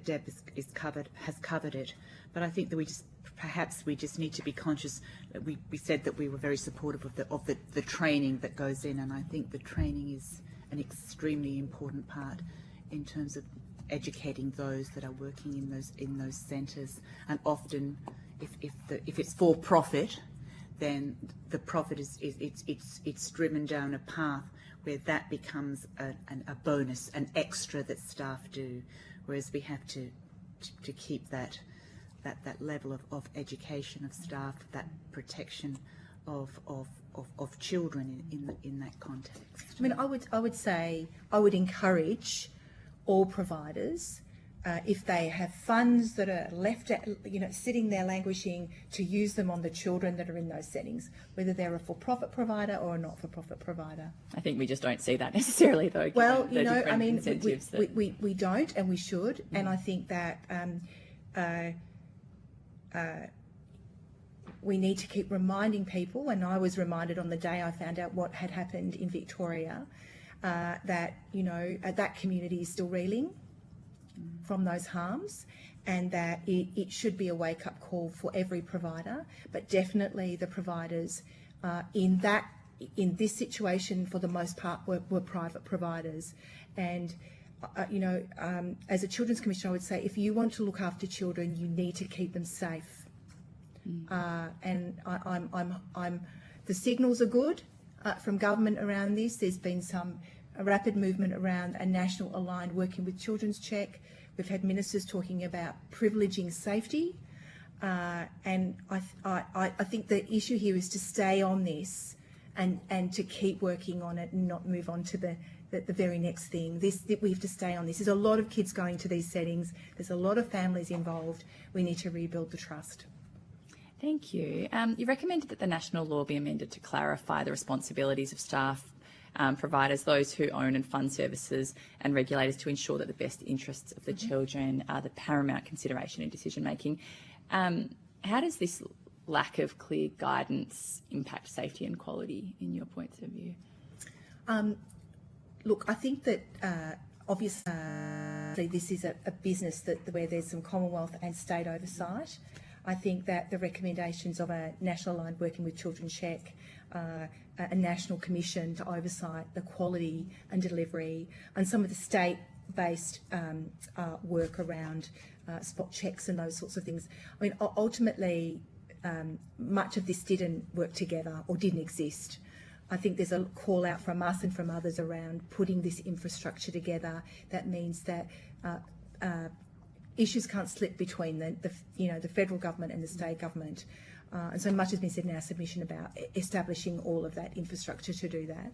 Deb has covered it, but I think that perhaps we just need to be conscious. We said that we were very supportive of the training that goes in, and I think the training is an extremely important part in terms of educating those that are working in those centres. And often, if it's for profit, then the profit it's driven down a path where that becomes a bonus, an extra that staff do, whereas we have to keep that level of education of staff, that protection of children in that context. I mean, I would say I would encourage all providers, if they have funds that are left sitting there languishing, to use them on the children that are in those settings, whether they're a for-profit provider or a not-for-profit provider. I think we just don't see that necessarily, though. Well, I mean, we don't, and we should, and I think that we need to keep reminding people, and I was reminded on the day I found out what had happened in Victoria, that that community is still reeling from those harms, and that it should be a wake-up call for every provider, but definitely the providers in this situation, for the most part, were private providers. And as a Children's Commissioner, I would say, if you want to look after children, you need to keep them safe. And the signals are good from government around this. There's been a rapid movement around a national aligned working with children's check. We've had ministers talking about privileging safety, and I think the issue here is to stay on this and to keep working on it and not move on to the very next thing. We have to stay on this. There's a lot of kids going to these settings. There's a lot of families involved. We need to rebuild the trust. Thank you. You recommended that the national law be amended to clarify the responsibilities of staff, providers, those who own and fund services, and regulators, to ensure that the best interests of the children are the paramount consideration in decision making. How does this lack of clear guidance impact safety and quality in your points of view? Look, I think that obviously this is a business where there's some Commonwealth and state oversight. I think that the recommendations of a national aligned working with children check, a national commission to oversight the quality and delivery, and some of the state-based work around spot checks and those sorts of things. I mean, ultimately, much of this didn't work together or didn't exist. I think there's a call out from us and from others around putting this infrastructure together. That means that issues can't slip between the federal government and the state government. And so much has been said in our submission about establishing all of that infrastructure to do that.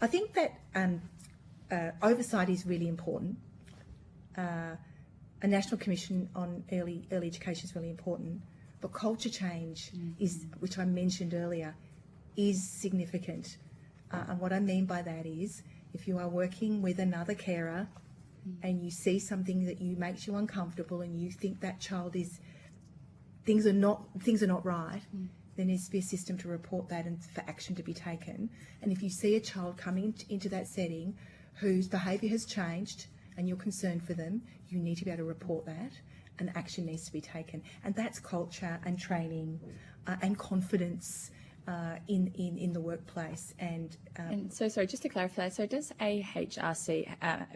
I think that oversight is really important. A national commission on early education is really important, but culture change is, which I mentioned earlier, is significant. And what I mean by that is, if you are working with another carer and you see something that makes you uncomfortable and you think that child things are not right, there needs to be a system to report that and for action to be taken. And if you see a child coming into that setting whose behaviour has changed and you're concerned for them, you need to be able to report that, and action needs to be taken. And that's culture and training and confidence in the workplace. And so, sorry, just to clarify, so does AHRC,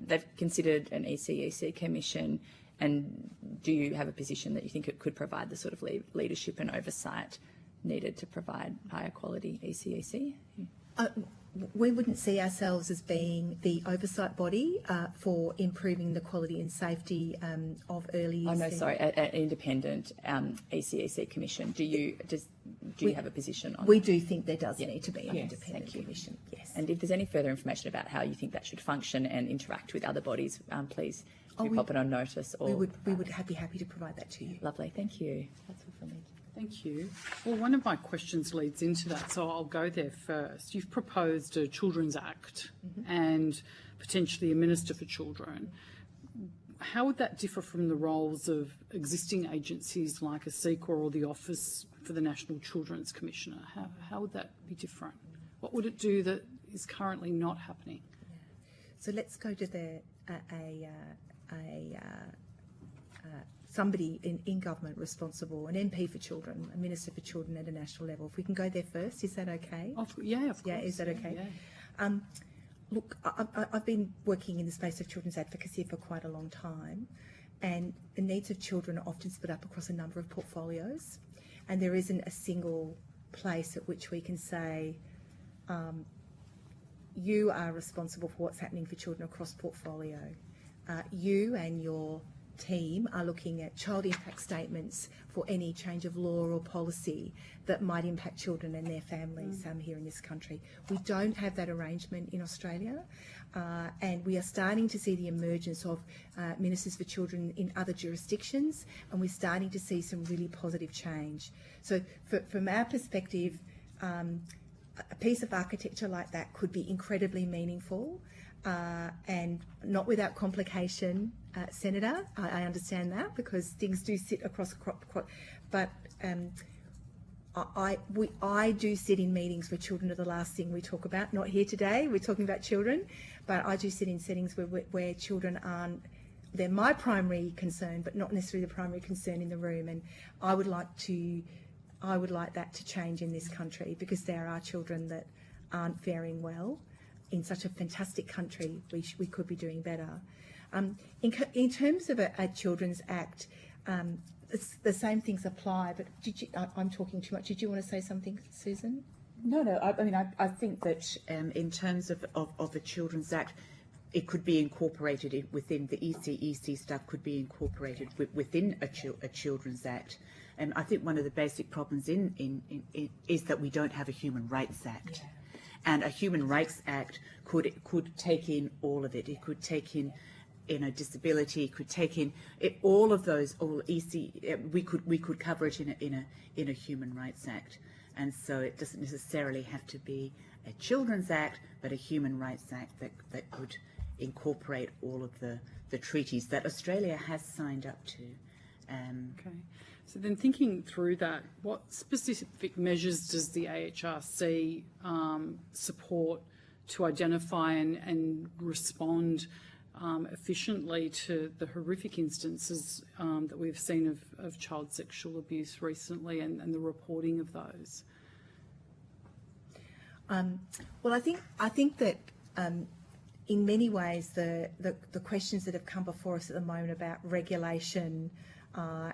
they've considered an ECEC commission, and do you have a position that you think it could provide the sort of leadership and oversight needed to provide higher quality ECEC? We wouldn't see ourselves as being the oversight body for improving the quality and safety of early years. Oh no, sorry, an independent ECEC commission. Do you have a position on? We do think there does need to be an independent commission. Yes. And if there's any further information about how you think that should function and interact with other bodies, please pop it on notice. Or we would be happy to provide that to you. Lovely, thank you. That's all from me. Thank you. Well, one of my questions leads into that, so I'll go there first. You've proposed a Children's Act and potentially a Minister for Children. How would that differ from the roles of existing agencies like a CEQA or the Office for the National Children's Commissioner? How would that be different? What would it do that is currently not happening? So let's go to somebody in government responsible, an MP for children, a Minister for Children at a national level. If we can go there first, is that okay? Yeah, of course. Yeah, is that okay? Yeah. Look, I've been working in the space of children's advocacy for quite a long time, and the needs of children are often split up across a number of portfolios, and there isn't a single place at which we can say, you are responsible for what's happening for children across portfolio. You and your team are looking at child impact statements for any change of law or policy that might impact children and their families here in this country. We don't have that arrangement in Australia, and we are starting to see the emergence of ministers for children in other jurisdictions, and we're starting to see some really positive change. So from our perspective, a piece of architecture like that could be incredibly meaningful. And not without complication, Senator. I understand that because things do sit across a crop. But I do sit in meetings where children are the last thing we talk about. Not here today. We're talking about children, but I do sit in settings where children aren't. They're my primary concern, but not necessarily the primary concern in the room. And I would like that to change in this country because there are children that aren't faring well. In such a fantastic country, we could be doing better. In terms of a Children's Act, the same things apply, but I'm talking too much. Did you want to say something, Susan? No. I think that in terms of a Children's Act, it could be incorporated within the ECEC stuff, could be incorporated within a Children's Act. And I think one of the basic problems is that we don't have a Human Rights Act. Yeah. And a Human Rights Act could take in all of it. It could take in, disability. It could take in all of those. We could cover it in a Human Rights Act. And so it doesn't necessarily have to be a Children's Act, but a Human Rights Act that could incorporate all of the treaties that Australia has signed up to. Okay. So then thinking through that, what specific measures does the AHRC support to identify and respond efficiently to the horrific instances that we've seen of child sexual abuse recently and the reporting of those? Well, I think that in many ways the questions that have come before us at the moment about regulation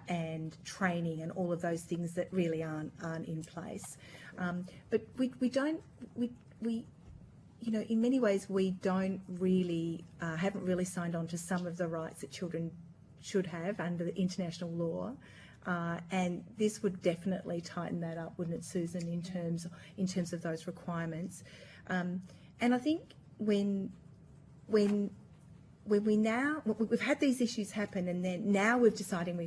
and training and all of those things that really aren't in place. But we don't, in many ways we don't really, haven't really signed on to some of the rights that children should have under the international law. And this would definitely tighten that up, wouldn't it, Susan, in terms of those requirements. And I think when we've had these issues happen, and then now we've decided we're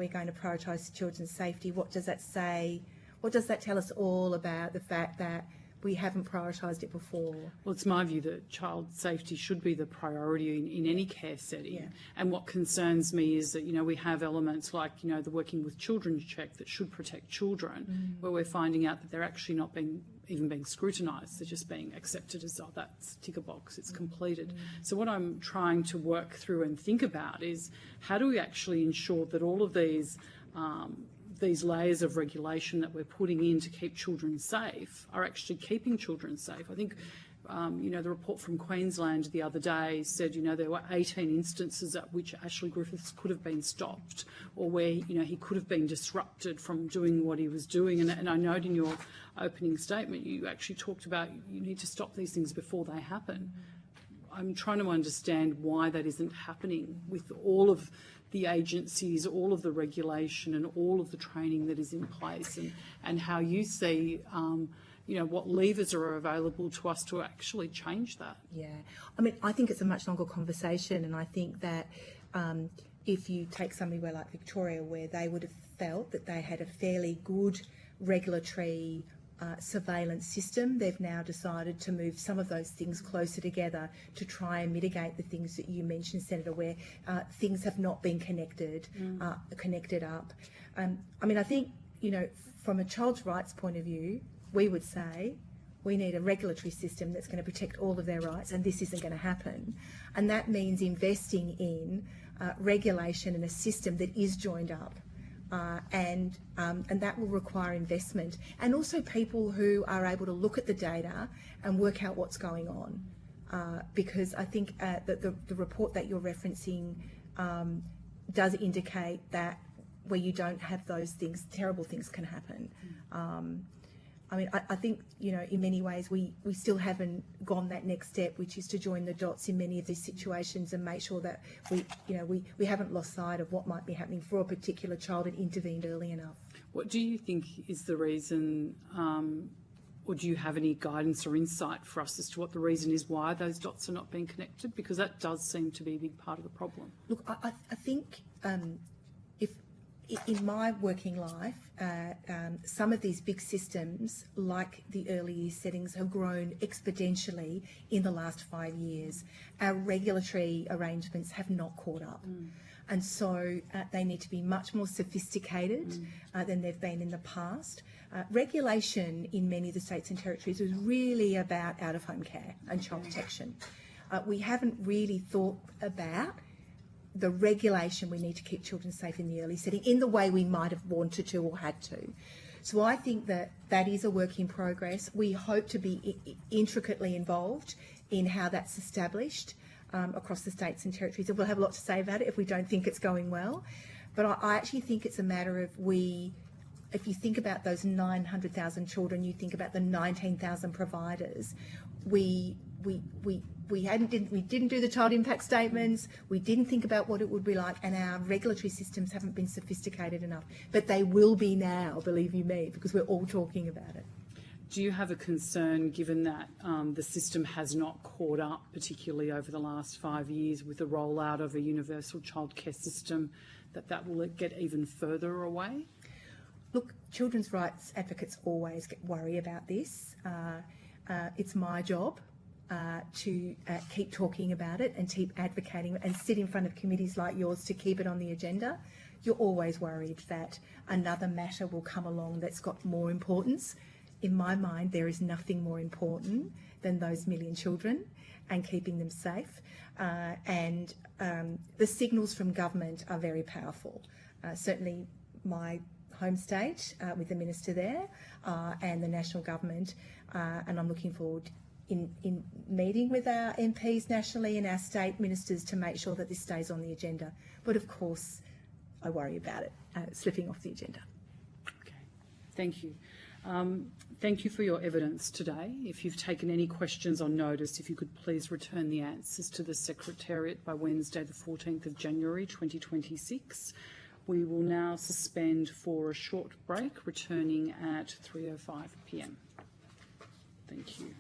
going to prioritise children's safety. What does that say? What does that tell us all about the fact that we haven't prioritised it before? Well, it's my view that child safety should be the priority in any care setting. Yeah. And what concerns me is that, we have elements like, the Working with Children check that should protect children, where we're finding out that they're actually not being even being scrutinised. They're just being accepted as, oh, that's tick a box, it's completed. So what I'm trying to work through and think about is how do we actually ensure that all of these layers of regulation that we're putting in to keep children safe are actually keeping children safe. I think the report from Queensland the other day said, there were 18 instances at which Ashley Griffiths could have been stopped, or where, he could have been disrupted from doing what he was doing. And I note in your opening statement, you actually talked about you need to stop these things before they happen. I'm trying to understand why that isn't happening with all of the agencies, all of the regulation and all of the training that is in place, and how you see what levers are available to us to actually change that. Yeah. I mean, I think it's a much longer conversation, and I think that if you take somewhere like Victoria, where they would have felt that they had a fairly good regulatory surveillance system, they've now decided to move some of those things closer together to try and mitigate the things that you mentioned, Senator, where things have not been connected up. I mean, I think, from a child's rights point of view, we would say we need a regulatory system that's going to protect all of their rights, and this isn't going to happen. And that means investing in regulation and a system that is joined up. And that will require investment, and also people who are able to look at the data and work out what's going on. Because I think that the report that you're referencing does indicate that where you don't have those things, terrible things can happen. I mean, I think, in many ways we still haven't gone that next step, which is to join the dots in many of these situations and make sure that we haven't lost sight of what might be happening for a particular child and intervened early enough. What do you think is the reason, or do you have any guidance or insight for us as to what the reason is why those dots are not being connected? Because that does seem to be a big part of the problem. Look, I think in my working life, some of these big systems, like the early years settings, have grown exponentially in the last 5 years. Our regulatory arrangements have not caught up. And so they need to be much more sophisticated than they've been in the past. Regulation in many of the states and territories is really about out-of-home care and child protection. We haven't really thought about the regulation we need to keep children safe in the early setting in the way we might have wanted to or had to. So I think that is a work in progress. We hope to be intricately involved in how that's established across the states and territories. And we'll have a lot to say about it if we don't think it's going well. But I actually think it's a matter of if you think about those 900,000 children, you think about the 19,000 providers, we didn't do the child impact statements, we didn't think about what it would be like, and our regulatory systems haven't been sophisticated enough. But they will be now, believe you me, because we're all talking about it. Do you have a concern, given that the system has not caught up, particularly over the last 5 years, with the rollout of a universal childcare system, that will get even further away? Look, children's rights advocates always worry about this. It's my job to keep talking about it and keep advocating and sit in front of committees like yours to keep it on the agenda. You're always worried that another matter will come along that's got more importance. In my mind, there is nothing more important than those million children and keeping them safe. And the signals from government are very powerful. Certainly my home state with the minister there and the national government, and I'm looking forward in meeting with our MPs nationally and our state ministers to make sure that this stays on the agenda. But of course, I worry about it slipping off the agenda. Okay, thank you. Thank you for your evidence today. If you've taken any questions on notice, if you could please return the answers to the Secretariat by Wednesday the 14th of January 2026. We will now suspend for a short break, returning at 3:05 p.m. Thank you.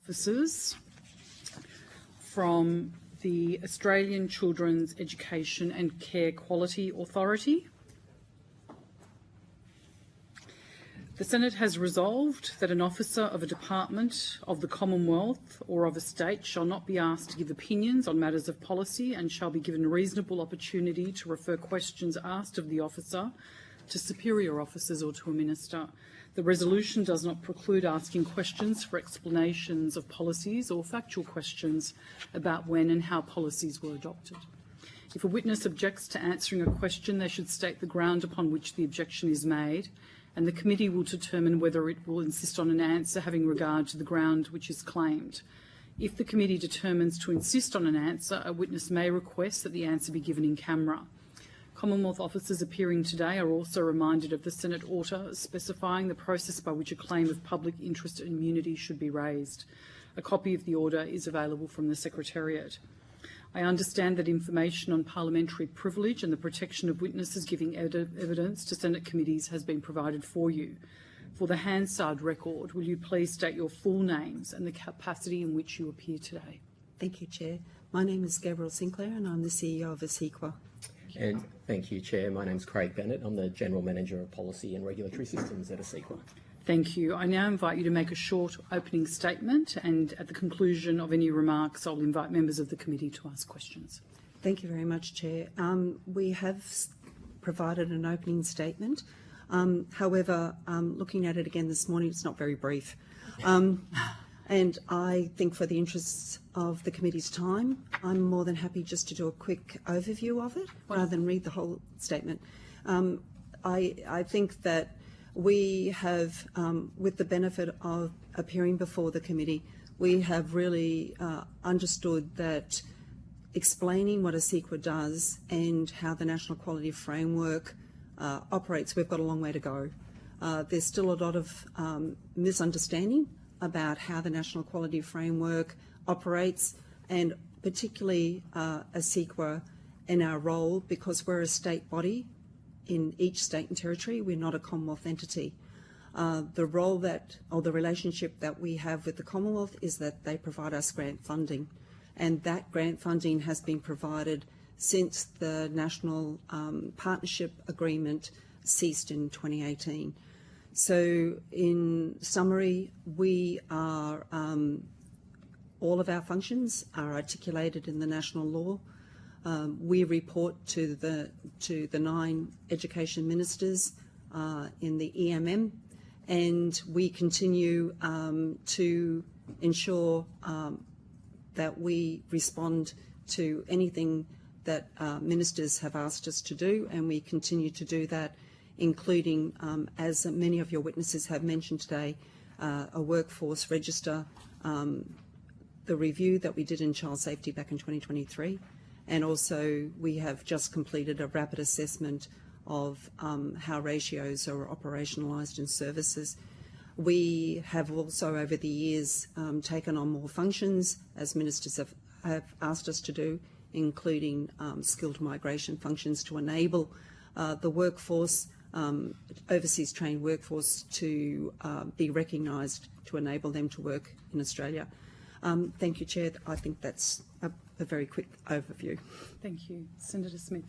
officers from the Australian Children's Education and Care Quality Authority. The Senate has resolved that an officer of a department of the Commonwealth or of a state shall not be asked to give opinions on matters of policy and shall be given reasonable opportunity to refer questions asked of the officer to superior officers or to a minister. The resolution does not preclude asking questions for explanations of policies or factual questions about when and how policies were adopted. If a witness objects to answering a question, they should state the ground upon which the objection is made, and the committee will determine whether it will insist on an answer having regard to the ground which is claimed. If the committee determines to insist on an answer, a witness may request that the answer be given in camera. Commonwealth officers appearing today are also reminded of the Senate order specifying the process by which a claim of public interest and immunity should be raised. A copy of the order is available from the Secretariat. I understand that information on parliamentary privilege and the protection of witnesses giving evidence to Senate committees has been provided for you. For the Hansard record, will you please state your full names and the capacity in which you appear today? Thank you, Chair. My name is Gabrielle Sinclair and I'm the CEO of ASEQA. And thank you, Chair. My name is Craig Bennett. I'm the General Manager of Policy and Regulatory Systems at ASEQA. Thank you. I now invite you to make a short opening statement, and at the conclusion of any remarks, I'll invite members of the committee to ask questions. Thank you very much, Chair. We have provided an opening statement. However, looking at it again this morning, it's not very brief. And I think for the interests of the committee's time, I'm more than happy just to do a quick overview of it rather than read the whole statement. I think that we have, with the benefit of appearing before the committee, we have really understood that explaining what ASEQA does and how the National Quality Framework operates, we've got a long way to go. There's still a lot of misunderstanding about how the National Quality Framework operates, and particularly ASEQA in our role, because we're a state body in each state and territory. We're not a Commonwealth entity. The role that, or the relationship that we have with the Commonwealth is that they provide us grant funding, and that grant funding has been provided since the National Partnership Agreement ceased in 2018. So in summary, we are, all of our functions are articulated in the national law. We report to the 9 education ministers in the EMM, and we continue to ensure that we respond to anything that ministers have asked us to do, and we continue to do that, including, as many of your witnesses have mentioned today, a workforce register, the review that we did in child safety back in 2023, and also we have just completed a rapid assessment of how ratios are operationalised in services. We have also, over the years, taken on more functions, as ministers have asked us to do, including skilled migration functions to enable the workforce, overseas trained workforce, to be recognised, to enable them to work in Australia. Thank you, Chair. I think that's a very quick overview. Thank you. Senator Smith.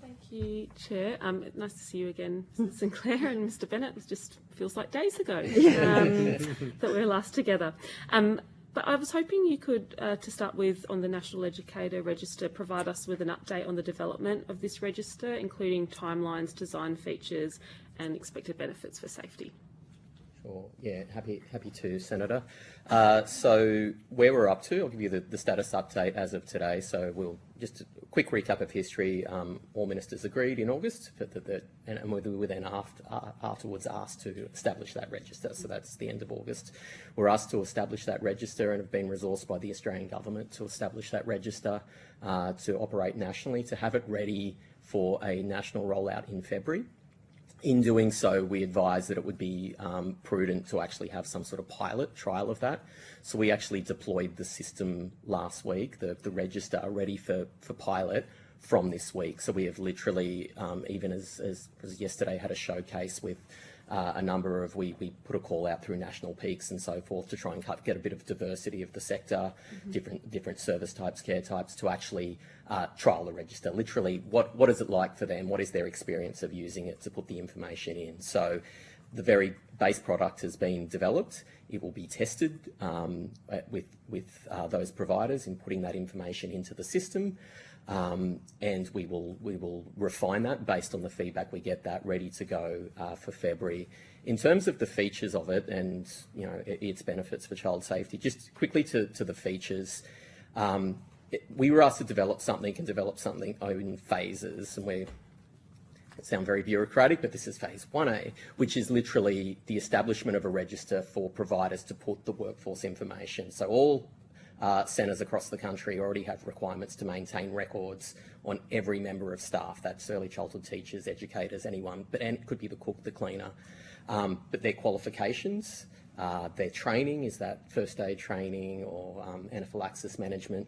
Thank you, Chair. Nice to see you again, Mr. Sinclair and Mr. Bennett. It just feels like days ago that we were last together. But I was hoping you could, to start with, on the National Educator Register, provide us with an update on the development of this register, including timelines, design features and expected benefits for safety. Sure. Yeah, happy to, Senator. So where we're up to, I'll give you the status update as of today. So we'll just a quick recap of history. All ministers agreed in August, and we were then afterwards asked to establish that register. So that's the end of August. We're asked to establish that register and have been resourced by the Australian government to establish that register to operate nationally, to have it ready for a national rollout in February. In doing so, we advised that it would be prudent to actually have some sort of pilot trial of that. So we actually deployed the system last week, the register, ready for pilot from this week. So we have literally, even as yesterday, had a showcase with a number of, we put a call out through national peaks and so forth to try and get a bit of diversity of the sector, different service types, care types, to actually trial the register. Literally, what is it like for them? What is their experience of using it to put the information in? So the very base product has been developed. It will be tested with those providers in putting that information into the system. And we will refine that based on the feedback we get, that ready to go for February. In terms of the features of it and its benefits for child safety, just quickly to the features, we were asked to develop something in phases, and it sound very bureaucratic, but this is phase 1A, which is literally the establishment of a register for providers to put the workforce information. So all centres across the country already have requirements to maintain records on every member of staff. That's early childhood teachers, educators, anyone, and it could be the cook, the cleaner. But their qualifications, their training, is that first aid training or anaphylaxis management,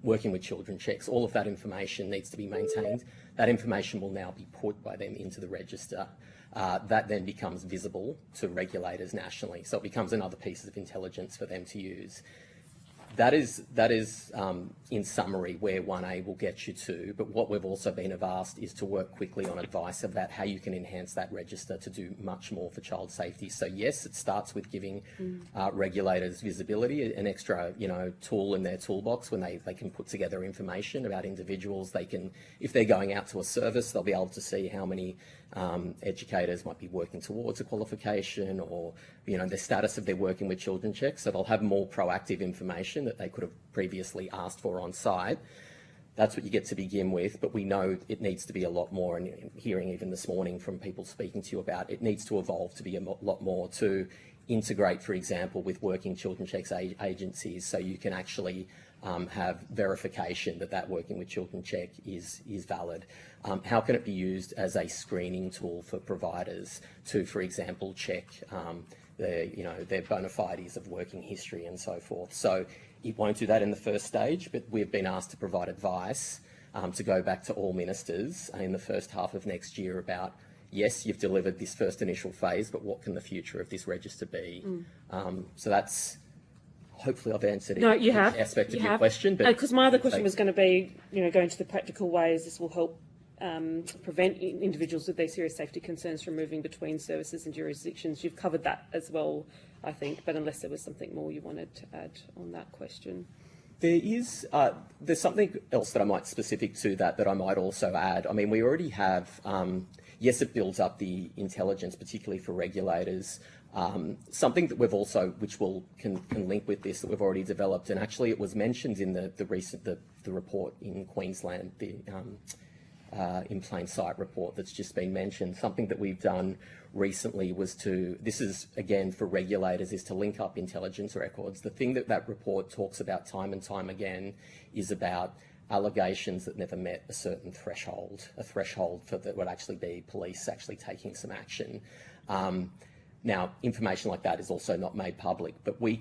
working with children checks, all of that information needs to be maintained. That information will now be put by them into the register. That then becomes visible to regulators nationally. So it becomes another piece of intelligence for them to use. That is in summary where 1A will get you to, but what we've also been asked is to work quickly on advice about how you can enhance that register to do much more for child safety. So yes, it starts with giving regulators visibility, an extra tool in their toolbox when they can put together information about individuals. They can, if they're going out to a service, they'll be able to see how many educators might be working towards a qualification, or the status of their working with children checks. So they'll have more proactive information that they could have previously asked for on site. That's what you get to begin with, but we know it needs to be a lot more, and hearing even this morning from people speaking to you about it needs to evolve to be a lot more, to integrate, for example, with working children checks agencies, so you can actually have verification that working with children check is valid. How can it be used as a screening tool for providers to, for example, check their bona fides of working history and so forth? So it won't do that in the first stage, but we've been asked to provide advice to go back to all ministers in the first half of next year about, yes, you've delivered this first initial phase, but what can the future of this register be? So that's, hopefully I've answered you have. Aspect of your question. Because my other question was going to be, going to the practical ways this will help prevent individuals with these serious safety concerns from moving between services and jurisdictions. You've covered that as well, I think, but unless there was something more you wanted to add on that question. There's something else that I might specific to that I might also add. I mean, we already have, yes, it builds up the intelligence, particularly for regulators. Something that we've also, which can link with this, that we've already developed, and actually it was mentioned in the recent report in Queensland, the in plain sight report that's just been mentioned. Something that we've done recently was this is again for regulators, is to link up intelligence records. The thing that report talks about time and time again is about allegations that never met a certain threshold, a threshold that would actually be police actually taking some action. Now, information like that is also not made public, but we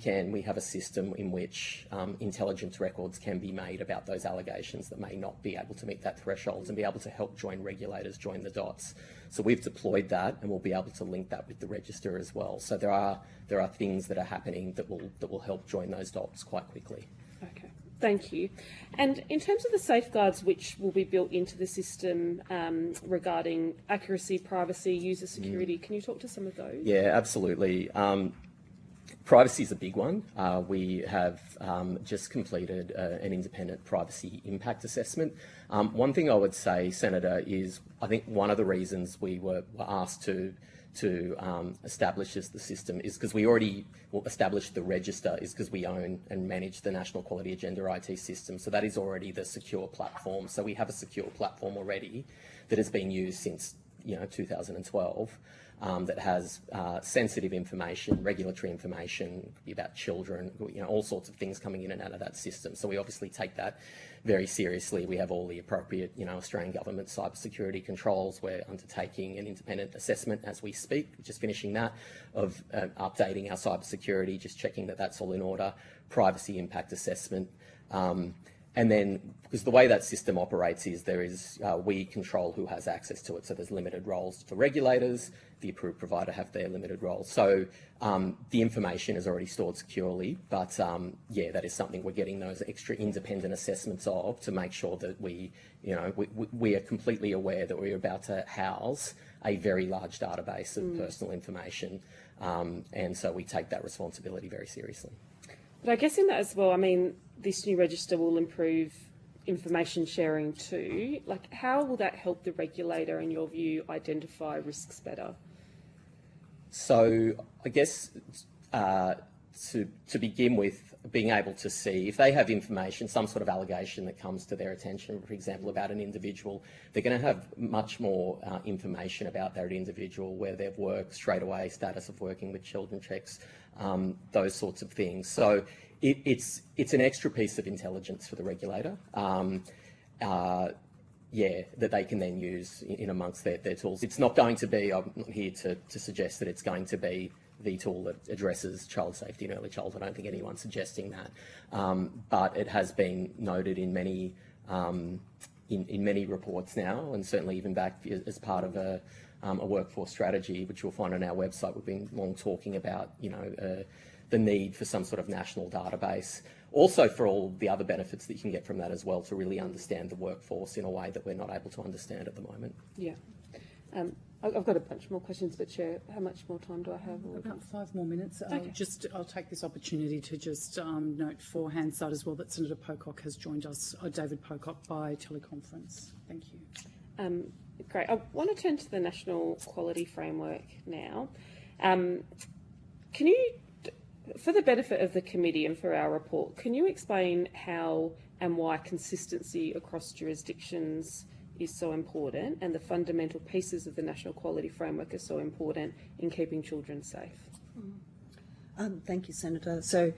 have a system in which intelligence records can be made about those allegations that may not be able to meet that threshold, and be able to help regulators join the dots. So we've deployed that, and we'll be able to link that with the register as well. So there are things that are happening that will help join those dots quite quickly. Okay. Thank you. And in terms of the safeguards which will be built into the system regarding accuracy, privacy, user security, can you talk to some of those? Yeah, absolutely. Privacy is a big one. We have just completed an independent privacy impact assessment. One thing I would say, Senator, is I think one of the reasons we were asked to establish the system is because we already established the register, is because we own and manage the National Quality Agenda IT system. So that is already the secure platform. So we have a secure platform already that has been used since 2012 that has sensitive information, regulatory information about children, all sorts of things coming in and out of that system. So we obviously take that very seriously. We have all the appropriate, Australian government cybersecurity controls. We're undertaking an independent assessment as we speak, just finishing that, of updating our cybersecurity, just checking that that's all in order. Privacy impact assessment. And then, because the way that system operates is we control who has access to it. So there's limited roles for regulators, the approved provider have their limited roles. So the information is already stored securely, but yeah, that is something we're getting those extra independent assessments of to make sure that we are completely aware that we're about to house a very large database of personal information. And so we take that responsibility very seriously. But I guess in that as well, I mean, this new register will improve information sharing too. Like, how will that help the regulator, in your view, identify risks better? So I guess to begin with, being able to see if they have information, some sort of allegation that comes to their attention, for example, about an individual, they're going to have much more information about that individual, where they've worked straight away, status of working with children checks, those sorts of things. So it's an extra piece of intelligence for the regulator. Yeah, that they can then use in amongst their tools. It's not going to be, I'm not here to suggest that it's going to be the tool that addresses child safety and early childhood. I don't think anyone's suggesting that. But it has been noted in many in many reports now, and certainly even back as part of a workforce strategy, which you'll find on our website. We've been long talking about, the need for some sort of national database. Also for all the other benefits that you can get from that as well, to really understand the workforce in a way that we're not able to understand at the moment. Yeah. I've got a bunch more questions, but Chair, how much more time do I have? About 5 more minutes. Okay. I'll take this opportunity to just note for Hansard as well that Senator Pocock has joined us, David Pocock, by teleconference. Thank you. Great. I want to turn to the National Quality Framework now. Can you, for the benefit of the committee and for our report, can you explain how and why consistency across jurisdictions is so important, and the fundamental pieces of the National Quality Framework are so important in keeping children safe? Thank you, Senator. So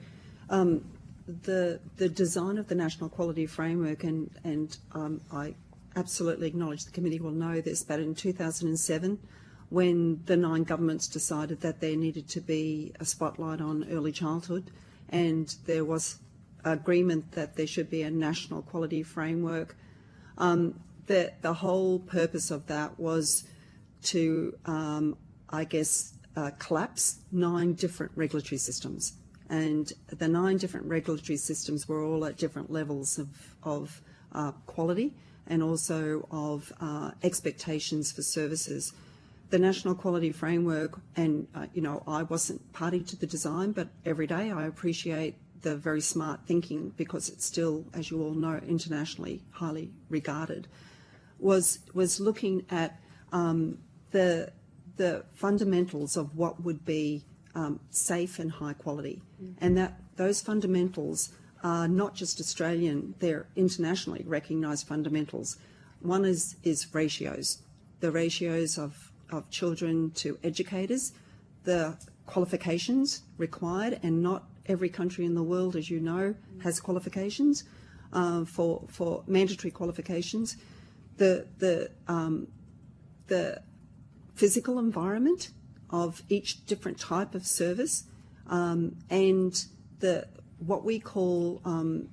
the design of the National Quality Framework, and I absolutely acknowledge the committee will know this, but in 2007, when the 9 governments decided that there needed to be a spotlight on early childhood, and there was agreement that there should be a national quality framework, the whole purpose of that was to, collapse 9 different regulatory systems. And the 9 different regulatory systems were all at different levels of quality and also of expectations for services. The National Quality Framework, and I wasn't party to the design, but every day I appreciate the very smart thinking, because it's still, as you all know, internationally highly regarded, was looking at the fundamentals of what would be safe and high quality, and that those fundamentals are not just Australian, they're internationally recognised fundamentals. One is ratios, the ratios of children to educators, the qualifications required, and not every country in the world, as you know, has qualifications for mandatory qualifications. The physical environment of each different type of service, and what we call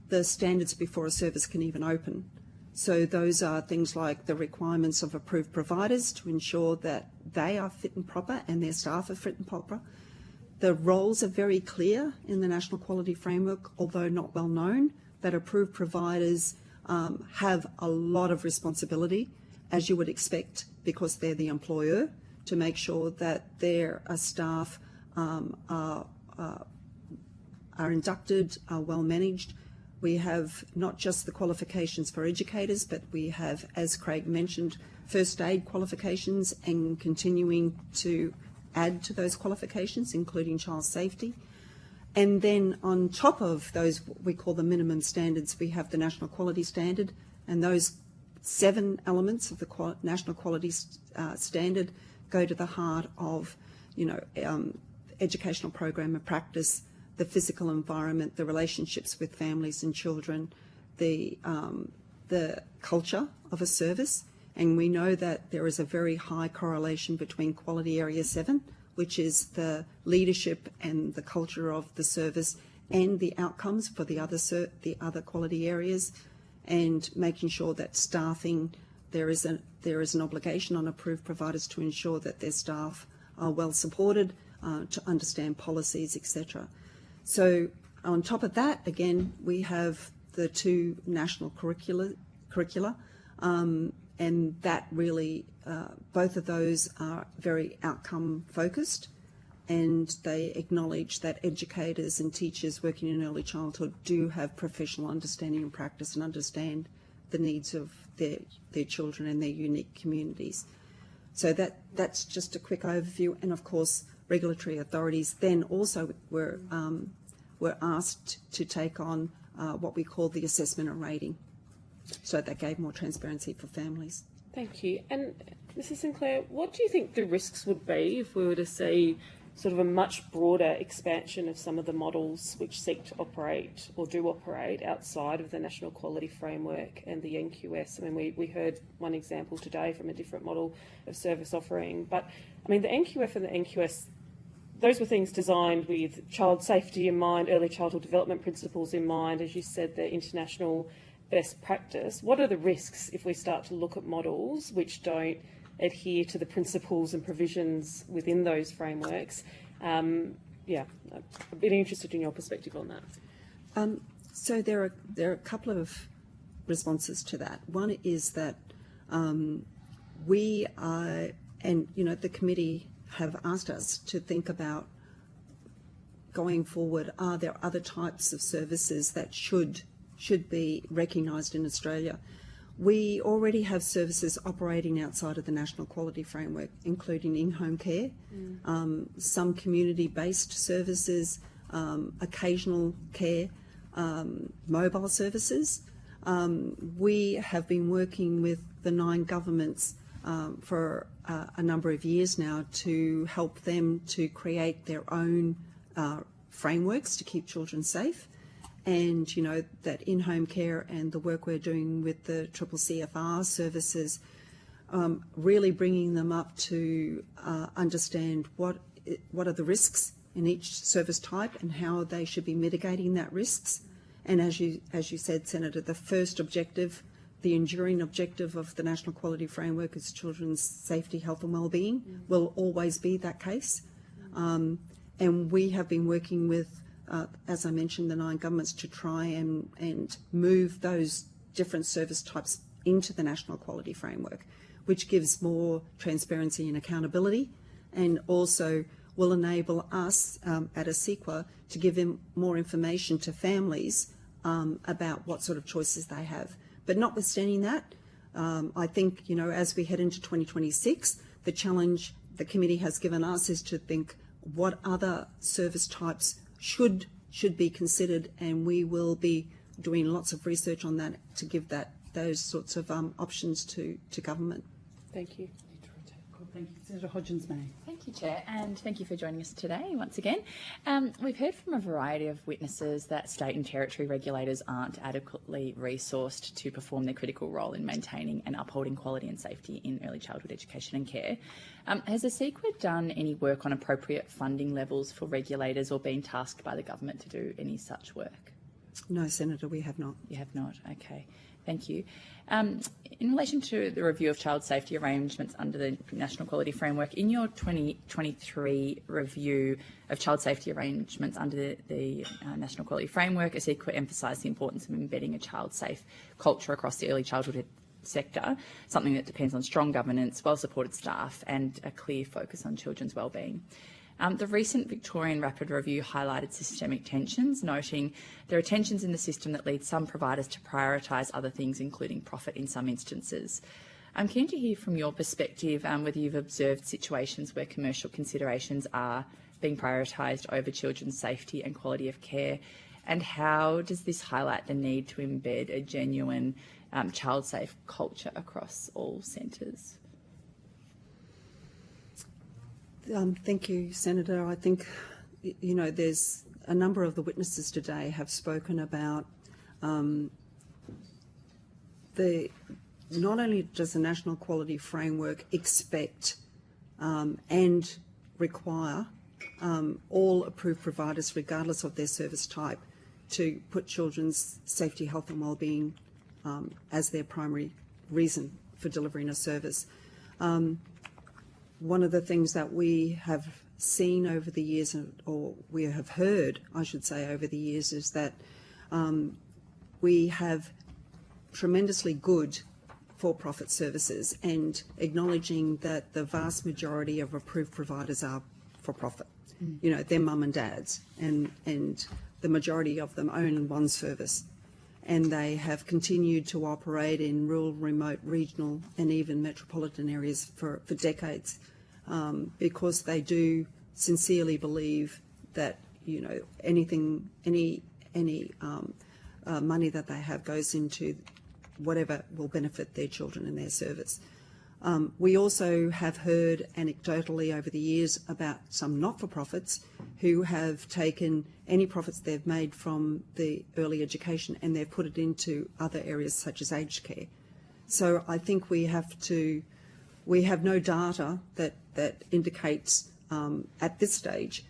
the standards before a service can even open. So those are things like the requirements of approved providers to ensure that they are fit and proper and their staff are fit and proper. The roles are very clear in the National Quality Framework, although not well known, that approved providers have a lot of responsibility, as you would expect, because they're the employer, to make sure that their staff are inducted, are well managed. We have not just the qualifications for educators, but we have, as Craig mentioned, first aid qualifications, and continuing to add to those qualifications, including child safety. And then on top of those, we call the minimum standards, we have the National Quality Standard, and those 7 elements of the National Quality Standard go to the heart of, educational program and practice, the physical environment, the relationships with families and children, the culture of a service. And we know that there is a very high correlation between Quality Area 7, which is the leadership and the culture of the service, and the outcomes for the other quality areas. and making sure that staffing, there is an obligation on approved providers to ensure that their staff are well supported, to understand policies, etc. So on top of that, again, we have the 2 national curricula, and that really, both of those are very outcome focused, and they acknowledge that educators and teachers working in early childhood do have professional understanding and practice and understand the needs of their children and their unique communities. So that's just a quick overview. And of course, regulatory authorities then also were asked to take on what we call the assessment and rating. So that gave more transparency for families. Thank you. And Mrs. Sinclair, what do you think the risks would be if we were to see sort of a much broader expansion of some of the models which seek to operate or do operate outside of the National Quality Framework and the NQS? I mean, we heard one example today from a different model of service offering, but I mean, the NQF and the NQS, those were things designed with child safety in mind, early childhood development principles in mind, as you said, the international best practice. What are the risks if we start to look at models which don't adhere to the principles and provisions within those frameworks? Yeah, I'd be interested in your perspective on that. So there are a couple of responses to that. One is that we are, and the committee have asked us to think about going forward, are there other types of services that should be recognised in Australia? We already have services operating outside of the National Quality Framework, including in-home care, some community-based services, occasional care, mobile services. We have been working with the 9 governments for a number of years now to help them to create their own frameworks to keep children safe. And, that in-home care and the work we're doing with the CCCFR services, really bringing them up to understand what are the risks in each service type and how they should be mitigating that risks. And as you said, Senator, the first objective, the enduring objective of the National Quality Framework is children's safety, health and wellbeing, will always be that case. And we have been working with, as I mentioned, the 9 governments to try and move those different service types into the National Quality Framework, which gives more transparency and accountability, and also will enable us at ASIQA to give them more information to families about what sort of choices they have. But notwithstanding that, I think, as we head into 2026, the challenge the committee has given us is to think what other service types should be considered, and we will be doing lots of research on that to give those sorts of options to government. Thank you. Thank you. Senator Hodgins-May. Thank you, Chair, and thank you for joining us today once again. We've heard from a variety of witnesses that state and territory regulators aren't adequately resourced to perform their critical role in maintaining and upholding quality and safety in early childhood education and care. Has ASIQA done any work on appropriate funding levels for regulators or been tasked by the government to do any such work? No, Senator, we have not. You have not? Okay. Thank you. In relation to the review of child safety arrangements under the National Quality Framework, in your 2023 review of child safety arrangements under the National Quality Framework, ASIQA emphasised the importance of embedding a child-safe culture across the early childhood sector, something that depends on strong governance, well-supported staff and a clear focus on children's wellbeing. The recent Victorian Rapid Review highlighted systemic tensions, noting there are tensions in the system that lead some providers to prioritise other things, including profit in some instances. I'm keen to hear from your perspective whether you've observed situations where commercial considerations are being prioritised over children's safety and quality of care, and how does this highlight the need to embed a genuine child-safe culture across all centres? Thank you, Senator. I think, there's a number of the witnesses today have spoken about not only does the National Quality Framework expect and require all approved providers, regardless of their service type, to put children's safety, health and wellbeing as their primary reason for delivering a service. One of the things that we have seen over the years, or we have heard, I should say, over the years, is that we have tremendously good for-profit services, and acknowledging that the vast majority of approved providers are for-profit. You know, they're mum and dads, and the majority of them own one service, and they have continued to operate in rural, remote, regional, and even metropolitan areas for decades, because they do sincerely believe that, you know, any money that they have goes into whatever will benefit their children and their service. We also have heard anecdotally over the years about some not-for-profits who have taken any profits they've made from the early education and they've put it into other areas such as aged care. So I think we have no data that indicates at this stage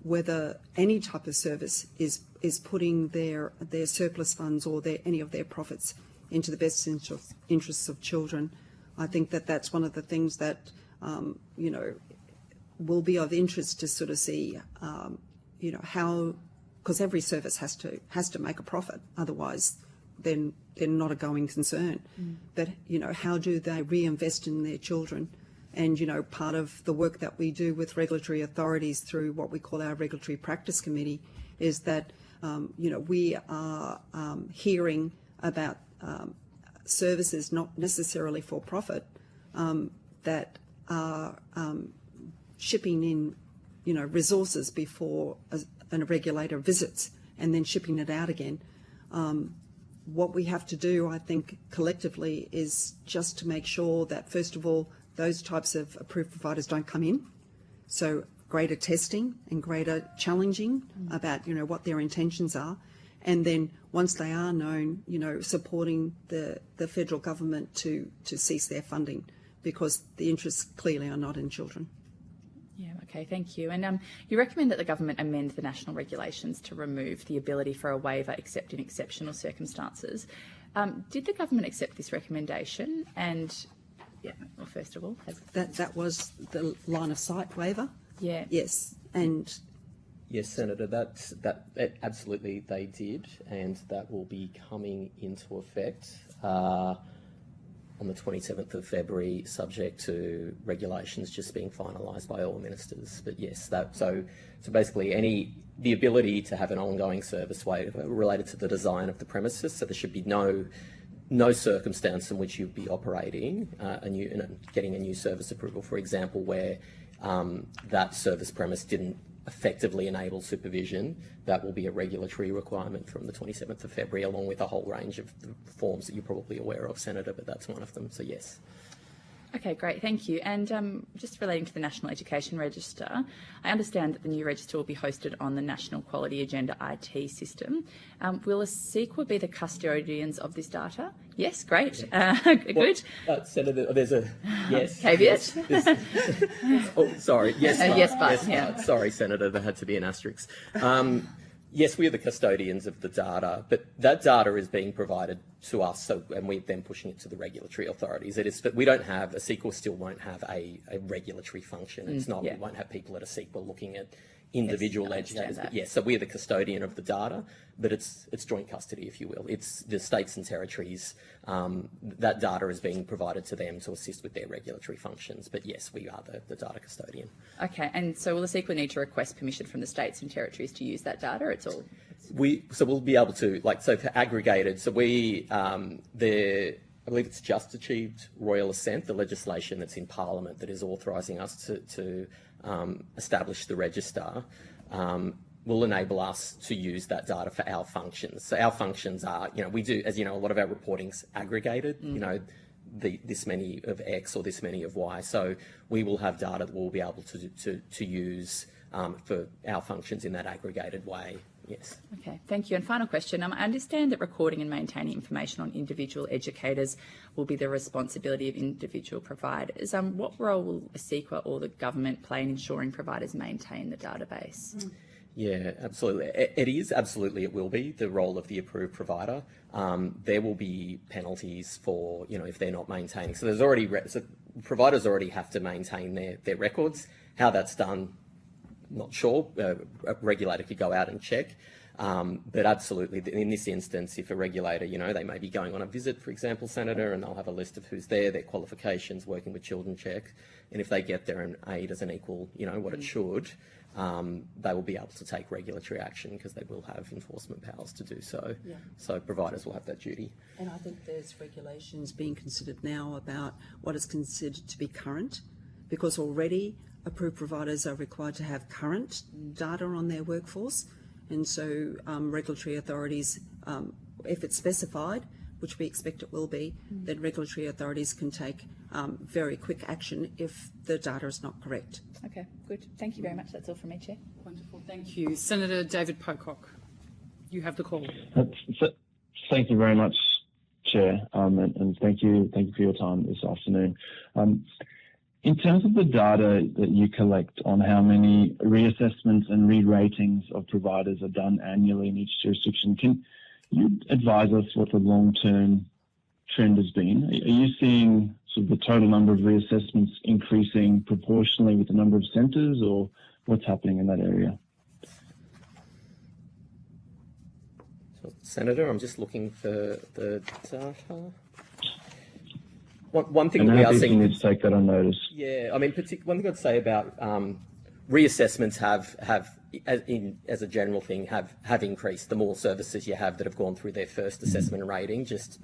whether any type of service is putting their surplus funds or any of their profits into the best interests of children. I think that that's one of the things that, you know, will be of interest to sort of see, you know, how, because every service has to make a profit, otherwise then they're not a going concern. But, you know, how do they reinvest in their children? And, you know, part of the work that we do with regulatory authorities through what we call our Regulatory Practice Committee is that, you know, we are hearing about services not necessarily for profit that are shipping in, you know, resources before a regulator visits and then shipping it out again. What we have to do, I think, collectively is just to make sure that, first of all, those types of approved providers don't come in. So greater testing and greater challenging about, you know, what their intentions are. And then once they are known, you know, supporting the federal government to cease their funding, because the interests clearly are not in children. Yeah, okay, thank you. And you recommend that the government amend the national regulations to remove the ability for a waiver except in exceptional circumstances. Did the government accept this recommendation? And, yeah, well, first of all, that was the line of sight waiver? Yeah. Yes, and... Yes, Senator, that absolutely they did, and that will be coming into effect on the 27th of February, subject to regulations just being finalised by all ministers. But yes, so basically the ability to have an ongoing service waiver related to the design of the premises, so there should be no circumstance in which you'd be operating getting a new service approval, for example, where that service premise didn't effectively enable supervision. That will be a regulatory requirement from the 27th of February, along with a whole range of forms that you're probably aware of, Senator, but that's one of them, so yes. Okay, great, thank you. And just relating to the National Education Register, I understand that the new register will be hosted on the National Quality Agenda IT system. Will ASIQA be the custodians of this data? Yes, great. Good. Senator, there's a yes. Caveat. Oh, sorry. Yes, but. Yes, but. Yes, Yeah. but. Sorry, Senator, there had to be an asterisk. Yes, we are the custodians of the data, but that data is being provided to us, and we're then pushing it to the regulatory authorities. It is, but we don't have, ASIQA still won't have a regulatory function. It's not, we won't have people at ASIQA looking at individual educators. But yes, so we're the custodian of the data, but it's joint custody, if you will. It's the states and territories. That data is being provided to them to assist with their regulatory functions. But yes, we are the data custodian. Okay, and so will the ASIQA need to request permission from the states and territories to use that data? We'll be able to, for aggregated, so I believe it's just achieved royal assent, the legislation that's in Parliament that is authorising us to establish the register, will enable us to use that data for our functions. So our functions are, we do, as you know, a lot of our reporting's aggregated, this many of X or this many of Y. So we will have data that we'll be able to use for our functions in that aggregated way. Yes. Okay, thank you. And final question. I understand that recording and maintaining information on individual educators will be the responsibility of individual providers. What role will ASIQA or the government play in ensuring providers maintain the database? Yeah, absolutely. It is, absolutely, it will be the role of the approved provider. There will be penalties for, if they're not maintaining. So there's already, so providers already have to maintain their records. How that's done, not sure. A regulator could go out and check. But absolutely, in this instance, if a regulator, they may be going on a visit, for example, Senator, and they'll have a list of who's there, their qualifications, working with children check, and if they get there and A doesn't equal, what it should, they will be able to take regulatory action because they will have enforcement powers to do so. Yeah. So providers will have that duty. And I think there's regulations being considered now about what is considered to be current, because already approved providers are required to have current data on their workforce. And so regulatory authorities, if it's specified, which we expect it will be, then regulatory authorities can take very quick action if the data is not correct. Okay, good. Thank you very much. That's all from me, Chair. Wonderful, thank you. Senator David Pocock, you have the call. Thank you very much, Chair, and thank you for your time this afternoon. In terms of the data that you collect on how many reassessments and re-ratings of providers are done annually in each jurisdiction, can you advise us what the long-term trend has been? Are you seeing sort of the total number of reassessments increasing proportionally with the number of centres, or what's happening in that area? So, Senator, I'm just looking for the data. One thing that we are seeing. You need to take that on notice. Yeah, I mean, one thing I'd say about reassessments have as a general thing, have increased. The more services you have that have gone through their first assessment and rating, just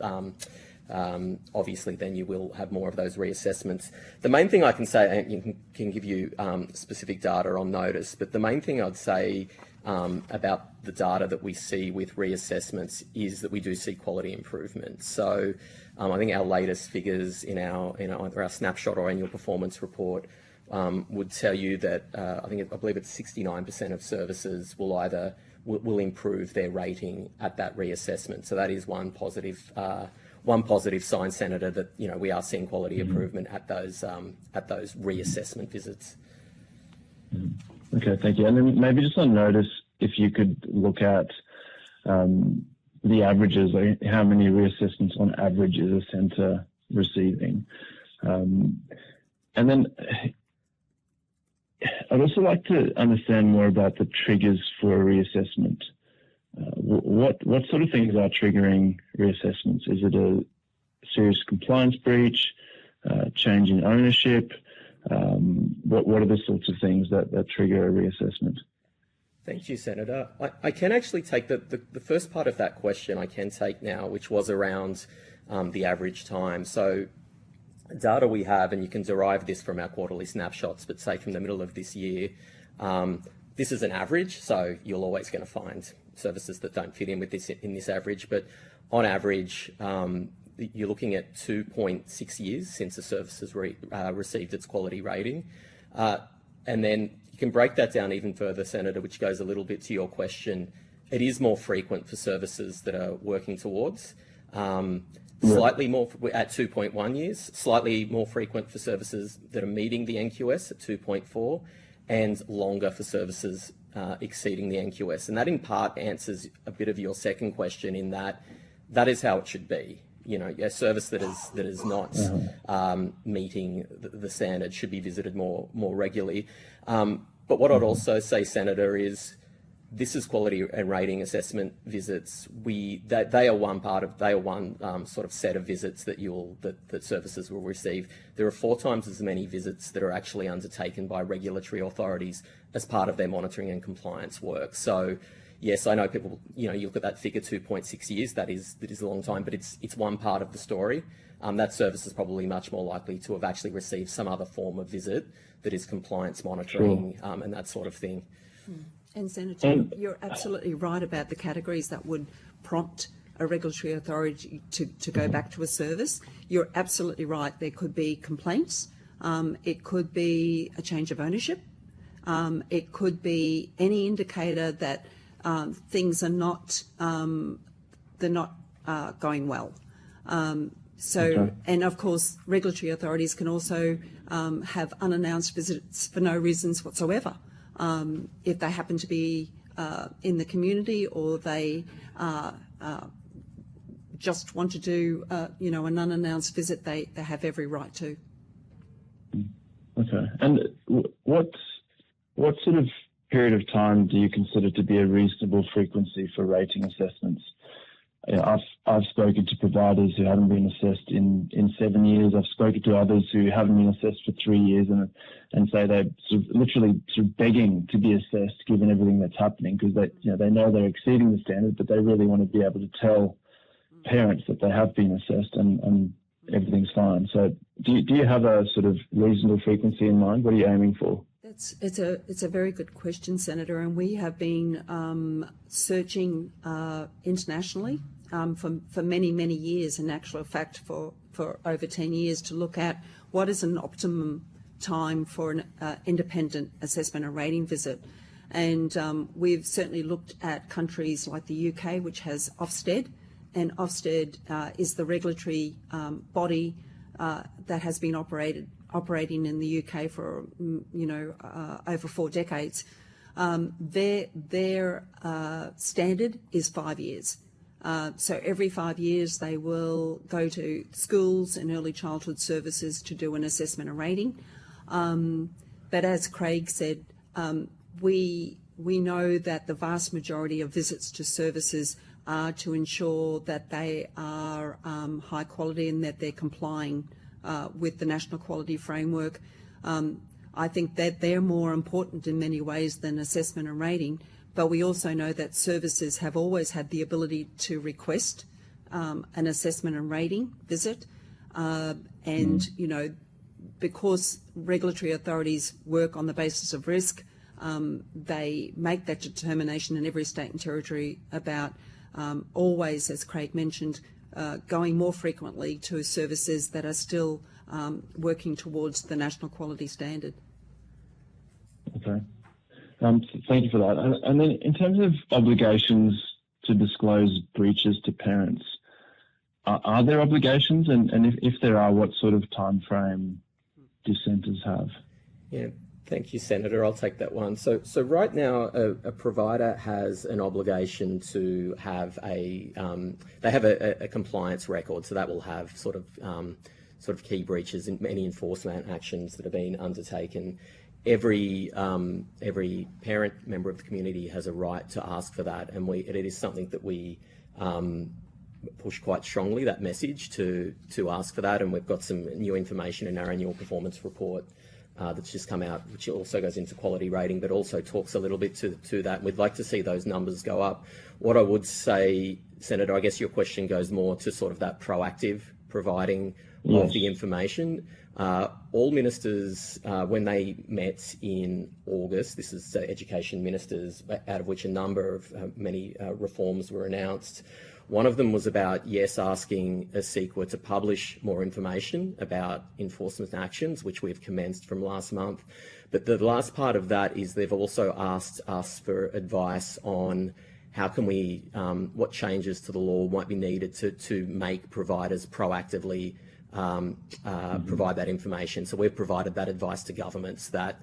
obviously then you will have more of those reassessments. The main thing I can say, and can give you specific data on notice, but the main thing I'd say about the data that we see with reassessments is that we do see quality improvement. So I think our latest figures in our either our snapshot or annual performance report would tell you that I believe it's 69% of services will improve their rating at that reassessment. So that is one positive sign, Senator, that we are seeing quality improvement at those reassessment visits. Okay, thank you. And then maybe just on notice, if you could look at the averages, like how many reassessments on average is a centre receiving? And then I'd also like to understand more about the triggers for a reassessment. What sort of things are triggering reassessments? Is it a serious compliance breach, change in ownership? What are the sorts of things that trigger a reassessment? Thank you, Senator. I can actually take the first part of that question I can take now, which was around the average time. So data we have, and you can derive this from our quarterly snapshots, but say from the middle of this year, this is an average, so you're always going to find services that don't fit in with this average, but on average, you're looking at 2.6 years since a service has received its quality rating. And then you can break that down even further, Senator, which goes a little bit to your question. It is more frequent for services that are working towards, slightly more at 2.1 years, slightly more frequent for services that are meeting the NQS at 2.4, and longer for services exceeding the NQS. And that in part answers a bit of your second question, in that is how it should be. A service that is not meeting the standard should be visited more regularly. But what I'd also say, Senator, is this is quality and rating assessment visits. They are one sort of set of visits that services will receive. There are 4 times as many visits that are actually undertaken by regulatory authorities as part of their monitoring and compliance work. So yes, I know people, you look at that figure, 2.6 years, that is a long time, but it's one part of the story. That service is probably much more likely to have actually received some other form of visit that is compliance monitoring, and that sort of thing. And Senator, you're absolutely right about the categories that would prompt a regulatory authority to go back to a service. You're absolutely right. There could be complaints. It could be a change of ownership. It could be any indicator that things are not going well. And of course, regulatory authorities can also have unannounced visits for no reasons whatsoever. If they happen to be in the community, or they just want to do, an unannounced visit, they have every right to. Okay. And what sort of period of time do you consider to be a reasonable frequency for rating assessments? I've spoken to providers who haven't been assessed in 7 years. I've spoken to others who haven't been assessed for 3 years and say they're literally begging to be assessed given everything that's happening, because they know they're exceeding the standard, but they really want to be able to tell parents that they have been assessed and everything's fine. So do you have a sort of reasonable frequency in mind? What are you aiming for? It's a very good question, Senator, and we have been searching internationally for many, many years, in actual fact for over 10 years, to look at what is an optimum time for an independent assessment and rating visit. And we've certainly looked at countries like the UK, which has Ofsted, and Ofsted is the regulatory body that has been operating in the UK for over 4 decades. Their standard is 5 years. So every 5 years they will go to schools and early childhood services to do an assessment and rating. But as Craig said, we know that the vast majority of visits to services are to ensure that they are high quality and that they're complying with the National Quality Framework. I think that they're more important in many ways than assessment and rating, but we also know that services have always had the ability to request an assessment and rating visit. Because regulatory authorities work on the basis of risk, they make that determination in every state and territory about always, as Craig mentioned, going more frequently to services that are still working towards the national quality standard. Okay. Thank you for that. And then in terms of obligations to disclose breaches to parents, are there obligations? And if there are, what sort of time frame do centres have? Yeah. Thank you, Senator. I'll take that one. So right now, a provider has an obligation to have a compliance record. So that will have sort of key breaches in many enforcement actions that have been undertaken. Every parent member of the community has a right to ask for that, and it is something that we push quite strongly, that message to ask for that. And we've got some new information in our annual performance report that's just come out, which also goes into quality rating, but also talks a little bit to that. We'd like to see those numbers go up. What I would say, Senator, I guess your question goes more to sort of that proactive providing of the information. All ministers, when they met in August, this is education ministers, out of which a number of many reforms were announced. One of them was about, yes, asking ASIQA to publish more information about enforcement actions, which we've commenced from last month. But the last part of that is they've also asked us for advice on how can we, what changes to the law might be needed to make providers proactively provide that information. So we've provided that advice to governments that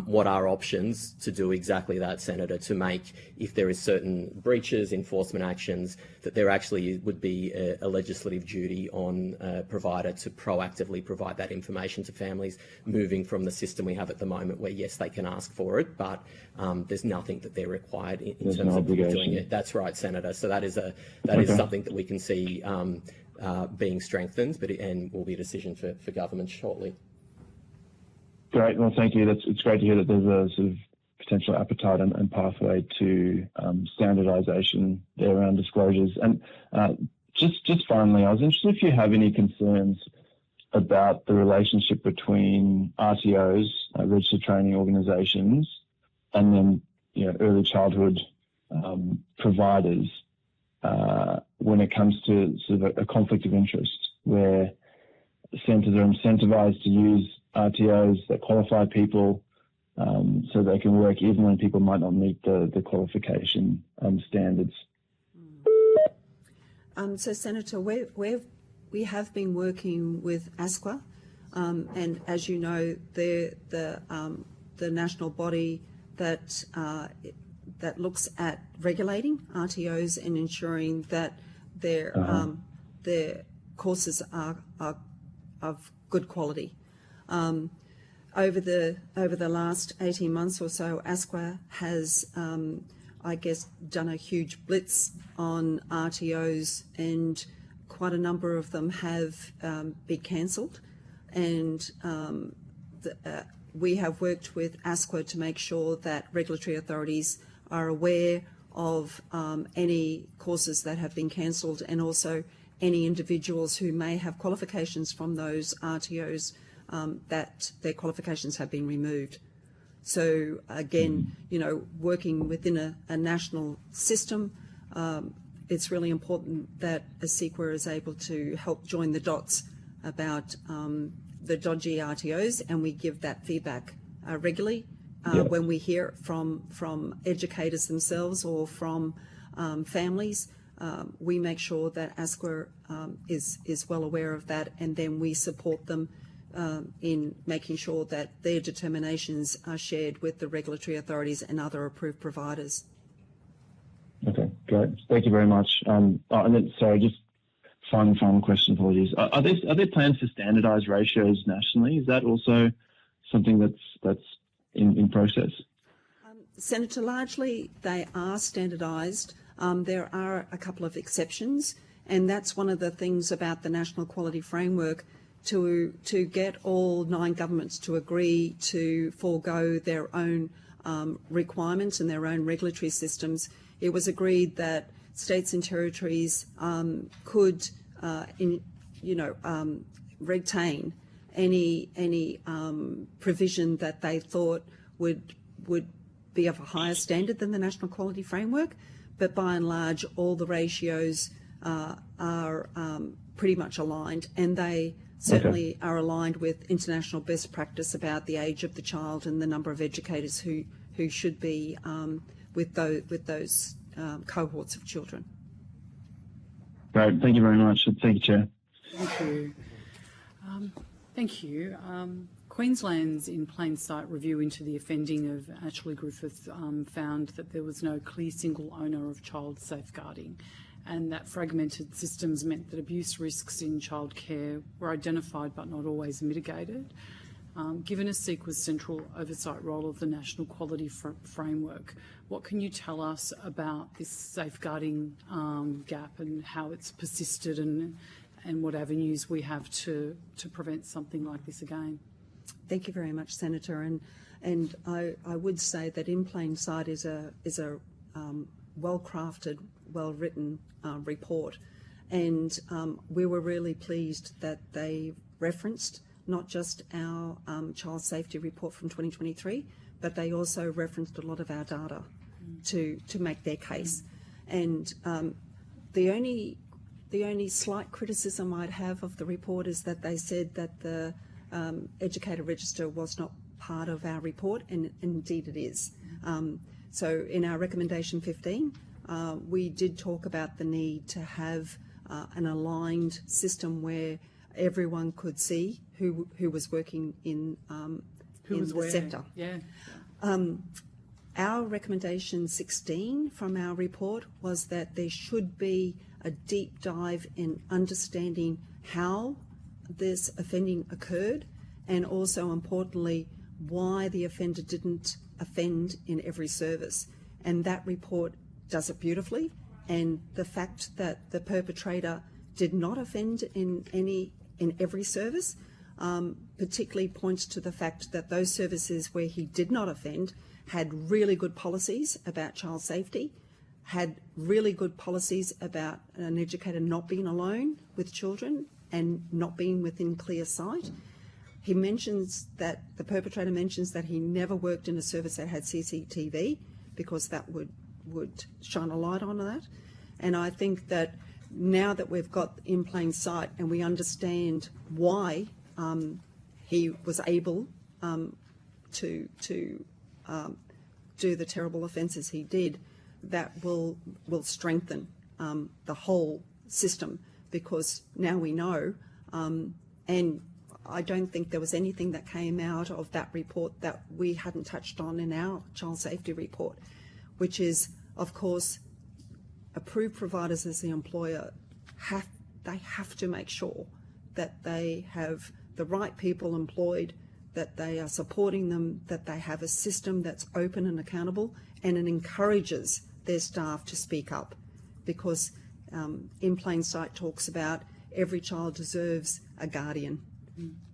what are options to do exactly that, Senator, to make, if there is certain breaches, enforcement actions, that there actually would be a legislative duty on a provider to proactively provide that information to families, moving from the system we have at the moment where, yes, they can ask for it, but there's nothing that they're required in terms of doing it. That's right, Senator. So that is something that we can see being strengthened, and will be a decision for government shortly. Great. Well, thank you. It's great to hear that there's a sort of potential appetite and pathway to standardisation there around disclosures. And just finally, I was interested if you have any concerns about the relationship between RTOs, registered training organisations, and then early childhood providers when it comes to sort of a conflict of interest, where centres are incentivised to use RTOs that qualify people so they can work even when people might not meet the qualification standards. So, Senator, we have been working with ASQA, and as you know, they're the national body that that looks at regulating RTOs and ensuring that their courses are of good quality. Over the last 18 months or so, ASQA has, I guess, done a huge blitz on RTOs, and quite a number of them have been cancelled. And we have worked with ASQA to make sure that regulatory authorities are aware of any courses that have been cancelled, and also any individuals who may have qualifications from those RTOs that their qualifications have been removed. So again, working within a national system, it's really important that ASIQA is able to help join the dots about the dodgy RTOs, and we give that feedback regularly when we hear it from educators themselves or from families. We make sure that ASQA is well aware of that, and then we support them in making sure that their determinations are shared with the regulatory authorities and other approved providers. Okay, great. Thank you very much. And then, sorry, just final question, apologies. Are there plans to standardise ratios nationally? Is that also something that's in process? Senator, largely they are standardised. There are a couple of exceptions, and that's one of the things about the National Quality Framework, to get all 9 governments to agree to forego their own requirements and their own regulatory systems. It was agreed that states and territories could, retain any provision that they thought would be of a higher standard than the National Quality Framework, but by and large, all the ratios are pretty much aligned, and they certainly are aligned with international best practice about the age of the child and the number of educators who should be with those cohorts of children. Great, thank you very much. Thank you, Chair. Thank you. Thank you. Queensland's in plain sight review into the offending of Ashley Griffith found that there was no clear single owner of child safeguarding, and that fragmented systems meant that abuse risks in childcare were identified but not always mitigated. Given ASIQA's central oversight role of the National Quality Framework, what can you tell us about this safeguarding gap and how it's persisted, and what avenues we have to prevent something like this again? Thank you very much, Senator. And I would say that In Plain Sight is a well-crafted, well-written report, and we were really pleased that they referenced not just our child safety report from 2023, but they also referenced a lot of our data to make their case. And the only slight criticism I'd have of the report is that they said that the educator register was not part of our report, and indeed it is. So in our recommendation 15, we did talk about the need to have an aligned system where everyone could see who was working in the sector. Yeah. Our recommendation 16 from our report was that there should be a deep dive in understanding how this offending occurred, and also importantly why the offender didn't offend in every service. And that report does it beautifully, and the fact that the perpetrator did not offend in every service particularly points to the fact that those services where he did not offend had really good policies about child safety, had really good policies about an educator not being alone with children and not being within clear sight. He mentions that, the perpetrator mentions that he never worked in a service that had CCTV, because that would shine a light on that. And I think that now that we've got In Plain Sight and we understand why he was able to do the terrible offences he did, that will strengthen the whole system, because now we know, and I don't think there was anything that came out of that report that we hadn't touched on in our child safety report. which is, of course, approved providers as the employer have to make sure that they have the right people employed, that they are supporting them, that they have a system that's open and accountable, and it encourages their staff to speak up, because in plain sight talks about every child deserves a guardian.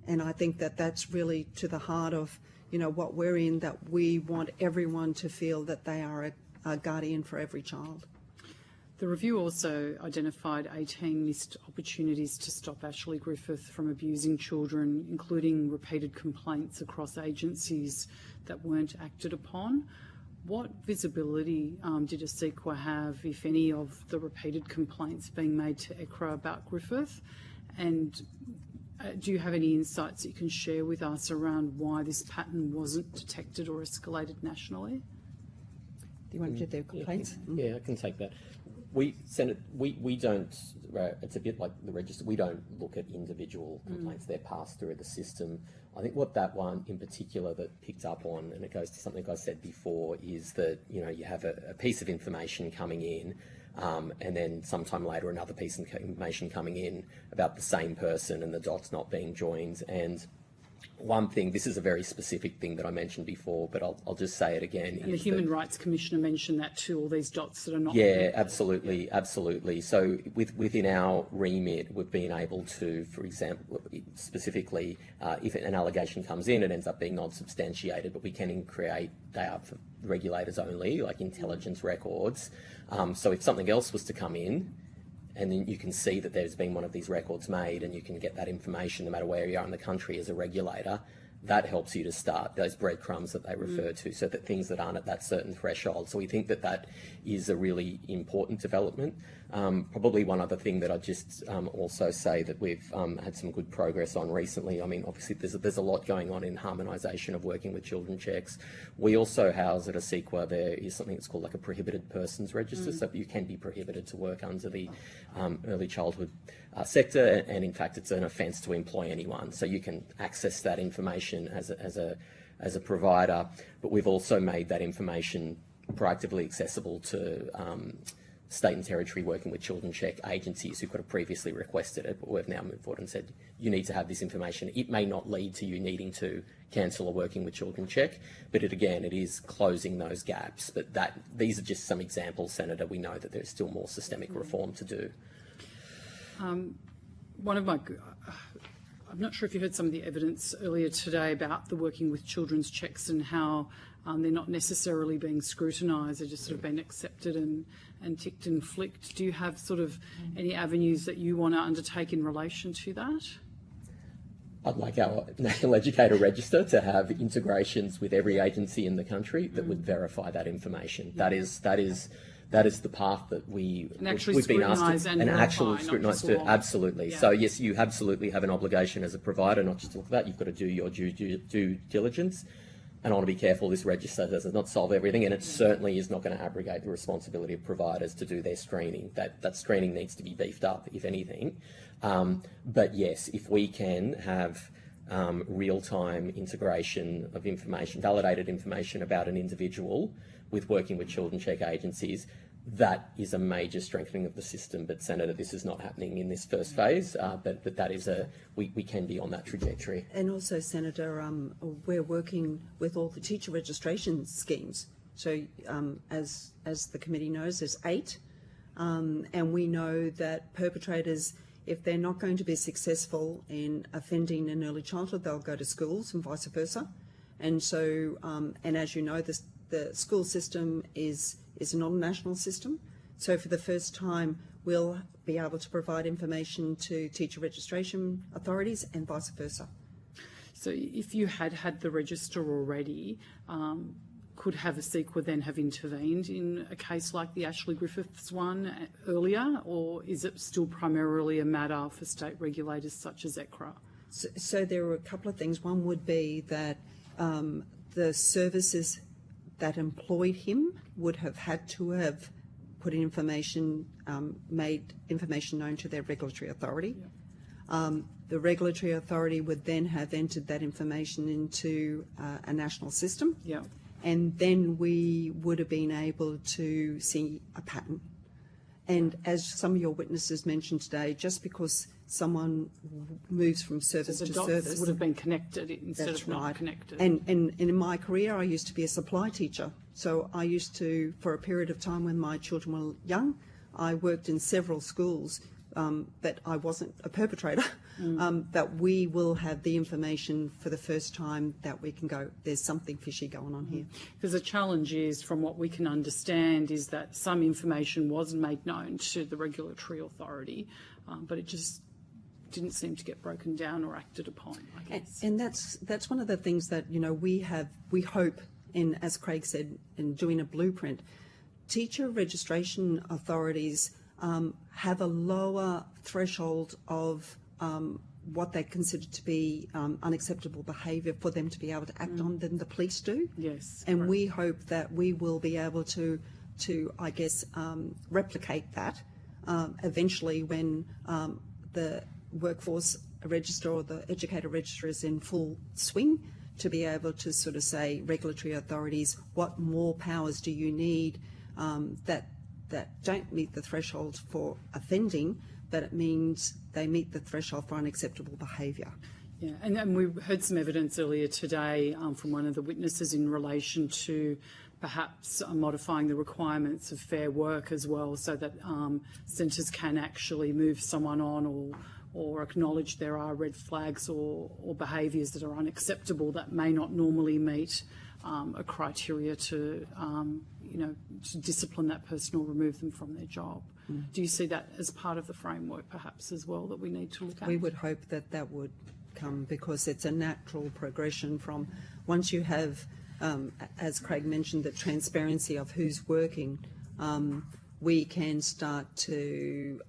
And I think that that's really to the heart of, you know, what we're in, that we want everyone to feel that they are a guardian for every child. The review also identified 18 missed opportunities to stop Ashley Griffith from abusing children, including repeated complaints across agencies that weren't acted upon. What visibility did ASIQA have, if any, of the repeated complaints being made to ECRA about Griffith? And do you have any insights that you can share with us around why this pattern wasn't detected or escalated nationally? Do you want to do the complaints? Yeah, I can take that. We don't, it's a bit like the register, we don't look at individual complaints, they're passed through the system. I think what that one in particular that picked up on, and it goes to something I said before, is that, you know, you have a piece of information coming in, and then sometime later another piece of information coming in about the same person and the dots not being joined. And one thing, this is a very specific thing that I mentioned before, but I'll just say it again. And the Human Rights Commissioner mentioned that too, all these dots that are not... Yeah, absolutely, absolutely. So within our remit, we've been able to, for example, specifically, if an allegation comes in, it ends up being non-substantiated, but we can create, they are for regulators only, like intelligence records. So if something else was to come in, and then you can see that there's been one of these records made, and you can get that information no matter where you are in the country as a regulator, that helps you to start those breadcrumbs that they refer to, so that things that aren't at that certain threshold. So we think that that is a really important development. Probably one other thing that I'd just also say that we've had some good progress on recently. I mean, obviously there's a lot going on in harmonisation of working with children checks. We also house at ASIQA, there is something that's called like a prohibited persons register, so you can be prohibited to work under the early childhood sector, and in fact it's an offence to employ anyone. So you can access that information as a provider, but we've also made that information proactively accessible to state and territory working with children check agencies who could have previously requested it, but we've now moved forward and said, you need to have this information. It may not lead to you needing to cancel a working with children check, but it is closing those gaps. But these are just some examples, Senator. We know that there's still more systemic reform to do. I'm not sure if you heard some of the evidence earlier today about the working with children's checks and how they're not necessarily being scrutinised, they're just sort of been accepted and ticked and flicked. Do you have sort of any avenues that you want to undertake in relation to that? I'd like our National Educator Register to have integrations with every agency in the country that would verify that information. That is the path that we've been asked to, and actual scrutinise to. Absolutely. Yeah. So yes, you absolutely have an obligation as a provider not just to look at that. You've got to do your due diligence. And I want to be careful, this register does not solve everything, and it certainly is not going to abrogate the responsibility of providers to do their screening. That screening needs to be beefed up, if anything. But yes, if we can have real-time integration of information, validated information about an individual with working with children check agencies, that is a major strengthening of the system. But Senator, this is not happening in this first phase, but that is we can be on that trajectory. And also, Senator, we're working with all the teacher registration schemes. So as the committee knows, there's 8, and we know that perpetrators, if they're not going to be successful in offending in early childhood, they'll go to schools and vice versa. And so, and as you know, the school system is not a national system. So for the first time, we'll be able to provide information to teacher registration authorities and vice versa. So if you had the register already, could ASIQA then have intervened in a case like the Ashley Griffiths one earlier, or is it still primarily a matter for state regulators such as ECRA? So there are a couple of things. One would be that the services that employed him would have had to have put in information, made information known to their regulatory authority. Yeah. The regulatory authority would then have entered that information into a national system. Yeah. and then we would have been able to see a pattern. And as some of your witnesses mentioned today, just because someone moves from service the to dots service would have been connected instead that's of not right. connected. And in my career, I used to be a supply teacher. So I used to, for a period of time when my children were young, I worked in several schools, but I wasn't a perpetrator. That we will have the information for the first time that we can go, there's something fishy going on here. Because the challenge is, from what we can understand, is that some information was made known to the regulatory authority, but it just didn't seem to get broken down or acted upon, I guess. And that's one of the things that, you know, we hope in, as Craig said, in doing a blueprint, teacher registration authorities have a lower threshold of what they consider to be unacceptable behaviour for them to be able to act on than the police do. Yes. And right. we hope that we will be able to I guess, replicate that eventually when the workforce register or the educator register is in full swing, to be able to sort of say, regulatory authorities, what more powers do you need that don't meet the threshold for offending, but it means they meet the threshold for unacceptable behaviour. Yeah, and we heard some evidence earlier today from one of the witnesses in relation to perhaps modifying the requirements of Fair Work as well, so that centres can actually move someone on or acknowledge there are red flags or behaviours that are unacceptable that may not normally meet a criteria to, to discipline that person or remove them from their job. Do you see that as part of the framework perhaps as well that we need to look at? We would hope that that would come, because it's a natural progression from once you have, as Craig mentioned, the transparency of who's working, we can start to,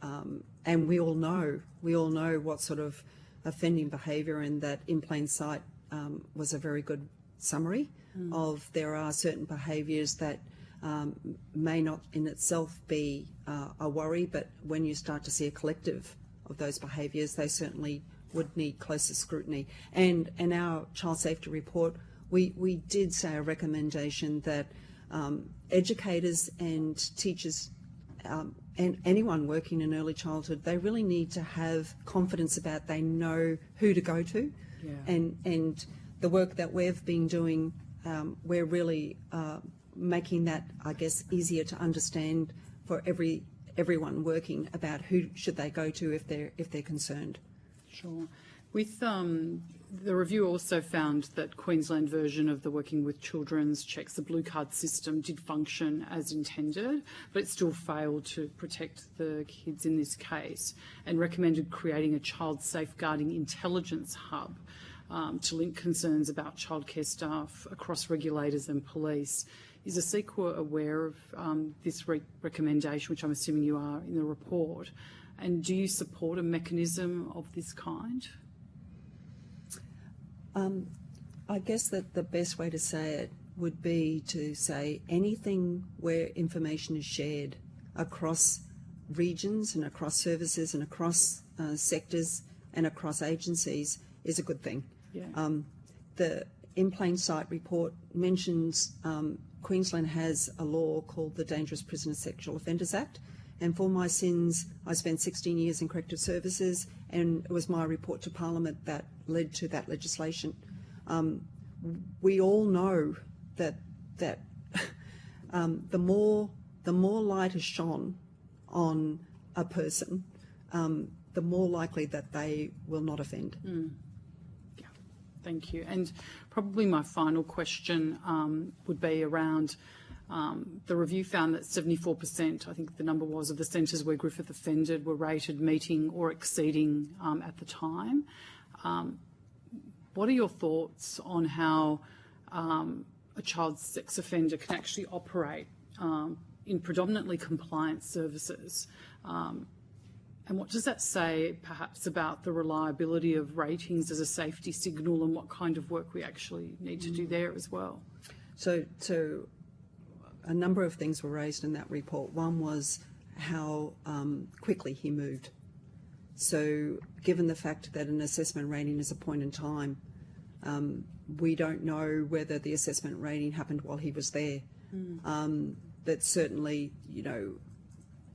and we all know what sort of offending behaviour, and that in plain sight was a very good summary of there are certain behaviours that may not in itself be a worry, but when you start to see a collective of those behaviours, they certainly would need closer scrutiny. And in our child safety report, we did say a recommendation that educators and teachers and anyone working in early childhood, they really need to have confidence about they know who to go to. Yeah. And the work that we've been doing, we're really making that, I guess, easier to understand for everyone working about who should they go to if they're concerned. Sure. With the review also found that Queensland version of the Working with Children's checks, the blue card system, did function as intended, but it still failed to protect the kids in this case, and recommended creating a child safeguarding intelligence hub to link concerns about childcare staff across regulators and police. Is the CEQA aware of this recommendation, which I'm assuming you are in the report? And do you support a mechanism of this kind? I guess that the best way to say it would be to say anything where information is shared across regions and across services and across sectors and across agencies is a good thing. Yeah. The In Plain Sight report mentions Queensland has a law called the Dangerous Prisoner Sexual Offenders Act, and for my sins I spent 16 years in corrective services, and it was my report to Parliament that led to that legislation. We all know that the more light is shone on a person, the more likely that they will not offend. Yeah, thank you. And probably my final question would be around the review found that 74%, I think the number was, of the centres where Griffith offended were rated meeting or exceeding at the time. What are your thoughts on how a child sex offender can actually operate in predominantly compliance services? And what does that say perhaps about the reliability of ratings as a safety signal, and what kind of work we actually need to do there as well? So a number of things were raised in that report. One was how quickly he moved. So given the fact that an assessment rating is a point in time, We don't know whether the assessment rating happened while he was there. But certainly, you know,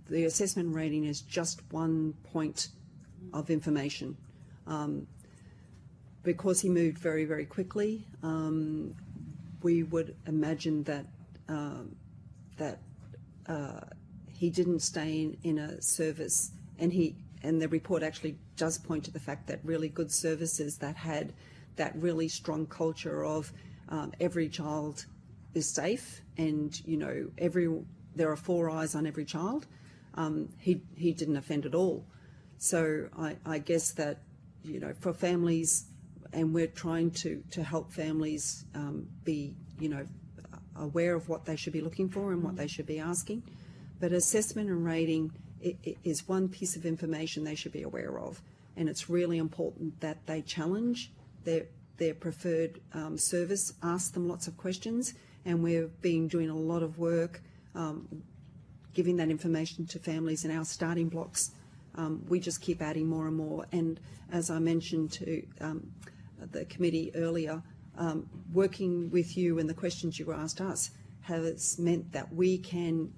the assessment rating is just one point of information. Because he moved very, very quickly, we would imagine that he didn't stay in a service, and the report actually does point to the fact that really good services that had that really strong culture of every child is safe, and you know there are 4 eyes on every child. He didn't offend at all. So I guess that, you know, for families, and we're trying to help families be, you know, aware of what they should be looking for and what they should be asking. But assessment and rating is one piece of information they should be aware of, and it's really important that they challenge their preferred service, ask them lots of questions, and we've been doing a lot of work giving that information to families in our starting blocks. We just keep adding more and more, and as I mentioned to the committee earlier, working with you and the questions you asked us has meant that we can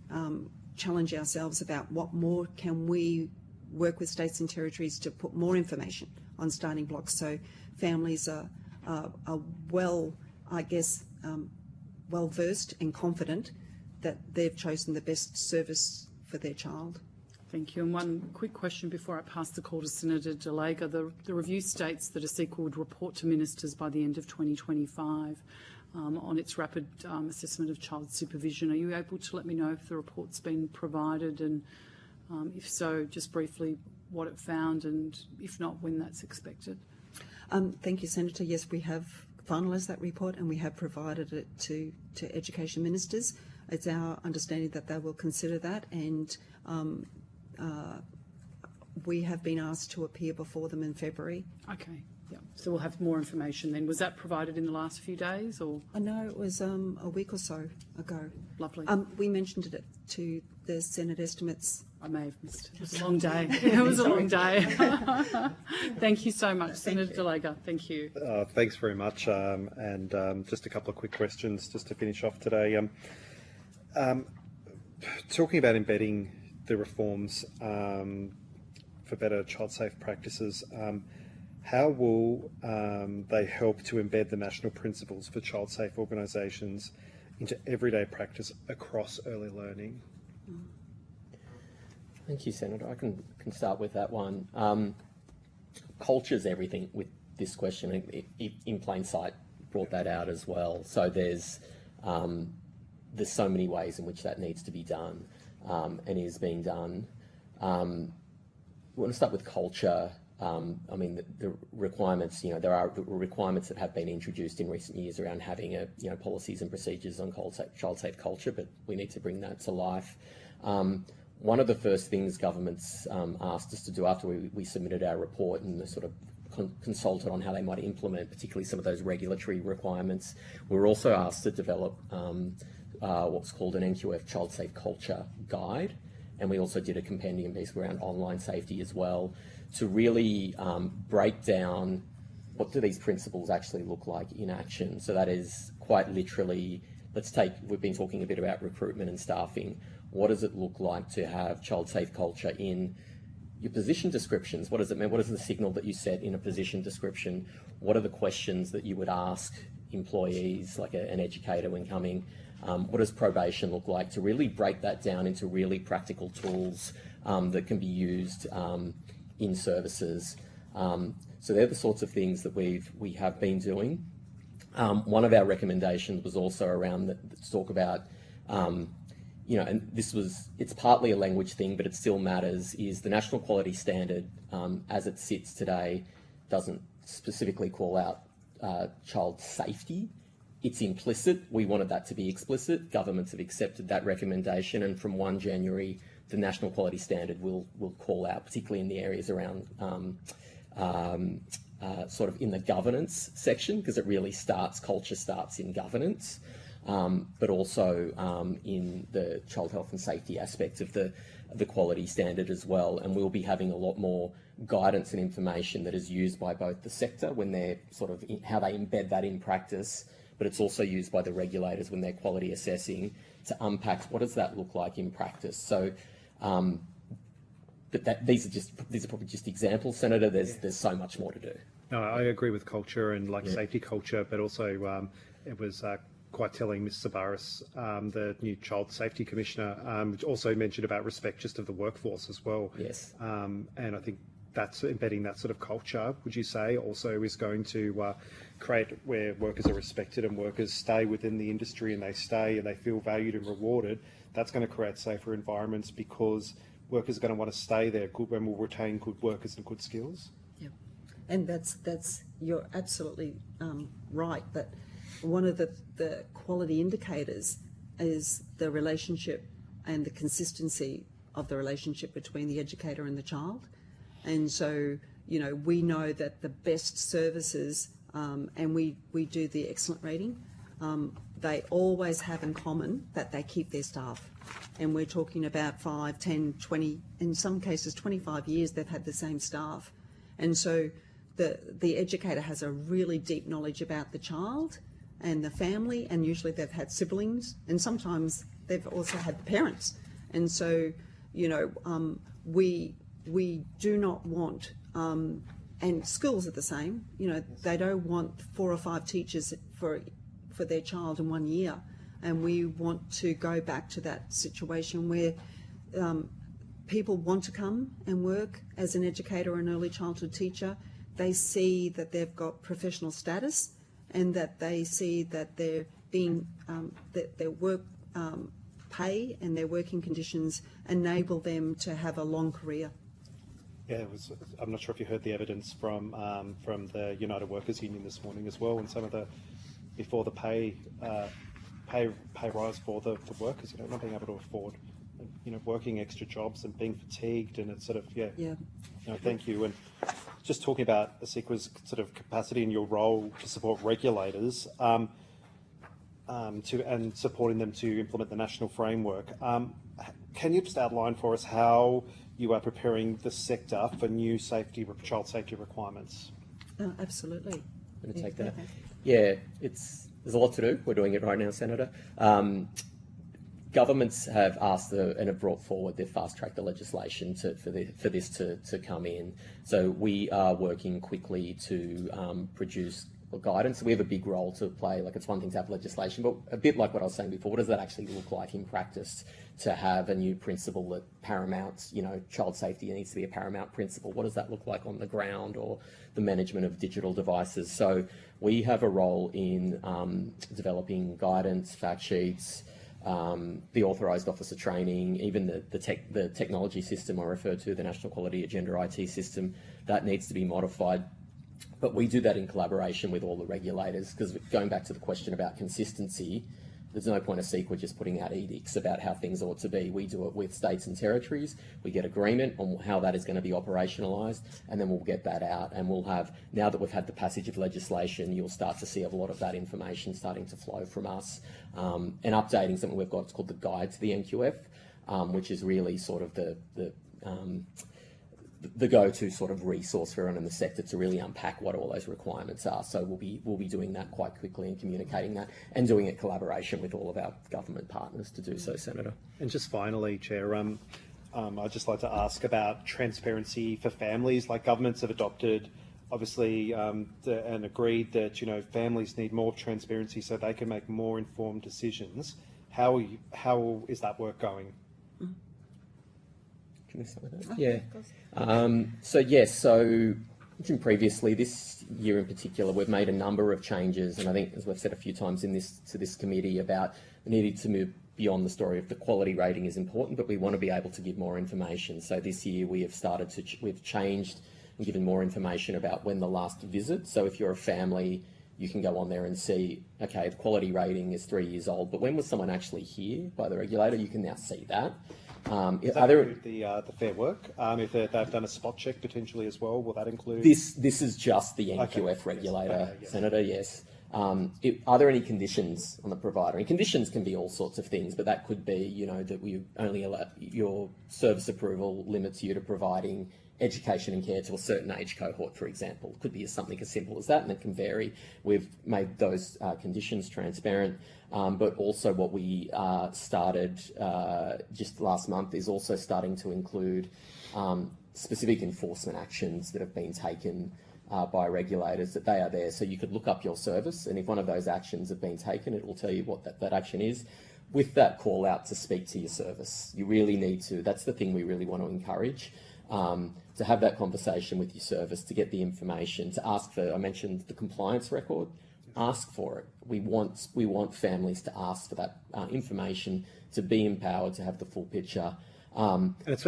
challenge ourselves about what more can we work with states and territories to put more information on starting blocks, so families are well, I guess, well versed and confident that they've chosen the best service for their child. Thank you. And one quick question before I pass the call to Senator Delega. The review states that ASICA would report to ministers by the end of 2025 on its rapid assessment of child supervision. Are you able to let me know if the report's been provided, and if so, just briefly what it found, and if not, when that's expected? Thank you, Senator. Yes, we have finalised that report and we have provided it to education ministers. It's our understanding that they will consider that, and we have been asked to appear before them in February. Okay, yeah. So we'll have more information then. Was that provided in the last few days, or? No, it was a week or so ago. Lovely. We mentioned it to the Senate estimates. I may have missed it. It was a long day. It was a long day. Thank you so much, Senator Delega. Thank you. Thanks very much. And just a couple of quick questions just to finish off today. Talking about embedding the reforms for better child-safe practices, how will they help to embed the national principles for child-safe organisations into everyday practice across early learning? Thank you, Senator. I can start with that one. Culture's everything with this question. In plain sight brought that out as well. So there's so many ways in which that needs to be done and is being done. We want to start with culture. I mean, the requirements, you know, there are requirements that have been introduced in recent years around having policies and procedures on child-safe culture, but we need to bring that to life. One of the first things governments asked us to do after we submitted our report and sort of consulted on how they might implement, particularly some of those regulatory requirements, we were also asked to develop what's called an NQF Child Safe Culture Guide, and we also did a compendium basically around online safety as well, to really break down what do these principles actually look like in action. So that is quite literally, we've been talking a bit about recruitment and staffing. What does it look like to have child safe culture in your position descriptions? What does it mean? What is the signal that you set in a position description? What are the questions that you would ask employees, like an educator when coming? What does probation look like? To really break that down into really practical tools that can be used in services. So they're the sorts of things that we have been doing. One of our recommendations was also around to talk about, and it's partly a language thing, but it still matters, is the National Quality Standard, as it sits today, doesn't specifically call out child safety. It's implicit. We wanted that to be explicit. Governments have accepted that recommendation, and from 1 January, the National Quality Standard will call out, particularly in the areas around sort of in the governance section, because it really culture starts in governance. but also in the child health and safety aspect of the quality standard as well. And we'll be having a lot more guidance and information that is used by both the sector when they're sort of how they embed that in practice, but it's also used by the regulators when they're quality assessing to unpack what does that look like in practice. So, but these are probably just examples, Senator. There's so much more to do. No, I agree with culture and safety culture, but also it was quite telling, Ms. Sabaris, the new Child Safety Commissioner, also mentioned about respect just of the workforce as well. Yes. And I think that's embedding that sort of culture, would you say, also is going to create where workers are respected and workers stay within the industry and they feel valued and rewarded. That's going to create safer environments because workers are going to want to stay there and will retain good workers and good skills. Yeah, and that's you're absolutely right. But one of the quality indicators is the relationship and the consistency of the relationship between the educator and the child. And so, you know, we know that the best services, and we do the excellent rating, they always have in common that they keep their staff. And we're talking about 5, 10, 20, in some cases 25 years they've had the same staff. And so the educator has a really deep knowledge about the child and the family, and usually they've had siblings, and sometimes they've also had the parents. And so, you know, we do not want, and schools are the same, you know, they don't want 4 or 5 teachers for their child in 1 year. And we want to go back to that situation where people want to come and work as an educator or an early childhood teacher. They see that they've got professional status and that they see that they're being, that their work pay and their working conditions enable them to have a long career. Yeah, I'm not sure if you heard the evidence from the United Workers Union this morning as well, and some of the before the pay rise for the workers, you know, not being able to afford, you know, working extra jobs and being fatigued, and it's sort of You know, thank you. And just talking about ASICWA's sort of capacity and your role to support regulators, and supporting them to implement the national framework. Can you just outline for us how you are preparing the sector for new child safety requirements? Absolutely. I'm going to take that. Yeah, there's a lot to do. We're doing it right now, Senator. Governments have asked and have brought forward, they've fast-tracked the legislation for this to come in. So we are working quickly to produce guidance. We have a big role to play. Like, it's one thing to have legislation, but a bit like what I was saying before, what does that actually look like in practice to have a new principle that paramounts, you know, child safety needs to be a paramount principle? What does that look like on the ground, or the management of digital devices? So we have a role in developing guidance, fact sheets, the authorised officer training, even the technology system I referred to, the National Quality Agenda IT system, that needs to be modified. But we do that in collaboration with all the regulators, because going back to the question about consistency, there's no point of ASICWA just putting out edicts about how things ought to be. We do it with states and territories. We get agreement on how that is going to be operationalised, and then we'll get that out. And we'll have, now that we've had the passage of legislation, you'll start to see a lot of that information starting to flow from us. And updating something we've got, it's called the Guide to the NQF, which is really sort of the go-to sort of resource for everyone in the sector to really unpack what all those requirements are. So we'll be doing that quite quickly and communicating that, and doing it in collaboration with all of our government partners to do so, Senator. And just finally, Chair, I'd just like to ask about transparency for families. Like, governments have adopted, obviously, and agreed that, you know, families need more transparency so they can make more informed decisions. How is that work going? Yeah. So mentioned previously, this year in particular, we've made a number of changes, and I think, as we've said a few times to this committee, about needing to move beyond the story of the quality rating is important, but we want to be able to give more information. So this year we have we've changed and given more information about when the last visit. So if you're a family, you can go on there and see, okay, the quality rating is 3 years old, but when was someone actually here by the regulator? You can now see that. Does that include the Fair Work? If they've done a spot check potentially as well, will that include? This is just the NQF regulator, yes. Senator, yes. Are there any conditions on the provider? And conditions can be all sorts of things, but that could be, you know, that we only allow your service approval limits you to providing education and care to a certain age cohort, for example. It could be something as simple as that, and it can vary. We've made those conditions transparent, but also what we started just last month is also starting to include specific enforcement actions that have been taken by regulators, that they are there. So you could look up your service, and if one of those actions have been taken, it will tell you what that action is, with that call out to speak to your service. You really need to, that's the thing we really want to encourage, to have that conversation with your service, to get the information, to ask for, I mentioned the compliance record, ask for it. We want families to ask for that information, to be empowered, to have the full picture. And it's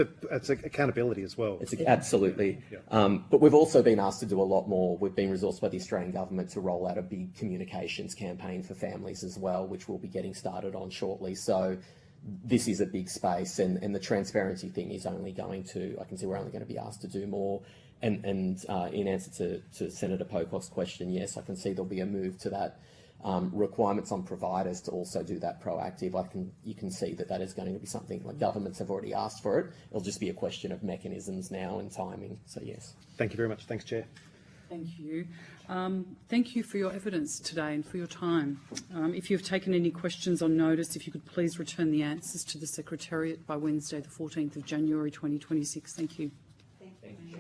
accountability as well. It's absolutely. Yeah. But we've also been asked to do a lot more. We've been resourced by the Australian government to roll out a big communications campaign for families as well, which we'll be getting started on shortly. So this is a big space, and the transparency thing is only going to, I can see we're only going to be asked to do more. And in answer to Senator Pocock's question, yes, I can see there'll be a move to that. Requirements on providers to also do that proactive. You can see that is going to be something like governments have already asked for it. It'll just be a question of mechanisms now and timing. So yes. Thank you very much. Thanks, Chair. Thank you. Thank you for your evidence today and for your time. If you've taken any questions on notice, if you could please return the answers to the Secretariat by Wednesday, the 14th of January 2026. Thank you. Thank you.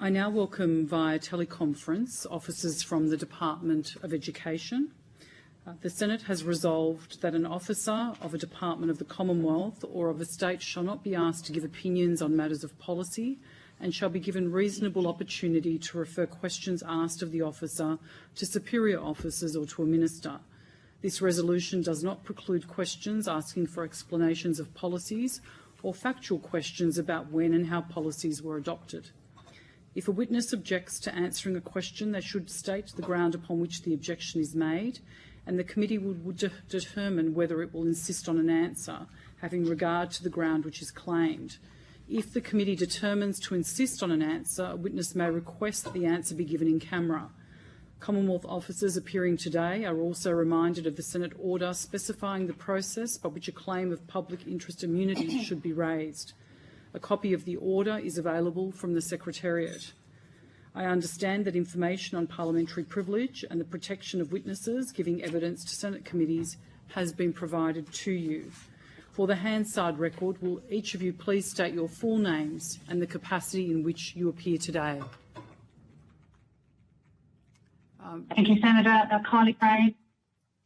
I now welcome via teleconference officers from the Department of Education. The Senate has resolved that an officer of a department of the Commonwealth or of a state shall not be asked to give opinions on matters of policy and shall be given reasonable opportunity to refer questions asked of the officer to superior officers or to a minister. This resolution does not preclude questions asking for explanations of policies or factual questions about when and how policies were adopted. If a witness objects to answering a question, they should state the ground upon which the objection is made, and the committee would determine whether it will insist on an answer, having regard to the ground which is claimed. If the committee determines to insist on an answer, a witness may request that the answer be given in camera. Commonwealth officers appearing today are also reminded of the Senate order specifying the process by which a claim of public interest immunity should be raised. A copy of the order is available from the Secretariat. I understand that information on parliamentary privilege and the protection of witnesses giving evidence to Senate committees has been provided to you. For the Hansard record, will each of you please state your full names and the capacity in which you appear today? Thank you, Senator. Kylie Gray,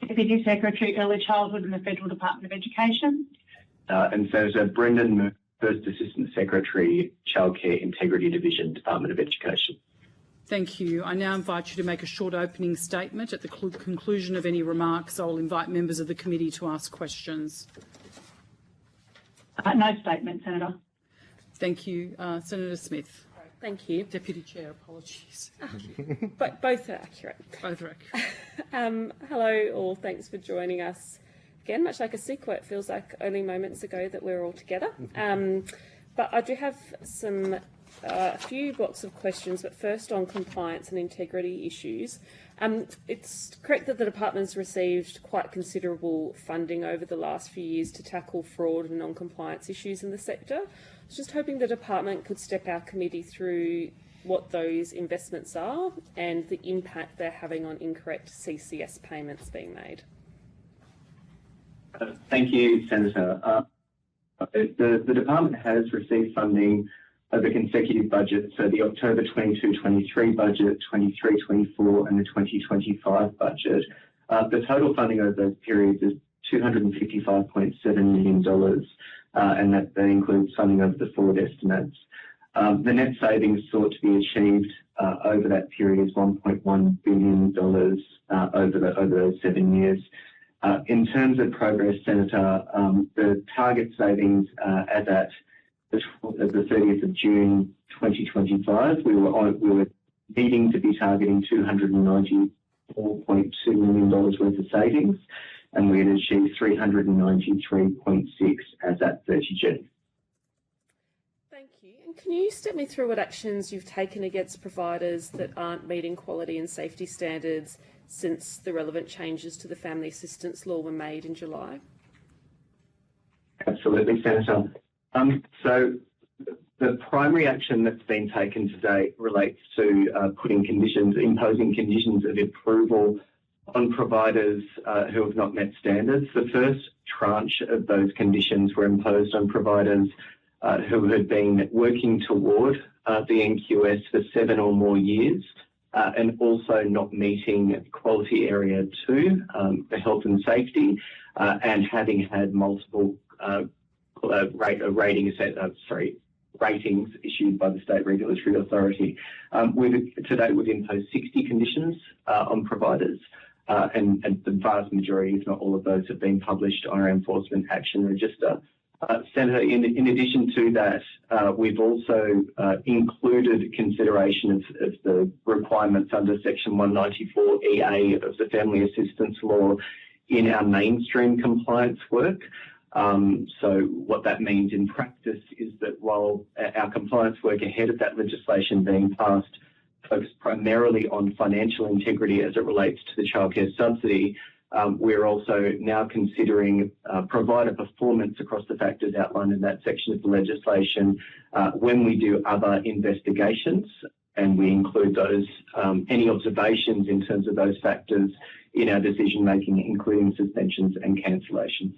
Deputy Secretary, Early Childhood in the Federal Department of Education. And Senator Brendan Moore, First Assistant Secretary, Childcare Integrity Division, Department of Education. Thank you. I now invite you to make a short opening statement. At the conclusion of any remarks, I will invite members of the committee to ask questions. No statement, Senator. Thank you. Senator Smith. Thank you. Deputy Chair, apologies. But both are accurate. Both are accurate. Hello all, thanks for joining us. Again, much like a sequel, it feels like only moments ago that we're all together. But I do have a few blocks of questions, but first on compliance and integrity issues. It's correct that the department has received quite considerable funding over the last few years to tackle fraud and non-compliance issues in the sector. I was just hoping the department could step our committee through what those investments are and the impact they're having on incorrect CCS payments being made. Thank you, Senator. The department has received funding over consecutive budgets, so the October 22-23 budget, 23-24 and the 2025 budget. The total funding over those periods is $255.7 million, and that includes funding over the forward estimates. The net savings sought to be achieved over that period is $1.1 billion over those 7 years. In terms of progress, Senator, the target savings as at the 30th of June 2025, we were needing to be targeting $294.2 million worth of savings. and we had achieved 393.6 as at 30 June. Thank you. And can you step me through what actions you've taken against providers that aren't meeting quality and safety standards since the relevant changes to the Family Assistance Law were made in July? Absolutely, Senator. So the primary action that's been taken today relates to imposing conditions of approval on providers who have not met standards. The first tranche of those conditions were imposed on providers who had been working toward the NQS for 7 or more years and also not meeting quality area 2 for health and safety and having had multiple ratings issued by the State Regulatory Authority. Today we've imposed 60 conditions on providers and the vast majority, if not all of those, have been published on our Enforcement Action Register. Senator, in addition to that, we've also included consideration of the requirements under Section 194EA of the Family Assistance Law in our mainstream compliance work. So what that means in practice is that while our compliance work ahead of that legislation being passed focused primarily on financial integrity as it relates to the childcare subsidy, we're also now considering provider performance across the factors outlined in that section of the legislation when we do other investigations, and we include those any observations in terms of those factors in our decision making, including suspensions and cancellations.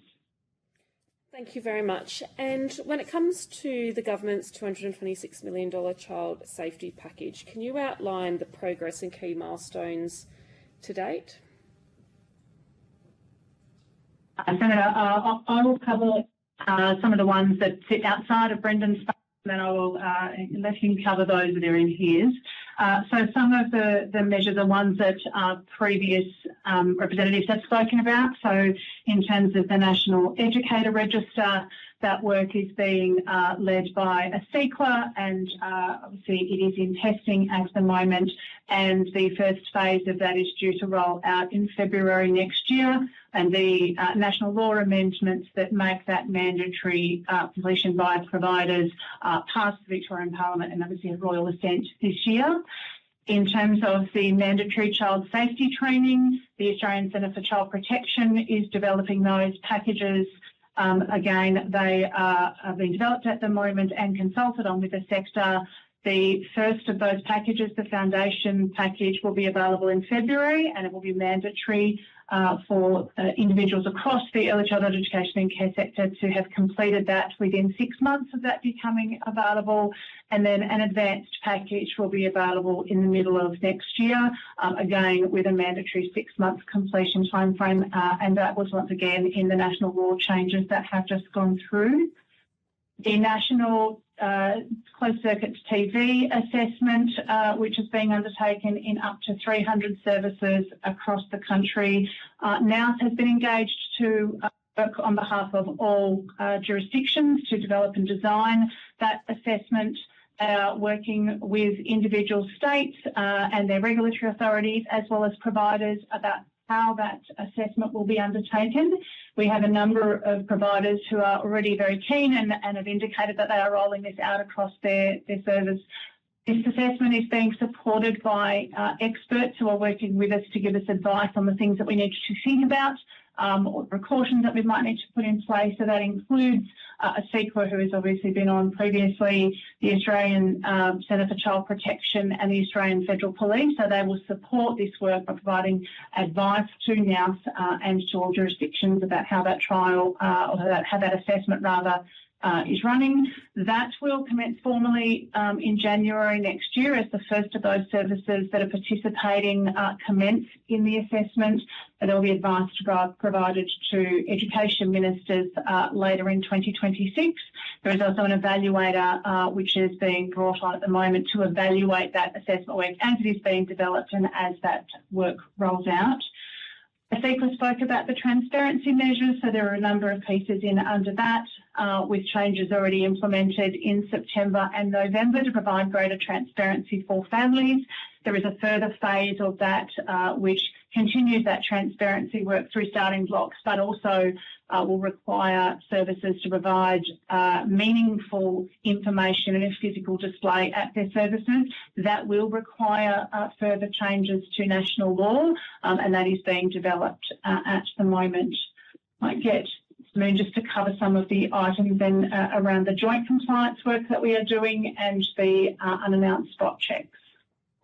Thank you very much. And when it comes to the government's $226 million child safety package, can you outline the progress and key milestones to date? Senator, I will cover some of the ones that sit outside of Brendan's space, and then I will let him cover those that are in his. So some of the measures are ones that previous representatives have spoken about. So in terms of the National Educator Register, that work is being led by a CEQA, and obviously it is in testing at the moment, and the first phase of that is due to roll out in February next year, and the national law amendments that make that mandatory completion by providers passed the Victorian Parliament and obviously had royal assent this year. In terms of the mandatory child safety training, the Australian Centre for Child Protection is developing those packages. Again, they are being developed at the moment and consulted on with the sector. The first of those packages, the foundation package, will be available in February, and it will be mandatory for individuals across the early childhood education and care sector to have completed that within 6 months of that becoming available. And then an advanced package will be available in the middle of next year, again with a mandatory 6 month completion timeframe, and that was once again in the national law changes that have just gone through. The national closed circuit TV assessment, which is being undertaken in up to 300 services across the country. NOUS has been engaged to work on behalf of all jurisdictions to develop and design that assessment, working with individual states and their regulatory authorities as well as providers about how that assessment will be undertaken. We have a number of providers who are already very keen and have indicated that they are rolling this out across their service. This assessment is being supported by experts who are working with us to give us advice on the things that we need to think about or precautions that we might need to put in place. So that includes a CEQA who has obviously been on previously, the Australian Centre for Child Protection and the Australian Federal Police. So they will support this work by providing advice to NOUS and to all jurisdictions about how that trial or how that assessment rather is running. That will commence formally in January next year as the first of those services that are participating commence in the assessment. There will be advice provided to education ministers later in 2026. There is also an evaluator which is being brought on at the moment to evaluate that assessment work as it is being developed and as that work rolls out. CEQA spoke about the transparency measures, so there are a number of pieces in under that, with changes already implemented in September and November to provide greater transparency for families. There is a further phase of that which continues that transparency work through starting blocks, but also will require services to provide meaningful information and a physical display at their services. That will require further changes to national law, and that is being developed at the moment. Might get Moon just to cover some of the items then around the joint compliance work that we are doing and the unannounced spot checks.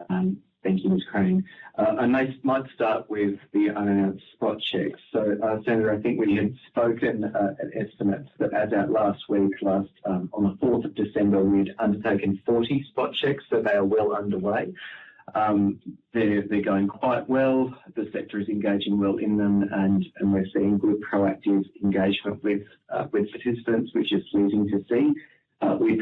Thank you, Ms. Crane. I might start with the unannounced spot checks. So, Senator, I think we had spoken at estimates that as at last week, on the 4th of December, we'd undertaken 40 spot checks, so they are well underway. They're going quite well. The sector is engaging well in them, and we're seeing good proactive engagement with participants, which is pleasing to see. We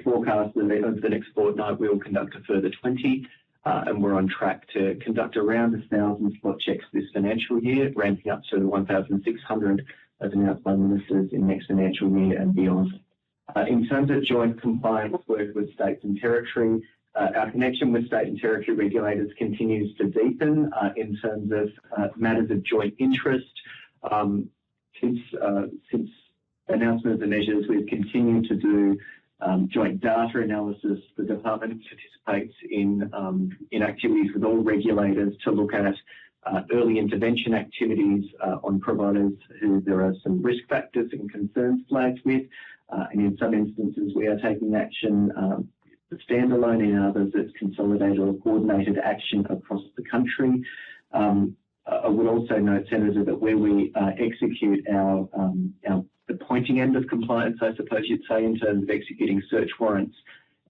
forecast that over the next fortnight we'll conduct a further 20. And we're on track to conduct around 1,000 spot checks this financial year, ramping up to 1,600 as announced by ministers in next financial year and beyond. In terms of joint compliance work with states and territory, our connection with state and territory regulators continues to deepen in terms of matters of joint interest. Since announcement of the measures, we've continued to do joint data analysis. The department participates in activities with all regulators to look at early intervention activities on providers who there are some risk factors and concerns flagged with, and in some instances we are taking action standalone, in others it's consolidated or coordinated action across the country. I would also note, Senator, that where we execute the pointing end of compliance, I suppose you'd say, in terms of executing search warrants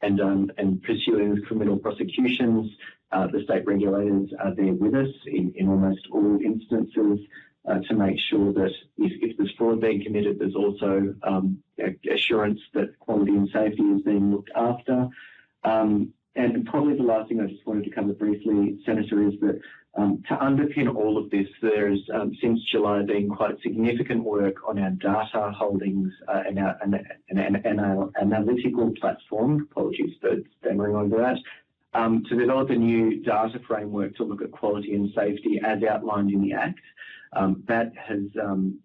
and pursuing criminal prosecutions, the state regulators are there with us in almost all instances to make sure that if there's fraud being committed, there's also assurance that quality and safety is being looked after. And probably the last thing I just wanted to cover briefly, Senator, is that to underpin all of this, there's since July been quite significant work on our data holdings and our analytical platform, apologies for stammering over that, to develop a new data framework to look at quality and safety as outlined in the Act. That has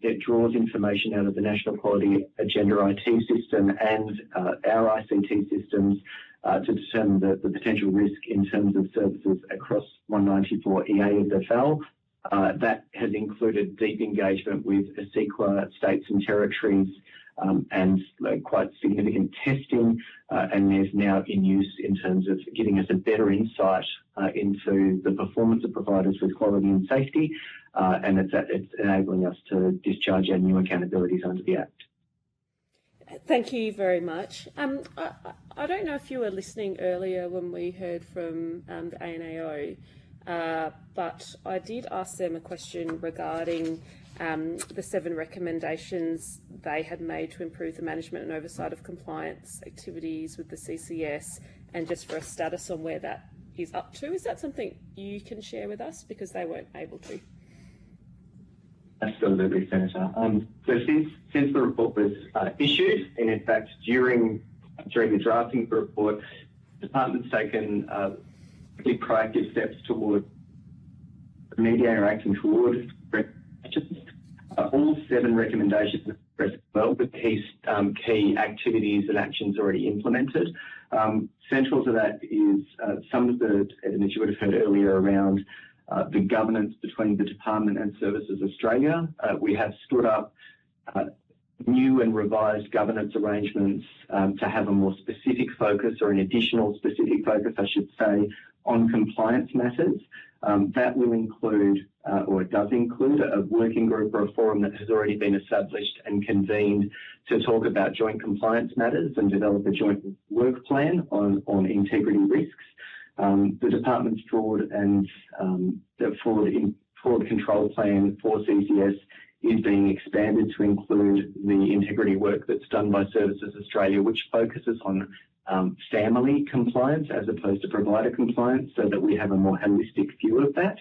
it draws information out of the National Quality Agenda IT system and our ICT systems to determine the potential risk in terms of services across 194 EA of the FAL. That has included deep engagement with ASIQA, states and territories, and quite significant testing, and there's now in use in terms of giving us a better insight into the performance of providers with quality and safety, and it's enabling us to discharge our new accountabilities under the Act. Thank you very much. I don't know if you were listening earlier when we heard from the ANAO, but I did ask them a question regarding the 7 recommendations they had made to improve the management and oversight of compliance activities with the CCS, and just for a status on where that is up to. Is that something you can share with us, because they weren't able to? Absolutely, Senator. So since the report was issued, and in fact during the drafting of the report, the department's taken really proactive steps toward remediating or acting toward all 7 recommendations expressed well, with key activities and actions already implemented. Central to that is some of the evidence you would have heard earlier around the governance between the department and Services Australia. We have stood up new and revised governance arrangements to have a more specific focus, or an additional specific focus, I should say, on compliance matters. That will include, or it does include, a working group or a forum that has already been established and convened to talk about joint compliance matters and develop a joint work plan on integrity risks. The department's fraud and fraud control plan for CCS is being expanded to include the integrity work that's done by Services Australia, which focuses on family compliance as opposed to provider compliance, so that we have a more holistic view of that,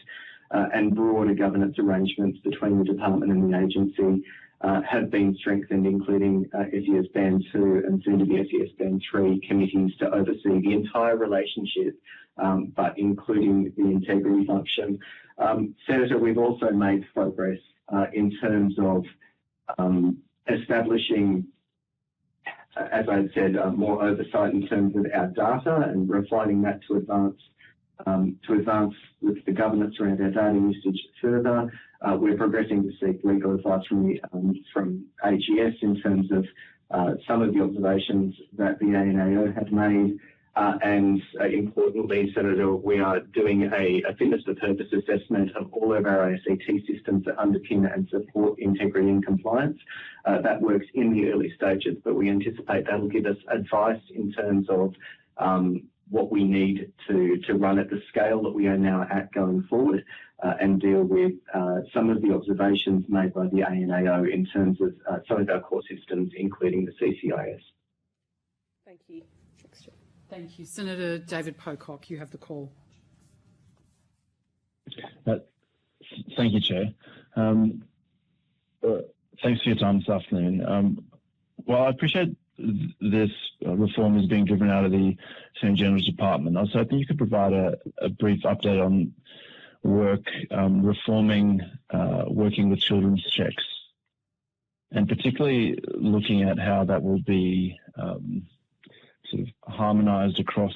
and broader governance arrangements between the department and the agency have been strengthened, including SES Band 2 and soon to be SES Band 3 committees to oversee the entire relationship, but including the integrity function. Senator, we've also made progress in terms of establishing, as I said, more oversight in terms of our data and refining that to advance with the governance around our data usage further. We're progressing to seek legal advice from AGS in terms of some of the observations that the ANAO had made. And importantly, Senator, we are doing a fitness for purpose assessment of all of our ICT systems that underpin and support integrity and compliance. That works in the early stages, but we anticipate that will give us advice in terms of what we need to run at the scale that we are now at going forward, and deal with some of the observations made by the ANAO in terms of some of our core systems, including the CCIS. Thank you. Thank you. Senator David Pocock, you have the call. Thank you, Chair. Thanks for your time this afternoon. Well, I appreciate this reform is being driven out of the Attorney General's Department. I was hoping you could provide a brief update on work reforming working with children's checks, and particularly looking at how that will be sort of harmonised across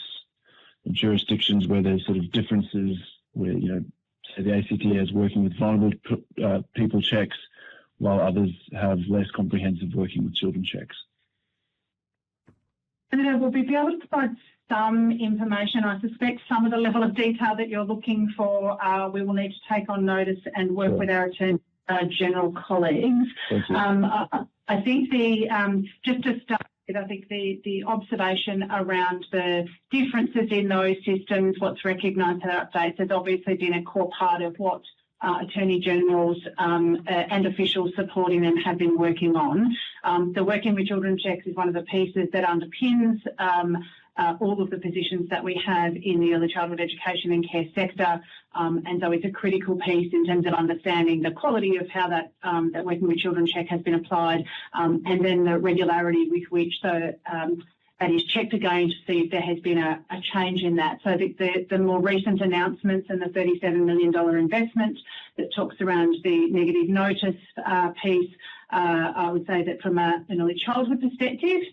jurisdictions where there's sort of differences, where, you know, say the ACT is working with vulnerable people checks, while others have less comprehensive working with children checks. Senator, we'll be able to provide some information. I suspect some of the level of detail that you're looking for, we will need to take on notice and work with our Attorney General colleagues. Thank you. I think just to start with, I think the observation around the differences in those systems, what's recognised in our updates, has obviously been a core part of what Attorney Generals and officials supporting them have been working on. The Working with Children checks is one of the pieces that underpins all of the positions that we have in the early childhood education and care sector, and so it's a critical piece in terms of understanding the quality of how that Working with Children check has been applied, and then the regularity with which that is checked again to see if there has been a change in that. So the more recent announcements and the $37 million investment that talks around the negative notice piece, I would say that from an early childhood perspective,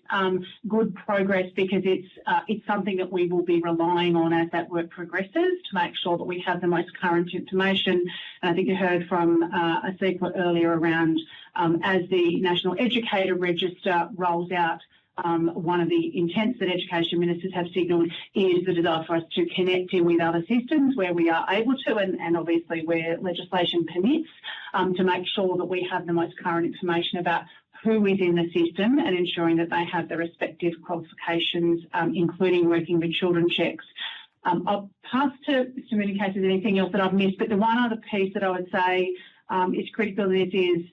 good progress, because it's something that we will be relying on as that work progresses to make sure that we have the most current information. And I think you heard from Asika earlier around as the National Educator Register rolls out, one of the intents that education ministers have signalled is the desire for us to connect in with other systems where we are able to, and obviously where legislation permits, to make sure that we have the most current information about who is in the system and ensuring that they have the respective qualifications, including Working with Children checks. I'll pass to Mr. Mooney in case there's anything else that I've missed, but the one other piece that I would say is critical in this is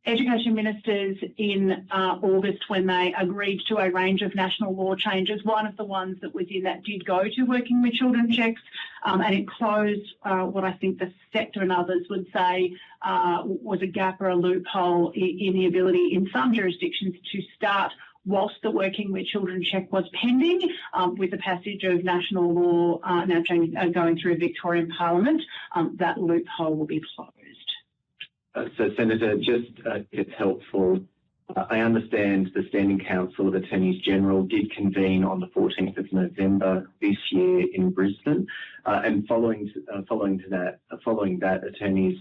education ministers in August, when they agreed to a range of national law changes, one of the ones that was in that did go to Working with Children checks, and it closed what I think the sector and others would say was a gap or a loophole in the ability in some jurisdictions to start whilst the Working with Children check was pending, with the passage of national law now going through Victorian Parliament, that loophole will be closed. So, Senator, just it's helpful. I understand the Standing Council of Attorneys General did convene on the 14th of November this year in Brisbane, and following that, attorneys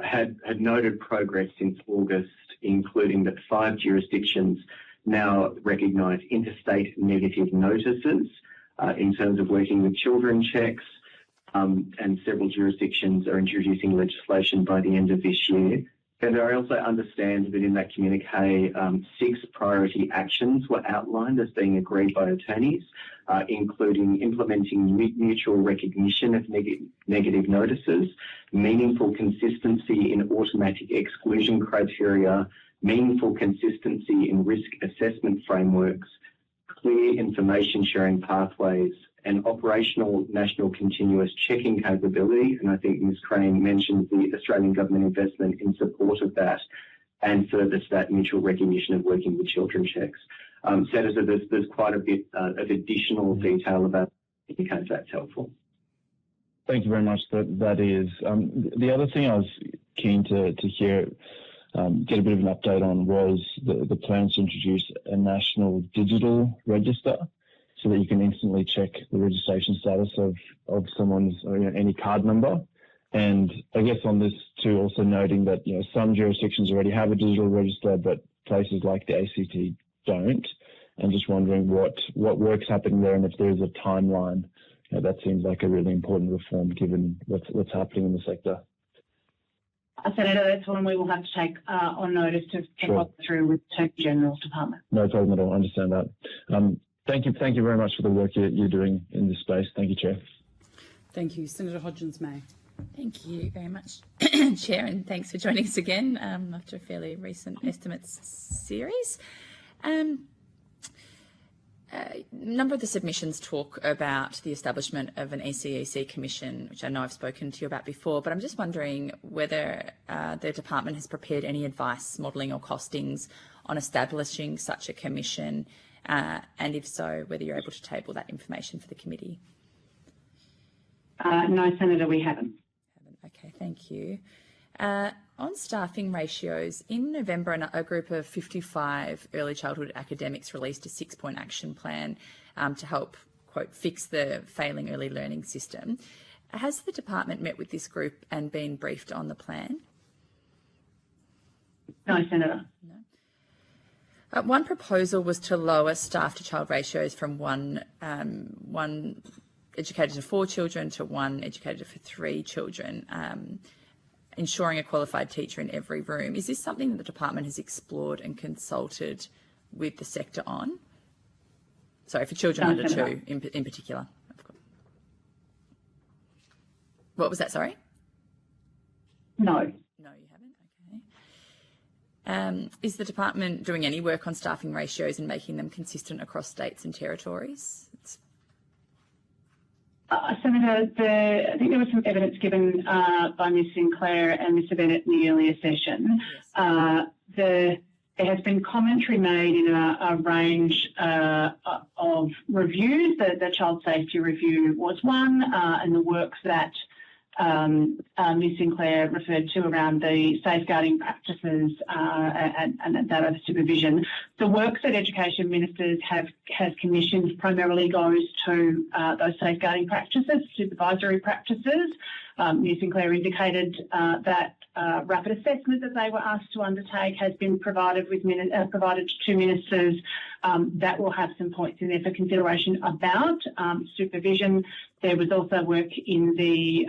had noted progress since August, including that 5 jurisdictions now recognise interstate negative notices in terms of Working with Children checks, and several jurisdictions are introducing legislation by the end of this year. And I also understand that in that communique, 6 priority actions were outlined as being agreed by attorneys, including implementing mutual recognition of negative notices, meaningful consistency in automatic exclusion criteria, meaningful consistency in risk assessment frameworks, clear information sharing pathways, an operational national continuous checking capability, and I think Ms Crane mentioned the Australian Government investment in support of that, and further stat mutual recognition of working with children checks. Senator, there's quite a bit of additional detail about it in case that's helpful. Thank you very much. That is. The other thing I was keen to hear, get a bit of an update on, was the plans to introduce a national digital register so that you can instantly check the registration status of someone's any card number. And I guess on this too, also noting that some jurisdictions already have a digital register, but places like the ACT don't. And just wondering what work's happening there, and if there's a timeline. That seems like a really important reform given what's happening in the sector. Senator, that's one we will have to take on notice to follow through with the Attorney General's Department. No problem at all. I understand that. Thank you very much for the work you're doing in this space. Thank you, Chair. Thank you. Senator Hodgins-May. Thank you very much, Chair, and thanks for joining us again after a fairly recent estimates series. A number of the submissions talk about the establishment of an ECEC commission, which I know I've spoken to you about before, but I'm just wondering whether the department has prepared any advice, modelling or costings on establishing such a commission, and if so, whether you're able to table that information for the committee. No, Senator, we haven't. Okay, thank you. On staffing ratios, in November, a group of 55 early childhood academics released a 6-point action plan to help, quote, fix the failing early learning system. Has the department met with this group and been briefed on the plan? No, Senator. No. One proposal was to lower staff to child ratios from one educator to 4 children to 1 educator for 3 children. Ensuring a qualified teacher in every room. Is this something that the department has explored and consulted with the sector on? Sorry, for children under 2 in particular. What was that, sorry? No. No, you haven't? Okay. Is the department doing any work on staffing ratios and making them consistent across states and territories? Senator, I think there was some evidence given by Ms Sinclair and Mr Bennett in the earlier session. Yes. There has been commentary made in a range of reviews. The Child Safety Review was one, and the work that Ms Sinclair referred to around the safeguarding practices and that of supervision. The work that education ministers has commissioned primarily goes to those safeguarding practices, supervisory practices. Ms Sinclair indicated that rapid assessment that they were asked to undertake has been provided to ministers. That will have some points in there for consideration about supervision. There was also work in the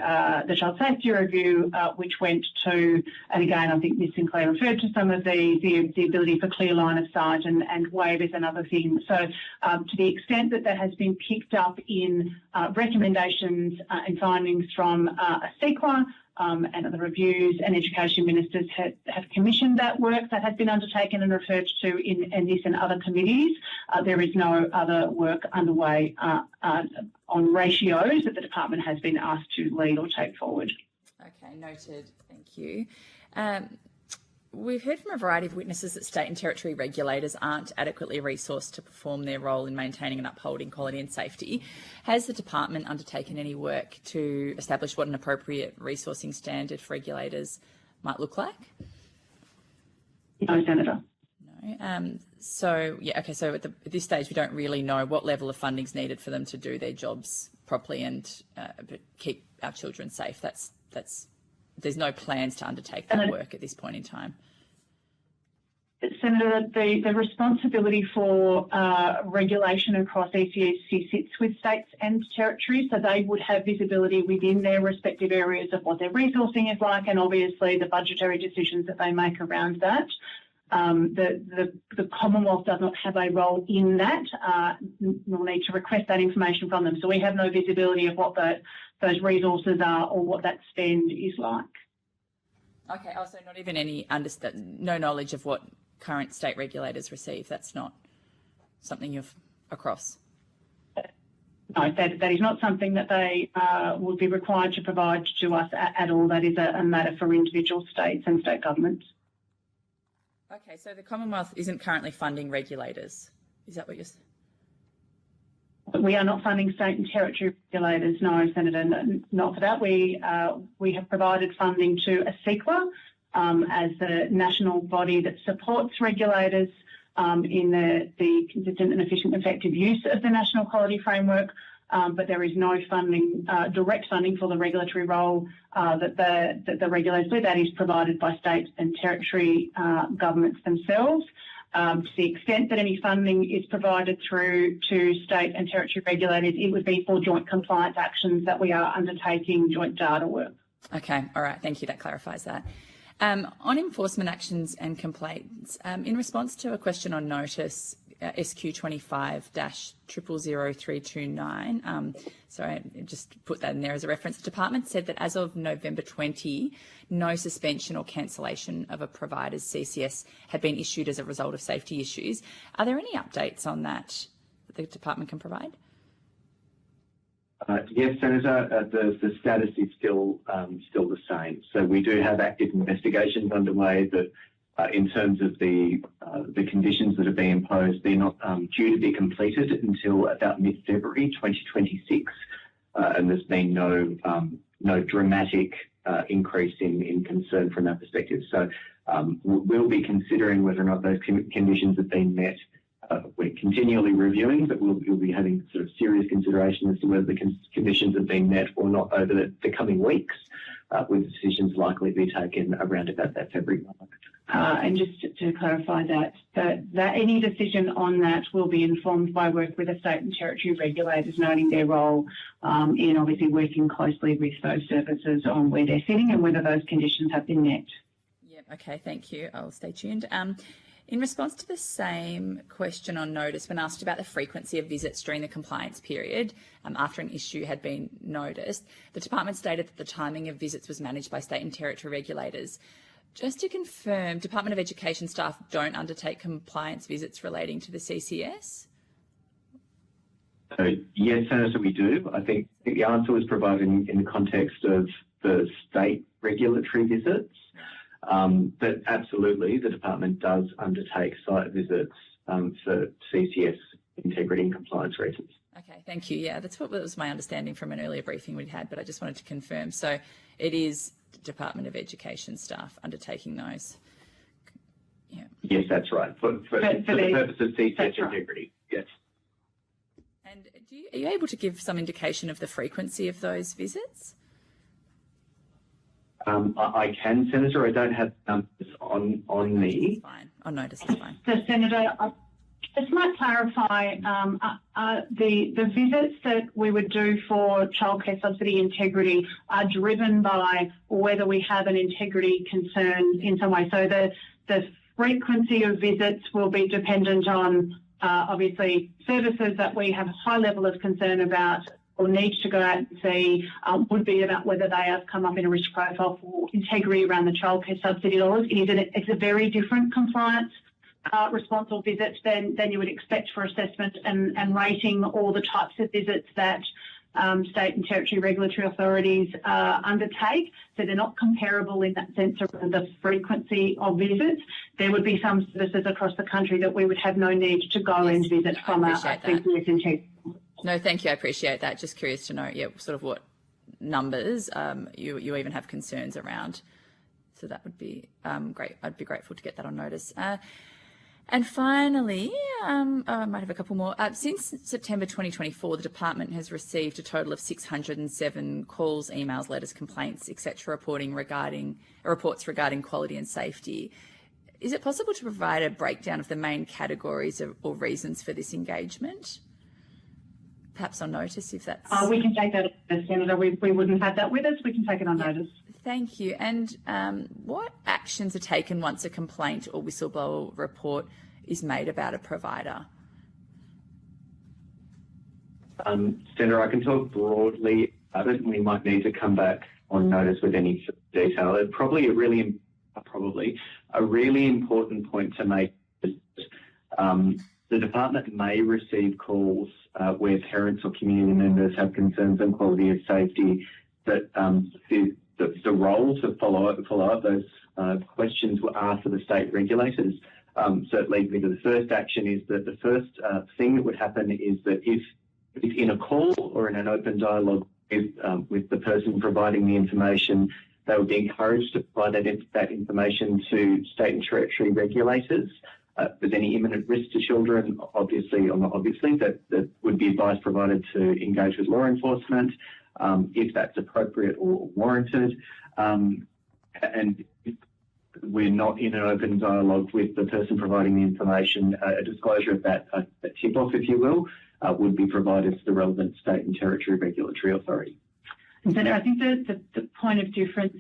Child Safety Review, which went to, and again, I think Ms Sinclair referred to some of the ability for clear line of sight and waivers and other things. So to the extent that that has been picked up in recommendations and findings from ASEQA, and other reviews, and education ministers have commissioned that work that has been undertaken and referred to in this and other committees. There is no other work underway on ratios that the department has been asked to lead or take forward. Okay, noted. Thank you. We've heard from a variety of witnesses that state and territory regulators aren't adequately resourced to perform their role in maintaining and upholding quality and safety. Has the department undertaken any work to establish what an appropriate resourcing standard for regulators might look like? No, Senator. No. So at this stage, we don't really know what level of funding is needed for them to do their jobs properly and keep our children safe. There's no plans to undertake that work at this point in time. Senator, the responsibility for regulation across ECEC sits with states and territories, so they would have visibility within their respective areas of what their resourcing is like, and obviously the budgetary decisions that they make around that. The Commonwealth does not have a role in that, nor need to request that information from them. So we have no visibility of what those resources are or what that spend is like. Okay, also not even no knowledge of what current state regulators receive. That's not something you've across. No, that is not something that they would be required to provide to us at all. That is a matter for individual states and state governments. Okay, so the Commonwealth isn't currently funding regulators. Is that what you're saying? We are not funding state and territory regulators, no, Senator, not for that. We have provided funding to ASIQA as the national body that supports regulators in the consistent and efficient effective use of the National Quality Framework, but there is no funding, direct funding for the regulatory role that the regulators do. That is provided by state and territory governments themselves. To the extent that any funding is provided through to state and territory regulators, it would be for joint compliance actions that we are undertaking, joint data work. Okay, all right, thank you, that clarifies that. On enforcement actions and complaints, in response to a question on notice, SQ25-000329, sorry, just put that in there as a reference. The department said that as of November 20, no suspension or cancellation of a provider's CCS had been issued as a result of safety issues. Are there any updates on that the department can provide? Yes, Senator, the status is still the same. So we do have active investigations underway that in terms of the conditions that are being imposed, they're not due to be completed until about mid-February 2026, and there's been no dramatic increase in concern from that perspective. So we'll be considering whether or not those conditions have been met. We're continually reviewing, but we'll be having sort of serious consideration as to whether the conditions have been met or not over the coming weeks, with decisions likely to be taken around about that February mark. And just to clarify that any decision on that will be informed by work with the state and territory regulators, noting their role in obviously working closely with those services on where they're sitting and whether those conditions have been met. Yep, okay, thank you. I'll stay tuned. In response to the same question on notice, when asked about the frequency of visits during the compliance period after an issue had been noticed, the department stated that the timing of visits was managed by state and territory regulators. Just to confirm, Department of Education staff don't undertake compliance visits relating to the CCS? Yes, Senator, we do. I think the answer was provided in the context of the state regulatory visits. But absolutely, the department does undertake site visits for CCS integrity and compliance reasons. Okay, thank you. Yeah, that's what was my understanding from an earlier briefing we'd had, but I just wanted to confirm. So it is Department of Education staff undertaking those. Yeah. Yes, that's right. For the purpose of CCS integrity, yes. And are you able to give some indication of the frequency of those visits? I can, Senator. I don't have numbers on me. That's fine. On notice is fine. So, Senator, I just might clarify the visits that we would do for childcare subsidy integrity are driven by whether we have an integrity concern in some way. So the frequency of visits will be dependent on obviously services that we have a high level of concern about or need to go out and see, would be about whether they have come up in a risk profile for integrity around the childcare subsidy dollars. It's a very different compliance response or visit than you would expect for assessment and rating all the types of visits that state and territory regulatory authorities undertake. So they're not comparable in that sense of the frequency of visits. There would be some services across the country that we would have no need to go and visit from a CCS integrity. No, thank you. I appreciate that. Just curious to know, sort of what numbers you even have concerns around. So that would be great. I'd be grateful to get that on notice. And finally, I might have a couple more. Since September 2024, the department has received a total of 607 calls, emails, letters, complaints, etc., reports regarding quality and safety. Is it possible to provide a breakdown of the main categories or reasons for this engagement? Perhaps on notice, if that's... we can take that on, Senator. We wouldn't have that with us. We can take it on notice. Thank you. And what actions are taken once a complaint or whistleblower report is made about a provider? Senator, I can talk broadly about it, and we might need to come back on notice with any detail. Probably a really important point to make is The department may receive calls where parents or community members have concerns on quality of safety, but the role to follow up those questions are for the state regulators. So it leads me to the first action is that the first thing that would happen is that if in a call or in an open dialogue with the person providing the information, they would be encouraged to provide that information to state and territory regulators. If there's any imminent risk to children, obviously, or not obviously, that would be advice provided to engage with law enforcement if that's appropriate or warranted. And if we're not in an open dialogue with the person providing the information, a disclosure of that, a tip-off, if you will, would be provided to the relevant state and territory regulatory authority. And so I think the point of difference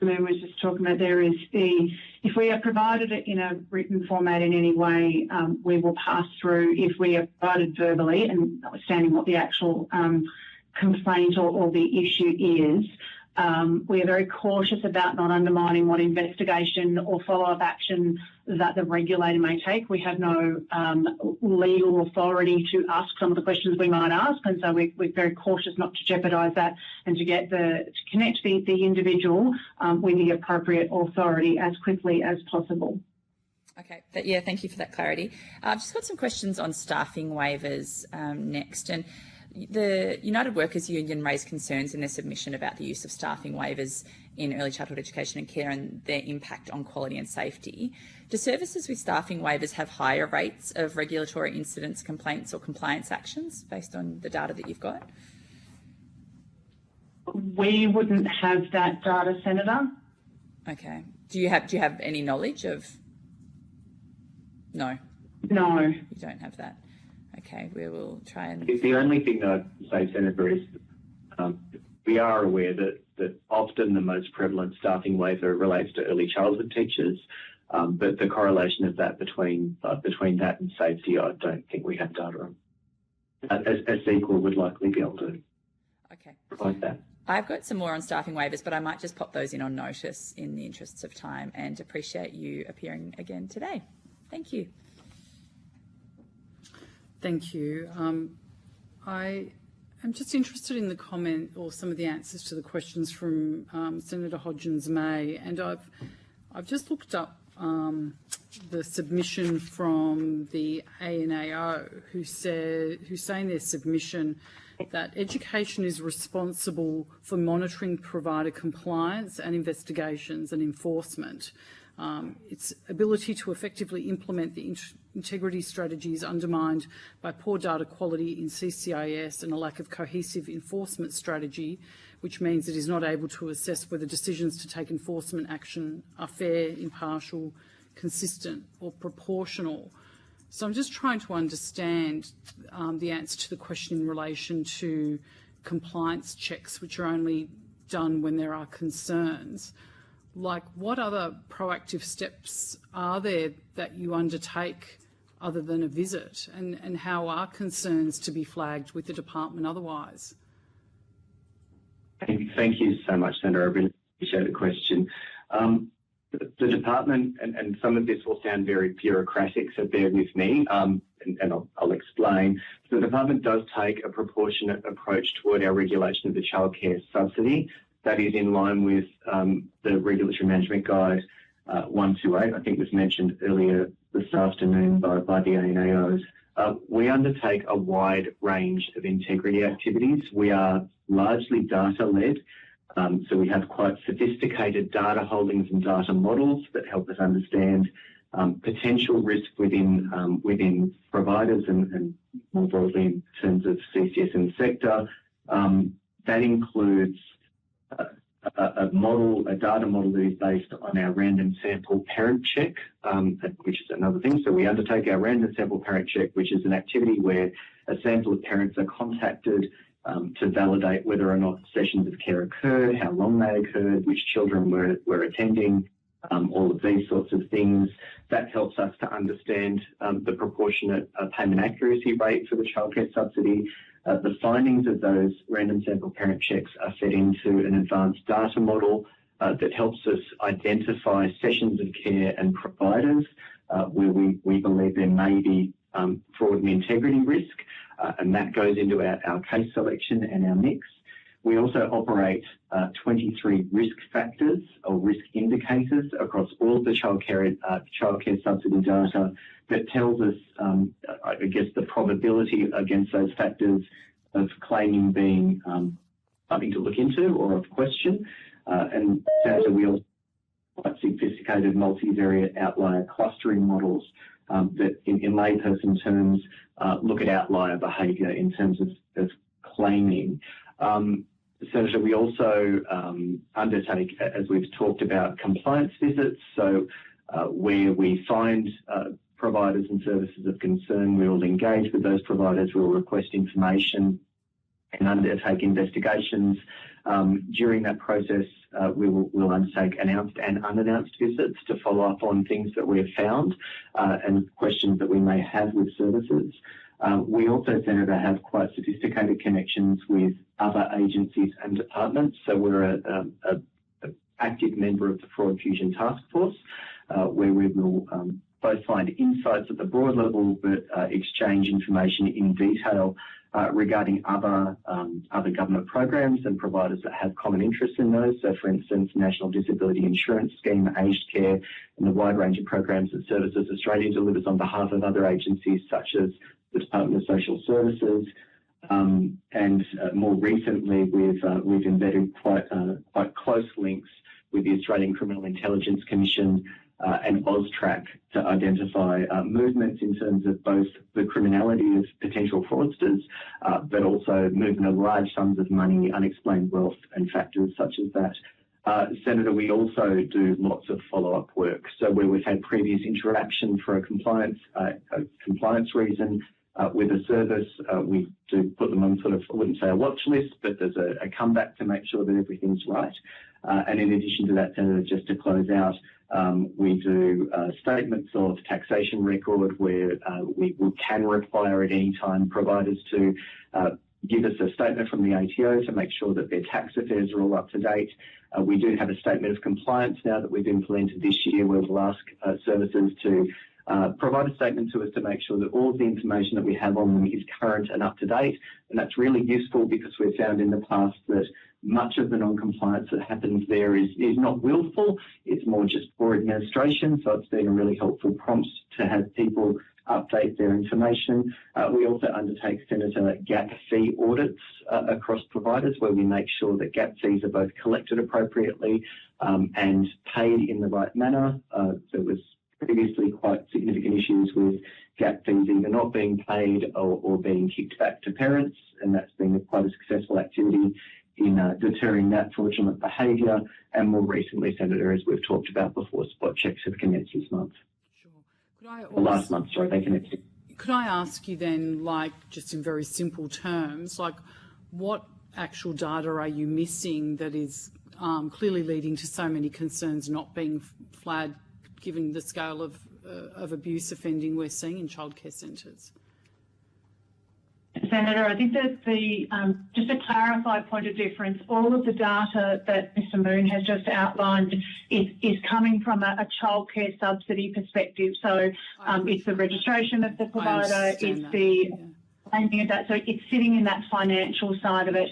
Lou was just talking about there is if we are provided it in a written format in any way, we will pass through. If we are provided verbally, and notwithstanding what the actual complaint or the issue is, we are very cautious about not undermining what investigation or follow-up action that the regulator may take. We have no legal authority to ask some of the questions we might ask, and so we're very cautious not to jeopardise that and to connect the individual with the appropriate authority as quickly as possible. Okay, yeah, thank you for that clarity. I've just got some questions on staffing waivers next. And the United Workers Union raised concerns in their submission about the use of staffing waivers in early childhood education and care and their impact on quality and safety. Do services with staffing waivers have higher rates of regulatory incidents, complaints or compliance actions based on the data that you've got? We wouldn't have that data, Senator. Okay. Do you have any knowledge of? No. No. You don't have that. Okay, we will try and... The only thing that I'd say, Senator, is we are aware that often the most prevalent staffing waiver relates to early childhood teachers, but the correlation of that between that and safety, I don't think we have data on. A sequel would likely be able to provide that. I've got some more on staffing waivers, but I might just pop those in on notice in the interests of time, and appreciate you appearing again today. Thank you. Thank you. I am just interested in the comment or some of the answers to the questions from Senator Hodgins-May, and I've just looked up the submission from the ANAO, who say in their submission that education is responsible for monitoring provider compliance and investigations and enforcement. Its ability to effectively implement the integrity strategy is undermined by poor data quality in CCIS and a lack of cohesive enforcement strategy, which means it is not able to assess whether decisions to take enforcement action are fair, impartial, consistent or proportional. So I'm just trying to understand the answer to the question in relation to compliance checks, which are only done when there are concerns. Like, what other proactive steps are there that you undertake other than a visit, and how are concerns to be flagged with the department otherwise? Thank you so much, Senator. I really appreciate the question. The department, and some of this will sound very bureaucratic, so bear with me, and I'll explain. The department does take a proportionate approach toward our regulation of the childcare subsidy. That is in line with the Regulatory Management Guide 128, I think was mentioned earlier this afternoon by the ANAOs. We undertake a wide range of integrity activities. We are largely data-led, so we have quite sophisticated data holdings and data models that help us understand potential risk within providers and more broadly in terms of CCS in the sector. That includes a data model that is based on our random sample parent check, which is another thing. So we undertake our random sample parent check, which is an activity where a sample of parents are contacted to validate whether or not sessions of care occurred, how long they occurred, which children were attending, all of these sorts of things. That helps us to understand the proportionate payment accuracy rate for the childcare subsidy. The findings of those random sample parent checks are fed into an advanced data model that helps us identify sessions of care and providers where we believe there may be fraud and integrity risk, and that goes into our case selection and our mix. We also operate 23 risk factors or risk indicators across all of the childcare subsidy data that tells us, I guess, the probability against those factors of claiming being something to look into or of question. And so we also have quite sophisticated multivariate outlier clustering models that in layperson terms look at outlier behaviour in terms of claiming. Senator, we also undertake, as we've talked about, compliance visits. So where we find providers and services of concern, we will engage with those providers, we will request information and undertake investigations. During that process, we'll undertake announced and unannounced visits to follow up on things that we have found and questions that we may have with services. We also, Senator, have quite sophisticated connections with other agencies and departments. So we're an active member of the Fraud Fusion Task Force, where we will both find insights at the broad level, but exchange information in detail regarding other government programs and providers that have common interests in those. So, for instance, National Disability Insurance Scheme, aged care, and the wide range of programs and services Australia delivers on behalf of other agencies such as the Department of Social Services. And more recently, we've embedded quite close links with the Australian Criminal Intelligence Commission and AUSTRAC to identify movements in terms of both the criminality of potential fraudsters, but also movement of large sums of money, unexplained wealth, and factors such as that. Senator, we also do lots of follow-up work. So where we've had previous interaction for a compliance reason with a service, we do put them on sort of, I wouldn't say a watch list, but there's a comeback to make sure that everything's right. And in addition to that, Senator, just to close out, we do statements of taxation record where we can require at any time providers to give us a statement from the ATO to make sure that their tax affairs are all up to date. We do have a statement of compliance now that we've implemented this year where we'll ask services to provide a statement to us to make sure that all of the information that we have on them is current and up to date. And that's really useful because we've found in the past that much of the non-compliance that happens there is not willful, it's more just poor administration. So it's been a really helpful prompt to have people update their information. We also undertake, Senator, gap fee audits across providers where we make sure that gap fees are both collected appropriately and paid in the right manner. There was previously quite significant issues with gap fees either not being paid or being kicked back to parents, and that's been quite a successful activity in deterring that fraudulent behaviour. And more recently, Senator, as we've talked about before, spot checks have commenced this month. Sure. Could I also, last month, sorry, they commenced. Could I ask you then, like, just in very simple terms, like, what actual data are you missing that is clearly leading to so many concerns not being flagged, given the scale of abuse offending we're seeing in childcare centres? Senator, I think that just a clarified point of difference, all of the data that Mr Moon has just outlined is coming from a childcare subsidy perspective. So it's the registration of the provider, it's the claiming of that. So it's sitting in that financial side of it.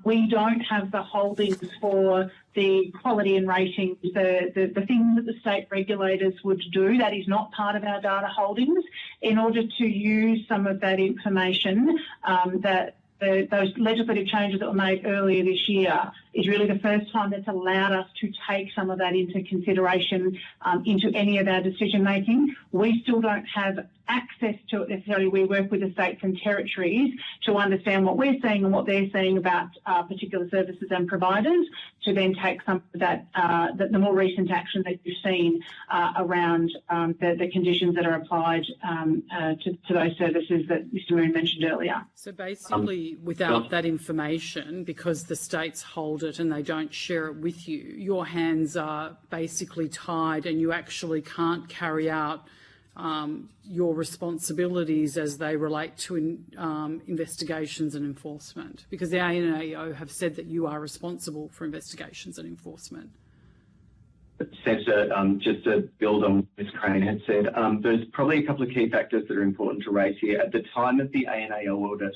We don't have the holdings for the quality and ratings, the things that the state regulators would do. That is not part of our data holdings. In order to use some of that information, those legislative changes that were made earlier this year is really the first time that's allowed us to take some of that into consideration into any of our decision making. We still don't have access to it necessarily. We work with the states and territories to understand what we're seeing and what they're seeing about particular services and providers, to then take some of that, the more recent action that you've seen around the conditions that are applied to those services that Mr Moon mentioned earlier. So basically, without that information, because the states hold it and they don't share it with you, your hands are basically tied and you actually can't carry out your responsibilities as they relate to investigations and enforcement, because the ANAO have said that you are responsible for investigations and enforcement. Senator, just to build on what Ms. Crane had said, there's probably a couple of key factors that are important to raise here. At the time of the ANAO audit,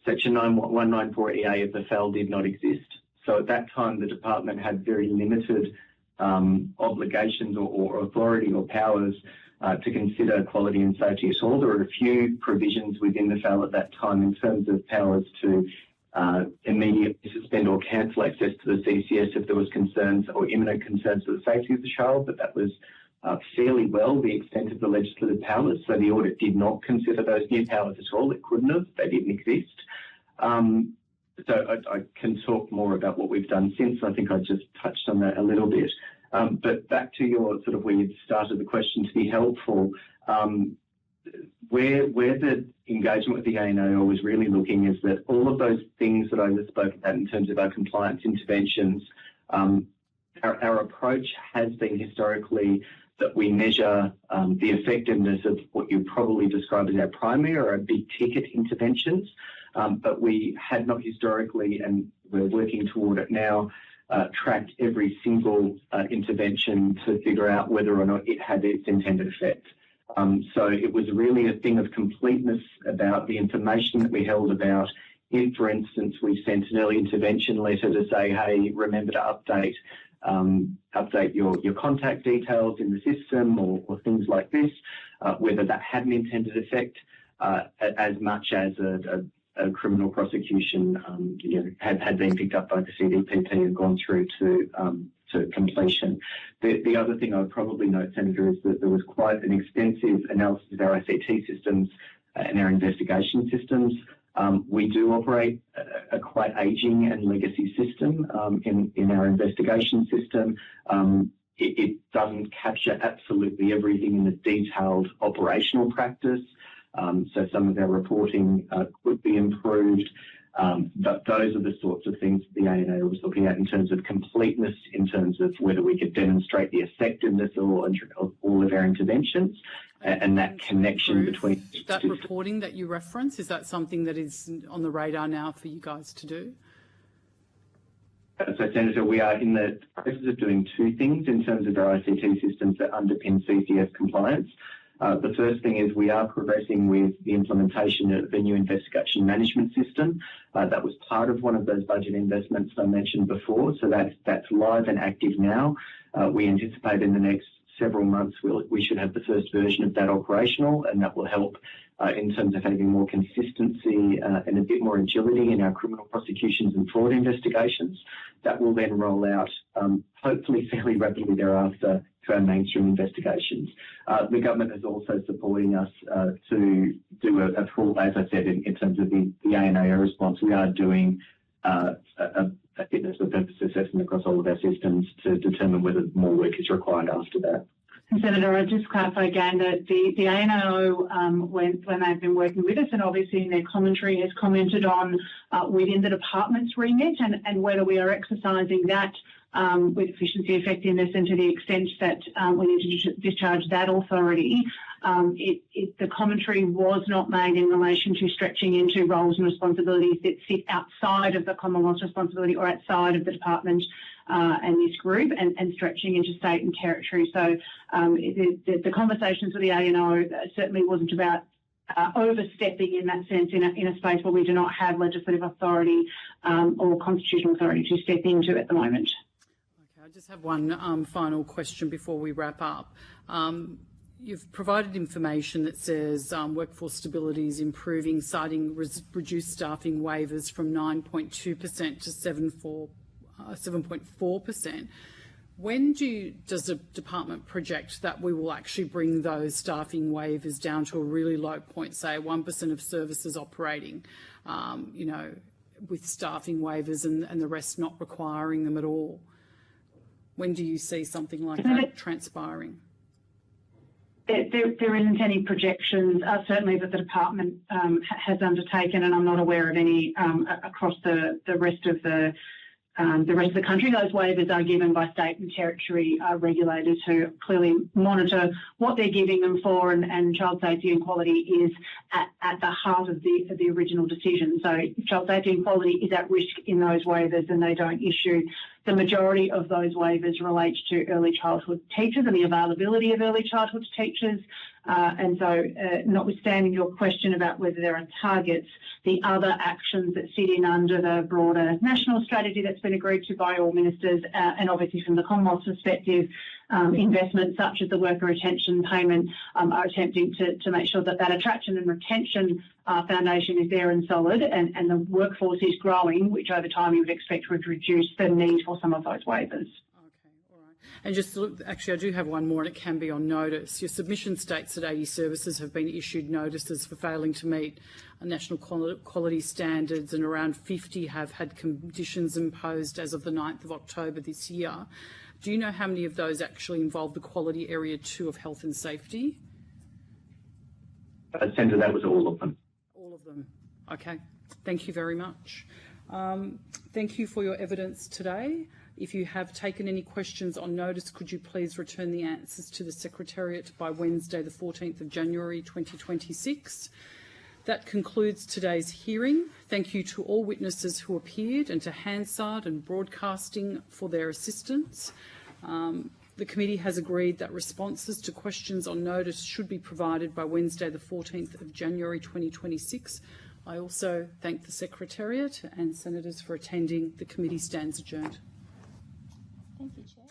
Section 194EA of the FEL did not exist. So at that time, the department had very limited obligations or authority or powers to consider quality and safety at all. There were a few provisions within the FEL at that time in terms of powers to immediately suspend or cancel access to the CCS if there was concerns or imminent concerns for the safety of the child, but that was fairly well the extent of the legislative powers. So the audit did not consider those new powers at all. It couldn't have. They didn't exist. So I can talk more about what we've done since. I think I just touched on that a little bit. But back to your sort of where you started the question to be helpful, where the engagement with the ANAO was really looking is that all of those things that I just spoke about in terms of our compliance interventions, our approach has been historically that we measure the effectiveness of what you probably describe as our primary or our big ticket interventions, but we had not historically, and we're working toward it now, tracked every single intervention to figure out whether or not it had its intended effect. So it was really a thing of completeness about the information that we held about. If, for instance, we sent an early intervention letter to say, hey, remember to update your contact details in the system or things like this, whether that had an intended effect as much as a criminal prosecution had been picked up by the CDPP and gone through to completion. The other thing I would probably note, Senator, is that there was quite an extensive analysis of our ICT systems and our investigation systems. We do operate a quite ageing and legacy system in our investigation system. It doesn't capture absolutely everything in the detailed operational practice. So some of our reporting could be improved. But those are the sorts of things the ANA was looking at in terms of completeness, in terms of whether we could demonstrate the effectiveness of all of our interventions and that connection between... That reporting that you reference, is that something that is on the radar now for you guys to do? So, Senator, we are in the process of doing two things in terms of our ICT systems that underpin CCS compliance. The first thing is we are progressing with the implementation of the new investigation management system. That was part of one of those budget investments I mentioned before, so that's live and active now. We anticipate in the next several months we should have the first version of that operational, and that will help in terms of having more consistency and a bit more agility in our criminal prosecutions and fraud investigations. That will then roll out hopefully fairly rapidly thereafter to our mainstream investigations. The government is also supporting us to do a full, as I said, in terms of the ANAO response, we are doing a fitness for purpose assessment across all of our systems to determine whether more work is required after that. And Senator, I'll just clarify again that the ANAO, when they've been working with us, and obviously in their commentary has commented on within the department's remit and whether we are exercising that with efficiency, effectiveness, and to the extent that we need to discharge that authority. The commentary was not made in relation to stretching into roles and responsibilities that sit outside of the Commonwealth's responsibility or outside of the department and this group and stretching into state and territory. So the conversations with the ANO certainly wasn't about overstepping in that sense in a space where we do not have legislative authority or constitutional authority to step into at the moment. Okay, I just have one final question before we wrap up. You've provided information that says workforce stability is improving, citing reduced staffing waivers from 9.2% to 7.4%. When does the department project that we will actually bring those staffing waivers down to a really low point, say 1% of services operating, with staffing waivers and the rest not requiring them at all? When do you see something like that transpiring? There isn't any projections, certainly that the department has undertaken, and I'm not aware of any across the rest of the the rest of the country. Those waivers are given by state and territory regulators who clearly monitor what they're giving them for, and child safety and quality is at the heart of the original decision. So if child safety and quality is at risk in those waivers, then they don't issue. The majority of those waivers relate to early childhood teachers and the availability of early childhood teachers. And so, notwithstanding your question about whether there are targets, the other actions that sit in under the broader national strategy that's been agreed to by all ministers, and obviously from the Commonwealth's perspective, investments such as the worker retention payment are attempting to make sure that that attraction and retention foundation is there and solid, and the workforce is growing, which over time you would expect would reduce the need for some of those waivers. And just actually, I do have one more, and it can be on notice. Your submission states that 80 services have been issued notices for failing to meet national quality standards, and around 50 have had conditions imposed as of the 9th of October this year. Do you know how many of those actually involve the quality area 2 of health and safety? Senator, that was all of them. All of them. Okay. Thank you very much. Thank you for your evidence today. If you have taken any questions on notice, could you please return the answers to the Secretariat by Wednesday, the 14th of January 2026. That concludes today's hearing. Thank you to all witnesses who appeared, and to Hansard and Broadcasting for their assistance. The committee has agreed that responses to questions on notice should be provided by Wednesday, the 14th of January 2026. I also thank the Secretariat and Senators for attending. The committee stands adjourned. Thank you, Chair.